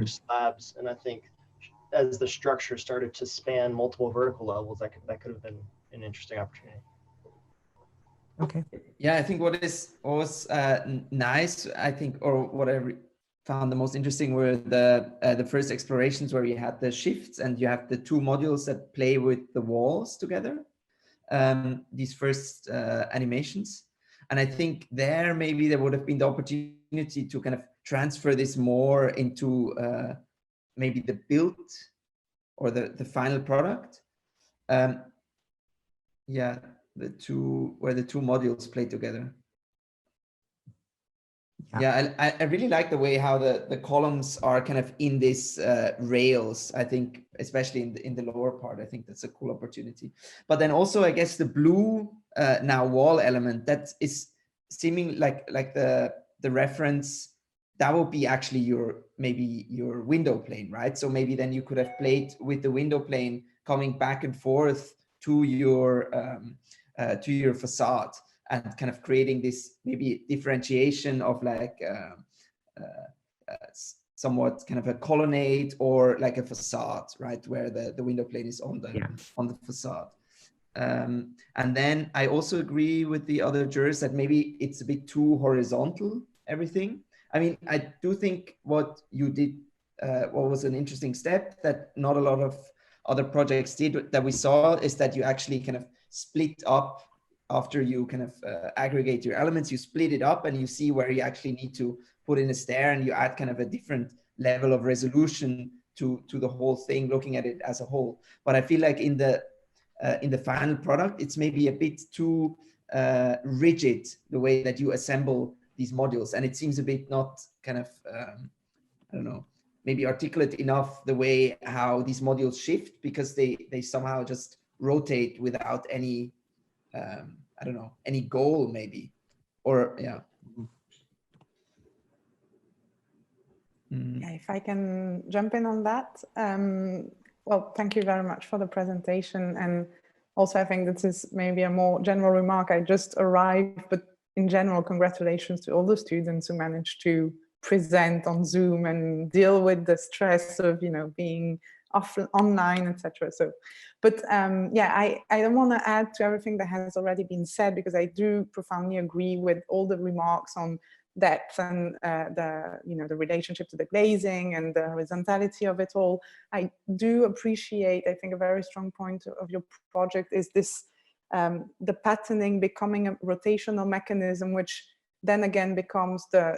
S19: slabs. And I think as the structure started to span multiple vertical levels, that could have been an interesting opportunity.
S6: Okay.
S9: Yeah, I think what was nice, I think, or what I found the most interesting were the first explorations where you had the shifts and you have the two modules that play with the walls together. These first animations. And I think maybe there would have been the opportunity to kind of transfer this more into maybe the build or the final product. Yeah, where the two modules play together. Yeah, I really like the way how the columns are kind of in this rails. I think, especially in the lower part, I think that's a cool opportunity. But then also, I guess the blue now wall element, that is seeming like the reference, that would be actually maybe your window plane, right? So maybe then you could have played with the window plane coming back and forth to your facade, and kind of creating this maybe differentiation of like somewhat kind of a colonnade or like a facade, right, where the window plane is on the facade. And then I also agree with the other jurors that maybe it's a bit too horizontal, everything. I mean, I do think what you did, what was an interesting step that not a lot of other projects did, that we saw, is that you actually kind of split up after you kind of aggregate your elements, you split it up and you see where you actually need to put in a stair, and you add kind of a different level of resolution to the whole thing, looking at it as a whole. But I feel like in the final product, it's maybe a bit too rigid, the way that you assemble these modules. And it seems a bit not kind of, I don't know, maybe articulate enough the way how these modules shift, because they somehow just rotate without any, I don't know, any goal maybe, or yeah.
S21: Yeah, if I can jump in on that. Well, thank you very much for the presentation. And also, I think this is maybe a more general remark. I just arrived, but in general, congratulations to all the students who managed to present on Zoom and deal with the stress of, being online, etc. So, but yeah, I don't want to add to everything that has already been said, because I do profoundly agree with all the remarks on depth and the relationship to the glazing and the horizontality of it all. I do appreciate, I think a very strong point of your project is this, the patterning becoming a rotational mechanism, which then again becomes the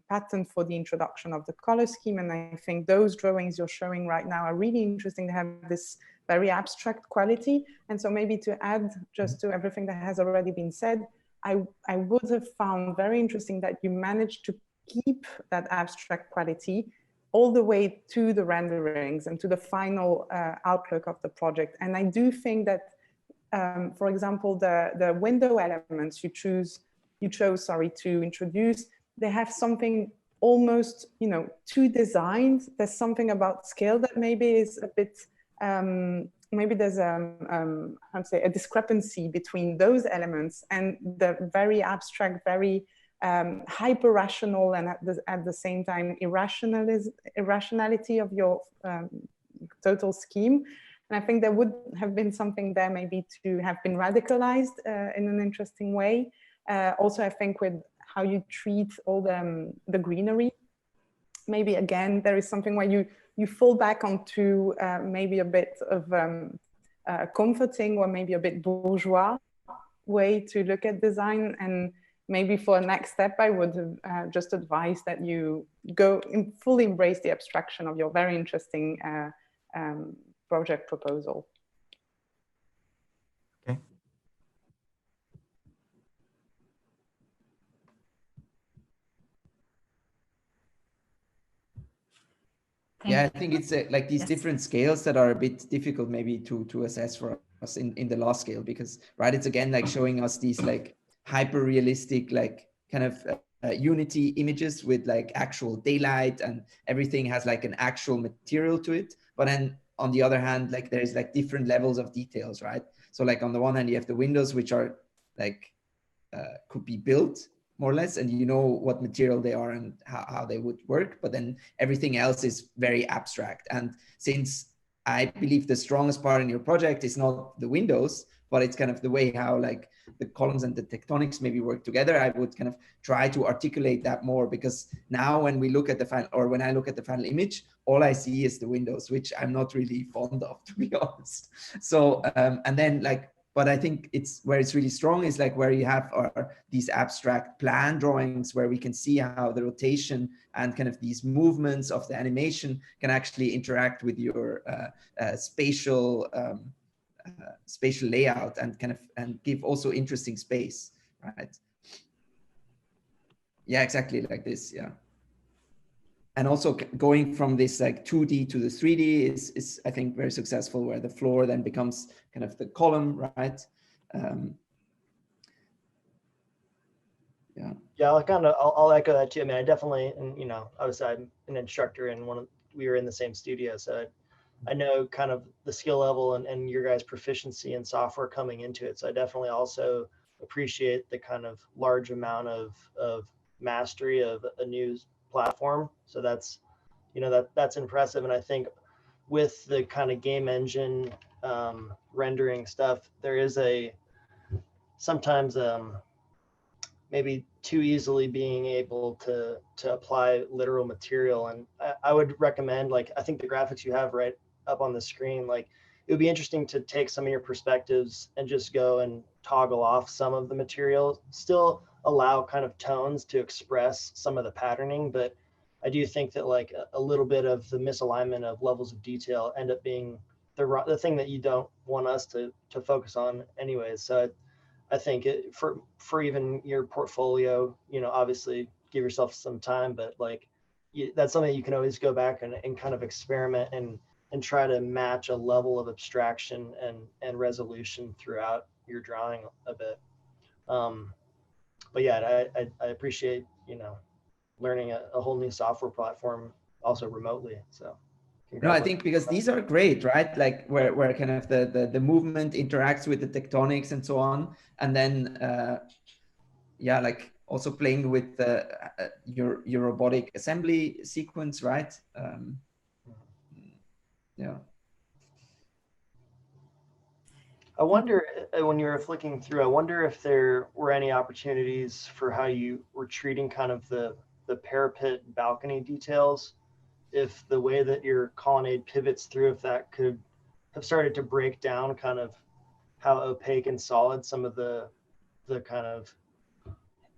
S21: pattern for the introduction of the color scheme. And I think those drawings you're showing right now are really interesting to have this very abstract quality. And so maybe to add just to everything that has already been said, I would have found very interesting that you managed to keep that abstract quality all the way to the renderings and to the final outlook of the project. And I do think that, for example, the window elements you chose to introduce, they have something almost, too designed. There's something about scale that maybe is a bit, maybe there's a discrepancy between those elements and the very abstract, very hyper rational, and at the same time irrationality of your total scheme. And I think there would have been something there maybe to have been radicalized in an interesting way. Also, I think with how you treat all the greenery, maybe again, there is something where you fall back onto maybe a bit of comforting or maybe a bit bourgeois way to look at design. And maybe for a next step, I would just advise that you go fully embrace the abstraction of your very interesting project proposal.
S6: Okay.
S9: Yeah, I think it's like these different scales that are a bit difficult maybe to assess for us in the last scale, because right, it's again like showing us these like hyper realistic like kind of unity images with like actual daylight, and everything has like an actual material to it. But then on the other hand, like there's like different levels of details, right? So like on the one hand, you have the windows, which are like could be built more or less, and you know what material they are and how they would work, but then everything else is very abstract. And since I believe the strongest part in your project is not the windows, but it's kind of the way how like the columns and the tectonics maybe work together, I would kind of try to articulate that more, because now when we look at the final, or when I look at the final image, all I see is the windows, which I'm not really fond of, to be honest. So and then like, but I think it's where it's really strong is like where you have these abstract plan drawings where we can see how the rotation and kind of these movements of the animation can actually interact with your spatial layout and kind of and give also interesting space, right? Yeah, exactly like this. Yeah. And also going from this like 2D to the 3D is I think very successful, where the floor then becomes kind of the column, right? Yeah.
S19: Yeah, I'll echo that too. I mean, I definitely, and you know, obviously I'm an instructor, and we were in the same studio, so I know kind of the skill level and your guys' proficiency in software coming into it. So I definitely also appreciate the kind of large amount of mastery of a new platform. So that's, you know, that's impressive. And I think with the kind of game engine rendering stuff, there is sometimes maybe too easily being able to apply literal material. And I would recommend, like, I think the graphics you have right up on the screen, like it would be interesting to take some of your perspectives and just go and toggle off some of the material, still allow kind of tones to express some of the patterning. But I do think that like a little bit of the misalignment of levels of detail end up being the thing that you don't want us to focus on anyways. So I think for even your portfolio, you know, obviously give yourself some time, but like that's something you can always go back and kind of experiment and try to match a level of abstraction and resolution throughout your drawing a bit. But yeah, I appreciate, you know, learning a whole new software platform also remotely. So
S9: no, I think because these are great, right? Like where kind of the movement interacts with the tectonics and so on. And then, yeah, like also playing with your robotic assembly sequence, right? Yeah.
S19: I wonder, when you were flicking through, I wonder if there were any opportunities for how you were treating kind of the parapet balcony details, if the way that your colonnade pivots through, if that could have started to break down kind of how opaque and solid some of the kind of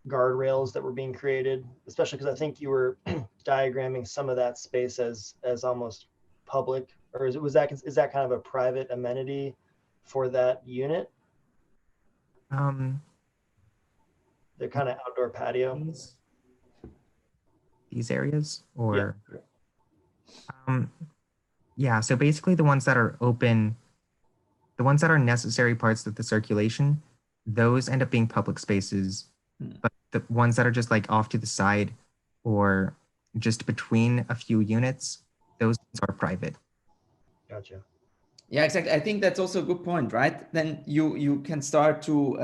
S19: guardrails that were being created, especially because I think you were diagramming some of that space as almost public, or is that kind of a private amenity for that unit? The kind of outdoor patio.
S6: These areas, or
S19: yeah.
S6: Yeah, so basically the ones that are open, the ones that are necessary parts of the circulation, those end up being public spaces. But the ones that are just like off to the side or just between a few units, those are private.
S19: Gotcha.
S9: Yeah, exactly. I think that's also a good point, right? Then you can start to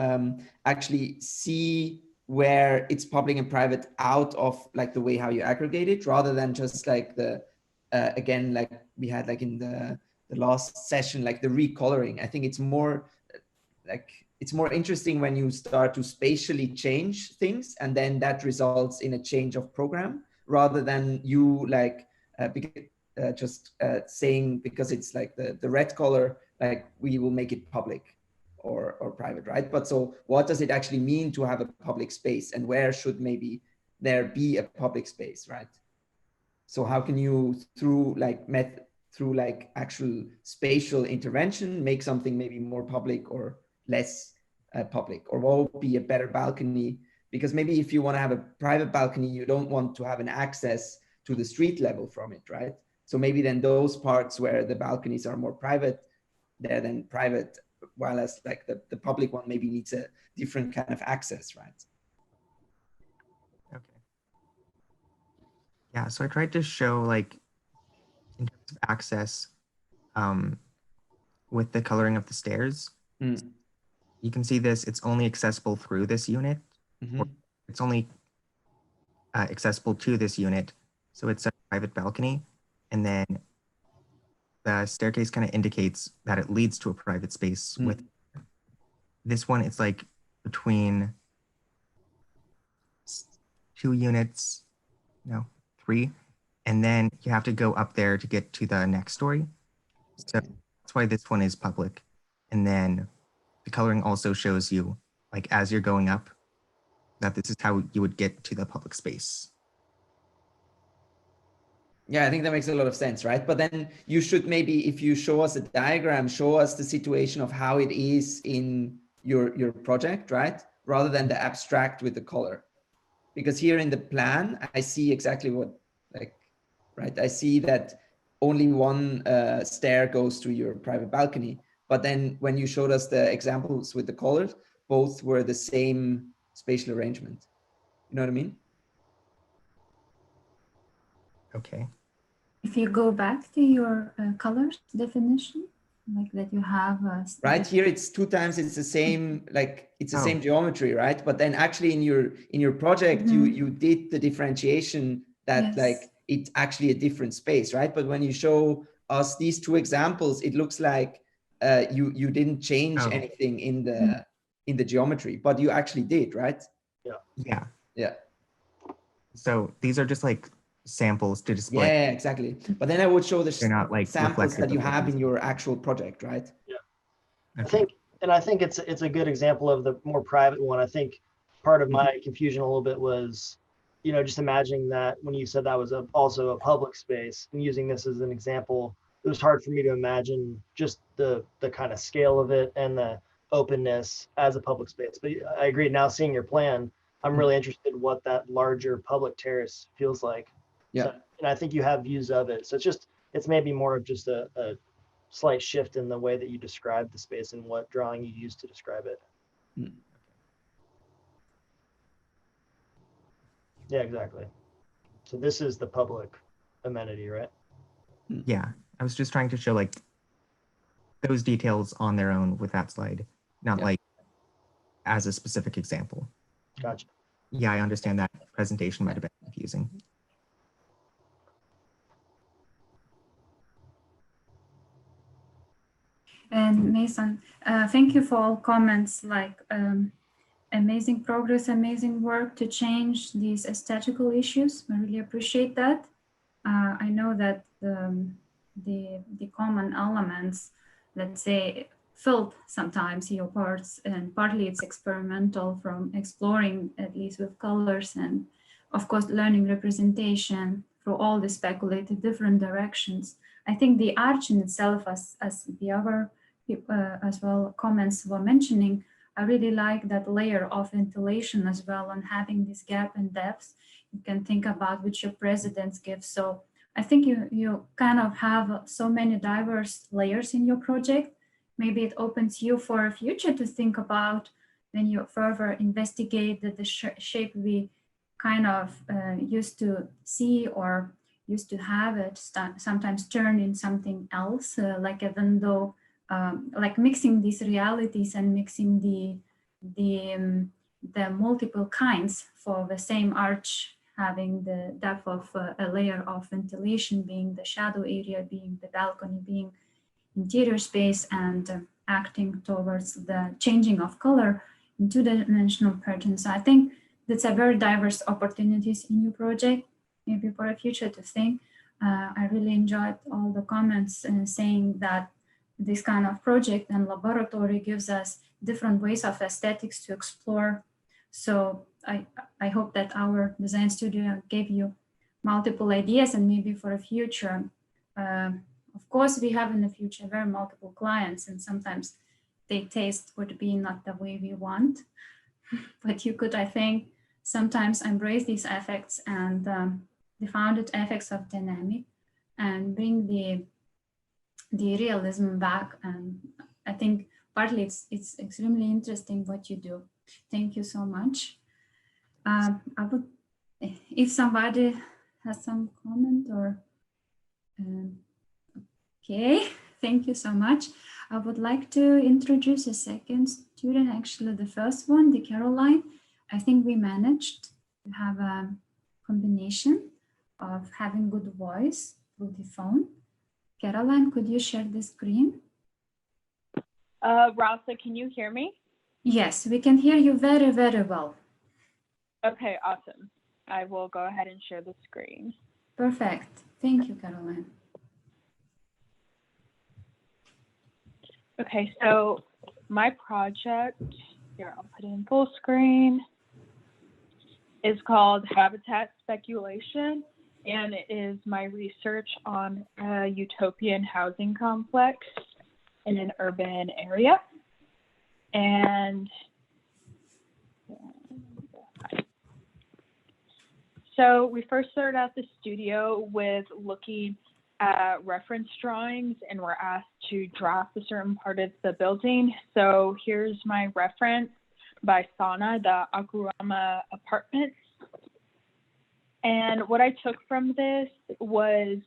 S9: actually see where it's public and private out of like the way how you aggregate it, rather than just like the again, like we had like in the last session, like the recoloring. I think it's more like, it's more interesting when you start to spatially change things, and then that results in a change of program, rather than you like saying, because it's like the red color, like we will make it public or private, right? But so what does it actually mean to have a public space, and where should maybe there be a public space, right? So how can you, through like actual spatial intervention, make something maybe more public or less public? Or what would be a better balcony? Because maybe if you want to have a private balcony, you don't want to have an access to the street level from it, right? So maybe then those parts where the balconies are more private, they're then private, while as like the public one maybe needs a different kind of access, right?
S6: Okay. Yeah, so I tried to show, like, in terms of access, with the coloring of the stairs. You can see this, it's only accessible through this unit. Or it's only accessible to this unit. So it's a private balcony. And then the staircase kind of indicates that it leads to a private space. With this one, it's like between 2 units, no, 3. And then you have to go up there to get to the next story. So that's why this one is public. And then the coloring also shows you, like, as you're going up, that this is how you would get to the public space.
S9: Yeah, I think that makes a lot of sense, right? But then you should maybe, if you show us a diagram, show us the situation of how it is in your project, right? Rather than the abstract with the color. Because here in the plan, I see exactly what, like, right? I see that only one stair goes to your private balcony. But then when you showed us the examples with the colors, both were the same spatial arrangement. You know what I mean?
S6: Okay.
S1: If you go back to your colors definition, like that you have
S9: right here, it's 2 times, it's the same, like it's the same geometry, right? But then actually in your project, you did the differentiation that like it's actually a different space, right? But when you show us these 2 examples, it looks like you didn't change anything in the geometry, but you actually did, right?
S6: Yeah. So these are just like samples to display.
S9: Yeah, exactly. But then I would show the
S6: They're not like
S9: samples that you have in your actual project, right?
S19: Yeah. Okay. I think it's a good example of the more private one. I think part of my confusion a little bit was, just imagining that when you said that was also a public space, and using this as an example, it was hard for me to imagine just the kind of scale of it and the openness as a public space. But I agree, now seeing your plan, I'm really interested in what that larger public terrace feels like.
S9: Yeah.
S19: So, and I think you have views of it. So it's maybe more of just a slight shift in the way that you describe the space and what drawing you use to describe it. Yeah, exactly. So this is the public amenity, right?
S6: Yeah, I was just trying to show like those details on their own with that slide, not like as a specific example.
S19: Gotcha.
S6: Yeah, I understand that presentation might have been confusing.
S1: And Mason, thank you for all comments, like amazing progress, amazing work to change these aesthetical issues. I really appreciate that. I know that the common elements, let's say, filled sometimes your parts, and partly it's experimental from exploring, at least with colors, and of course learning representation through all the speculated different directions. I think the arch in itself, as the other as well comments were mentioning, I really like that layer of ventilation as well, and having this gap in depth. You can think about which your presidents give. So I think you kind of have so many diverse layers in your project. Maybe it opens you for a future to think about when you further investigate the shape we kind of used to see or used to have it sometimes turn in something else, like even though like mixing these realities and mixing the multiple kinds for the same arch, having the depth of a layer of ventilation, being the shadow area, being the balcony, being interior space and acting towards the changing of color in two-dimensional patterns. So I think that's a very diverse opportunities in your project, maybe for the future to think. I really enjoyed all the comments saying that this kind of project and laboratory gives us different ways of aesthetics to explore. So I hope that our design studio gave you multiple ideas, and maybe for the future. Of course, we have in the future very multiple clients, and sometimes their taste would be not the way we want. But you could, I think, sometimes embrace these effects and the founded effects of dynamic and bring the realism back. And I think partly it's extremely interesting what you do. Thank you so much. I would, if somebody has some comment or, okay, thank you so much. I would like to introduce a second student, actually the first one, the Caroline. I think we managed to have a combination of having good voice through the phone. Caroline, could you share the screen?
S7: Rasa, can you hear me?
S1: Yes, we can hear you very, very well.
S7: Okay, awesome. I will go ahead and share the screen.
S1: Perfect. Thank you, Caroline.
S7: Okay, so my project, here, I'll put it in full screen, is called Habitat Speculation, and it is my research on a utopian housing complex in an urban area. And so we first started out the studio with looking at reference drawings, and we're asked to draft a certain part of the building. So here's my reference by Sana, the Akurama apartments. And what I took from this was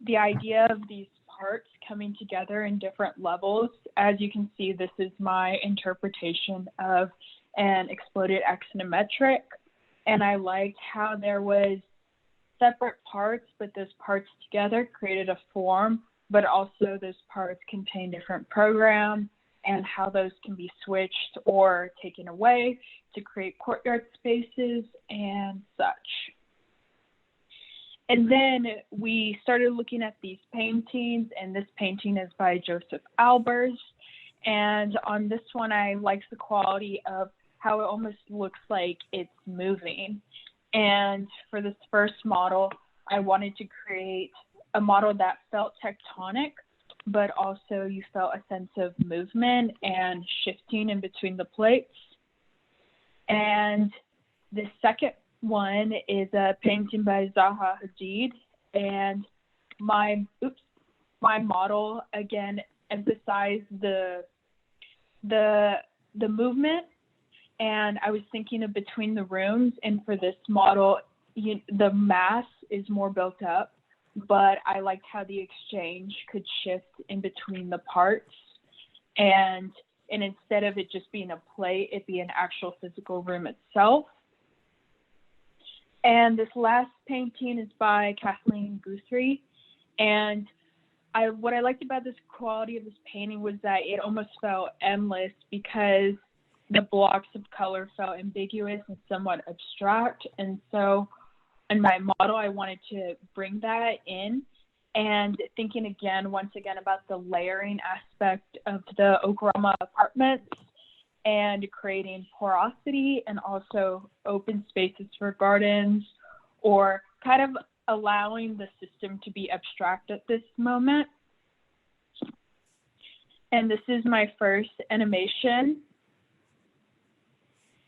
S7: the idea of these parts coming together in different levels. As you can see, this is my interpretation of an exploded axonometric. And I liked how there was separate parts, but those parts together created a form, but also those parts contain different programs and how those can be switched or taken away to create courtyard spaces and such. And then we started looking at these paintings, and this painting is by Joseph Albers. And on this one, I liked the quality of how it almost looks like it's moving. And for this first model, I wanted to create a model that felt tectonic, but also you felt a sense of movement and shifting in between the plates. And the second one is a painting by Zaha Hadid, and my model again emphasized the movement, and I was thinking of between the rooms. And for this model, the mass is more built up, but I liked how the exchange could shift in between the parts, and instead of it just being a plate, it be an actual physical room itself. And this last painting is by Kathleen Guthrie. And what I liked about this quality of this painting was that it almost felt endless because the blocks of color felt ambiguous and somewhat abstract. And so in my model, I wanted to bring that in, and thinking once again about the layering aspect of the Okurama apartments and creating porosity and also open spaces for gardens, or kind of allowing the system to be abstract at this moment. And this is my first animation.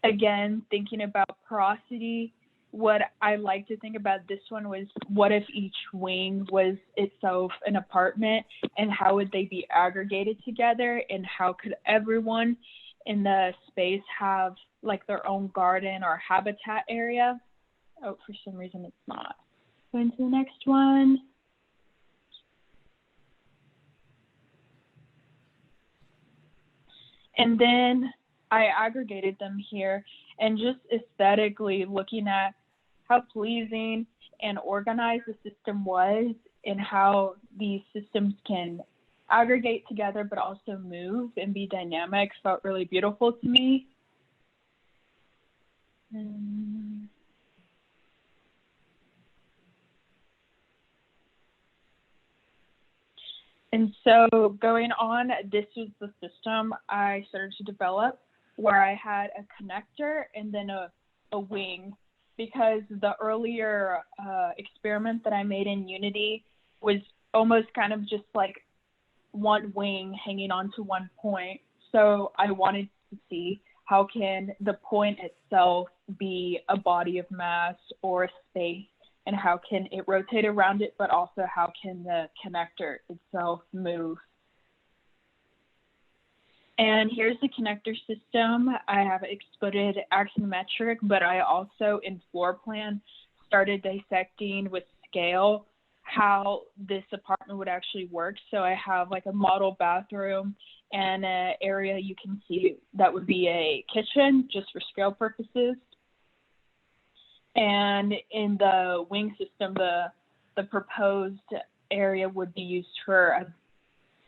S7: Again, thinking about porosity, what I like to think about this one was, what if each wing was itself an apartment, and how would they be aggregated together, and how could everyone in the space have like their own garden or habitat area? Oh, for some reason it's not. Going to the next one. And then I aggregated them here, and just aesthetically looking at how pleasing and organized the system was, and how these systems can aggregate together, but also move and be dynamic felt really beautiful to me. And so going on, this was the system I started to develop, where I had a connector and then a wing, because the earlier experiment that I made in Unity was almost kind of just like one wing hanging onto one point. So I wanted to see how can the point itself be a body of mass or a space, and how can it rotate around it, but also how can the connector itself move. And here's the connector system. I have exploded axonometric, but I also in floor plan started dissecting with scale how this apartment would actually work. So I have like a model bathroom and an area you can see that would be a kitchen just for scale purposes. And in the wing system, the proposed area would be used for a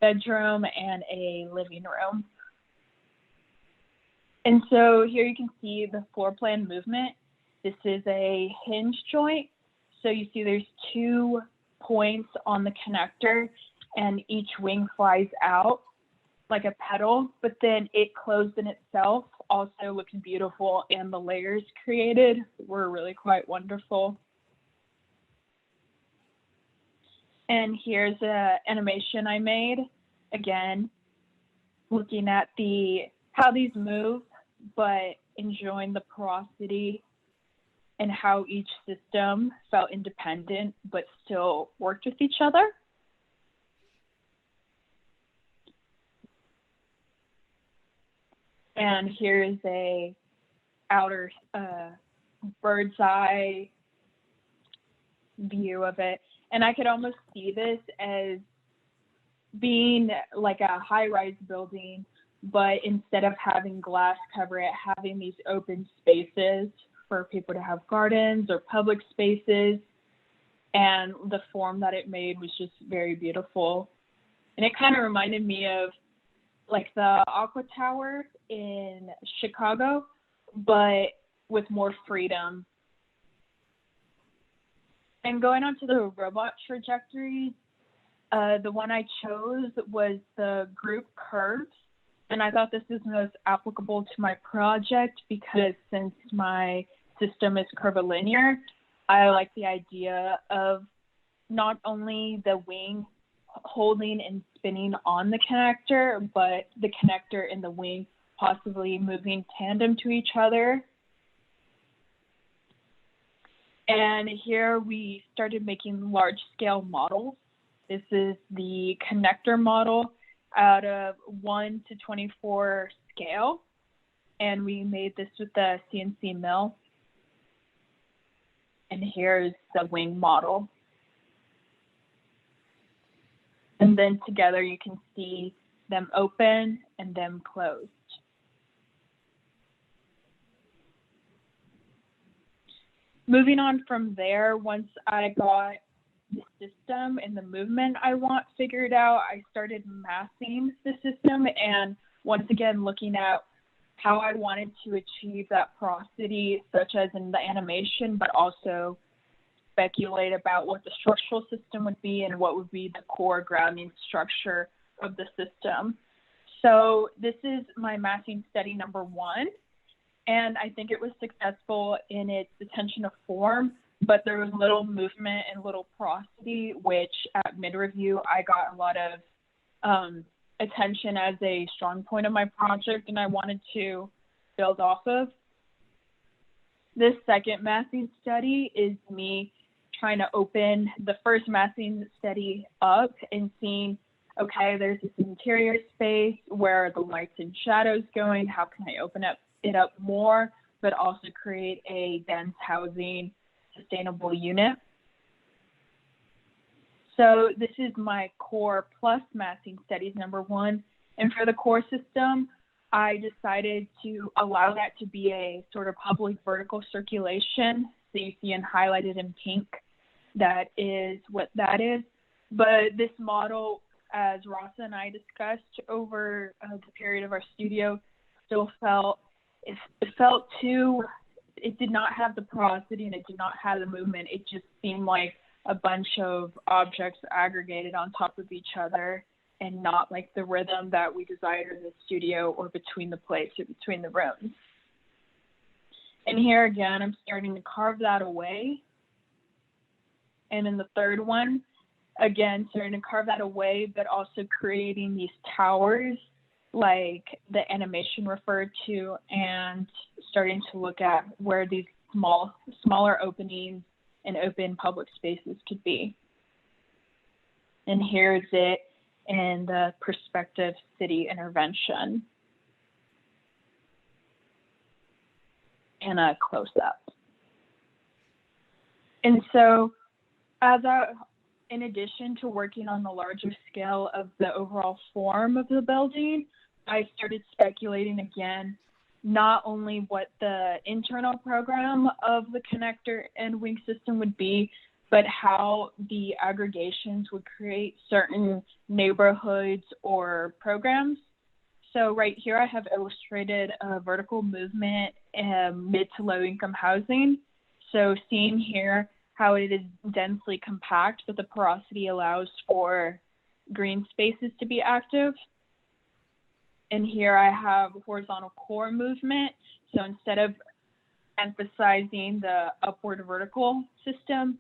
S7: bedroom and a living room. And so here you can see the floor plan movement. This is a hinge joint. So you see there's 2 points on the connector, and each wing flies out like a petal, but then it closed in itself also looks beautiful, and the layers created were really quite wonderful. And here's an animation I made, again, looking at how these move, but enjoying the porosity and how each system felt independent, but still worked with each other. And here's a outer bird's eye view of it. And I could almost see this as being like a high-rise building, but instead of having glass cover it, having these open spaces for people to have gardens or public spaces. And the form that it made was just very beautiful. And it kind of reminded me of like the Aqua Tower in Chicago, but with more freedom. And going on to the robot trajectories, the one I chose was the group curves. And I thought this was most applicable to my project because since my system is curvilinear, I like the idea of not only the wing holding and spinning on the connector, but the connector and the wing possibly moving tandem to each other. And here we started making large scale models. This is the connector model out of 1 to 24 scale. And we made this with the CNC mill. And here's the wing model. And then together you can see them open and them closed. Moving on from there, once I got the system and the movement I want figured out, I started massing the system and once again looking at how I wanted to achieve that porosity, such as in the animation, but also speculate about what the structural system would be and what would be the core grounding structure of the system. So this is my massing study number 1. And I think it was successful in its attention to form, but there was little movement and little porosity, which at mid-review, I got a lot of attention as a strong point of my project, and I wanted to build off of. This second massing study is me trying to open the first massing study up and seeing, okay, there's this interior space, where are the lights and shadows going? How can I open it up more, but also create a dense housing sustainable unit? So this is my core plus massing studies number 1. And for the core system, I decided to allow that to be a sort of public vertical circulation. So you see in highlighted in pink, that is what that is. But this model as Rasa and I discussed over the period of our studio, still felt it felt too. It did not have the porosity and it did not have the movement. It just seemed like a bunch of objects aggregated on top of each other, and not like the rhythm that we desired in the studio or between the plates or between the rooms. And here again, I'm starting to carve that away. And in the third one, again, starting to carve that away, but also creating these towers like the animation referred to, and starting to look at where these smaller openings and open public spaces could be. And here's it in the perspective city intervention. And a close up. And so in addition to working on the larger scale of the overall form of the building, I started speculating again, not only what the internal program of the connector and wing system would be, but how the aggregations would create certain neighborhoods or programs. So right here, I have illustrated a vertical movement in mid to low income housing. So seeing here how it is densely compact, but the porosity allows for green spaces to be active. And here I have horizontal core movement. So instead of emphasizing the upward vertical system,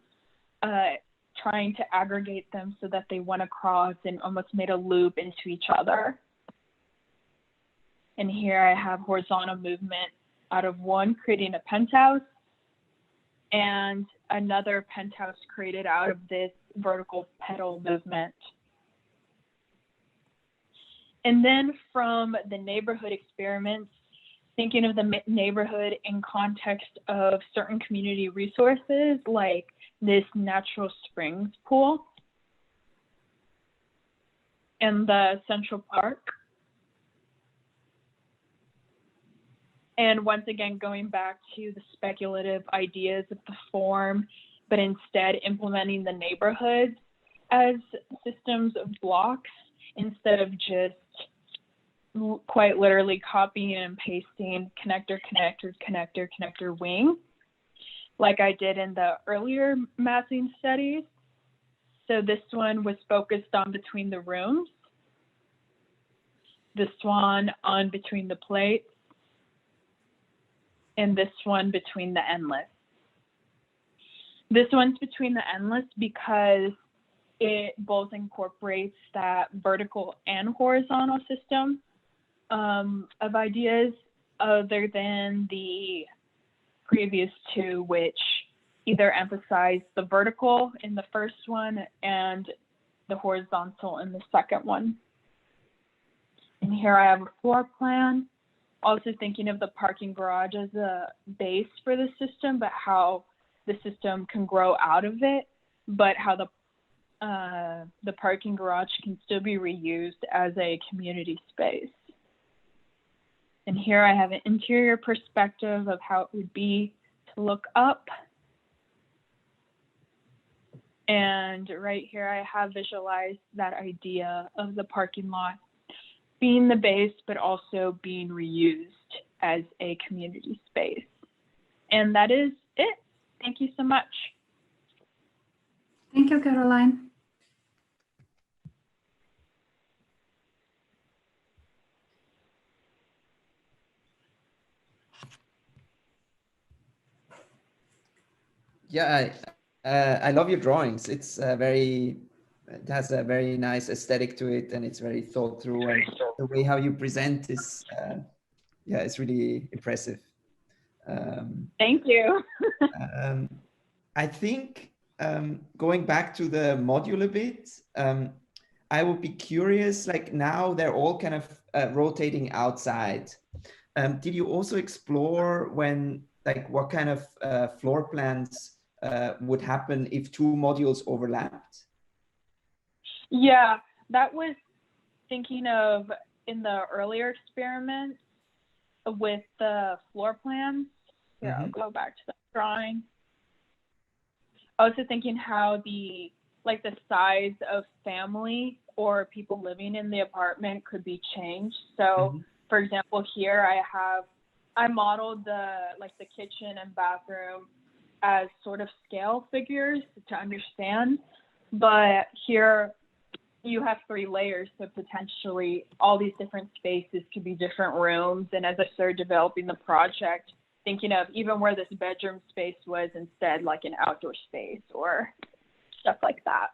S7: trying to aggregate them so that they went across and almost made a loop into each other. And here I have horizontal movement out of one, creating a penthouse, and another penthouse created out of this vertical pedal movement. And then from the neighborhood experiments, thinking of the neighborhood in context of certain community resources, like this natural springs pool and the Central Park. And once again, going back to the speculative ideas of the form, but instead implementing the neighborhoods as systems of blocks instead of just quite literally copying and pasting connector, connector, connector, connector, wing, like I did in the earlier massing studies. So this one was focused on between the rooms, this one on between the plates, and this one between the endless. This one's between the endless because it both incorporates that vertical and horizontal system of ideas, other than the previous two, which either emphasize the vertical in the first one and the horizontal in the second one. And here I have a floor plan, also thinking of the parking garage as a base for the system, but how the system can grow out of it, but how the parking garage can still be reused as a community space. And here I have an interior perspective of how it would be to look up. And right here I have visualized that idea of the parking lot being the base, but also being reused as a community space. And that is it. Thank you so much.
S1: Thank you, Caroline.
S9: Yeah, I love your drawings. It's it has a very nice aesthetic to it, and it's very thought through. And the way how you present is, yeah, it's really impressive.
S7: Thank you.
S9: I think going back to the module a bit, I would be curious, like now they're all kind of rotating outside. Did you also explore when, like what kind of floor plans would happen if two modules overlapped?
S7: Yeah, that was thinking of in the earlier experiments with the floor plans. Here, I'll go back to the drawing. Also thinking how the like the size of family or people living in the apartment could be changed. So for example, here I modeled the kitchen and bathroom as sort of scale figures to understand, but here you have 3 layers, so potentially all these different spaces could be different rooms. And as I started developing the project, thinking of even where this bedroom space was instead like an outdoor space or stuff like that.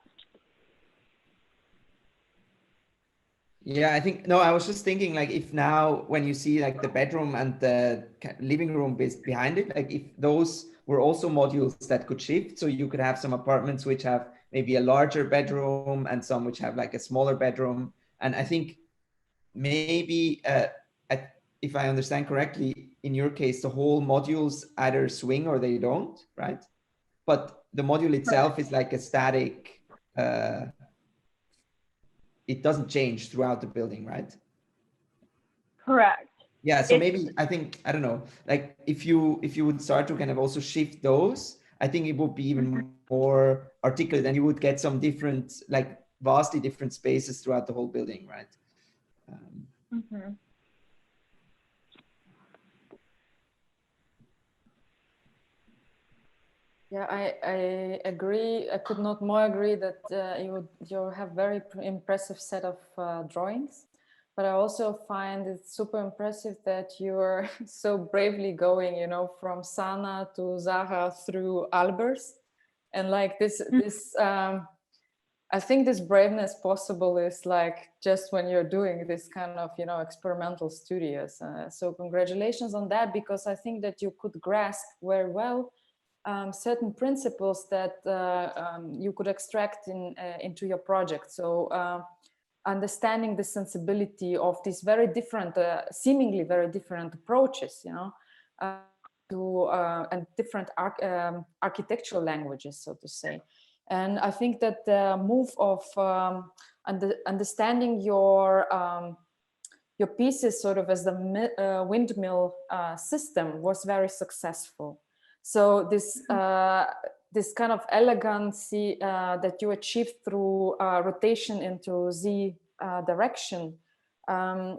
S9: Yeah, I think, no, I was just thinking like if now when you see like the bedroom and the living room behind it, like if those were also modules that could shift, so you could have some apartments which have maybe a larger bedroom and some which have like a smaller bedroom. And I think maybe, if I understand correctly, in your case, the whole modules either swing or they don't, right? But the module itself is like a static, it doesn't change throughout the building, right?
S7: Correct.
S9: Yeah, so maybe I think, I don't know, like if you would start to kind of also shift those, I think it would be even more articulate and you would get some different, like vastly different spaces throughout the whole building, right?
S20: Yeah, I agree. I could not more agree that you have very impressive set of drawings, but I also find it super impressive that you're so bravely going, you know, from Sana to Zaha through Albers, and like this I think this braveness possible is like just when you're doing this kind of, you know, experimental studios. So congratulations on that, because I think that you could grasp very well certain principles that you could extract into your project. So understanding the sensibility of these very different, seemingly very different approaches, you know, and different architectural languages, so to say. And I think that the move of understanding your pieces sort of as the windmill system was very successful. So this this kind of elegancy that you achieved through rotation into Z direction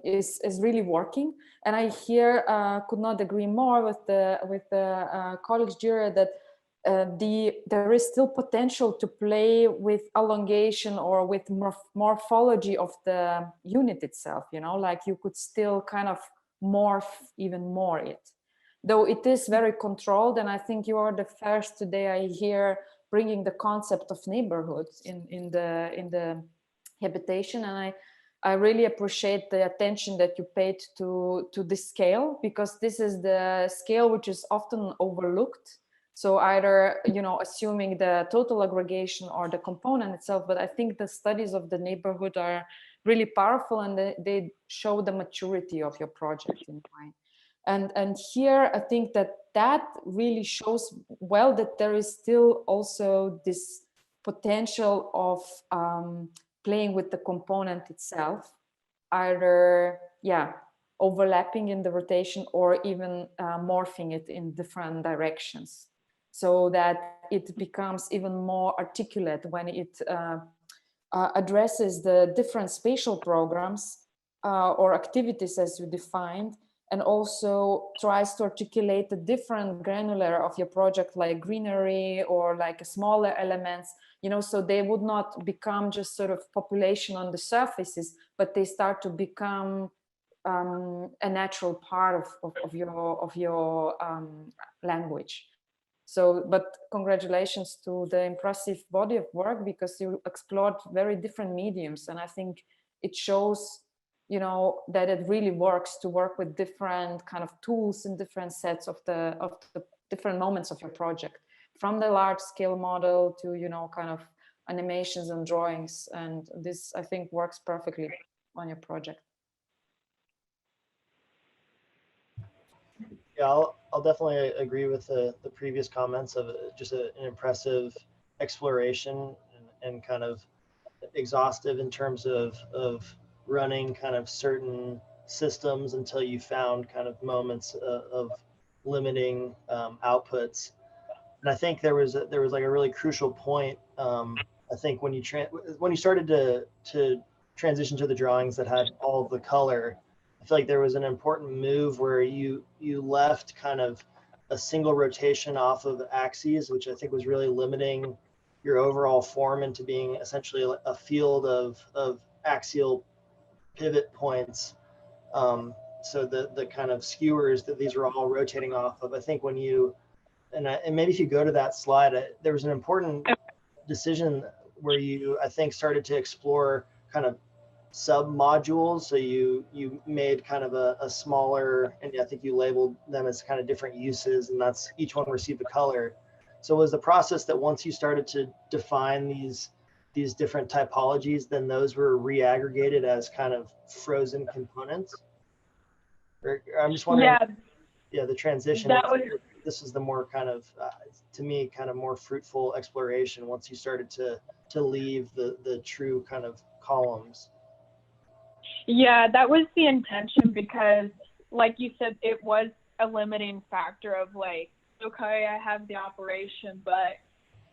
S20: is really working. And I here could not agree more with the colleagues Jira that there is still potential to play with elongation or with morphology of the unit itself, you know, like you could still kind of morph even more it. Though it is very controlled, and I think you are the first today I hear bringing the concept of neighborhoods in the habitation, and I really appreciate the attention that you paid to this scale, because this is the scale which is often overlooked. So either, you know, assuming the total aggregation or the component itself, but I think the studies of the neighborhood are really powerful, and they show the maturity of your project in mind. And here I think that really shows well that there is still also this potential of playing with the component itself, either overlapping in the rotation or even morphing it in different directions, so that it becomes even more articulate when it addresses the different spatial programs or activities as you defined, and also tries to articulate the different granular of your project, like greenery or like smaller elements, you know, so they would not become just sort of population on the surfaces, but they start to become a natural part of your language. So, but congratulations to the impressive body of work, because you explored very different mediums, and I think it shows, you know, that it really works to work with different kind of tools and different sets of the different moments of your project, from the large scale model to, you know, kind of animations and drawings. And this, I think, works perfectly on your project.
S19: Yeah, I'll definitely agree with the previous comments of just an impressive exploration and kind of exhaustive in terms of running kind of certain systems until you found kind of moments of limiting outputs. And I think there was like a really crucial point I think when you started to transition to the drawings that had all of the color, I feel like there was an important move where you left kind of a single rotation off of axes, which I think was really limiting your overall form into being essentially a field of axial pivot points. So the kind of skewers that these were all rotating off of, I think when you, and maybe if you go to that slide, there was an important decision where you, I think, started to explore kind of sub modules. So you made kind of a smaller, and I think you labeled them as kind of different uses, and that's each one received a color. So was the process that once you started to define these different typologies, then those were reaggregated as kind of frozen components? Or, I'm just wondering, yeah, the transition. This is the more kind of, to me, kind of more fruitful exploration once you started to leave the true kind of columns.
S7: Yeah, that was the intention, because like you said, it was a limiting factor of like, okay, I have the operation, but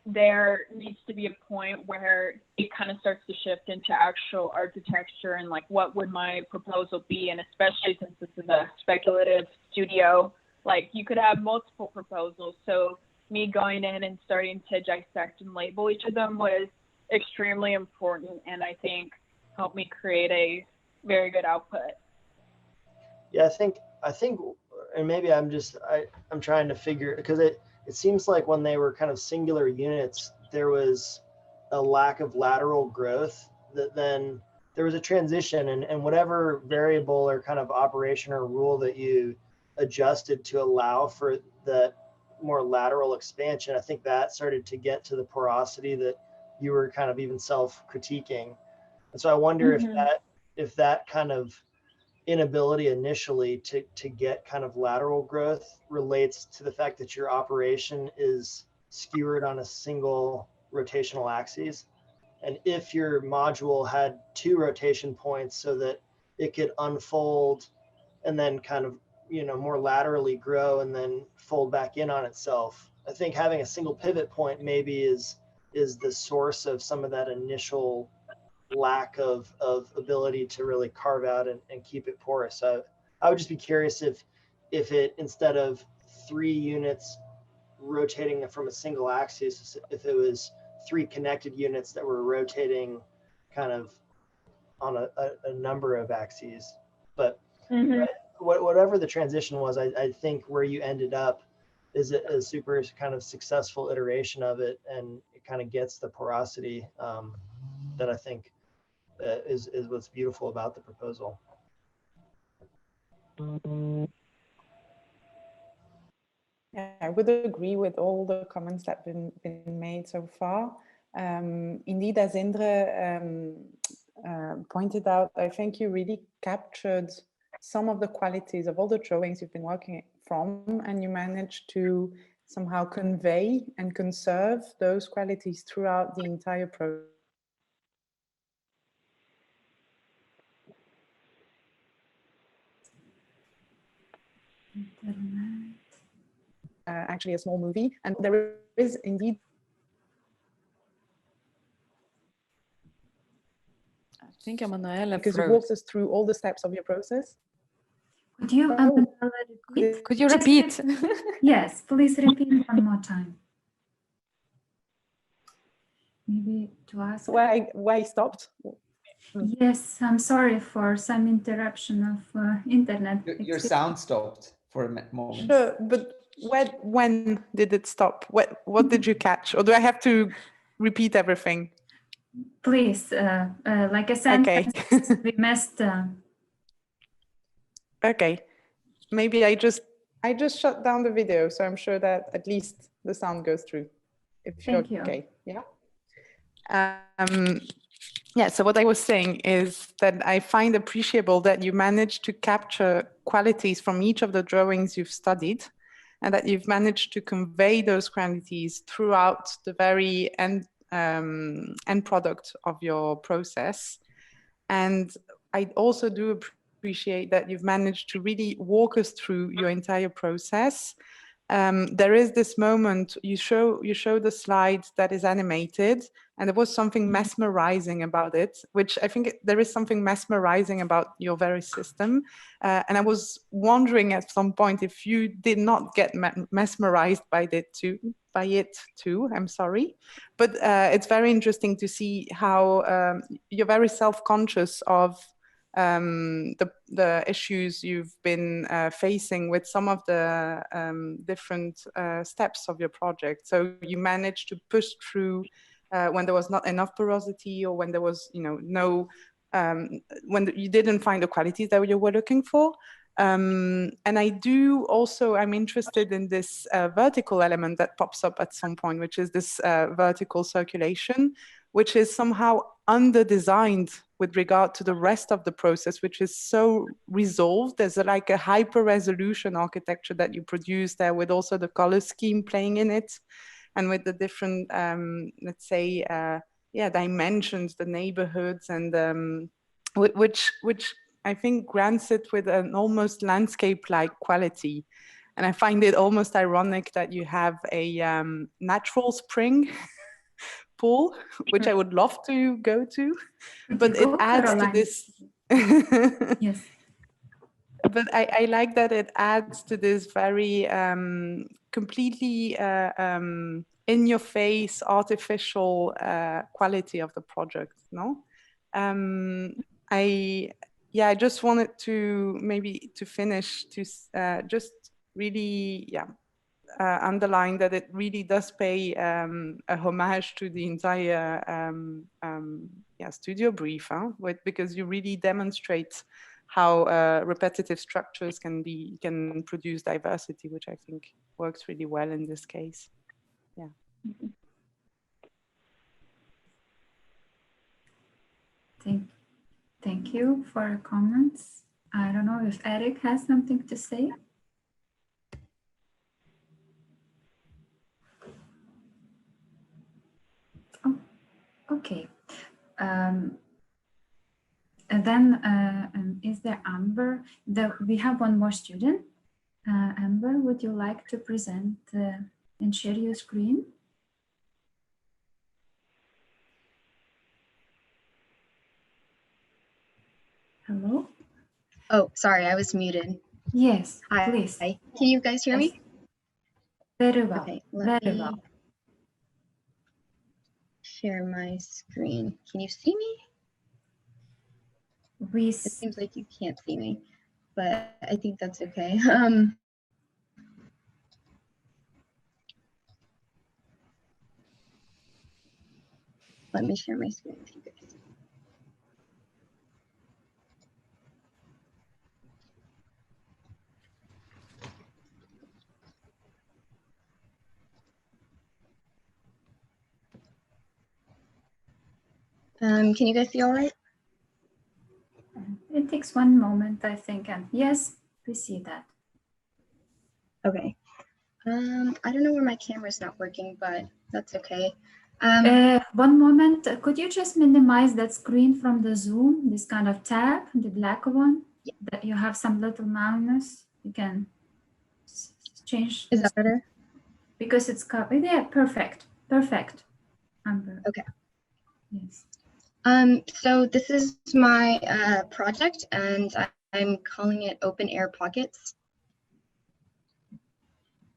S7: there needs to be a point where it kind of starts to shift into actual architecture and like, what would my proposal be? And especially since this is a speculative studio, like you could have multiple proposals. So me going in and starting to dissect and label each of them was extremely important, and I think helped me create a very good output.
S19: Yeah, I think, and maybe I'm trying to figure, because it seems like when they were kind of singular units, there was a lack of lateral growth, that then there was a transition, and whatever variable or kind of operation or rule that you adjusted to allow for that more lateral expansion, I think that started to get to the porosity that you were kind of even self-critiquing. And so I wonder if that kind of inability initially to get kind of lateral growth relates to the fact that your operation is skewered on a single rotational axis. And if your module had two rotation points so that it could unfold and then kind of, more laterally grow and then fold back in on itself, I think having a single pivot point maybe is the source of some of that initial lack of ability to really carve out and keep it porous. So I would just be curious if it, instead of 3 units rotating from a single axis, if it was 3 connected units that were rotating kind of on a number of axes. But whatever the transition was, I think where you ended up is a super kind of successful iteration of it, and it kind of gets the porosity that I think is what's beautiful about the proposal.
S21: Yeah, I would agree with all the comments that have been made so far. Indeed, as Indre pointed out, I think you really captured some of the qualities of all the drawings you've been working from, and you managed to somehow convey and conserve those qualities throughout the entire process. Actually a small movie, and there is indeed,
S20: I think Emanuele
S21: because you
S20: froze.
S21: walked us through all the steps of your process.
S1: Could you repeat?
S20: Could you repeat?
S1: Yes, please repeat one more time. Maybe to ask
S21: where I stopped.
S1: Yes, I'm sorry for some interruption of internet.
S9: Your sound stopped for a moment.
S21: Sure, but when did it stop? What did you catch? Or do I have to repeat everything?
S1: Please, like a sentence, okay. We missed.
S21: Okay, maybe I just shut down the video, so I'm sure that at least the sound goes through.
S1: Thank you.
S21: Okay, yeah. Yeah, so what I was saying is that I find appreciable that you managed to capture qualities from each of the drawings you've studied, and that you've managed to convey those qualities throughout the very end product of your process. And I also do appreciate that you've managed to really walk us through your entire process there is this moment, you show the slide that is animated, and there was something mesmerizing about it, which I think there is something mesmerizing about your very system. And I was wondering at some point if you did not get mesmerized by it too, I'm sorry. But it's very interesting to see how you're very self-conscious of the issues you've been facing with some of the different steps of your project. So you managed to push through when there was not enough porosity, or when there was, when you didn't find the qualities that you were looking for. And I'm interested in this vertical element that pops up at some point, which is this vertical circulation, which is somehow under-designed with regard to the rest of the process, which is so resolved. There's like a hyper-resolution architecture that you produce there, with also the color scheme playing in it, and with the different, let's say, dimensions, the neighborhoods, and which I think grants it with an almost landscape-like quality. And I find it almost ironic that you have a natural spring pool, which I would love to go to, but it adds to this.
S1: Yes.
S21: But I like that it adds to this very completely in-your-face, artificial quality of the project. No, I just wanted to maybe to finish to just really underline that it really does pay a homage to the entire studio brief, because you really demonstrate how repetitive structures can produce diversity, which I think works really well in this case. Yeah.
S1: Thank you for your comments. I don't know if Eric has something to say. Oh, okay. And then is there Amber? We have one more student. Amber, would you like to present and share your screen? Hello?
S8: Oh, sorry, I was muted.
S1: Yes,
S8: Hi,
S1: please.
S8: Can you guys hear me?
S1: Very well.
S8: Okay,
S1: Very well.
S8: Share my screen. Can you see me? It seems like you can't see me, but I think that's okay. Let me share my screen with you guys. Can you guys see all right?
S1: It takes one moment, I think, and yes, we see that.
S8: Okay. I don't know where my camera's not working, but that's okay.
S1: One moment, could you just minimize that screen from the Zoom, this kind of tab, the black one, that you have some little minus, you can change.
S8: Is that better?
S1: Because it's covered, yeah, perfect, perfect. Amber.
S8: Okay.
S1: Yes.
S8: So this is my project, and I'm calling it Open Air Pockets.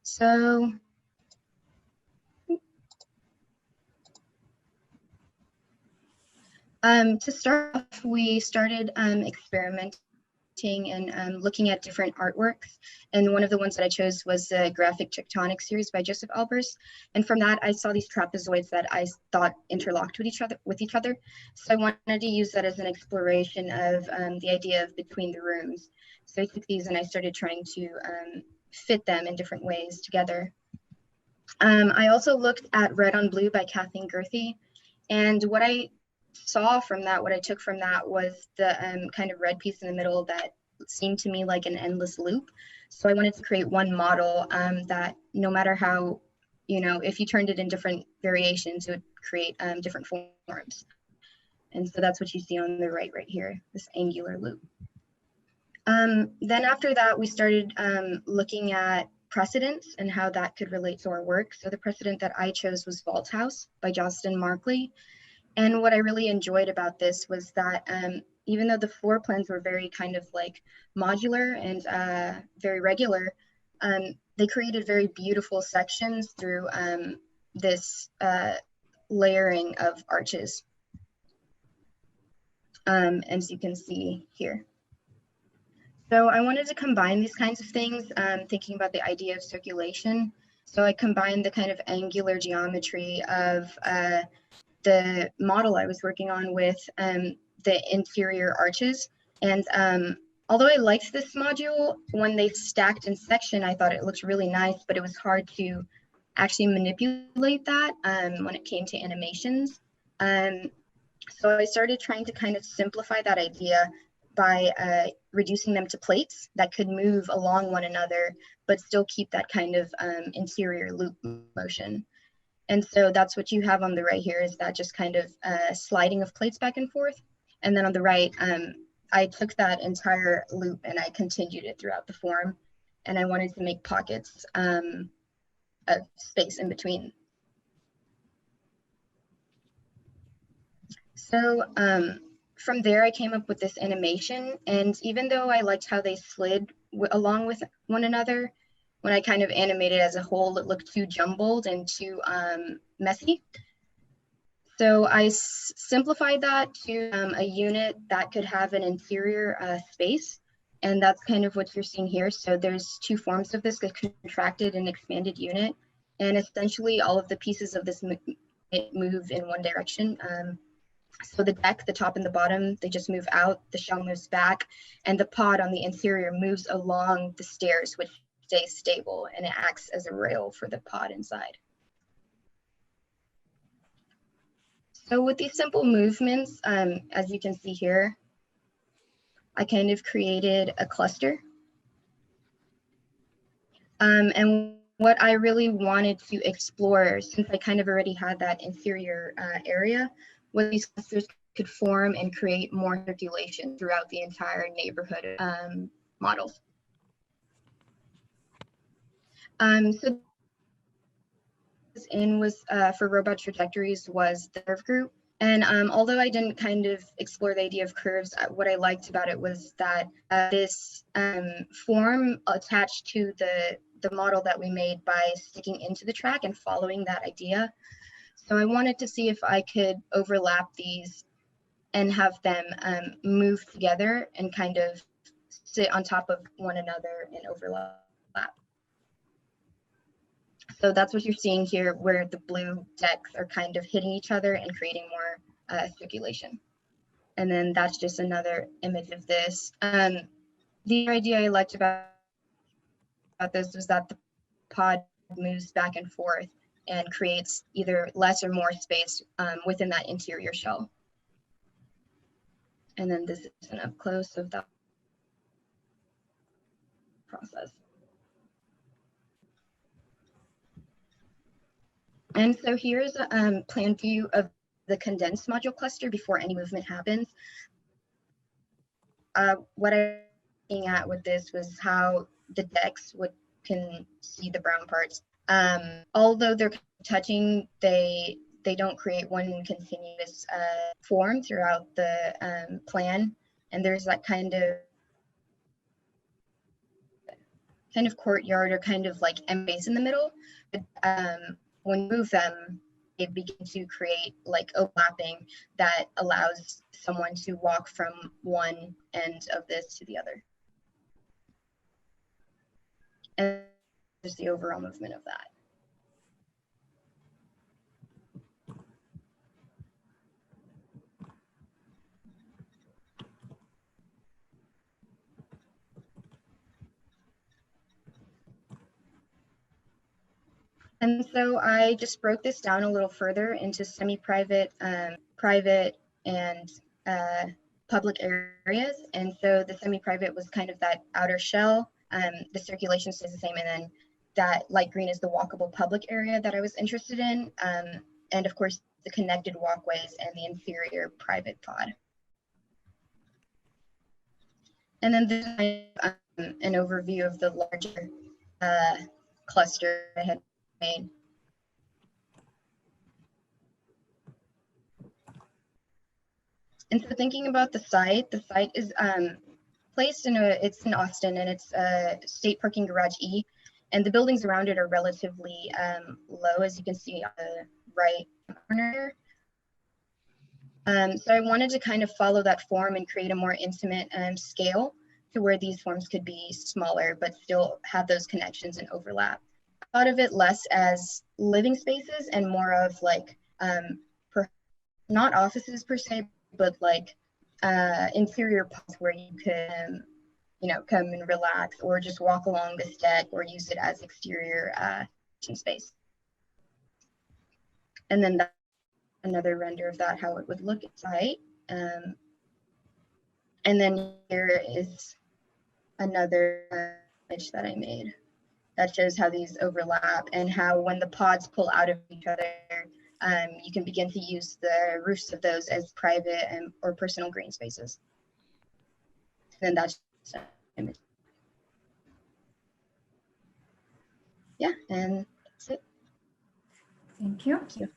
S8: So to start off, we started experimenting and looking at different artworks. And one of the ones that I chose was the graphic Tectonics series by Joseph Albers. And from that, I saw these trapezoids that I thought interlocked with each other. So I wanted to use that as an exploration of the idea of between the rooms. So I took these and I started trying to fit them in different ways together. I also looked at Red on Blue by Kathleen Gerthy. And what I saw from that, what I took from that was the kind of red piece in the middle that seemed to me like an endless loop. So I wanted to create one model that no matter how, if you turned it in different variations, it would create different forms. And so that's what you see on the right here, this angular loop. Then after that, we started looking at precedents and how that could relate to our work. So the precedent that I chose was Vault House by Johnston Markley. And what I really enjoyed about this was that even though the floor plans were very kind of like modular and very regular, they created very beautiful sections through this layering of arches, as you can see here. So I wanted to combine these kinds of things, thinking about the idea of circulation. So I combined the kind of angular geometry of the model I was working on with the interior arches. And although I liked this module, when they stacked in section, I thought it looked really nice, but it was hard to actually manipulate that when it came to animations. So I started trying to kind of simplify that idea by reducing them to plates that could move along one another, but still keep that kind of interior loop motion. And so that's what you have on the right here, is that just kind of sliding of plates back and forth. And then on the right, I took that entire loop and I continued it throughout the form. And I wanted to make pockets of space in between. So from there, I came up with this animation. And even though I liked how they slid along with one another, when I kind of animated as a whole, it looked too jumbled and too messy. So I simplified that to a unit that could have an interior space. And that's kind of what you're seeing here. So there's two forms of this, a contracted and expanded unit. And essentially all of the pieces of this move in one direction. So the deck, the top and the bottom, they just move out, the shell moves back, and the pod on the interior moves along the stairs, which stays stable, and it acts as a rail for the pod inside. So with these simple movements, as you can see here, I kind of created a cluster. And what I really wanted to explore, since I kind of already had that interior area, was these clusters could form and create more circulation throughout the entire neighborhood models. So this in was for robot trajectories was the curve group. And although I didn't kind of explore the idea of curves, what I liked about it was that this form attached to the model that we made by sticking into the track and following that idea. So I wanted to see if I could overlap these and have them move together and kind of sit on top of one another and overlap. So that's what you're seeing here, where the blue decks are kind of hitting each other and creating more circulation. And then that's just another image of this. The idea I liked about this was that the pod moves back and forth and creates either less or more space within that interior shell. And then this is an up close of that process. And so here's a plan view of the condensed module cluster before any movement happens. What I'm looking at with this was how the decks can see the brown parts. Although they're touching, they don't create one continuous form throughout the plan. And there's that kind of courtyard or kind of like M base in the middle. But, when you move them, they begin to create like overlapping that allows someone to walk from one end of this to the other. And just the overall movement of that. And so I just broke this down a little further into semi-private, private, and public areas. And so the semi-private was kind of that outer shell. The circulation stays the same, and then that light green is the walkable public area that I was interested in. And of course, the connected walkways and the interior private pod. And then this is an overview of the larger cluster I had made. And so thinking about the site is placed it's in Austin, and it's a state parking garage E, and the buildings around it are relatively low, as you can see on the right corner. So I wanted to kind of follow that form and create a more intimate scale to where these forms could be smaller, but still have those connections and overlap. I thought of it less as living spaces and more of like, not offices per se, but like interior pods where you can, you know, come and relax or just walk along this deck or use it as exterior space. And then another render of that, how it would look inside. And then here is another image that I made that shows how these overlap and how when the pods pull out of each other, you can begin to use the roofs of those as private or personal green spaces. And that's an image. Yeah, and that's it.
S1: Thank you.
S8: Thank you.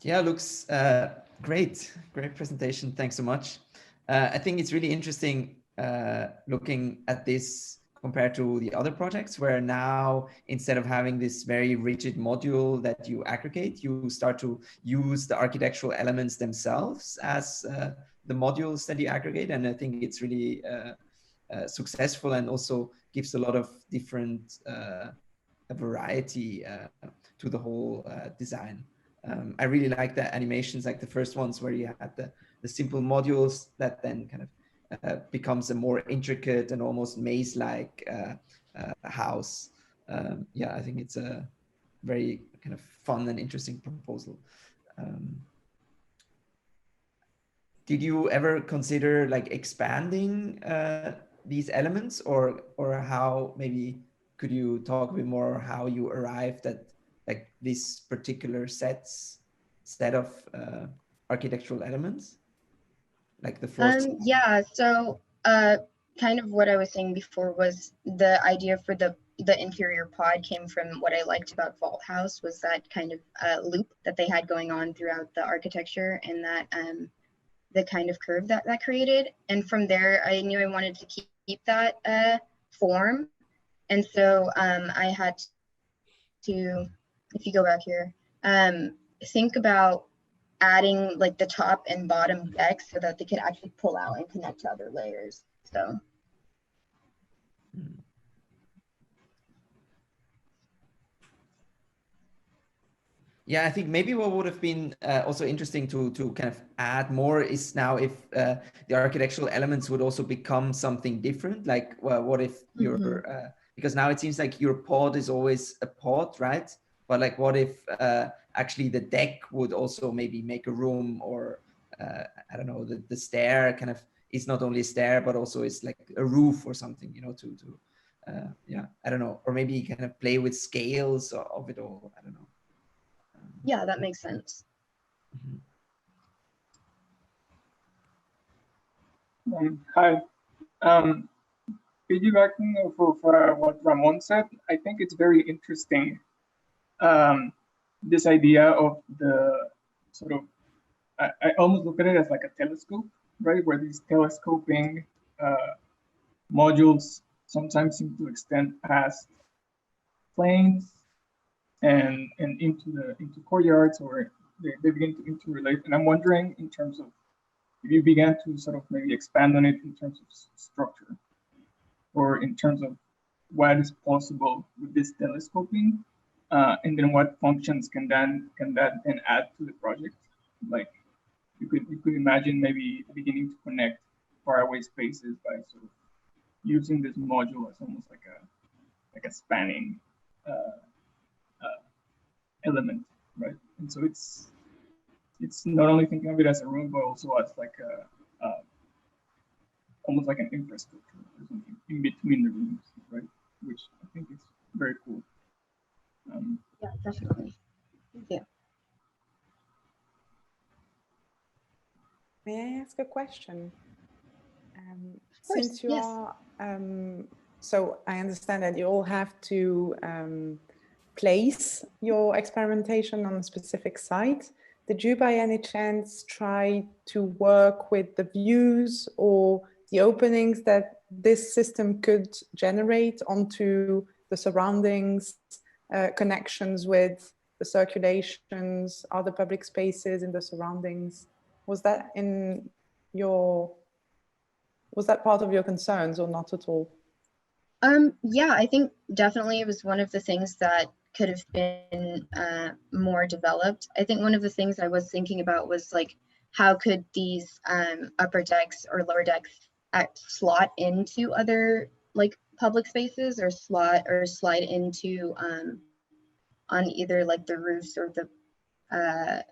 S9: Yeah, looks great. Great presentation. Thanks so much. I think it's really interesting looking at this compared to the other projects, where now instead of having this very rigid module that you aggregate, you start to use the architectural elements themselves as the modules that you aggregate. And I think it's really successful and also gives a lot of different variety to the whole design. I really like the animations, like the first ones where you had the simple modules that then kind of becomes a more intricate and almost maze-like house. Yeah, I think it's a very kind of fun and interesting proposal. Did you ever consider like expanding these elements, or how, maybe could you talk a bit more how you arrived at like this particular set of architectural elements, like the floor?
S8: Yeah, so kind of what I was saying before was the idea for the interior pod came from what I liked about Vault House, was that kind of loop that they had going on throughout the architecture, and that the kind of curve that created. And from there, I knew I wanted to keep that form. And so I had to, if you go back here, think about adding like the top and bottom decks so that they could actually pull out and connect to other layers. So.
S9: Yeah, I think maybe what would have been also interesting to kind of add more is now if the architectural elements would also become something different. Like, well, what if your because now it seems like your pod is always a pod, right? But like, what if actually the deck would also maybe make a room, or I don't know, the stair kind of is not only a stair but also is like a roof or something, you know, to yeah, I don't know, or maybe kind of play with scales of it all. I don't know.
S8: Yeah, that makes sense.
S5: Hi. Piggybacking off of what Ramon said, I think it's very interesting, this idea of the sort of, I almost look at it as like a telescope, right? Where these telescoping modules sometimes seem to extend past planes and into courtyards, or they begin to interrelate. And I'm wondering, in terms of, if you began to sort of maybe expand on it in terms of structure, or in terms of what is possible with this telescoping, and then what functions can that then add to the project? Like, you could imagine maybe beginning to connect faraway spaces by sort of using this module as almost like a spanning element, right? And so it's not only thinking of it as a room, but also as like almost like an infrastructure or something in between the rooms, right? Which I think is very cool.
S8: Yeah, definitely. Thank you.
S21: May I ask a question?
S8: course,
S21: Since you
S8: yes.
S21: are, so I understand that you all have to place your experimentation on a specific site. Did you by any chance try to work with the views or the openings that this system could generate onto the surroundings, connections with the circulations, other public spaces in the surroundings? Was that in your, was that part of your concerns or not at all?
S8: Yeah, I think definitely it was one of the things that could have been more developed. I think one of the things I was thinking about was like, how could these upper decks or lower decks slot into other like public spaces, or slide into on either like the roofs or the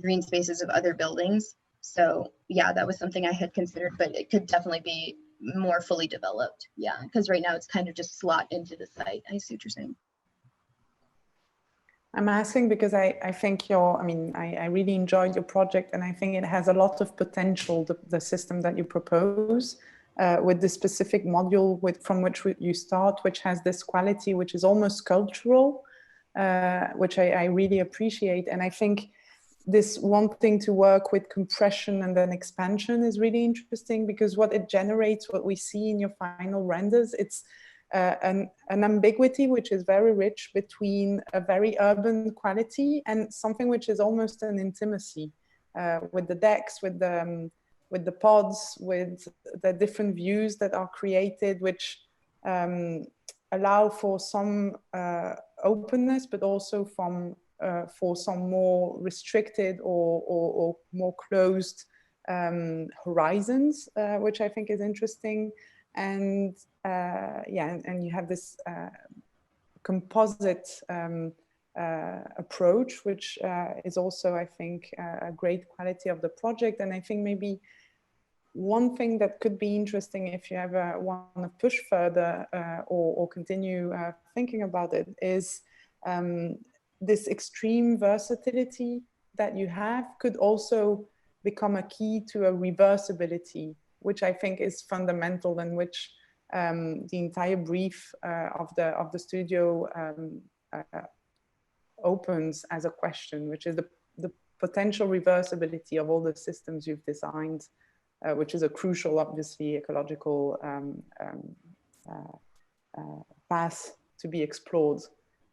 S8: green spaces of other buildings. So yeah, that was something I had considered, but it could definitely be more fully developed. Yeah, because right now it's kind of just slot into the site. I see what you're saying.
S21: I'm asking because I think I really enjoyed your project, and I think it has a lot of potential, the system that you propose with the specific module from which you start, which has this quality, which is almost cultural, which I really appreciate. And I think this wanting to work with compression and then expansion is really interesting, because what it generates, what we see in your final renders, it's an ambiguity which is very rich between a very urban quality and something which is almost an intimacy with the decks, with the pods, with the different views that are created, which allow for some openness, but also for some more restricted or more closed horizons, which I think is interesting. And and you have this composite approach, which is also, I think, a great quality of the project. And I think maybe one thing that could be interesting if you ever want to push further or continue thinking about it is this extreme versatility that you have could also become a key to a reversibility, which I think is fundamental, and which the entire brief of the studio opens as a question, which is the potential reversibility of all the systems you've designed, which is a crucial, obviously, ecological path to be explored.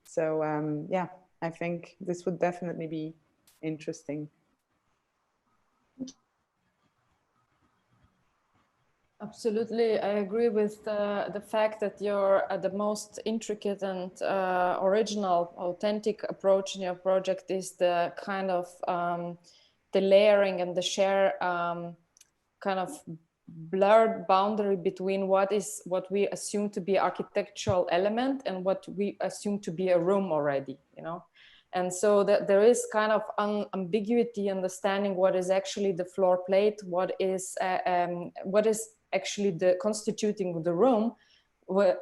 S21: So yeah, I think this would definitely be interesting.
S20: Absolutely, I agree with the fact that the most intricate and original, authentic approach in your project is the kind of the layering and the sheer kind of blurred boundary between what we assume to be architectural element and what we assume to be a room already, you know. And so that there is kind of ambiguity, understanding what is actually the floor plate, what is actually the constituting the room,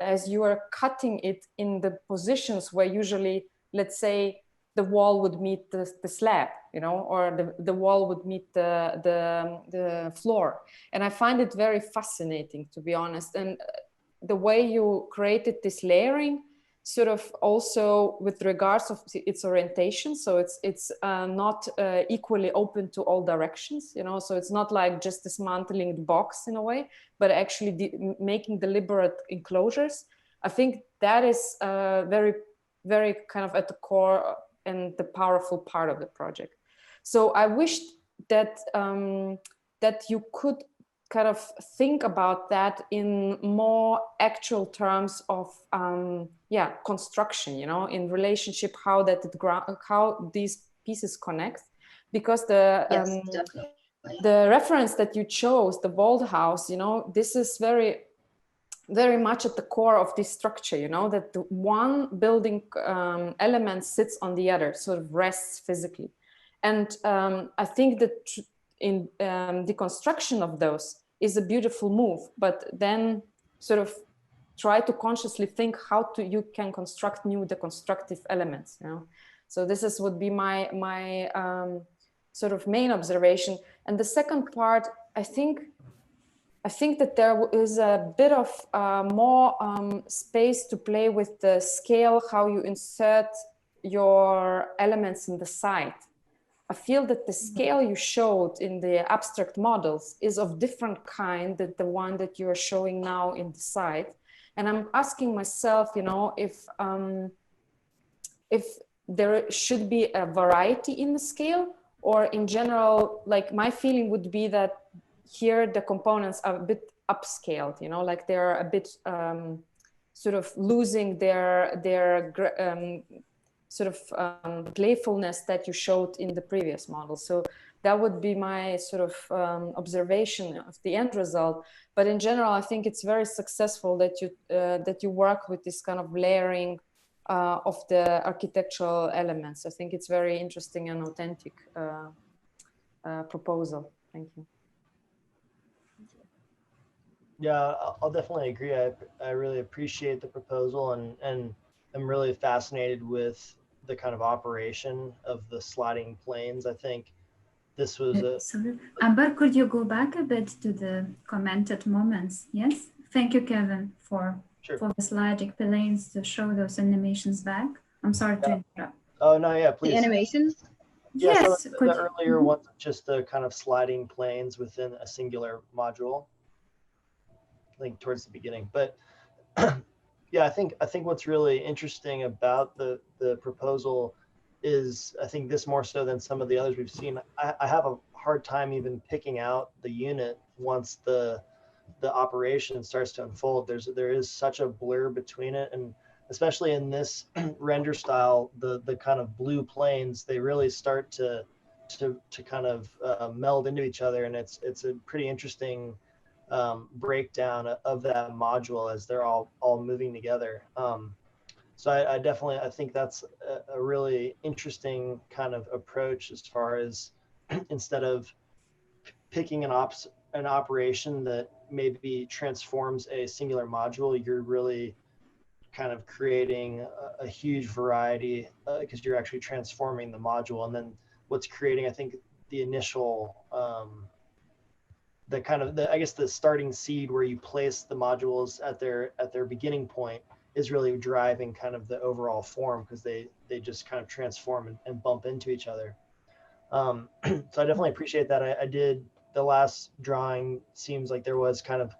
S20: as you are cutting it in the positions where usually, let's say, the wall would meet the slab, you know, or the wall would meet the floor. And I find it very fascinating, to be honest. And the way you created this layering, sort of also with regards of its orientation, so it's not equally open to all directions, you know, so it's not like just dismantling the box in a way, but actually making deliberate enclosures. I think that is very, very kind of at the core and the powerful part of the project. So I wished that that you could kind of think about that in more actual terms of construction, you know, in relationship, how these pieces connect, because the reference that you chose, the vault house, you know, this is very, very much at the core of this structure, you know, that the one building element sits on the other, sort of rests physically. And I think that in the construction of those is a beautiful move, but then sort of try to consciously think how you can construct new deconstructive elements, you know. So this would be my sort of main observation. And the second part, I think that there is a bit of more space to play with the scale, how you insert your elements in the site. I feel that the scale you showed in the abstract models is of different kind than the one that you are showing now in the site. And I'm asking myself, you know, if there should be a variety in the scale, or in general, like my feeling would be that here the components are a bit upscaled, you know, like they're a bit sort of losing their sort of playfulness that you showed in the previous model. So that would be my sort of observation of the end result. But in general, I think it's very successful that you work with this kind of layering of the architectural elements. I think it's very interesting and authentic proposal. Thank you.
S19: Yeah, I'll definitely agree. I really appreciate the proposal, and I'm really fascinated with the kind of operation of the sliding planes. I think this was a...
S1: Sorry, Amber, could you go back a bit to the commented moments? Yes, thank you, Kevin, for the sliding planes to show those animations back. I'm sorry to interrupt.
S19: Oh, no, yeah, please.
S8: The animations?
S19: Yeah,
S1: Yes.
S19: so the earlier ones, just the kind of sliding planes within a singular module, I think towards the beginning. But yeah, I think what's really interesting about the proposal is, I think this more so than some of the others we've seen, I have a hard time even picking out the unit once the operation starts to unfold. There is such a blur between it, and especially in this render style, the kind of blue planes, they really start to kind of meld into each other, and it's a pretty interesting breakdown of that module as they're all moving together. So I think that's a really interesting kind of approach, as far as instead of picking an operation that maybe transforms a singular module, you're really kind of creating a huge variety, because you're actually transforming the module. And then what's creating, I think, the initial I guess the starting seed where you place the modules at their beginning point is really driving kind of the overall form, because they just kind of transform and bump into each other. So I definitely appreciate that. I did, the last drawing seems like there was kind of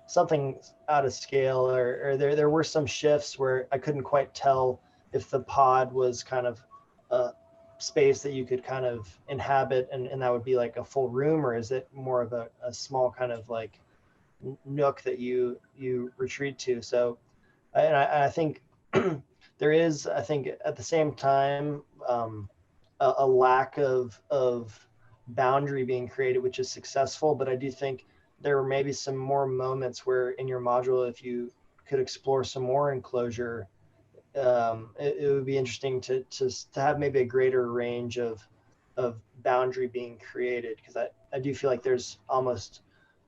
S19: something out of scale, or there were some shifts where I couldn't quite tell if the pod was kind of a space that you could kind of inhabit, and that would be like a full room, or is it more of a small kind of like nook that you retreat to? So I think there is, I think at the same time, a lack of boundary being created, which is successful. But I do think there were maybe some more moments where in your module, if you could explore some more enclosure, it would be interesting to have maybe a greater range of boundary being created, because I do feel like there's almost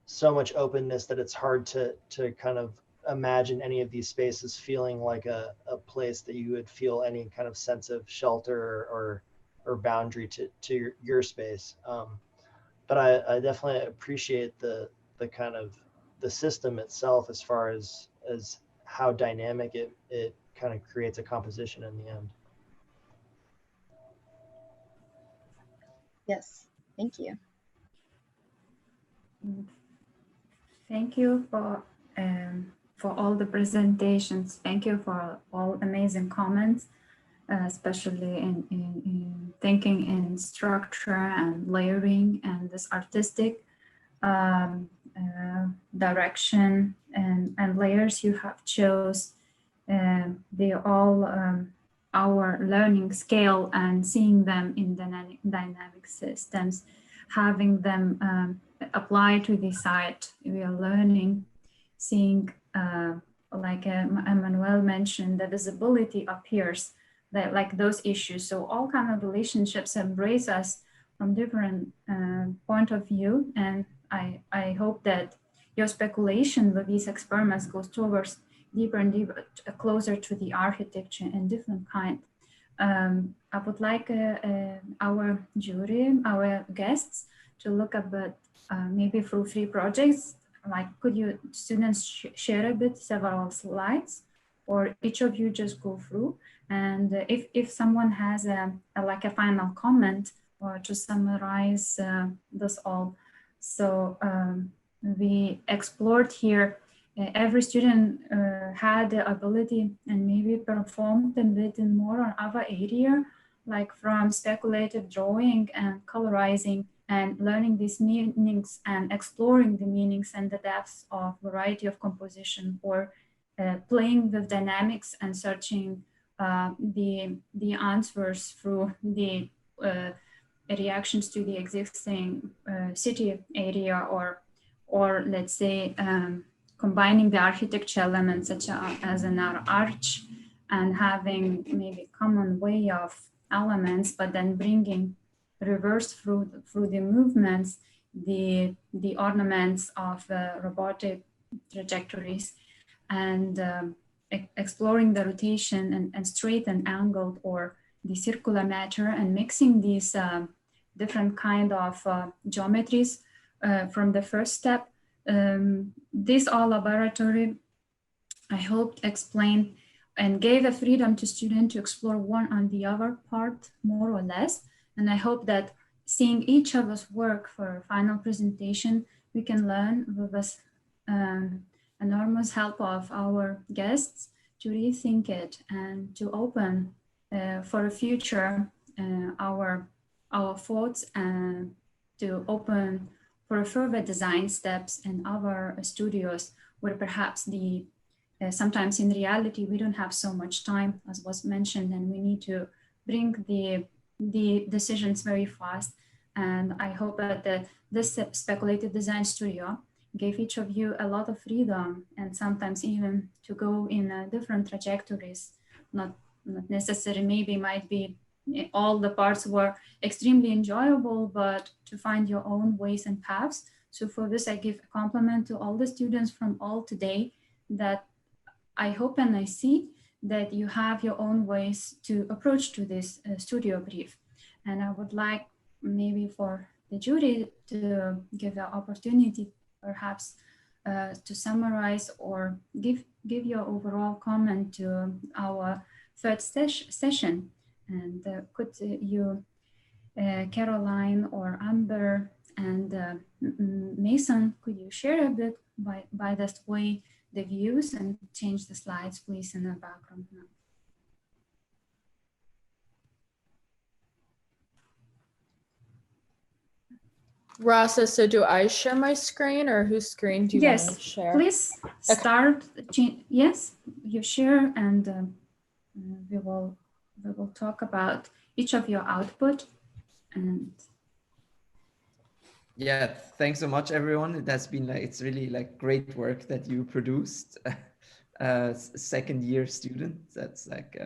S19: so much openness that it's hard to kind of imagine any of these spaces feeling like a place that you would feel any kind of sense of shelter or boundary to your space. But I definitely appreciate the kind of the system itself, as far as how dynamic it kind of creates a composition in the end.
S8: Yes, thank you.
S1: Thank you for all the presentations. Thank you for all amazing comments, especially in thinking in structure and layering and this artistic direction and layers you have chose. They all our learning scale, and seeing them in dynamic systems, having them apply to the site we are learning, seeing like Emmanuel mentioned, the visibility appears, that like those issues. So all kind of relationships embrace us from different point of view. And I hope that your speculation with these experiments goes towards deeper and deeper, closer to the architecture and different kind I would like our jury, our guests, to look a bit, maybe through 3 projects. Like, could you students share a bit, several slides, or each of you just go through? And if someone has like a final comment or to summarize this all. So we explored here, every student had the ability and maybe performed a bit more on other area, like from speculative drawing and colorizing and learning these meanings and exploring the meanings and the depths of variety of composition, or playing with dynamics and searching the answers through the reactions to the existing city area, or let's say combining the architecture elements such as an arch and having maybe common way of elements, but then bringing reverse through the movements, the ornaments of robotic trajectories, and exploring the rotation and straight and angled or the circular matter, and mixing these different kind of geometries from the first step. This all laboratory, I hope, explained and gave a freedom to students to explore one on the other part more or less. And I hope that seeing each of us work for a final presentation, we can learn with this enormous help of our guests to rethink it and to open for a future our thoughts, and to open for further design steps in our studios, where perhaps the sometimes in reality we don't have so much time, as was mentioned, and we need to bring the decisions very fast. And I hope that this speculative design studio gave each of you a lot of freedom, and sometimes even to go in different trajectories, not necessary, maybe might be all the parts were extremely enjoyable, but to find your own ways and paths. So for this, I give a compliment to all the students from all today, that I hope and I see that you have your own ways to approach to this studio brief. And I would like maybe for the jury to give the opportunity perhaps to summarize or give your overall comment to our third session. And could you, Caroline or Amber and Mason, could you share a bit by this way the views and change the slides, please, in the background now?
S2: Rasa, so do I share my screen, or whose screen do you want to share?
S1: Please start. Okay. Yes, you share, and we will talk about each of your output. And
S9: yeah, thanks so much, everyone. That's been like, it's really like great work that you produced. Second year student, that's like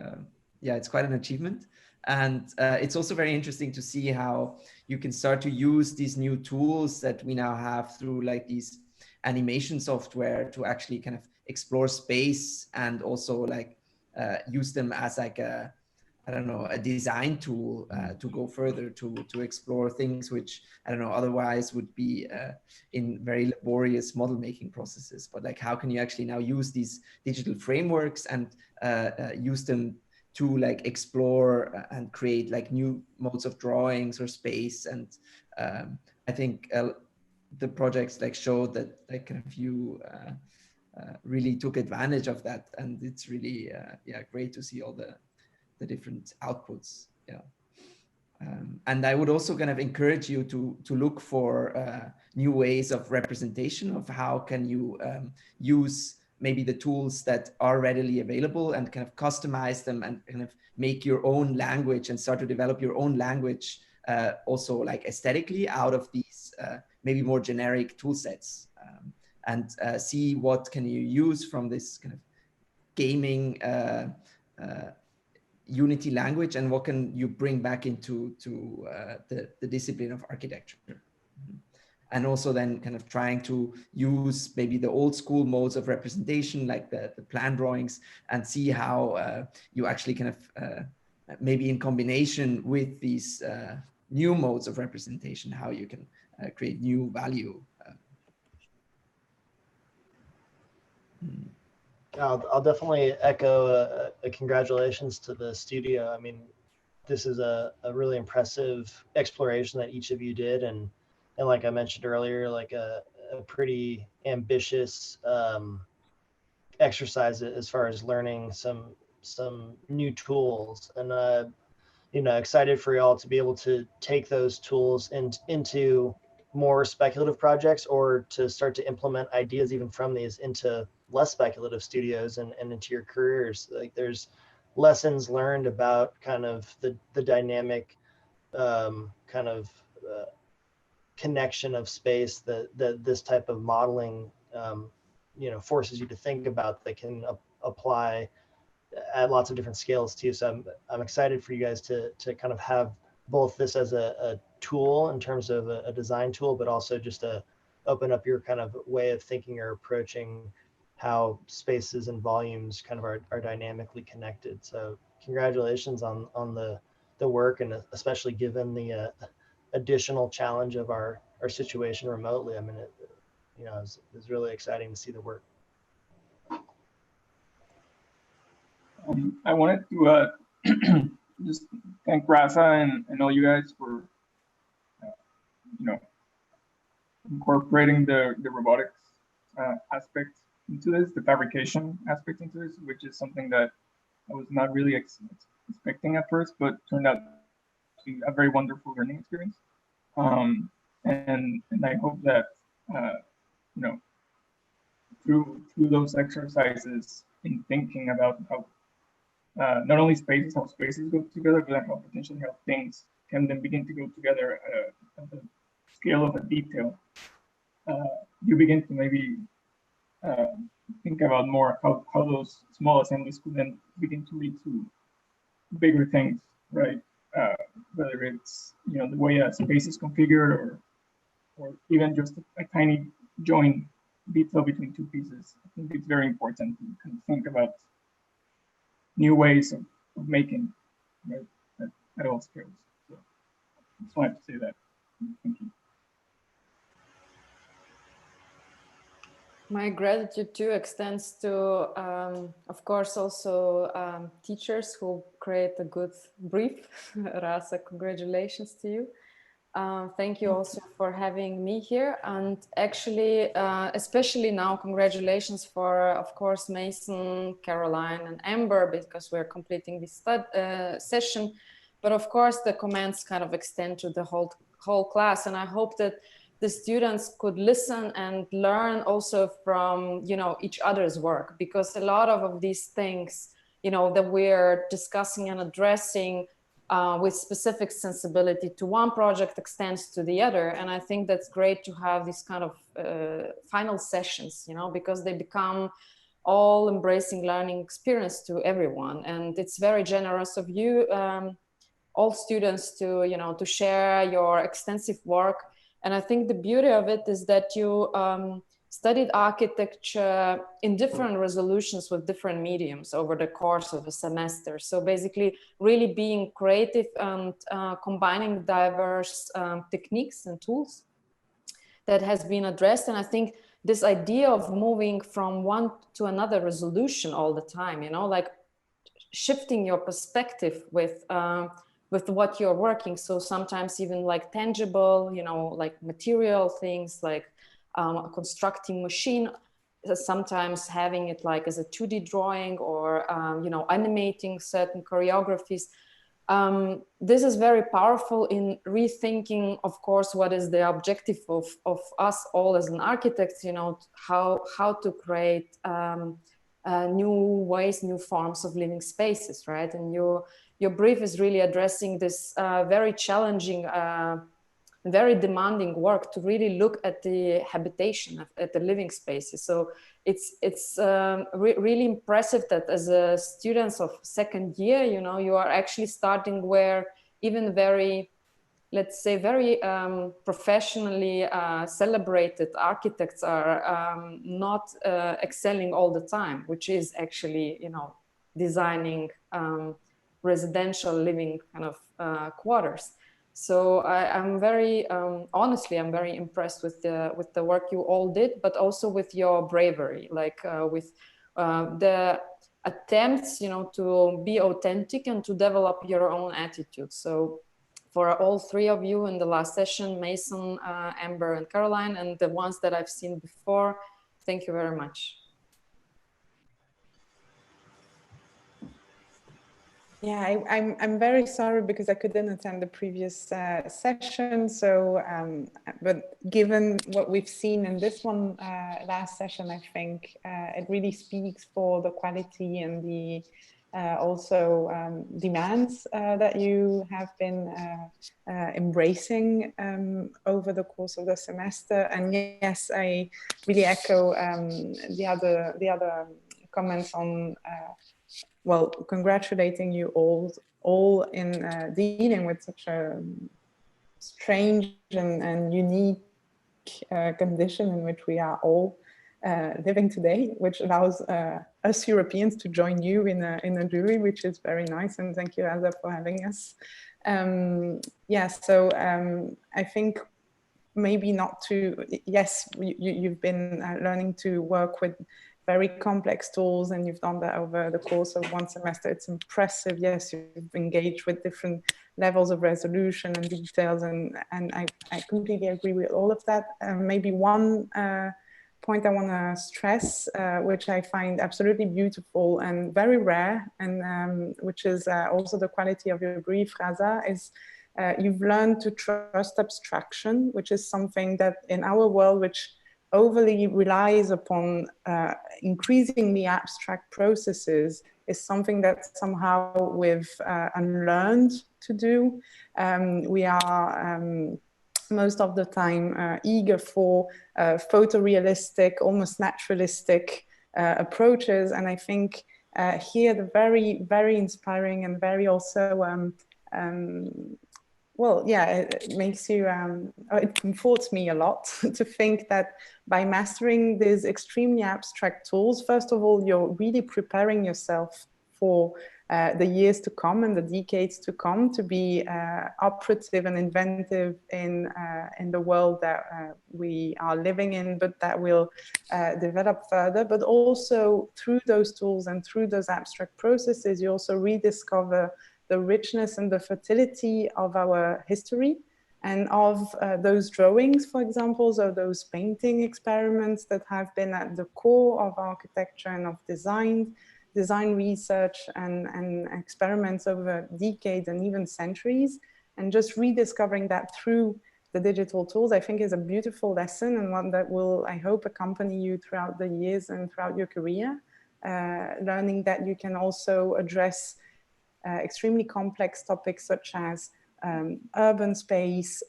S9: yeah, it's quite an achievement. And it's also very interesting to see how you can start to use these new tools that we now have through like these animation software to actually kind of explore space, and also like use them as like a, I don't know, a design tool to go further to explore things which, I don't know, otherwise would be in very laborious model making processes. But like, how can you actually now use these digital frameworks and use them to like explore and create like new modes of drawings or space? And I think the projects like showed that like kind of you really took advantage of that, and it's really yeah, great to see all the different outputs. Yeah. And I would also kind of encourage you to look for new ways of representation of how can you use maybe the tools that are readily available and kind of customize them and kind of make your own language and start to develop your own language also like aesthetically out of these maybe more generic tool sets, and see what can you use from this kind of gaming Unity language, and what can you bring back into the discipline of architecture. And also then kind of trying to use maybe the old school modes of representation, like the plan drawings, and see how you actually kind of maybe in combination with these new modes of representation, how you can create new value.
S19: I'll definitely echo a congratulations to the studio. I mean, this is a really impressive exploration that each of you did, and like I mentioned earlier, like a pretty ambitious exercise as far as learning some new tools, and you know, excited for y'all to be able to take those tools into more speculative projects, or to start to implement ideas even from these into less speculative studios and into your careers. Like, there's lessons learned about kind of the dynamic connection of space that this type of modeling you know, forces you to think about, that can apply at lots of different scales too. So I'm excited for you guys to kind of have both this as a tool in terms of a design tool, but also just to open up your kind of way of thinking or approaching how spaces and volumes kind of are dynamically connected. So congratulations on the work, and especially given the additional challenge of our situation remotely. I mean, you know, it's really exciting to see the work.
S5: I wanted to just thank Rasa and all you guys for you know, incorporating the robotics aspect into this, the fabrication aspect into this, which is something that I was not really expecting at first, but turned out to be a very wonderful learning experience. And I hope that you know, through those exercises in thinking about how not only spaces, how spaces go together, but how potentially how things can then begin to go together at the scale of a detail. You begin to maybe think about more how those small assemblies could then begin to lead to bigger things, right? Whether it's, you know, the way a space is configured, or even just a tiny joint detail between two pieces. I think it's very important to kind of think about new ways of making, right, at all scales. So I just wanted to say that. Thank you.
S20: My gratitude too extends to, of course, also teachers who create a good brief. Rasa, congratulations to you. Thank you also for having me here. And actually, especially now, congratulations for, of course, Mason, Caroline, and Amber, because we're completing this session. But of course, the comments kind of extend to the whole class. And I hope that the students could listen and learn also from, you know, each other's work, because a lot of these things, you know, that we're discussing and addressing with specific sensibility to one project extends to the other. And I think that's great to have these kind of final sessions, you know, because they become all embracing learning experience to everyone. And it's very generous of you, all students, to, you know, to share your extensive work. And I think the beauty of it is that you studied architecture in different resolutions with different mediums over the course of a semester. So basically really being creative and combining diverse techniques and tools that has been addressed. And I think this idea of moving from one to another resolution all the time, you know, like shifting your perspective with what you're working. So sometimes even like tangible, you know, like material things, like a constructing machine, sometimes having it like as a 2D drawing, or, you know, animating certain choreographies. This is very powerful in rethinking, of course, what is the objective of us all as an architects, you know, how to create new ways, new forms of living spaces, right? And your brief is really addressing this very challenging, very demanding work to really look at the habitation, at the living spaces. So it's really impressive that as a students of second year, you know, you are actually starting where even very, let's say, very professionally celebrated architects are not excelling all the time, which is actually, you know, designing
S12: residential living kind of quarters. So I'm very, honestly, I'm very impressed with the work you all did, but also with your bravery, like with the attempts, to be authentic and to develop your own attitude. So for all three of you in the last session, Mason, Amber, and Caroline, and the ones that I've seen before, thank you very much.
S21: Yeah, I'm very sorry because I couldn't attend the previous session. So, but given what we've seen in this one last session, I think it really speaks for the quality and the also demands that you have been embracing over the course of the semester. And yes, I really echo the other comments on. Well, congratulating you all in dealing with such a strange and unique condition in which we are all living today, which allows us Europeans to join you in a jury, which is very nice. And thank you, Rasa, for having us. Yeah, so I think maybe not to, yes, you've been learning to work with very complex tools, and you've done that over the course of one semester. It's impressive. Yes, you've engaged with different levels of resolution and details, and I completely agree with all of that. Maybe one point I want to stress, which I find absolutely beautiful and very rare, and which is also the quality of your brief, Rasa, is you've learned to trust abstraction, which is something that in our world, which overly relies upon increasingly abstract processes, is something that somehow we've unlearned to do. We are most of the time eager for photorealistic, almost naturalistic approaches. And I think here the very, very inspiring and very also well, yeah, it makes you, it comforts me a lot to think that by mastering these extremely abstract tools, first of all, you're really preparing yourself for the years to come and the decades to come to be operative and inventive in the world that we are living in, but that will develop further. But also through those tools and through those abstract processes, you also rediscover the richness and the fertility of our history and of those drawings, for example, or those painting experiments that have been at the core of architecture and of design research and experiments over decades and even centuries. And just rediscovering that through the digital tools, I think is a beautiful lesson, and one that will, I hope, accompany you throughout the years and throughout your career, learning that you can also address extremely complex topics such as urban space,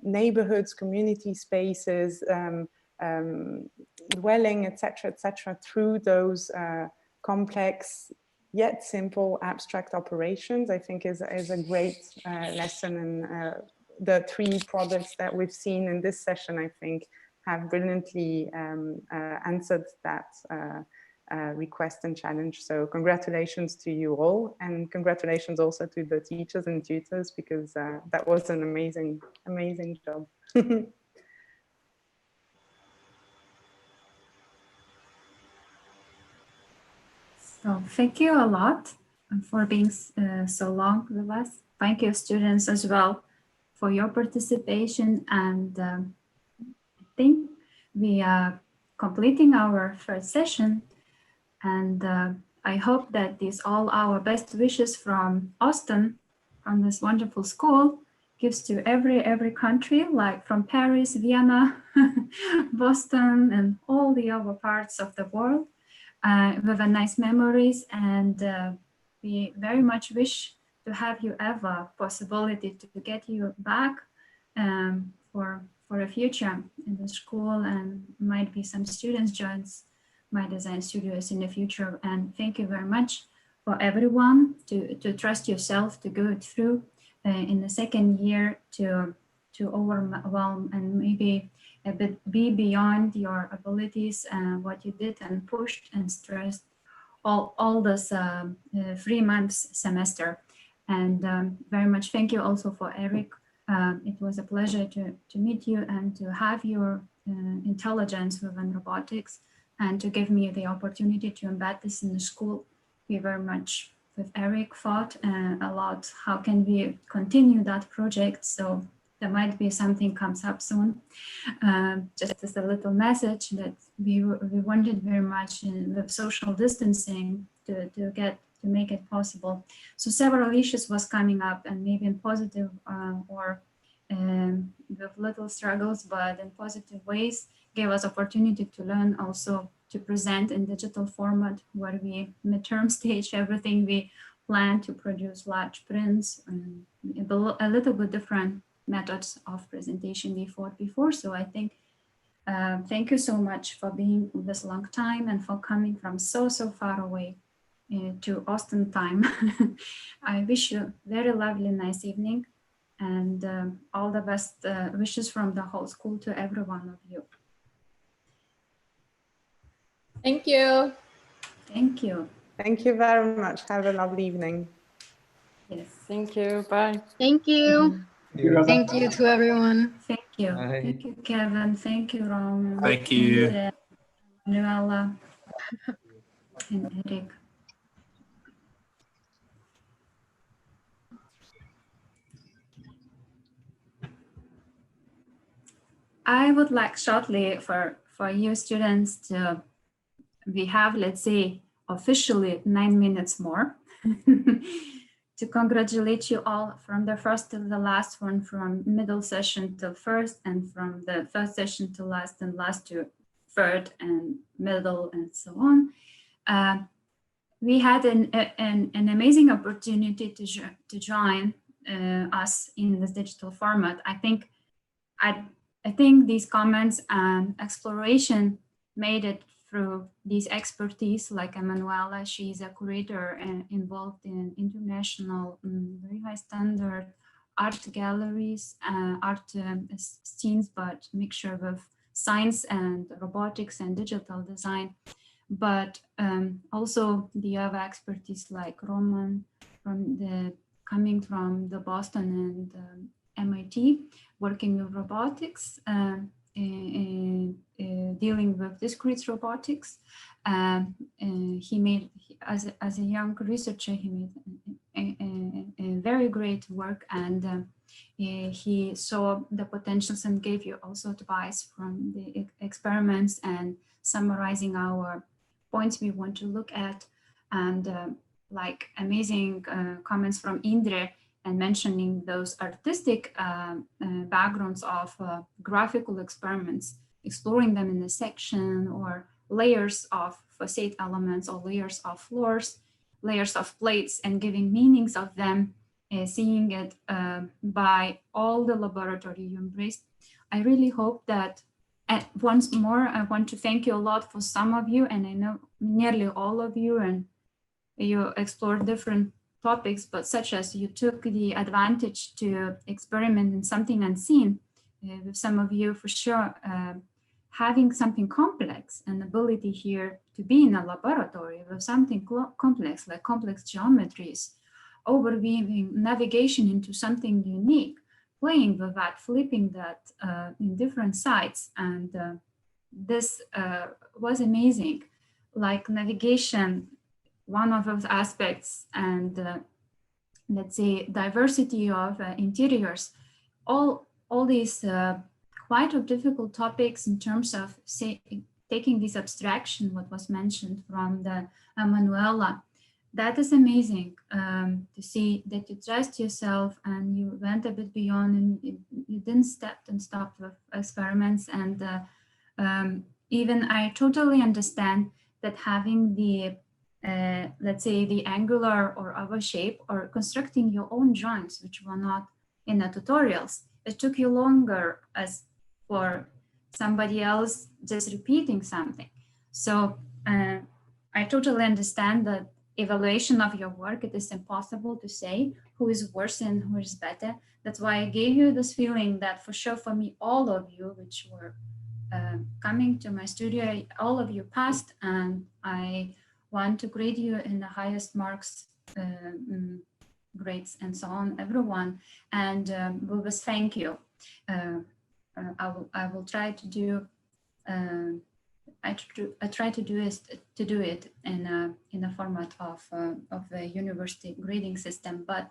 S21: neighborhoods, community spaces, dwelling, etc., through those complex yet simple abstract operations. I think is a great lesson, and the three projects that we've seen in this session, I think, have brilliantly answered that request and challenge. So congratulations to you all, and congratulations also to the teachers and tutors, because that was an amazing job.
S1: So thank you a lot for being so long with us. Thank you, students, as well, for your participation. And I think we are completing our first session. And I hope that these all our best wishes from Austin, from this wonderful school, gives to every country, like from Paris, Vienna, Boston, and all the other parts of the world, with a nice memories. And we very much wish to have you ever possibility to get you back for a future in the school, and might be some students joins my design studios in the future. And thank you very much for everyone to trust yourself to go through in the second year to overwhelm and maybe a bit be beyond your abilities and what you did and pushed and stressed all this 3 months semester. And very much thank you also for Eric. It was a pleasure to meet you and to have your intelligence within robotics and to give me the opportunity to embed this in the school. We very much with Eric thought a lot, how can we continue that project? So there might be something comes up soon. Just as a little message that we wanted very much in the social distancing to make it possible. So several issues was coming up, and maybe in positive or with little struggles, but in positive ways, gave us opportunity to learn also to present in digital format, where we midterm stage everything we plan to produce large prints and a little bit different methods of presentation before. So I think thank you so much for being this long time and for coming from so far away to Austin time. I wish you very lovely, nice evening, and all the best wishes from the whole school to every one of you.
S2: Thank you.
S1: Thank you.
S21: Thank you very much. Have a lovely evening.
S1: Yes.
S20: Thank you. Bye.
S8: Thank you.
S15: Thank you to everyone.
S1: Thank you.
S9: Bye.
S1: Thank you, Kevin. Thank you, Roman.
S10: Thank you.
S1: And, Manuela and Eric. I would like shortly for you students to, we have, let's say, officially 9 minutes more to congratulate you all from the first to the last one, from middle session till first, and from the first session to last, and last to third and middle, and so on. We had an amazing opportunity to join us in this digital format. I think these comments and exploration made it through these expertise, like Emanuela. She's a curator and involved in international, very high standard art galleries, art scenes, but mixture of science and robotics and digital design. But also the other expertise like Roman coming from the Boston and MIT, working with robotics, dealing with discrete robotics. He made, as a young researcher, he made a very great work, and he saw the potentials and gave you also advice from the experiments and summarizing our points we want to look at, and like amazing comments from Indre, and mentioning those artistic backgrounds of graphical experiments, exploring them in a section or layers of facade elements or layers of floors, layers of plates, and giving meanings of them, seeing it by all the laboratory you embraced. I really hope that, once more, I want to thank you a lot for some of you, and I know nearly all of you, and you explored different topics, but such as you took the advantage to experiment in something unseen. With some of you, for sure, having something complex, an ability here to be in a laboratory with something complex, like complex geometries, overweaving navigation into something unique, playing with that, flipping that in different sides. And this was amazing, like navigation, one of those aspects, and let's say diversity of interiors, all these quite difficult topics in terms of, say, taking this abstraction, what was mentioned from the Manuela. That is amazing to see that you trust yourself and you went a bit beyond, and you didn't stop with experiments. And even I totally understand that having the let's say the angular or other shape, or constructing your own joints, which were not in the tutorials, it took you longer as for somebody else just repeating something. So I totally understand that evaluation of your work, it is impossible to say who is worse and who is better. That's why I gave you this feeling that for sure for me, all of you which were coming to my studio, all of you passed, and I want to grade you in the highest marks, grades and so on, everyone. And we will thank you. I will try to do. I try to do it in a format of a university grading system. But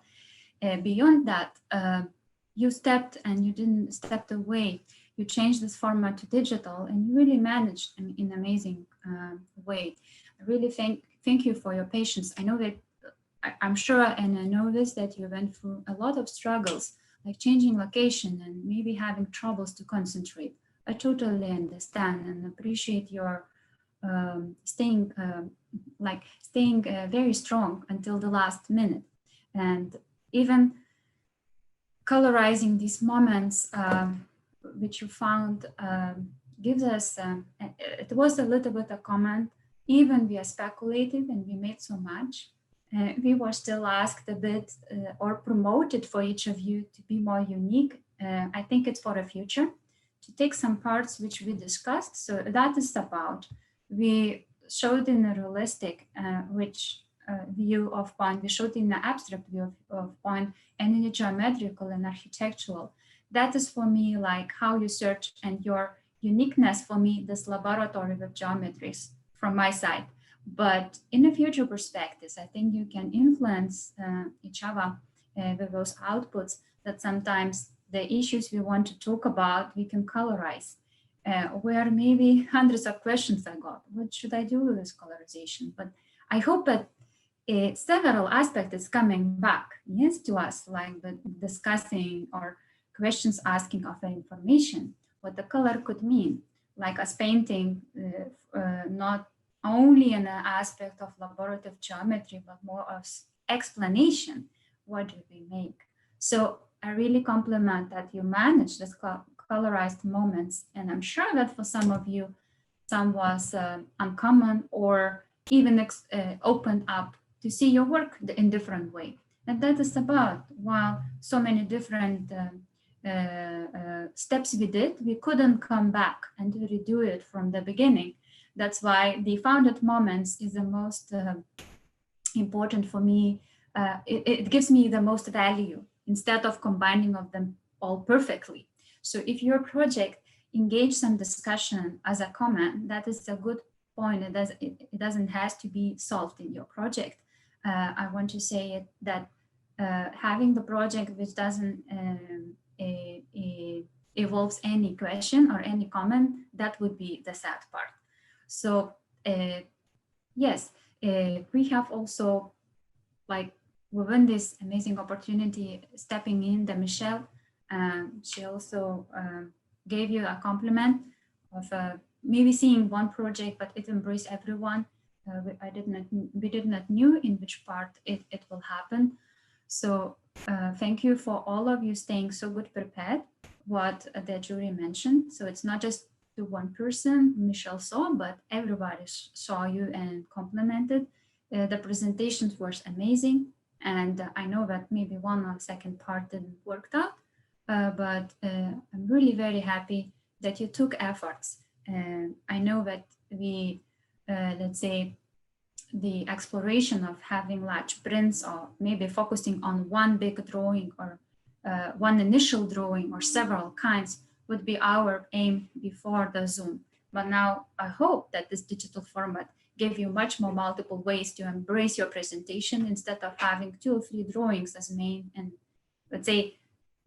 S1: beyond that, you didn't step away. You changed this format to digital, and you really managed in an amazing way. I really thank you for your patience. I know that I'm sure, and I know this, that you went through a lot of struggles, like changing location and maybe having troubles to concentrate. I totally understand and appreciate your staying very strong until the last minute, and even colorizing these moments which you found gives us. It was a little bit a comment. Even we are speculative and we made so much. We were still asked a bit or promoted for each of you to be more unique. I think it's for the future, to take some parts which we discussed. So that is about, we showed in a realistic view of point, we showed in the abstract view of point, and in the geometrical and architectural. That is for me like how you search, and your uniqueness for me, this laboratory with geometries from my side. But in the future perspectives, I think you can influence each other with those outputs, that sometimes the issues we want to talk about, we can colorize. Where maybe hundreds of questions I got, what should I do with this colorization? But I hope that several aspects is coming back, yes, to us, like the discussing or questions asking of the information, what the color could mean, like us painting, not only in an aspect of laborative geometry, but more of explanation. What do we make? So I really compliment that you managed this colorized moments. And I'm sure that for some of you, some was uncommon or even opened up to see your work in different way. And that is about, while so many different steps we did, we couldn't come back and redo it from the beginning. That's why the founded moments is the most important for me. It gives me the most value instead of combining of them all perfectly. So if your project engage some discussion as a comment, that is a good point. It doesn't have to be solved in your project. I want to say that having the project which doesn't evolves any question or any comment, that would be the sad part. So yes, we have also, like, within this amazing opportunity, stepping in, the Michelle, she also gave you a compliment of maybe seeing one project, but it embraced everyone. We did not knew in which part it will happen. So thank you for all of you staying so good prepared, what the jury mentioned. So it's not just the one person Michelle saw, but everybody saw you and complimented. The presentations were amazing. And I know that maybe one or second part didn't work out, but I'm really very happy that you took efforts. I know that we, let's say, the exploration of having large prints or maybe focusing on one big drawing or one initial drawing or several kinds would be our aim before the Zoom. But now I hope that this digital format gave you much more multiple ways to embrace your presentation instead of having 2 or 3 drawings as main. And let's say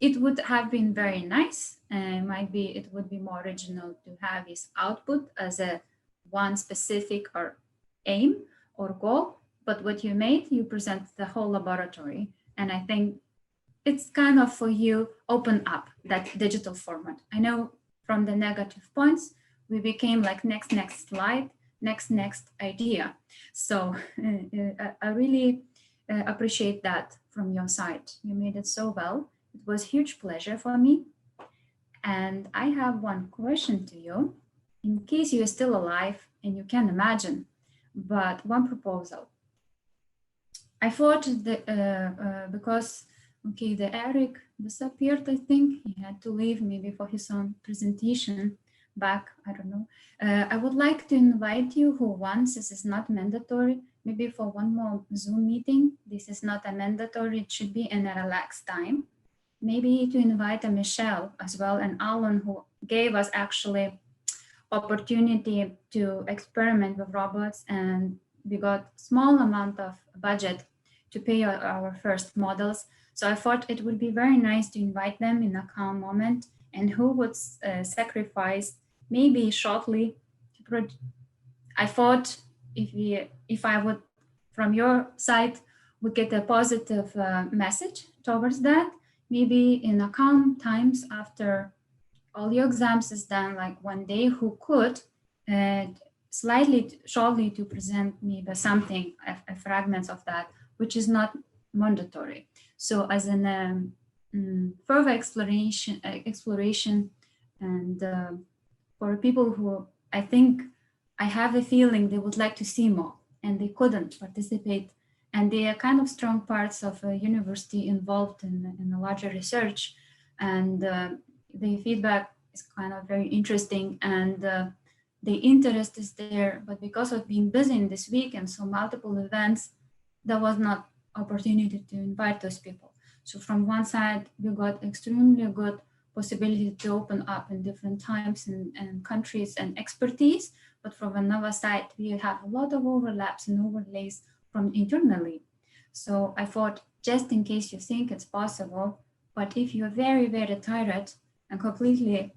S1: it would have been very nice, and maybe it would be more original to have this output as a one specific or aim or goal. But what you made, you present the whole laboratory. And I think it's kind of for you open up that digital format. I know from the negative points, we became like next slide, next idea. So I really appreciate that from your side. You made it so well. It was a huge pleasure for me. And I have one question to you, in case you're still alive and you can imagine, but one proposal. I thought that because, okay, the Eric disappeared, I think he had to leave maybe for his own presentation, back, I don't know. I would like to invite you who wants, this is not mandatory, maybe for one more Zoom meeting. This is not a mandatory, it should be in a relaxed time. Maybe to invite a Michelle as well and Alan, who gave us actually opportunity to experiment with robots, and we got small amount of budget to pay our first models. So I thought it would be very nice to invite them in a calm moment, and who would sacrifice maybe shortly. I thought if I would, from your side, would get a positive message towards that, maybe in a calm times after all your exams is done, like one day, who could shortly to present maybe something, a fragments of that, which is not mandatory. So as an further exploration, and for people who I think I have a feeling they would like to see more and they couldn't participate, and they are kind of strong parts of a university involved in a larger research, and the feedback is kind of very interesting, and the interest is there, but because of being busy in this week and so multiple events, there was not opportunity to invite those people. So from one side, we got extremely good possibility to open up in different times and countries and expertise, but from another side, we have a lot of overlaps and overlays from internally. So I thought, just in case you think it's possible, but if you're very, very tired and completely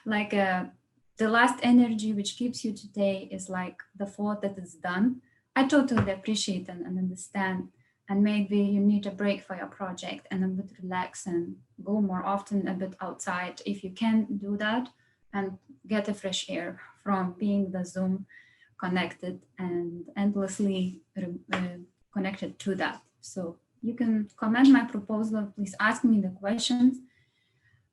S1: like the last energy which keeps you today is like the thought that it's done, I totally appreciate and understand. And maybe you need a break for your project and a bit relax and go more often a bit outside if you can do that, and get a fresh air from being the Zoom connected and endlessly connected to that. So you can comment my proposal, please ask me the questions,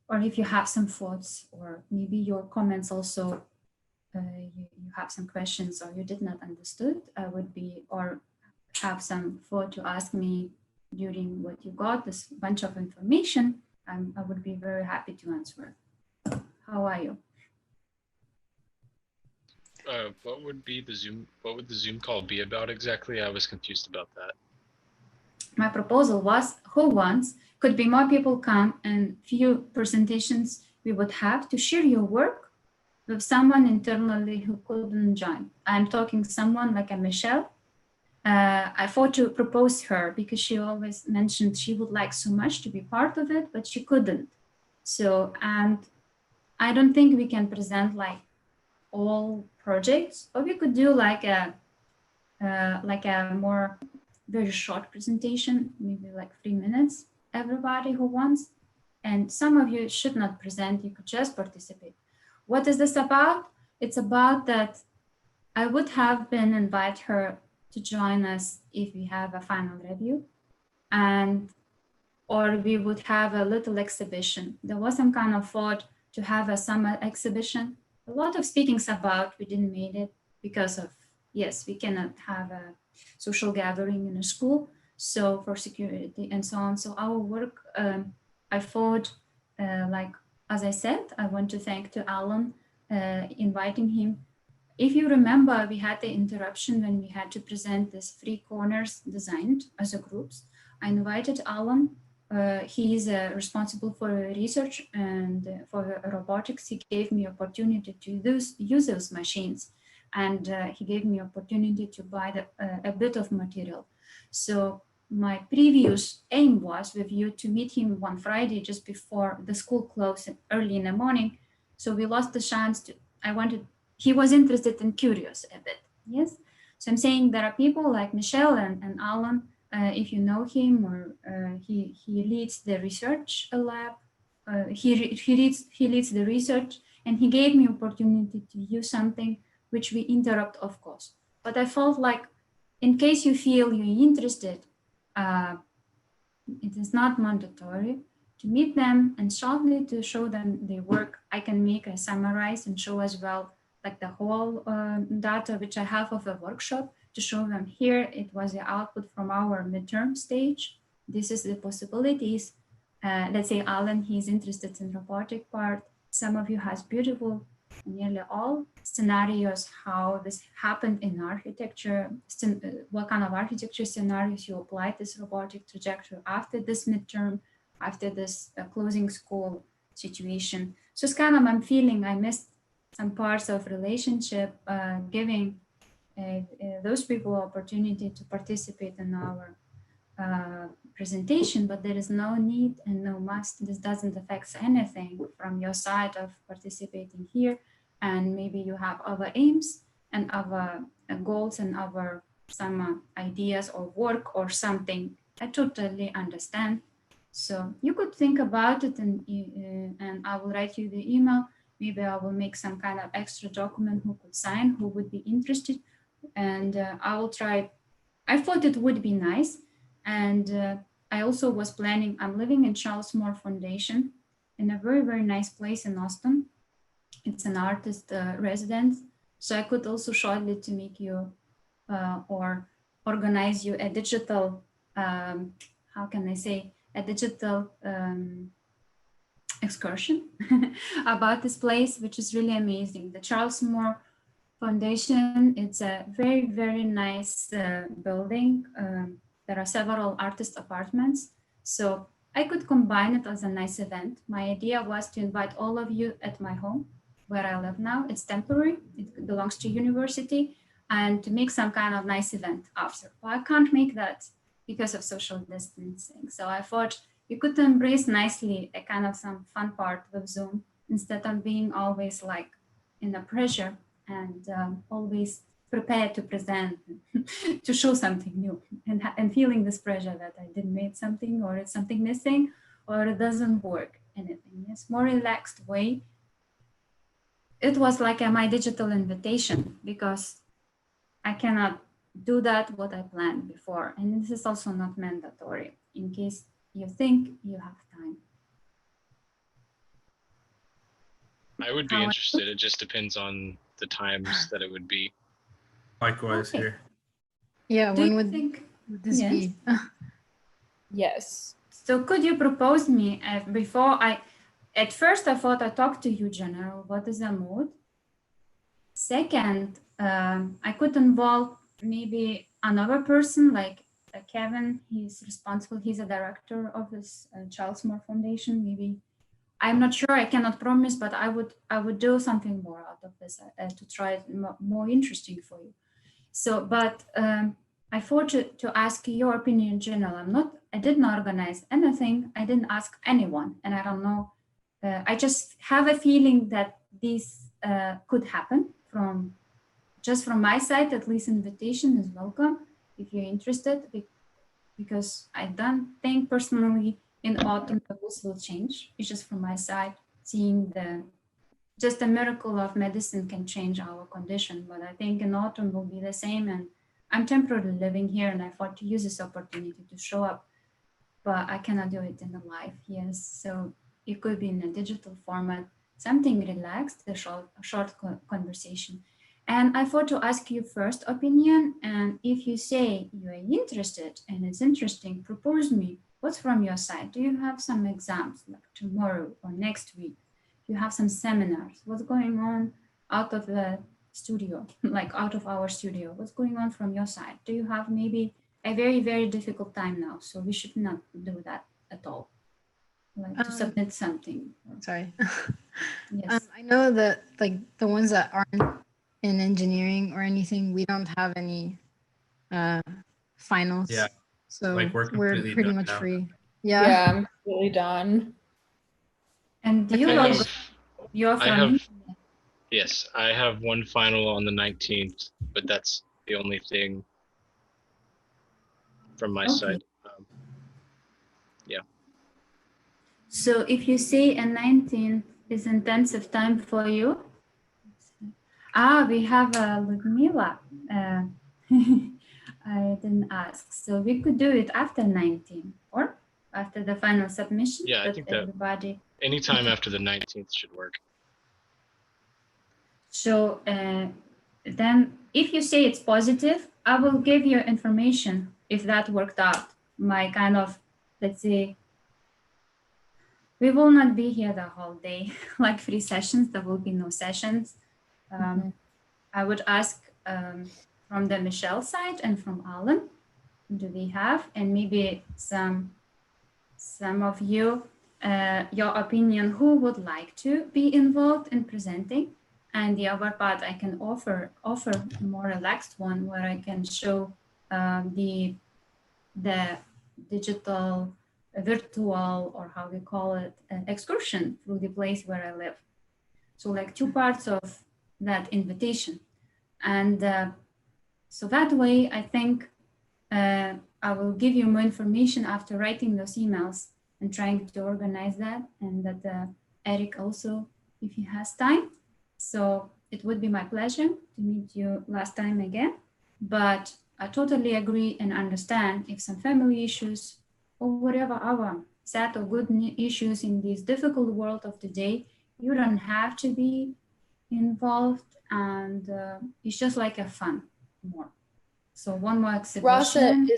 S1: or if you have some thoughts, or maybe your comments also, you have some questions or you did not understood, I would be, or have some thought to ask me during what you got, this bunch of information, I would be very happy to answer. How are you?
S14: What would the Zoom call be about exactly? I was confused about that.
S1: My proposal was, who wants, could be more people come, and few presentations we would have to share your work with someone internally who couldn't join. I'm talking someone like a Michelle. I thought to propose her because she always mentioned she would like so much to be part of it, but she couldn't. So, and I don't think we can present like all projects, or we could do like a more very short presentation, maybe like 3 minutes, everybody who wants. And some of you should not present, you could just participate. What is this about? It's about that I would have been invite her to join us if we have a final review, and or we would have a little exhibition. There was some kind of thought to have a summer exhibition. A lot of speakings about, we didn't make it because of, yes, we cannot have a social gathering in a school, so for security and so on. So our work, I thought, like, as I said, I want to thank to Alan, inviting him. If you remember, we had the interruption when we had to present this 3 corners designed as a groups. I invited Alan. He is responsible for research and for robotics. He gave me opportunity to use those machines, and he gave me opportunity to buy a bit of material. So my previous aim was with you to meet him one Friday just before the school closed early in the morning. So we lost the chance to, he was interested and curious a bit, yes? So I'm saying there are people like Michelle and Alan, if you know him, or he leads the research lab, he leads the research, and he gave me opportunity to use something which we interrupt, of course. But I felt like, in case you feel you're interested, it is not mandatory to meet them and shortly to show them their work. I can make a summarize and show as well, like the whole data which I have of a workshop, to show them here, it was the output from our midterm stage. This is the possibilities. Let's say Alan, he's interested in robotic part. some of you has beautiful, nearly all scenarios, how this happened in architecture, what kind of architecture scenarios you applied this robotic trajectory after this midterm, after this closing school situation. So it's kind of, I'm feeling I missed some parts of relationship, giving those people opportunity to participate in our presentation, but there is no need and no must. This doesn't affect anything from your side of participating here. And maybe you have other aims and other goals and other some ideas or work or something. I totally understand. So you could think about it, and I will write you the email. Maybe I will make some kind of extra document who could sign, who would be interested. And I will try. I thought it would be nice. And I also was planning, I'm living in Charles Moore Foundation in a very, very nice place in Austin. It's an artist residence. So I could also shortly to make you or organize you a digital, how can I say, a digital excursion about this place, which is really amazing. The Charles Moore Foundation, it's a very, very nice building. There are several artist apartments. So I could combine it as a nice event. My idea was to invite all of you at my home where I live now. It's temporary, it belongs to university, and to make some kind of nice event after. Well, I can't make that because of social distancing. So I thought you could embrace nicely a kind of some fun part of Zoom instead of being always like in the pressure and always prepared to present, to show something new, and feeling this pressure that I didn't make something, or it's something missing, or it doesn't work, anything. It's more relaxed way. It was like my digital invitation, because I cannot do that what I planned before. And this is also not mandatory in case you think you have time.
S14: I would be interested. It just depends on the times that it would be.
S10: Likewise
S1: Okay.
S10: here.
S15: Yeah,
S1: Do
S15: when
S1: you
S15: would
S1: think
S15: this
S1: yes?
S15: be?
S2: Yes.
S1: So could you propose me before at first I thought I talked to you, General, what is the mood? Second, I could involve maybe another person like Kevin. He's responsible, he's a director of this Charles Moore Foundation. Maybe, I'm not sure, I cannot promise, but I would do something more out of this to try it more interesting for you. So, but I thought to ask your opinion in general. I didn't organize anything. I didn't ask anyone, and I don't know. I just have a feeling that this could happen from my side. At least invitation is welcome if you're interested, because I don't think personally in autumn the rules will change. It's just from my side, seeing just a miracle of medicine can change our condition. But I think in autumn will be the same. And I'm temporarily living here, and I thought to use this opportunity to show up, but I cannot do it in the live. Yes, so it could be in a digital format, something relaxed, a short conversation. And I thought to ask you first opinion, and if you say you are interested and it's interesting, propose me. What's from your side? Do you have some exams like tomorrow or next week? Do you have some seminars? What's going on out of the studio, like out of our studio? What's going on from your side? Do you have maybe a very, very difficult time now? So we should not do that at all. Like to submit something.
S15: Sorry.
S1: Yes.
S15: I know that like the ones that aren't in engineering or anything, we don't have any finals.
S10: Yeah.
S15: So
S10: Like we're completely
S15: pretty
S10: done
S15: much
S10: now.
S15: free.
S2: Yeah,
S15: Yeah.
S2: I'm really done.
S1: And do you
S14: I
S1: look, you're
S14: I
S1: from
S14: have,
S1: India?
S14: yes, I have one final on the 19th, but that's the only thing from my
S1: Okay.
S14: side. Yeah.
S1: So if you say a 19th is intensive time for you, we have Ludmila. I didn't ask, so we could do it after 19 or after the final submission.
S14: Yeah, I think that
S1: everybody.
S14: anytime after the 19th should work.
S1: So then if you say it's positive, I will give you information if that worked out. My kind of, let's say, We will not be here the whole day, like 3 sessions, there will be no sessions. I would ask from the Michelle side and from Alan, do we have, and maybe some of you, your opinion, who would like to be involved in presenting, and the other part I can offer more relaxed one where I can show the digital, virtual, or how we call it, excursion through the place where I live. So like 2 parts of that invitation. And so that way, I think I will give you more information after writing those emails and trying to organize that, and that Eric also, if he has time. So it would be my pleasure to meet you last time again, but I totally agree and understand if some family issues or whatever other sad or good issues in this difficult world of today, you don't have to be involved, and it's just like a fun more. So one more exhibition.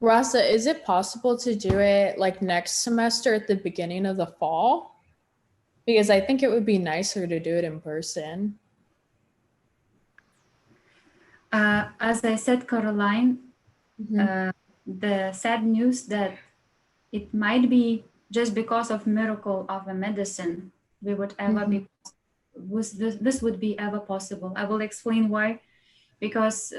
S2: Rasa, is it possible to do it like next semester at the beginning of the fall? Because I think it would be nicer to do it in person.
S1: As I said, Caroline, the sad news that it might be just because of miracle of a medicine, we would ever be, this would be ever possible. I will explain why. Because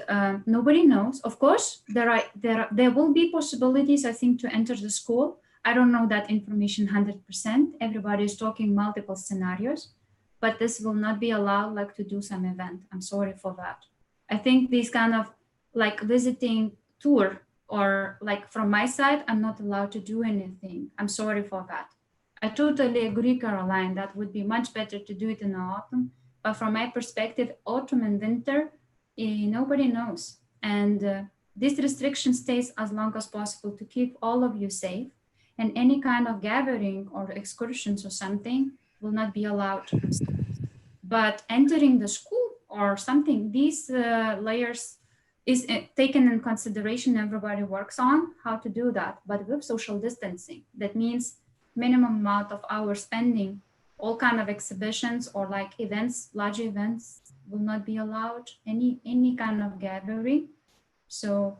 S1: nobody knows. Of course, there will be possibilities, I think, to enter the school. I don't know that information 100%. Everybody is talking multiple scenarios, but this will not be allowed like to do some event. I'm sorry for that. I think this kind of like visiting tour, or like from my side, I'm not allowed to do anything. I'm sorry for that. I totally agree, Caroline, that would be much better to do it in the autumn. But from my perspective, autumn and winter, nobody knows. And this restriction stays as long as possible to keep all of you safe. And any kind of gathering or excursions or something will not be allowed. But entering the school or something, these layers is taken in consideration. Everybody works on how to do that, but with social distancing. That means minimum amount of hours spending. All kind of exhibitions or like events, large events will not be allowed, any kind of gathering. So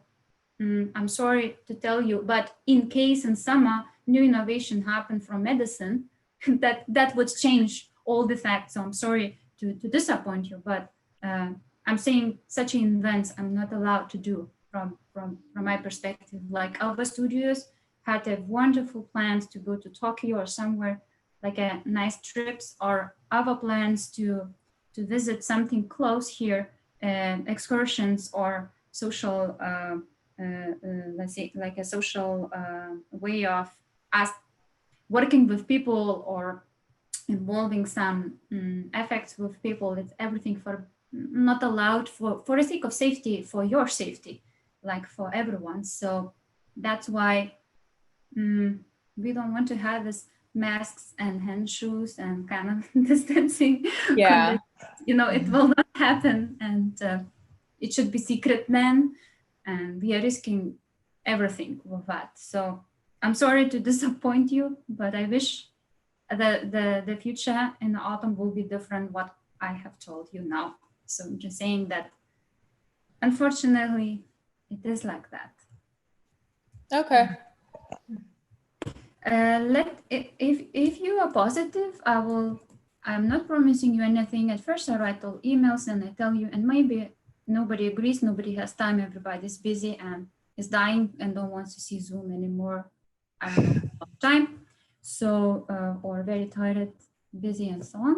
S1: I'm sorry to tell you, but in case in summer new innovation happened from medicine, that would change all the facts. So I'm sorry to disappoint you, but I'm saying such events I'm not allowed to do from my perspective. Like Alba Studios had a wonderful plans to go to Tokyo or somewhere, like a nice trips, or other plans to visit something close here, excursions or social, let's say like a social way of us working with people or involving some effects with people. It's everything for not allowed for the sake of safety, for your safety, like for everyone. So that's why we don't want to have this masks and hand shoes and kind of distancing.
S2: Yeah.
S1: You know, it will not happen, and it should be secret then, and we are risking everything with that. So I'm sorry to disappoint you, but I wish the future in the autumn will be different what I have told you now. So I'm just saying that unfortunately it is like that.
S2: Okay.
S1: If you are positive, I'm not promising you anything. At first I write all emails and I tell you, and maybe nobody agrees, nobody has time, everybody's busy and is dying and don't want to see Zoom anymore. I don't know, time. So, or very tired, busy and so on.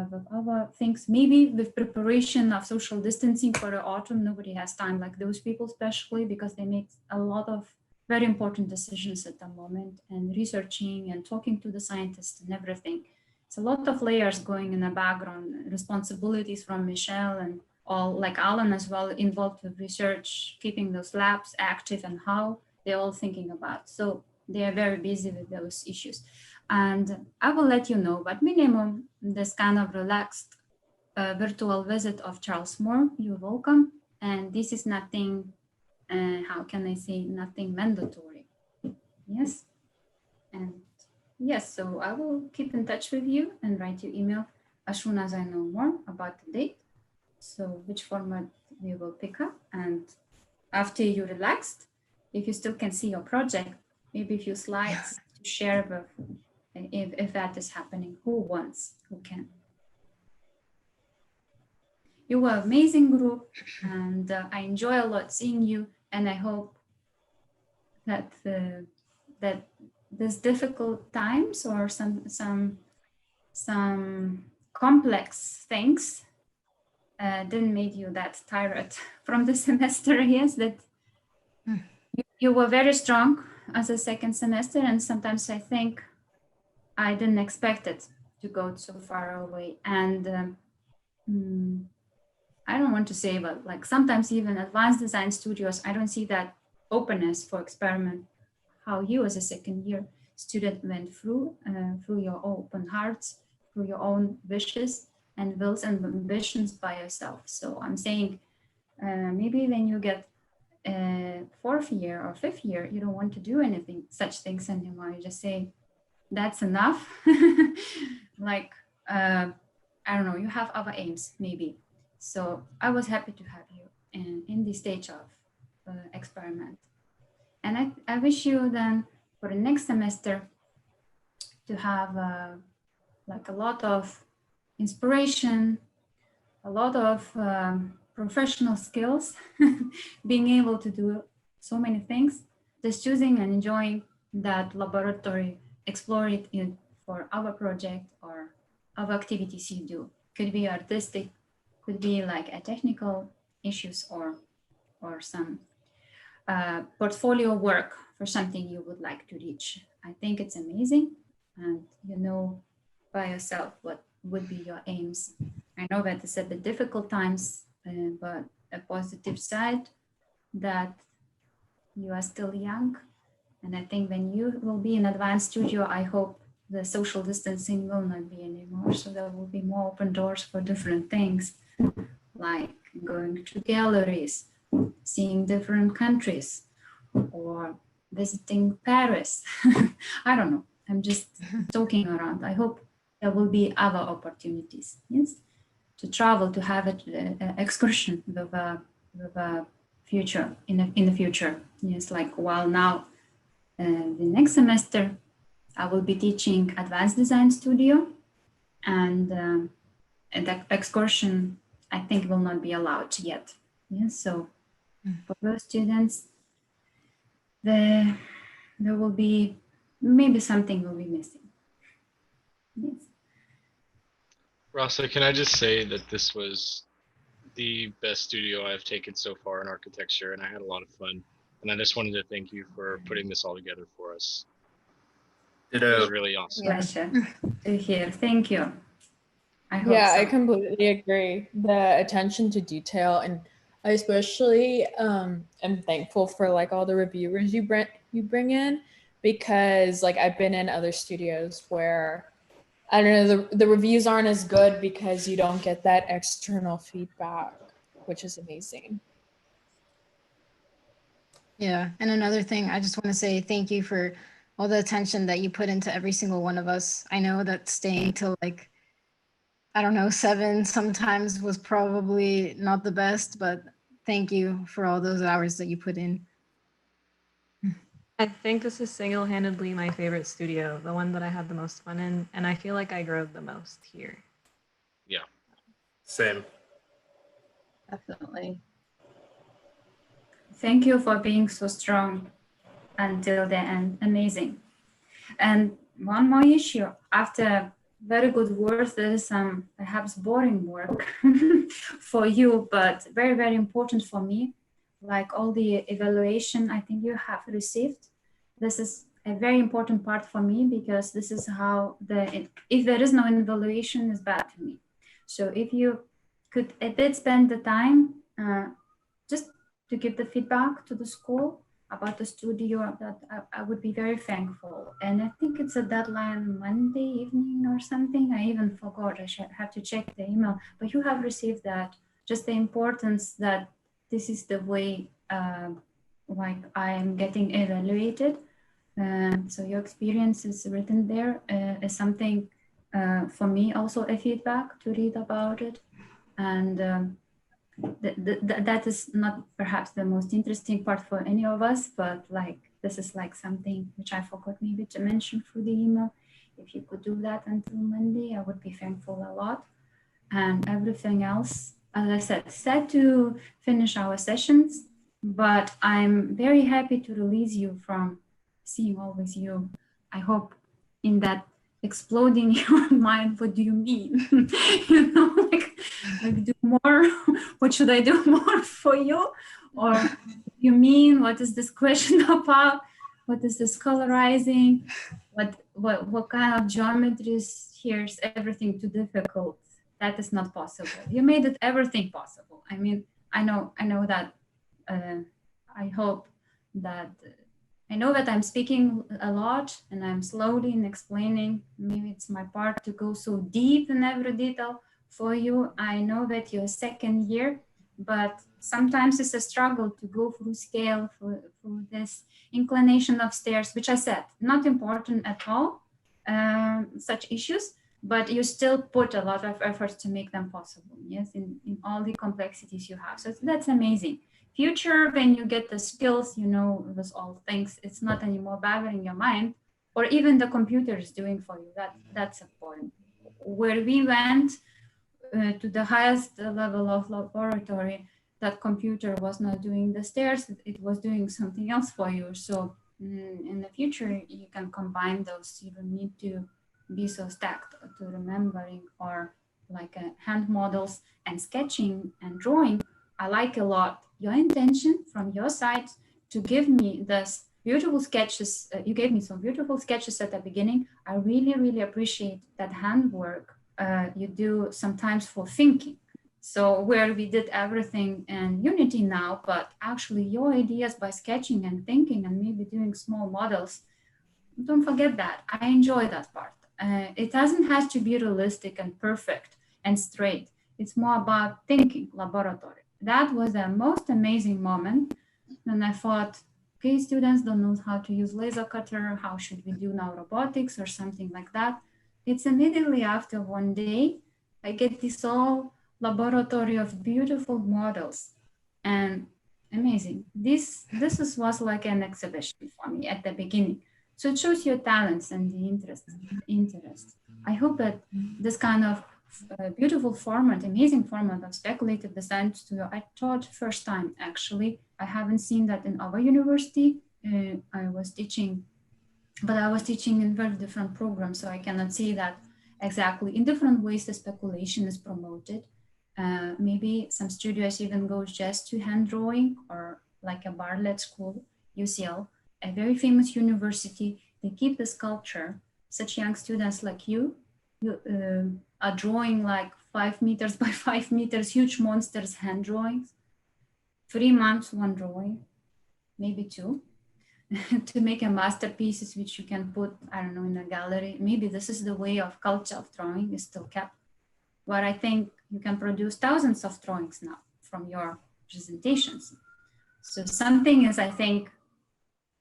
S1: But other things, maybe with preparation of social distancing for the autumn, nobody has time, like those people, especially because they make a lot of very important decisions at the moment, and researching and talking to the scientists and everything. It's a lot of layers going in the background, responsibilities from Michelle and all, like Alan as well, involved with research, keeping those labs active and how they're all thinking about. So they are very busy with those issues. And I will let you know, but minimum, this kind of relaxed virtual visit of Charles Moore, you're welcome. And this is nothing, how can I say, nothing mandatory. Yes? yes, so I will keep in touch with you and write you email as soon as I know more about the date. So which format we will pick up, and after you relaxed, if you still can see your project, maybe a few slides to share with, if that is happening, who wants, who can. You were an amazing group, and I enjoy a lot seeing you, and I hope that that these difficult times or some complex things didn't make you that tired from the semester. Yes, that you were very strong as a second semester, and sometimes I think I didn't expect it to go so far away. And I don't want to say, but like sometimes even advanced design studios, I don't see that openness for experiment. How you as a second year student went through your open hearts, through your own wishes and wills and ambitions by yourself. So I'm saying maybe when you get fourth year or fifth year, you don't want to do anything, such things anymore. You just say, that's enough. Like, I don't know, you have other aims maybe. So I was happy to have you in the stage of experiment. And I wish you then for the next semester to have like a lot of inspiration, a lot of professional skills, being able to do so many things, just choosing and enjoying that laboratory, explore it for our project or other activities you do. Could be artistic, could be like a technical issues or some portfolio work for something you would like to reach. I think it's amazing, and you know by yourself what would be your aims. I know that it's a bit difficult times, but a positive side that you are still young. And I think when you will be in advanced studio, I hope the social distancing will not be anymore. So there will be more open doors for different things, like going to galleries, seeing different countries, or visiting Paris. I don't know. I'm just talking around. I hope there will be other opportunities, yes, to travel, to have an excursion with a future in the future. Yes, like while now the next semester I will be teaching advanced design studio, and that excursion I think will not be allowed yet. Yes, so for those students, there will be maybe something will be missing. Yes.
S14: Rasa, can I just say that this was the best studio I've taken so far in architecture, and I had a lot of fun. And I just wanted to thank you for putting this all together for us. It was really awesome.
S1: Pleasure to hear. Thank you. I hope
S2: Yeah,
S1: so.
S2: I completely agree. The attention to detail, and I especially am thankful for like all the reviewers you bring in, because like I've been in other studios where I don't know, the reviews aren't as good because you don't get that external feedback, which is amazing.
S15: Yeah, and another thing, I just want to say thank you for all the attention that you put into every single one of us. I know that staying till like, I don't know, 7 sometimes was probably not the best, but thank you for all those hours that you put in.
S16: I think this is single-handedly my favorite studio, the one that I had the most fun in, and I feel like I grew the most here.
S10: Yeah, same.
S1: Definitely. Thank you for being so strong until the end. Amazing. And one more issue. After very good work, there is some perhaps boring work for you, but very, very important for me. Like all the evaluation I think you have received. This is a very important part for me, because this is how if there is no evaluation, is bad to me. So if you could a bit spend the time just to give the feedback to the school about the studio, that I would be very thankful. And I think it's a deadline Monday evening or something. I even forgot. I should have to check the email. But you have received that. Just the importance that this is the way like I am getting evaluated. So your experience is written there is something for me also a feedback to read about it. And that is not perhaps the most interesting part for any of us, but like this is like something which I forgot maybe to mention through the email. If you could do that until Monday, I would be thankful a lot. And everything else, as I said, sad to finish our sessions, but I'm very happy to release you from seeing always you. I hope in that exploding your mind, what do you mean? You know, like do more, what should I do more for you? Or you mean, what is this question about? What is this colorizing? What kind of geometries? Here's everything too difficult. That is not possible. You made it everything possible. I mean, I know that, I hope that, I know that I'm speaking a lot and I'm slowly in explaining. Maybe it's my part to go so deep in every detail for you. I know that you're second year, but sometimes it's a struggle to go through scale, through this inclination of stairs, which I said, not important at all, such issues, but you still put a lot of efforts to make them possible, yes, in all the complexities you have. So that's amazing. Future, when you get the skills, you know, with all things, it's not anymore bothering your mind, or even the computer is doing for you. That's a point. Where we went to the highest level of laboratory, that computer was not doing the stairs, it was doing something else for you. So in the future, you can combine those. You don't need to be so stacked to remembering, or like hand models and sketching and drawing. I like a lot your intention from your side to give me this beautiful sketches. You gave me some beautiful sketches at the beginning. I really, really appreciate that handwork you do sometimes for thinking. So where we did everything in Unity now, but actually your ideas by sketching and thinking and maybe doing small models, don't forget that. I enjoy that part. It doesn't have to be realistic and perfect and straight. It's more about thinking laboratory. That was the most amazing moment. And I thought, okay, students don't know how to use laser cutter. How should we do now robotics or something like that? It's immediately after one day, I get this all laboratory of beautiful models and amazing. This was like an exhibition for me at the beginning. So it shows your talents and the interest. I hope that this kind of beautiful format, amazing format of speculative design studio, I taught first time actually. I haven't seen that in our university. I was teaching, but I was teaching in very different programs, so I cannot say that exactly. In different ways, the speculation is promoted. Maybe some studios even go just to hand drawing, or like a Bartlett School, UCL, a very famous university. They keep the sculpture. Such young students like you are drawing like 5 meters by 5 meters, huge monsters, hand drawings. 3 months, one drawing, maybe 2, to make a masterpieces which you can put, I don't know, in a gallery. Maybe this is the way of culture of drawing is still kept. But I think you can produce thousands of drawings now from your presentations. So something is, I think,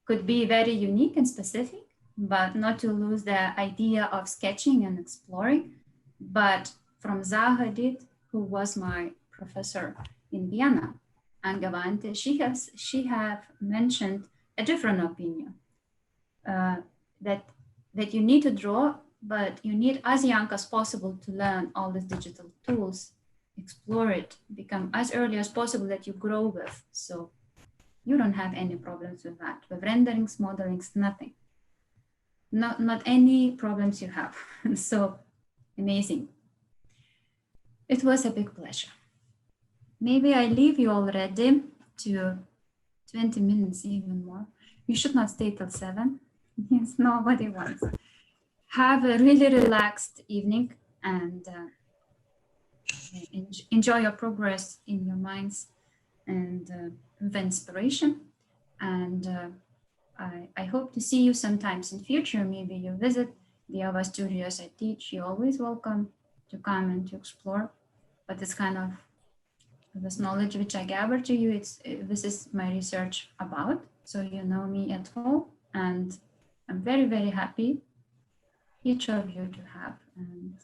S1: could be very unique and specific, but not to lose the idea of sketching and exploring. But from Zaha Hadid, who was my professor in Vienna, and Gavante, she have mentioned a different opinion, that you need to draw, but you need as young as possible to learn all these digital tools, explore it, become as early as possible that you grow with. So you don't have any problems with that. With renderings, modelings, nothing. Not any problems you have. So amazing. It was a big pleasure. Maybe I leave you already to 20 minutes, even more. You should not stay till 7. Yes, nobody wants. Have a really relaxed evening and enjoy your progress in your minds and with inspiration. And I hope to see you sometimes in future. Maybe you visit the other studios I teach. You're always welcome to come and to explore. But it's kind of this knowledge which I gather to you. This is my research about. So you know me at all. And I'm very, very happy each of you to have. And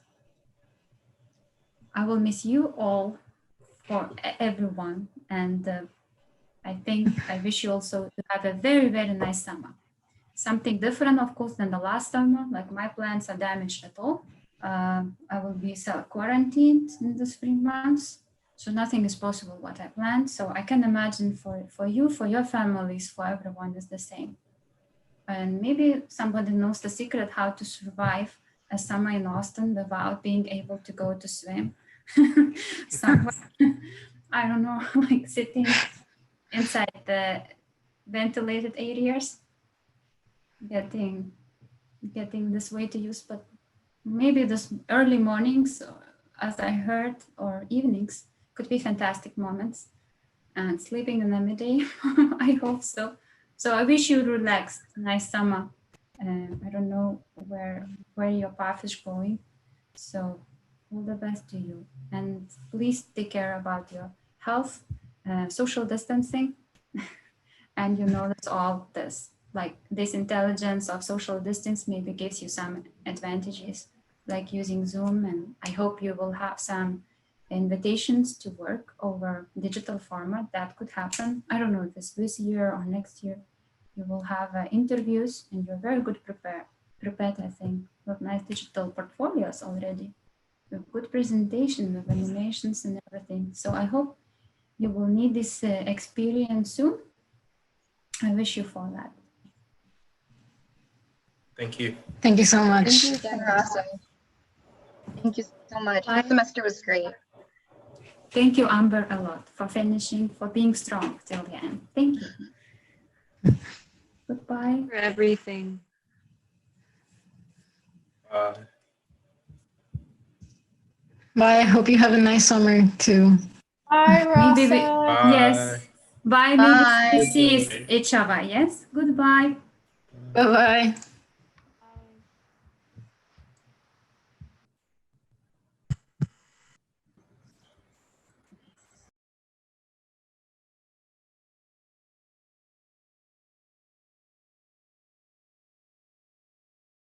S1: I will miss you all for everyone. And I wish you also to have a very, very nice summer. Something different, of course, than the last summer, like my plans are damaged at all. I will be self-quarantined in the 3 months. So nothing is possible what I planned. So I can imagine for you, for your families, for everyone is the same. And maybe somebody knows the secret how to survive a summer in Austin without being able to go to swim. Somewhere, I don't know, like sitting inside the ventilated areas, getting this way to use, but maybe this early mornings, as I heard, or evenings could be fantastic moments, and sleeping in the midday, I hope so. So I wish you relaxed, nice summer. I don't know where your path is going. So all the best to you. And please take care about your health, social distancing. And you know, that's all this, like this intelligence of social distance maybe gives you some advantages, like using Zoom. And I hope you will have some invitations to work over digital format. That could happen. I don't know if it's this year or next year. You will have interviews, and you're very good prepared, I think, with nice digital portfolios already, with good presentation, with animations and everything. So I hope you will need this experience soon. I wish you for that.
S10: Thank you.
S15: Thank you so much.
S8: Thank you again, Rasa. Thank you so much. This semester was great.
S1: Thank you, Amber, a lot for finishing, for being strong till the end. Thank you. Goodbye.
S16: For everything.
S15: Bye. I hope you have a nice summer too.
S16: Bye, Rasa.
S1: Yes. Bye. Maybe we see each other. Yes. Goodbye.
S15: Bye-bye.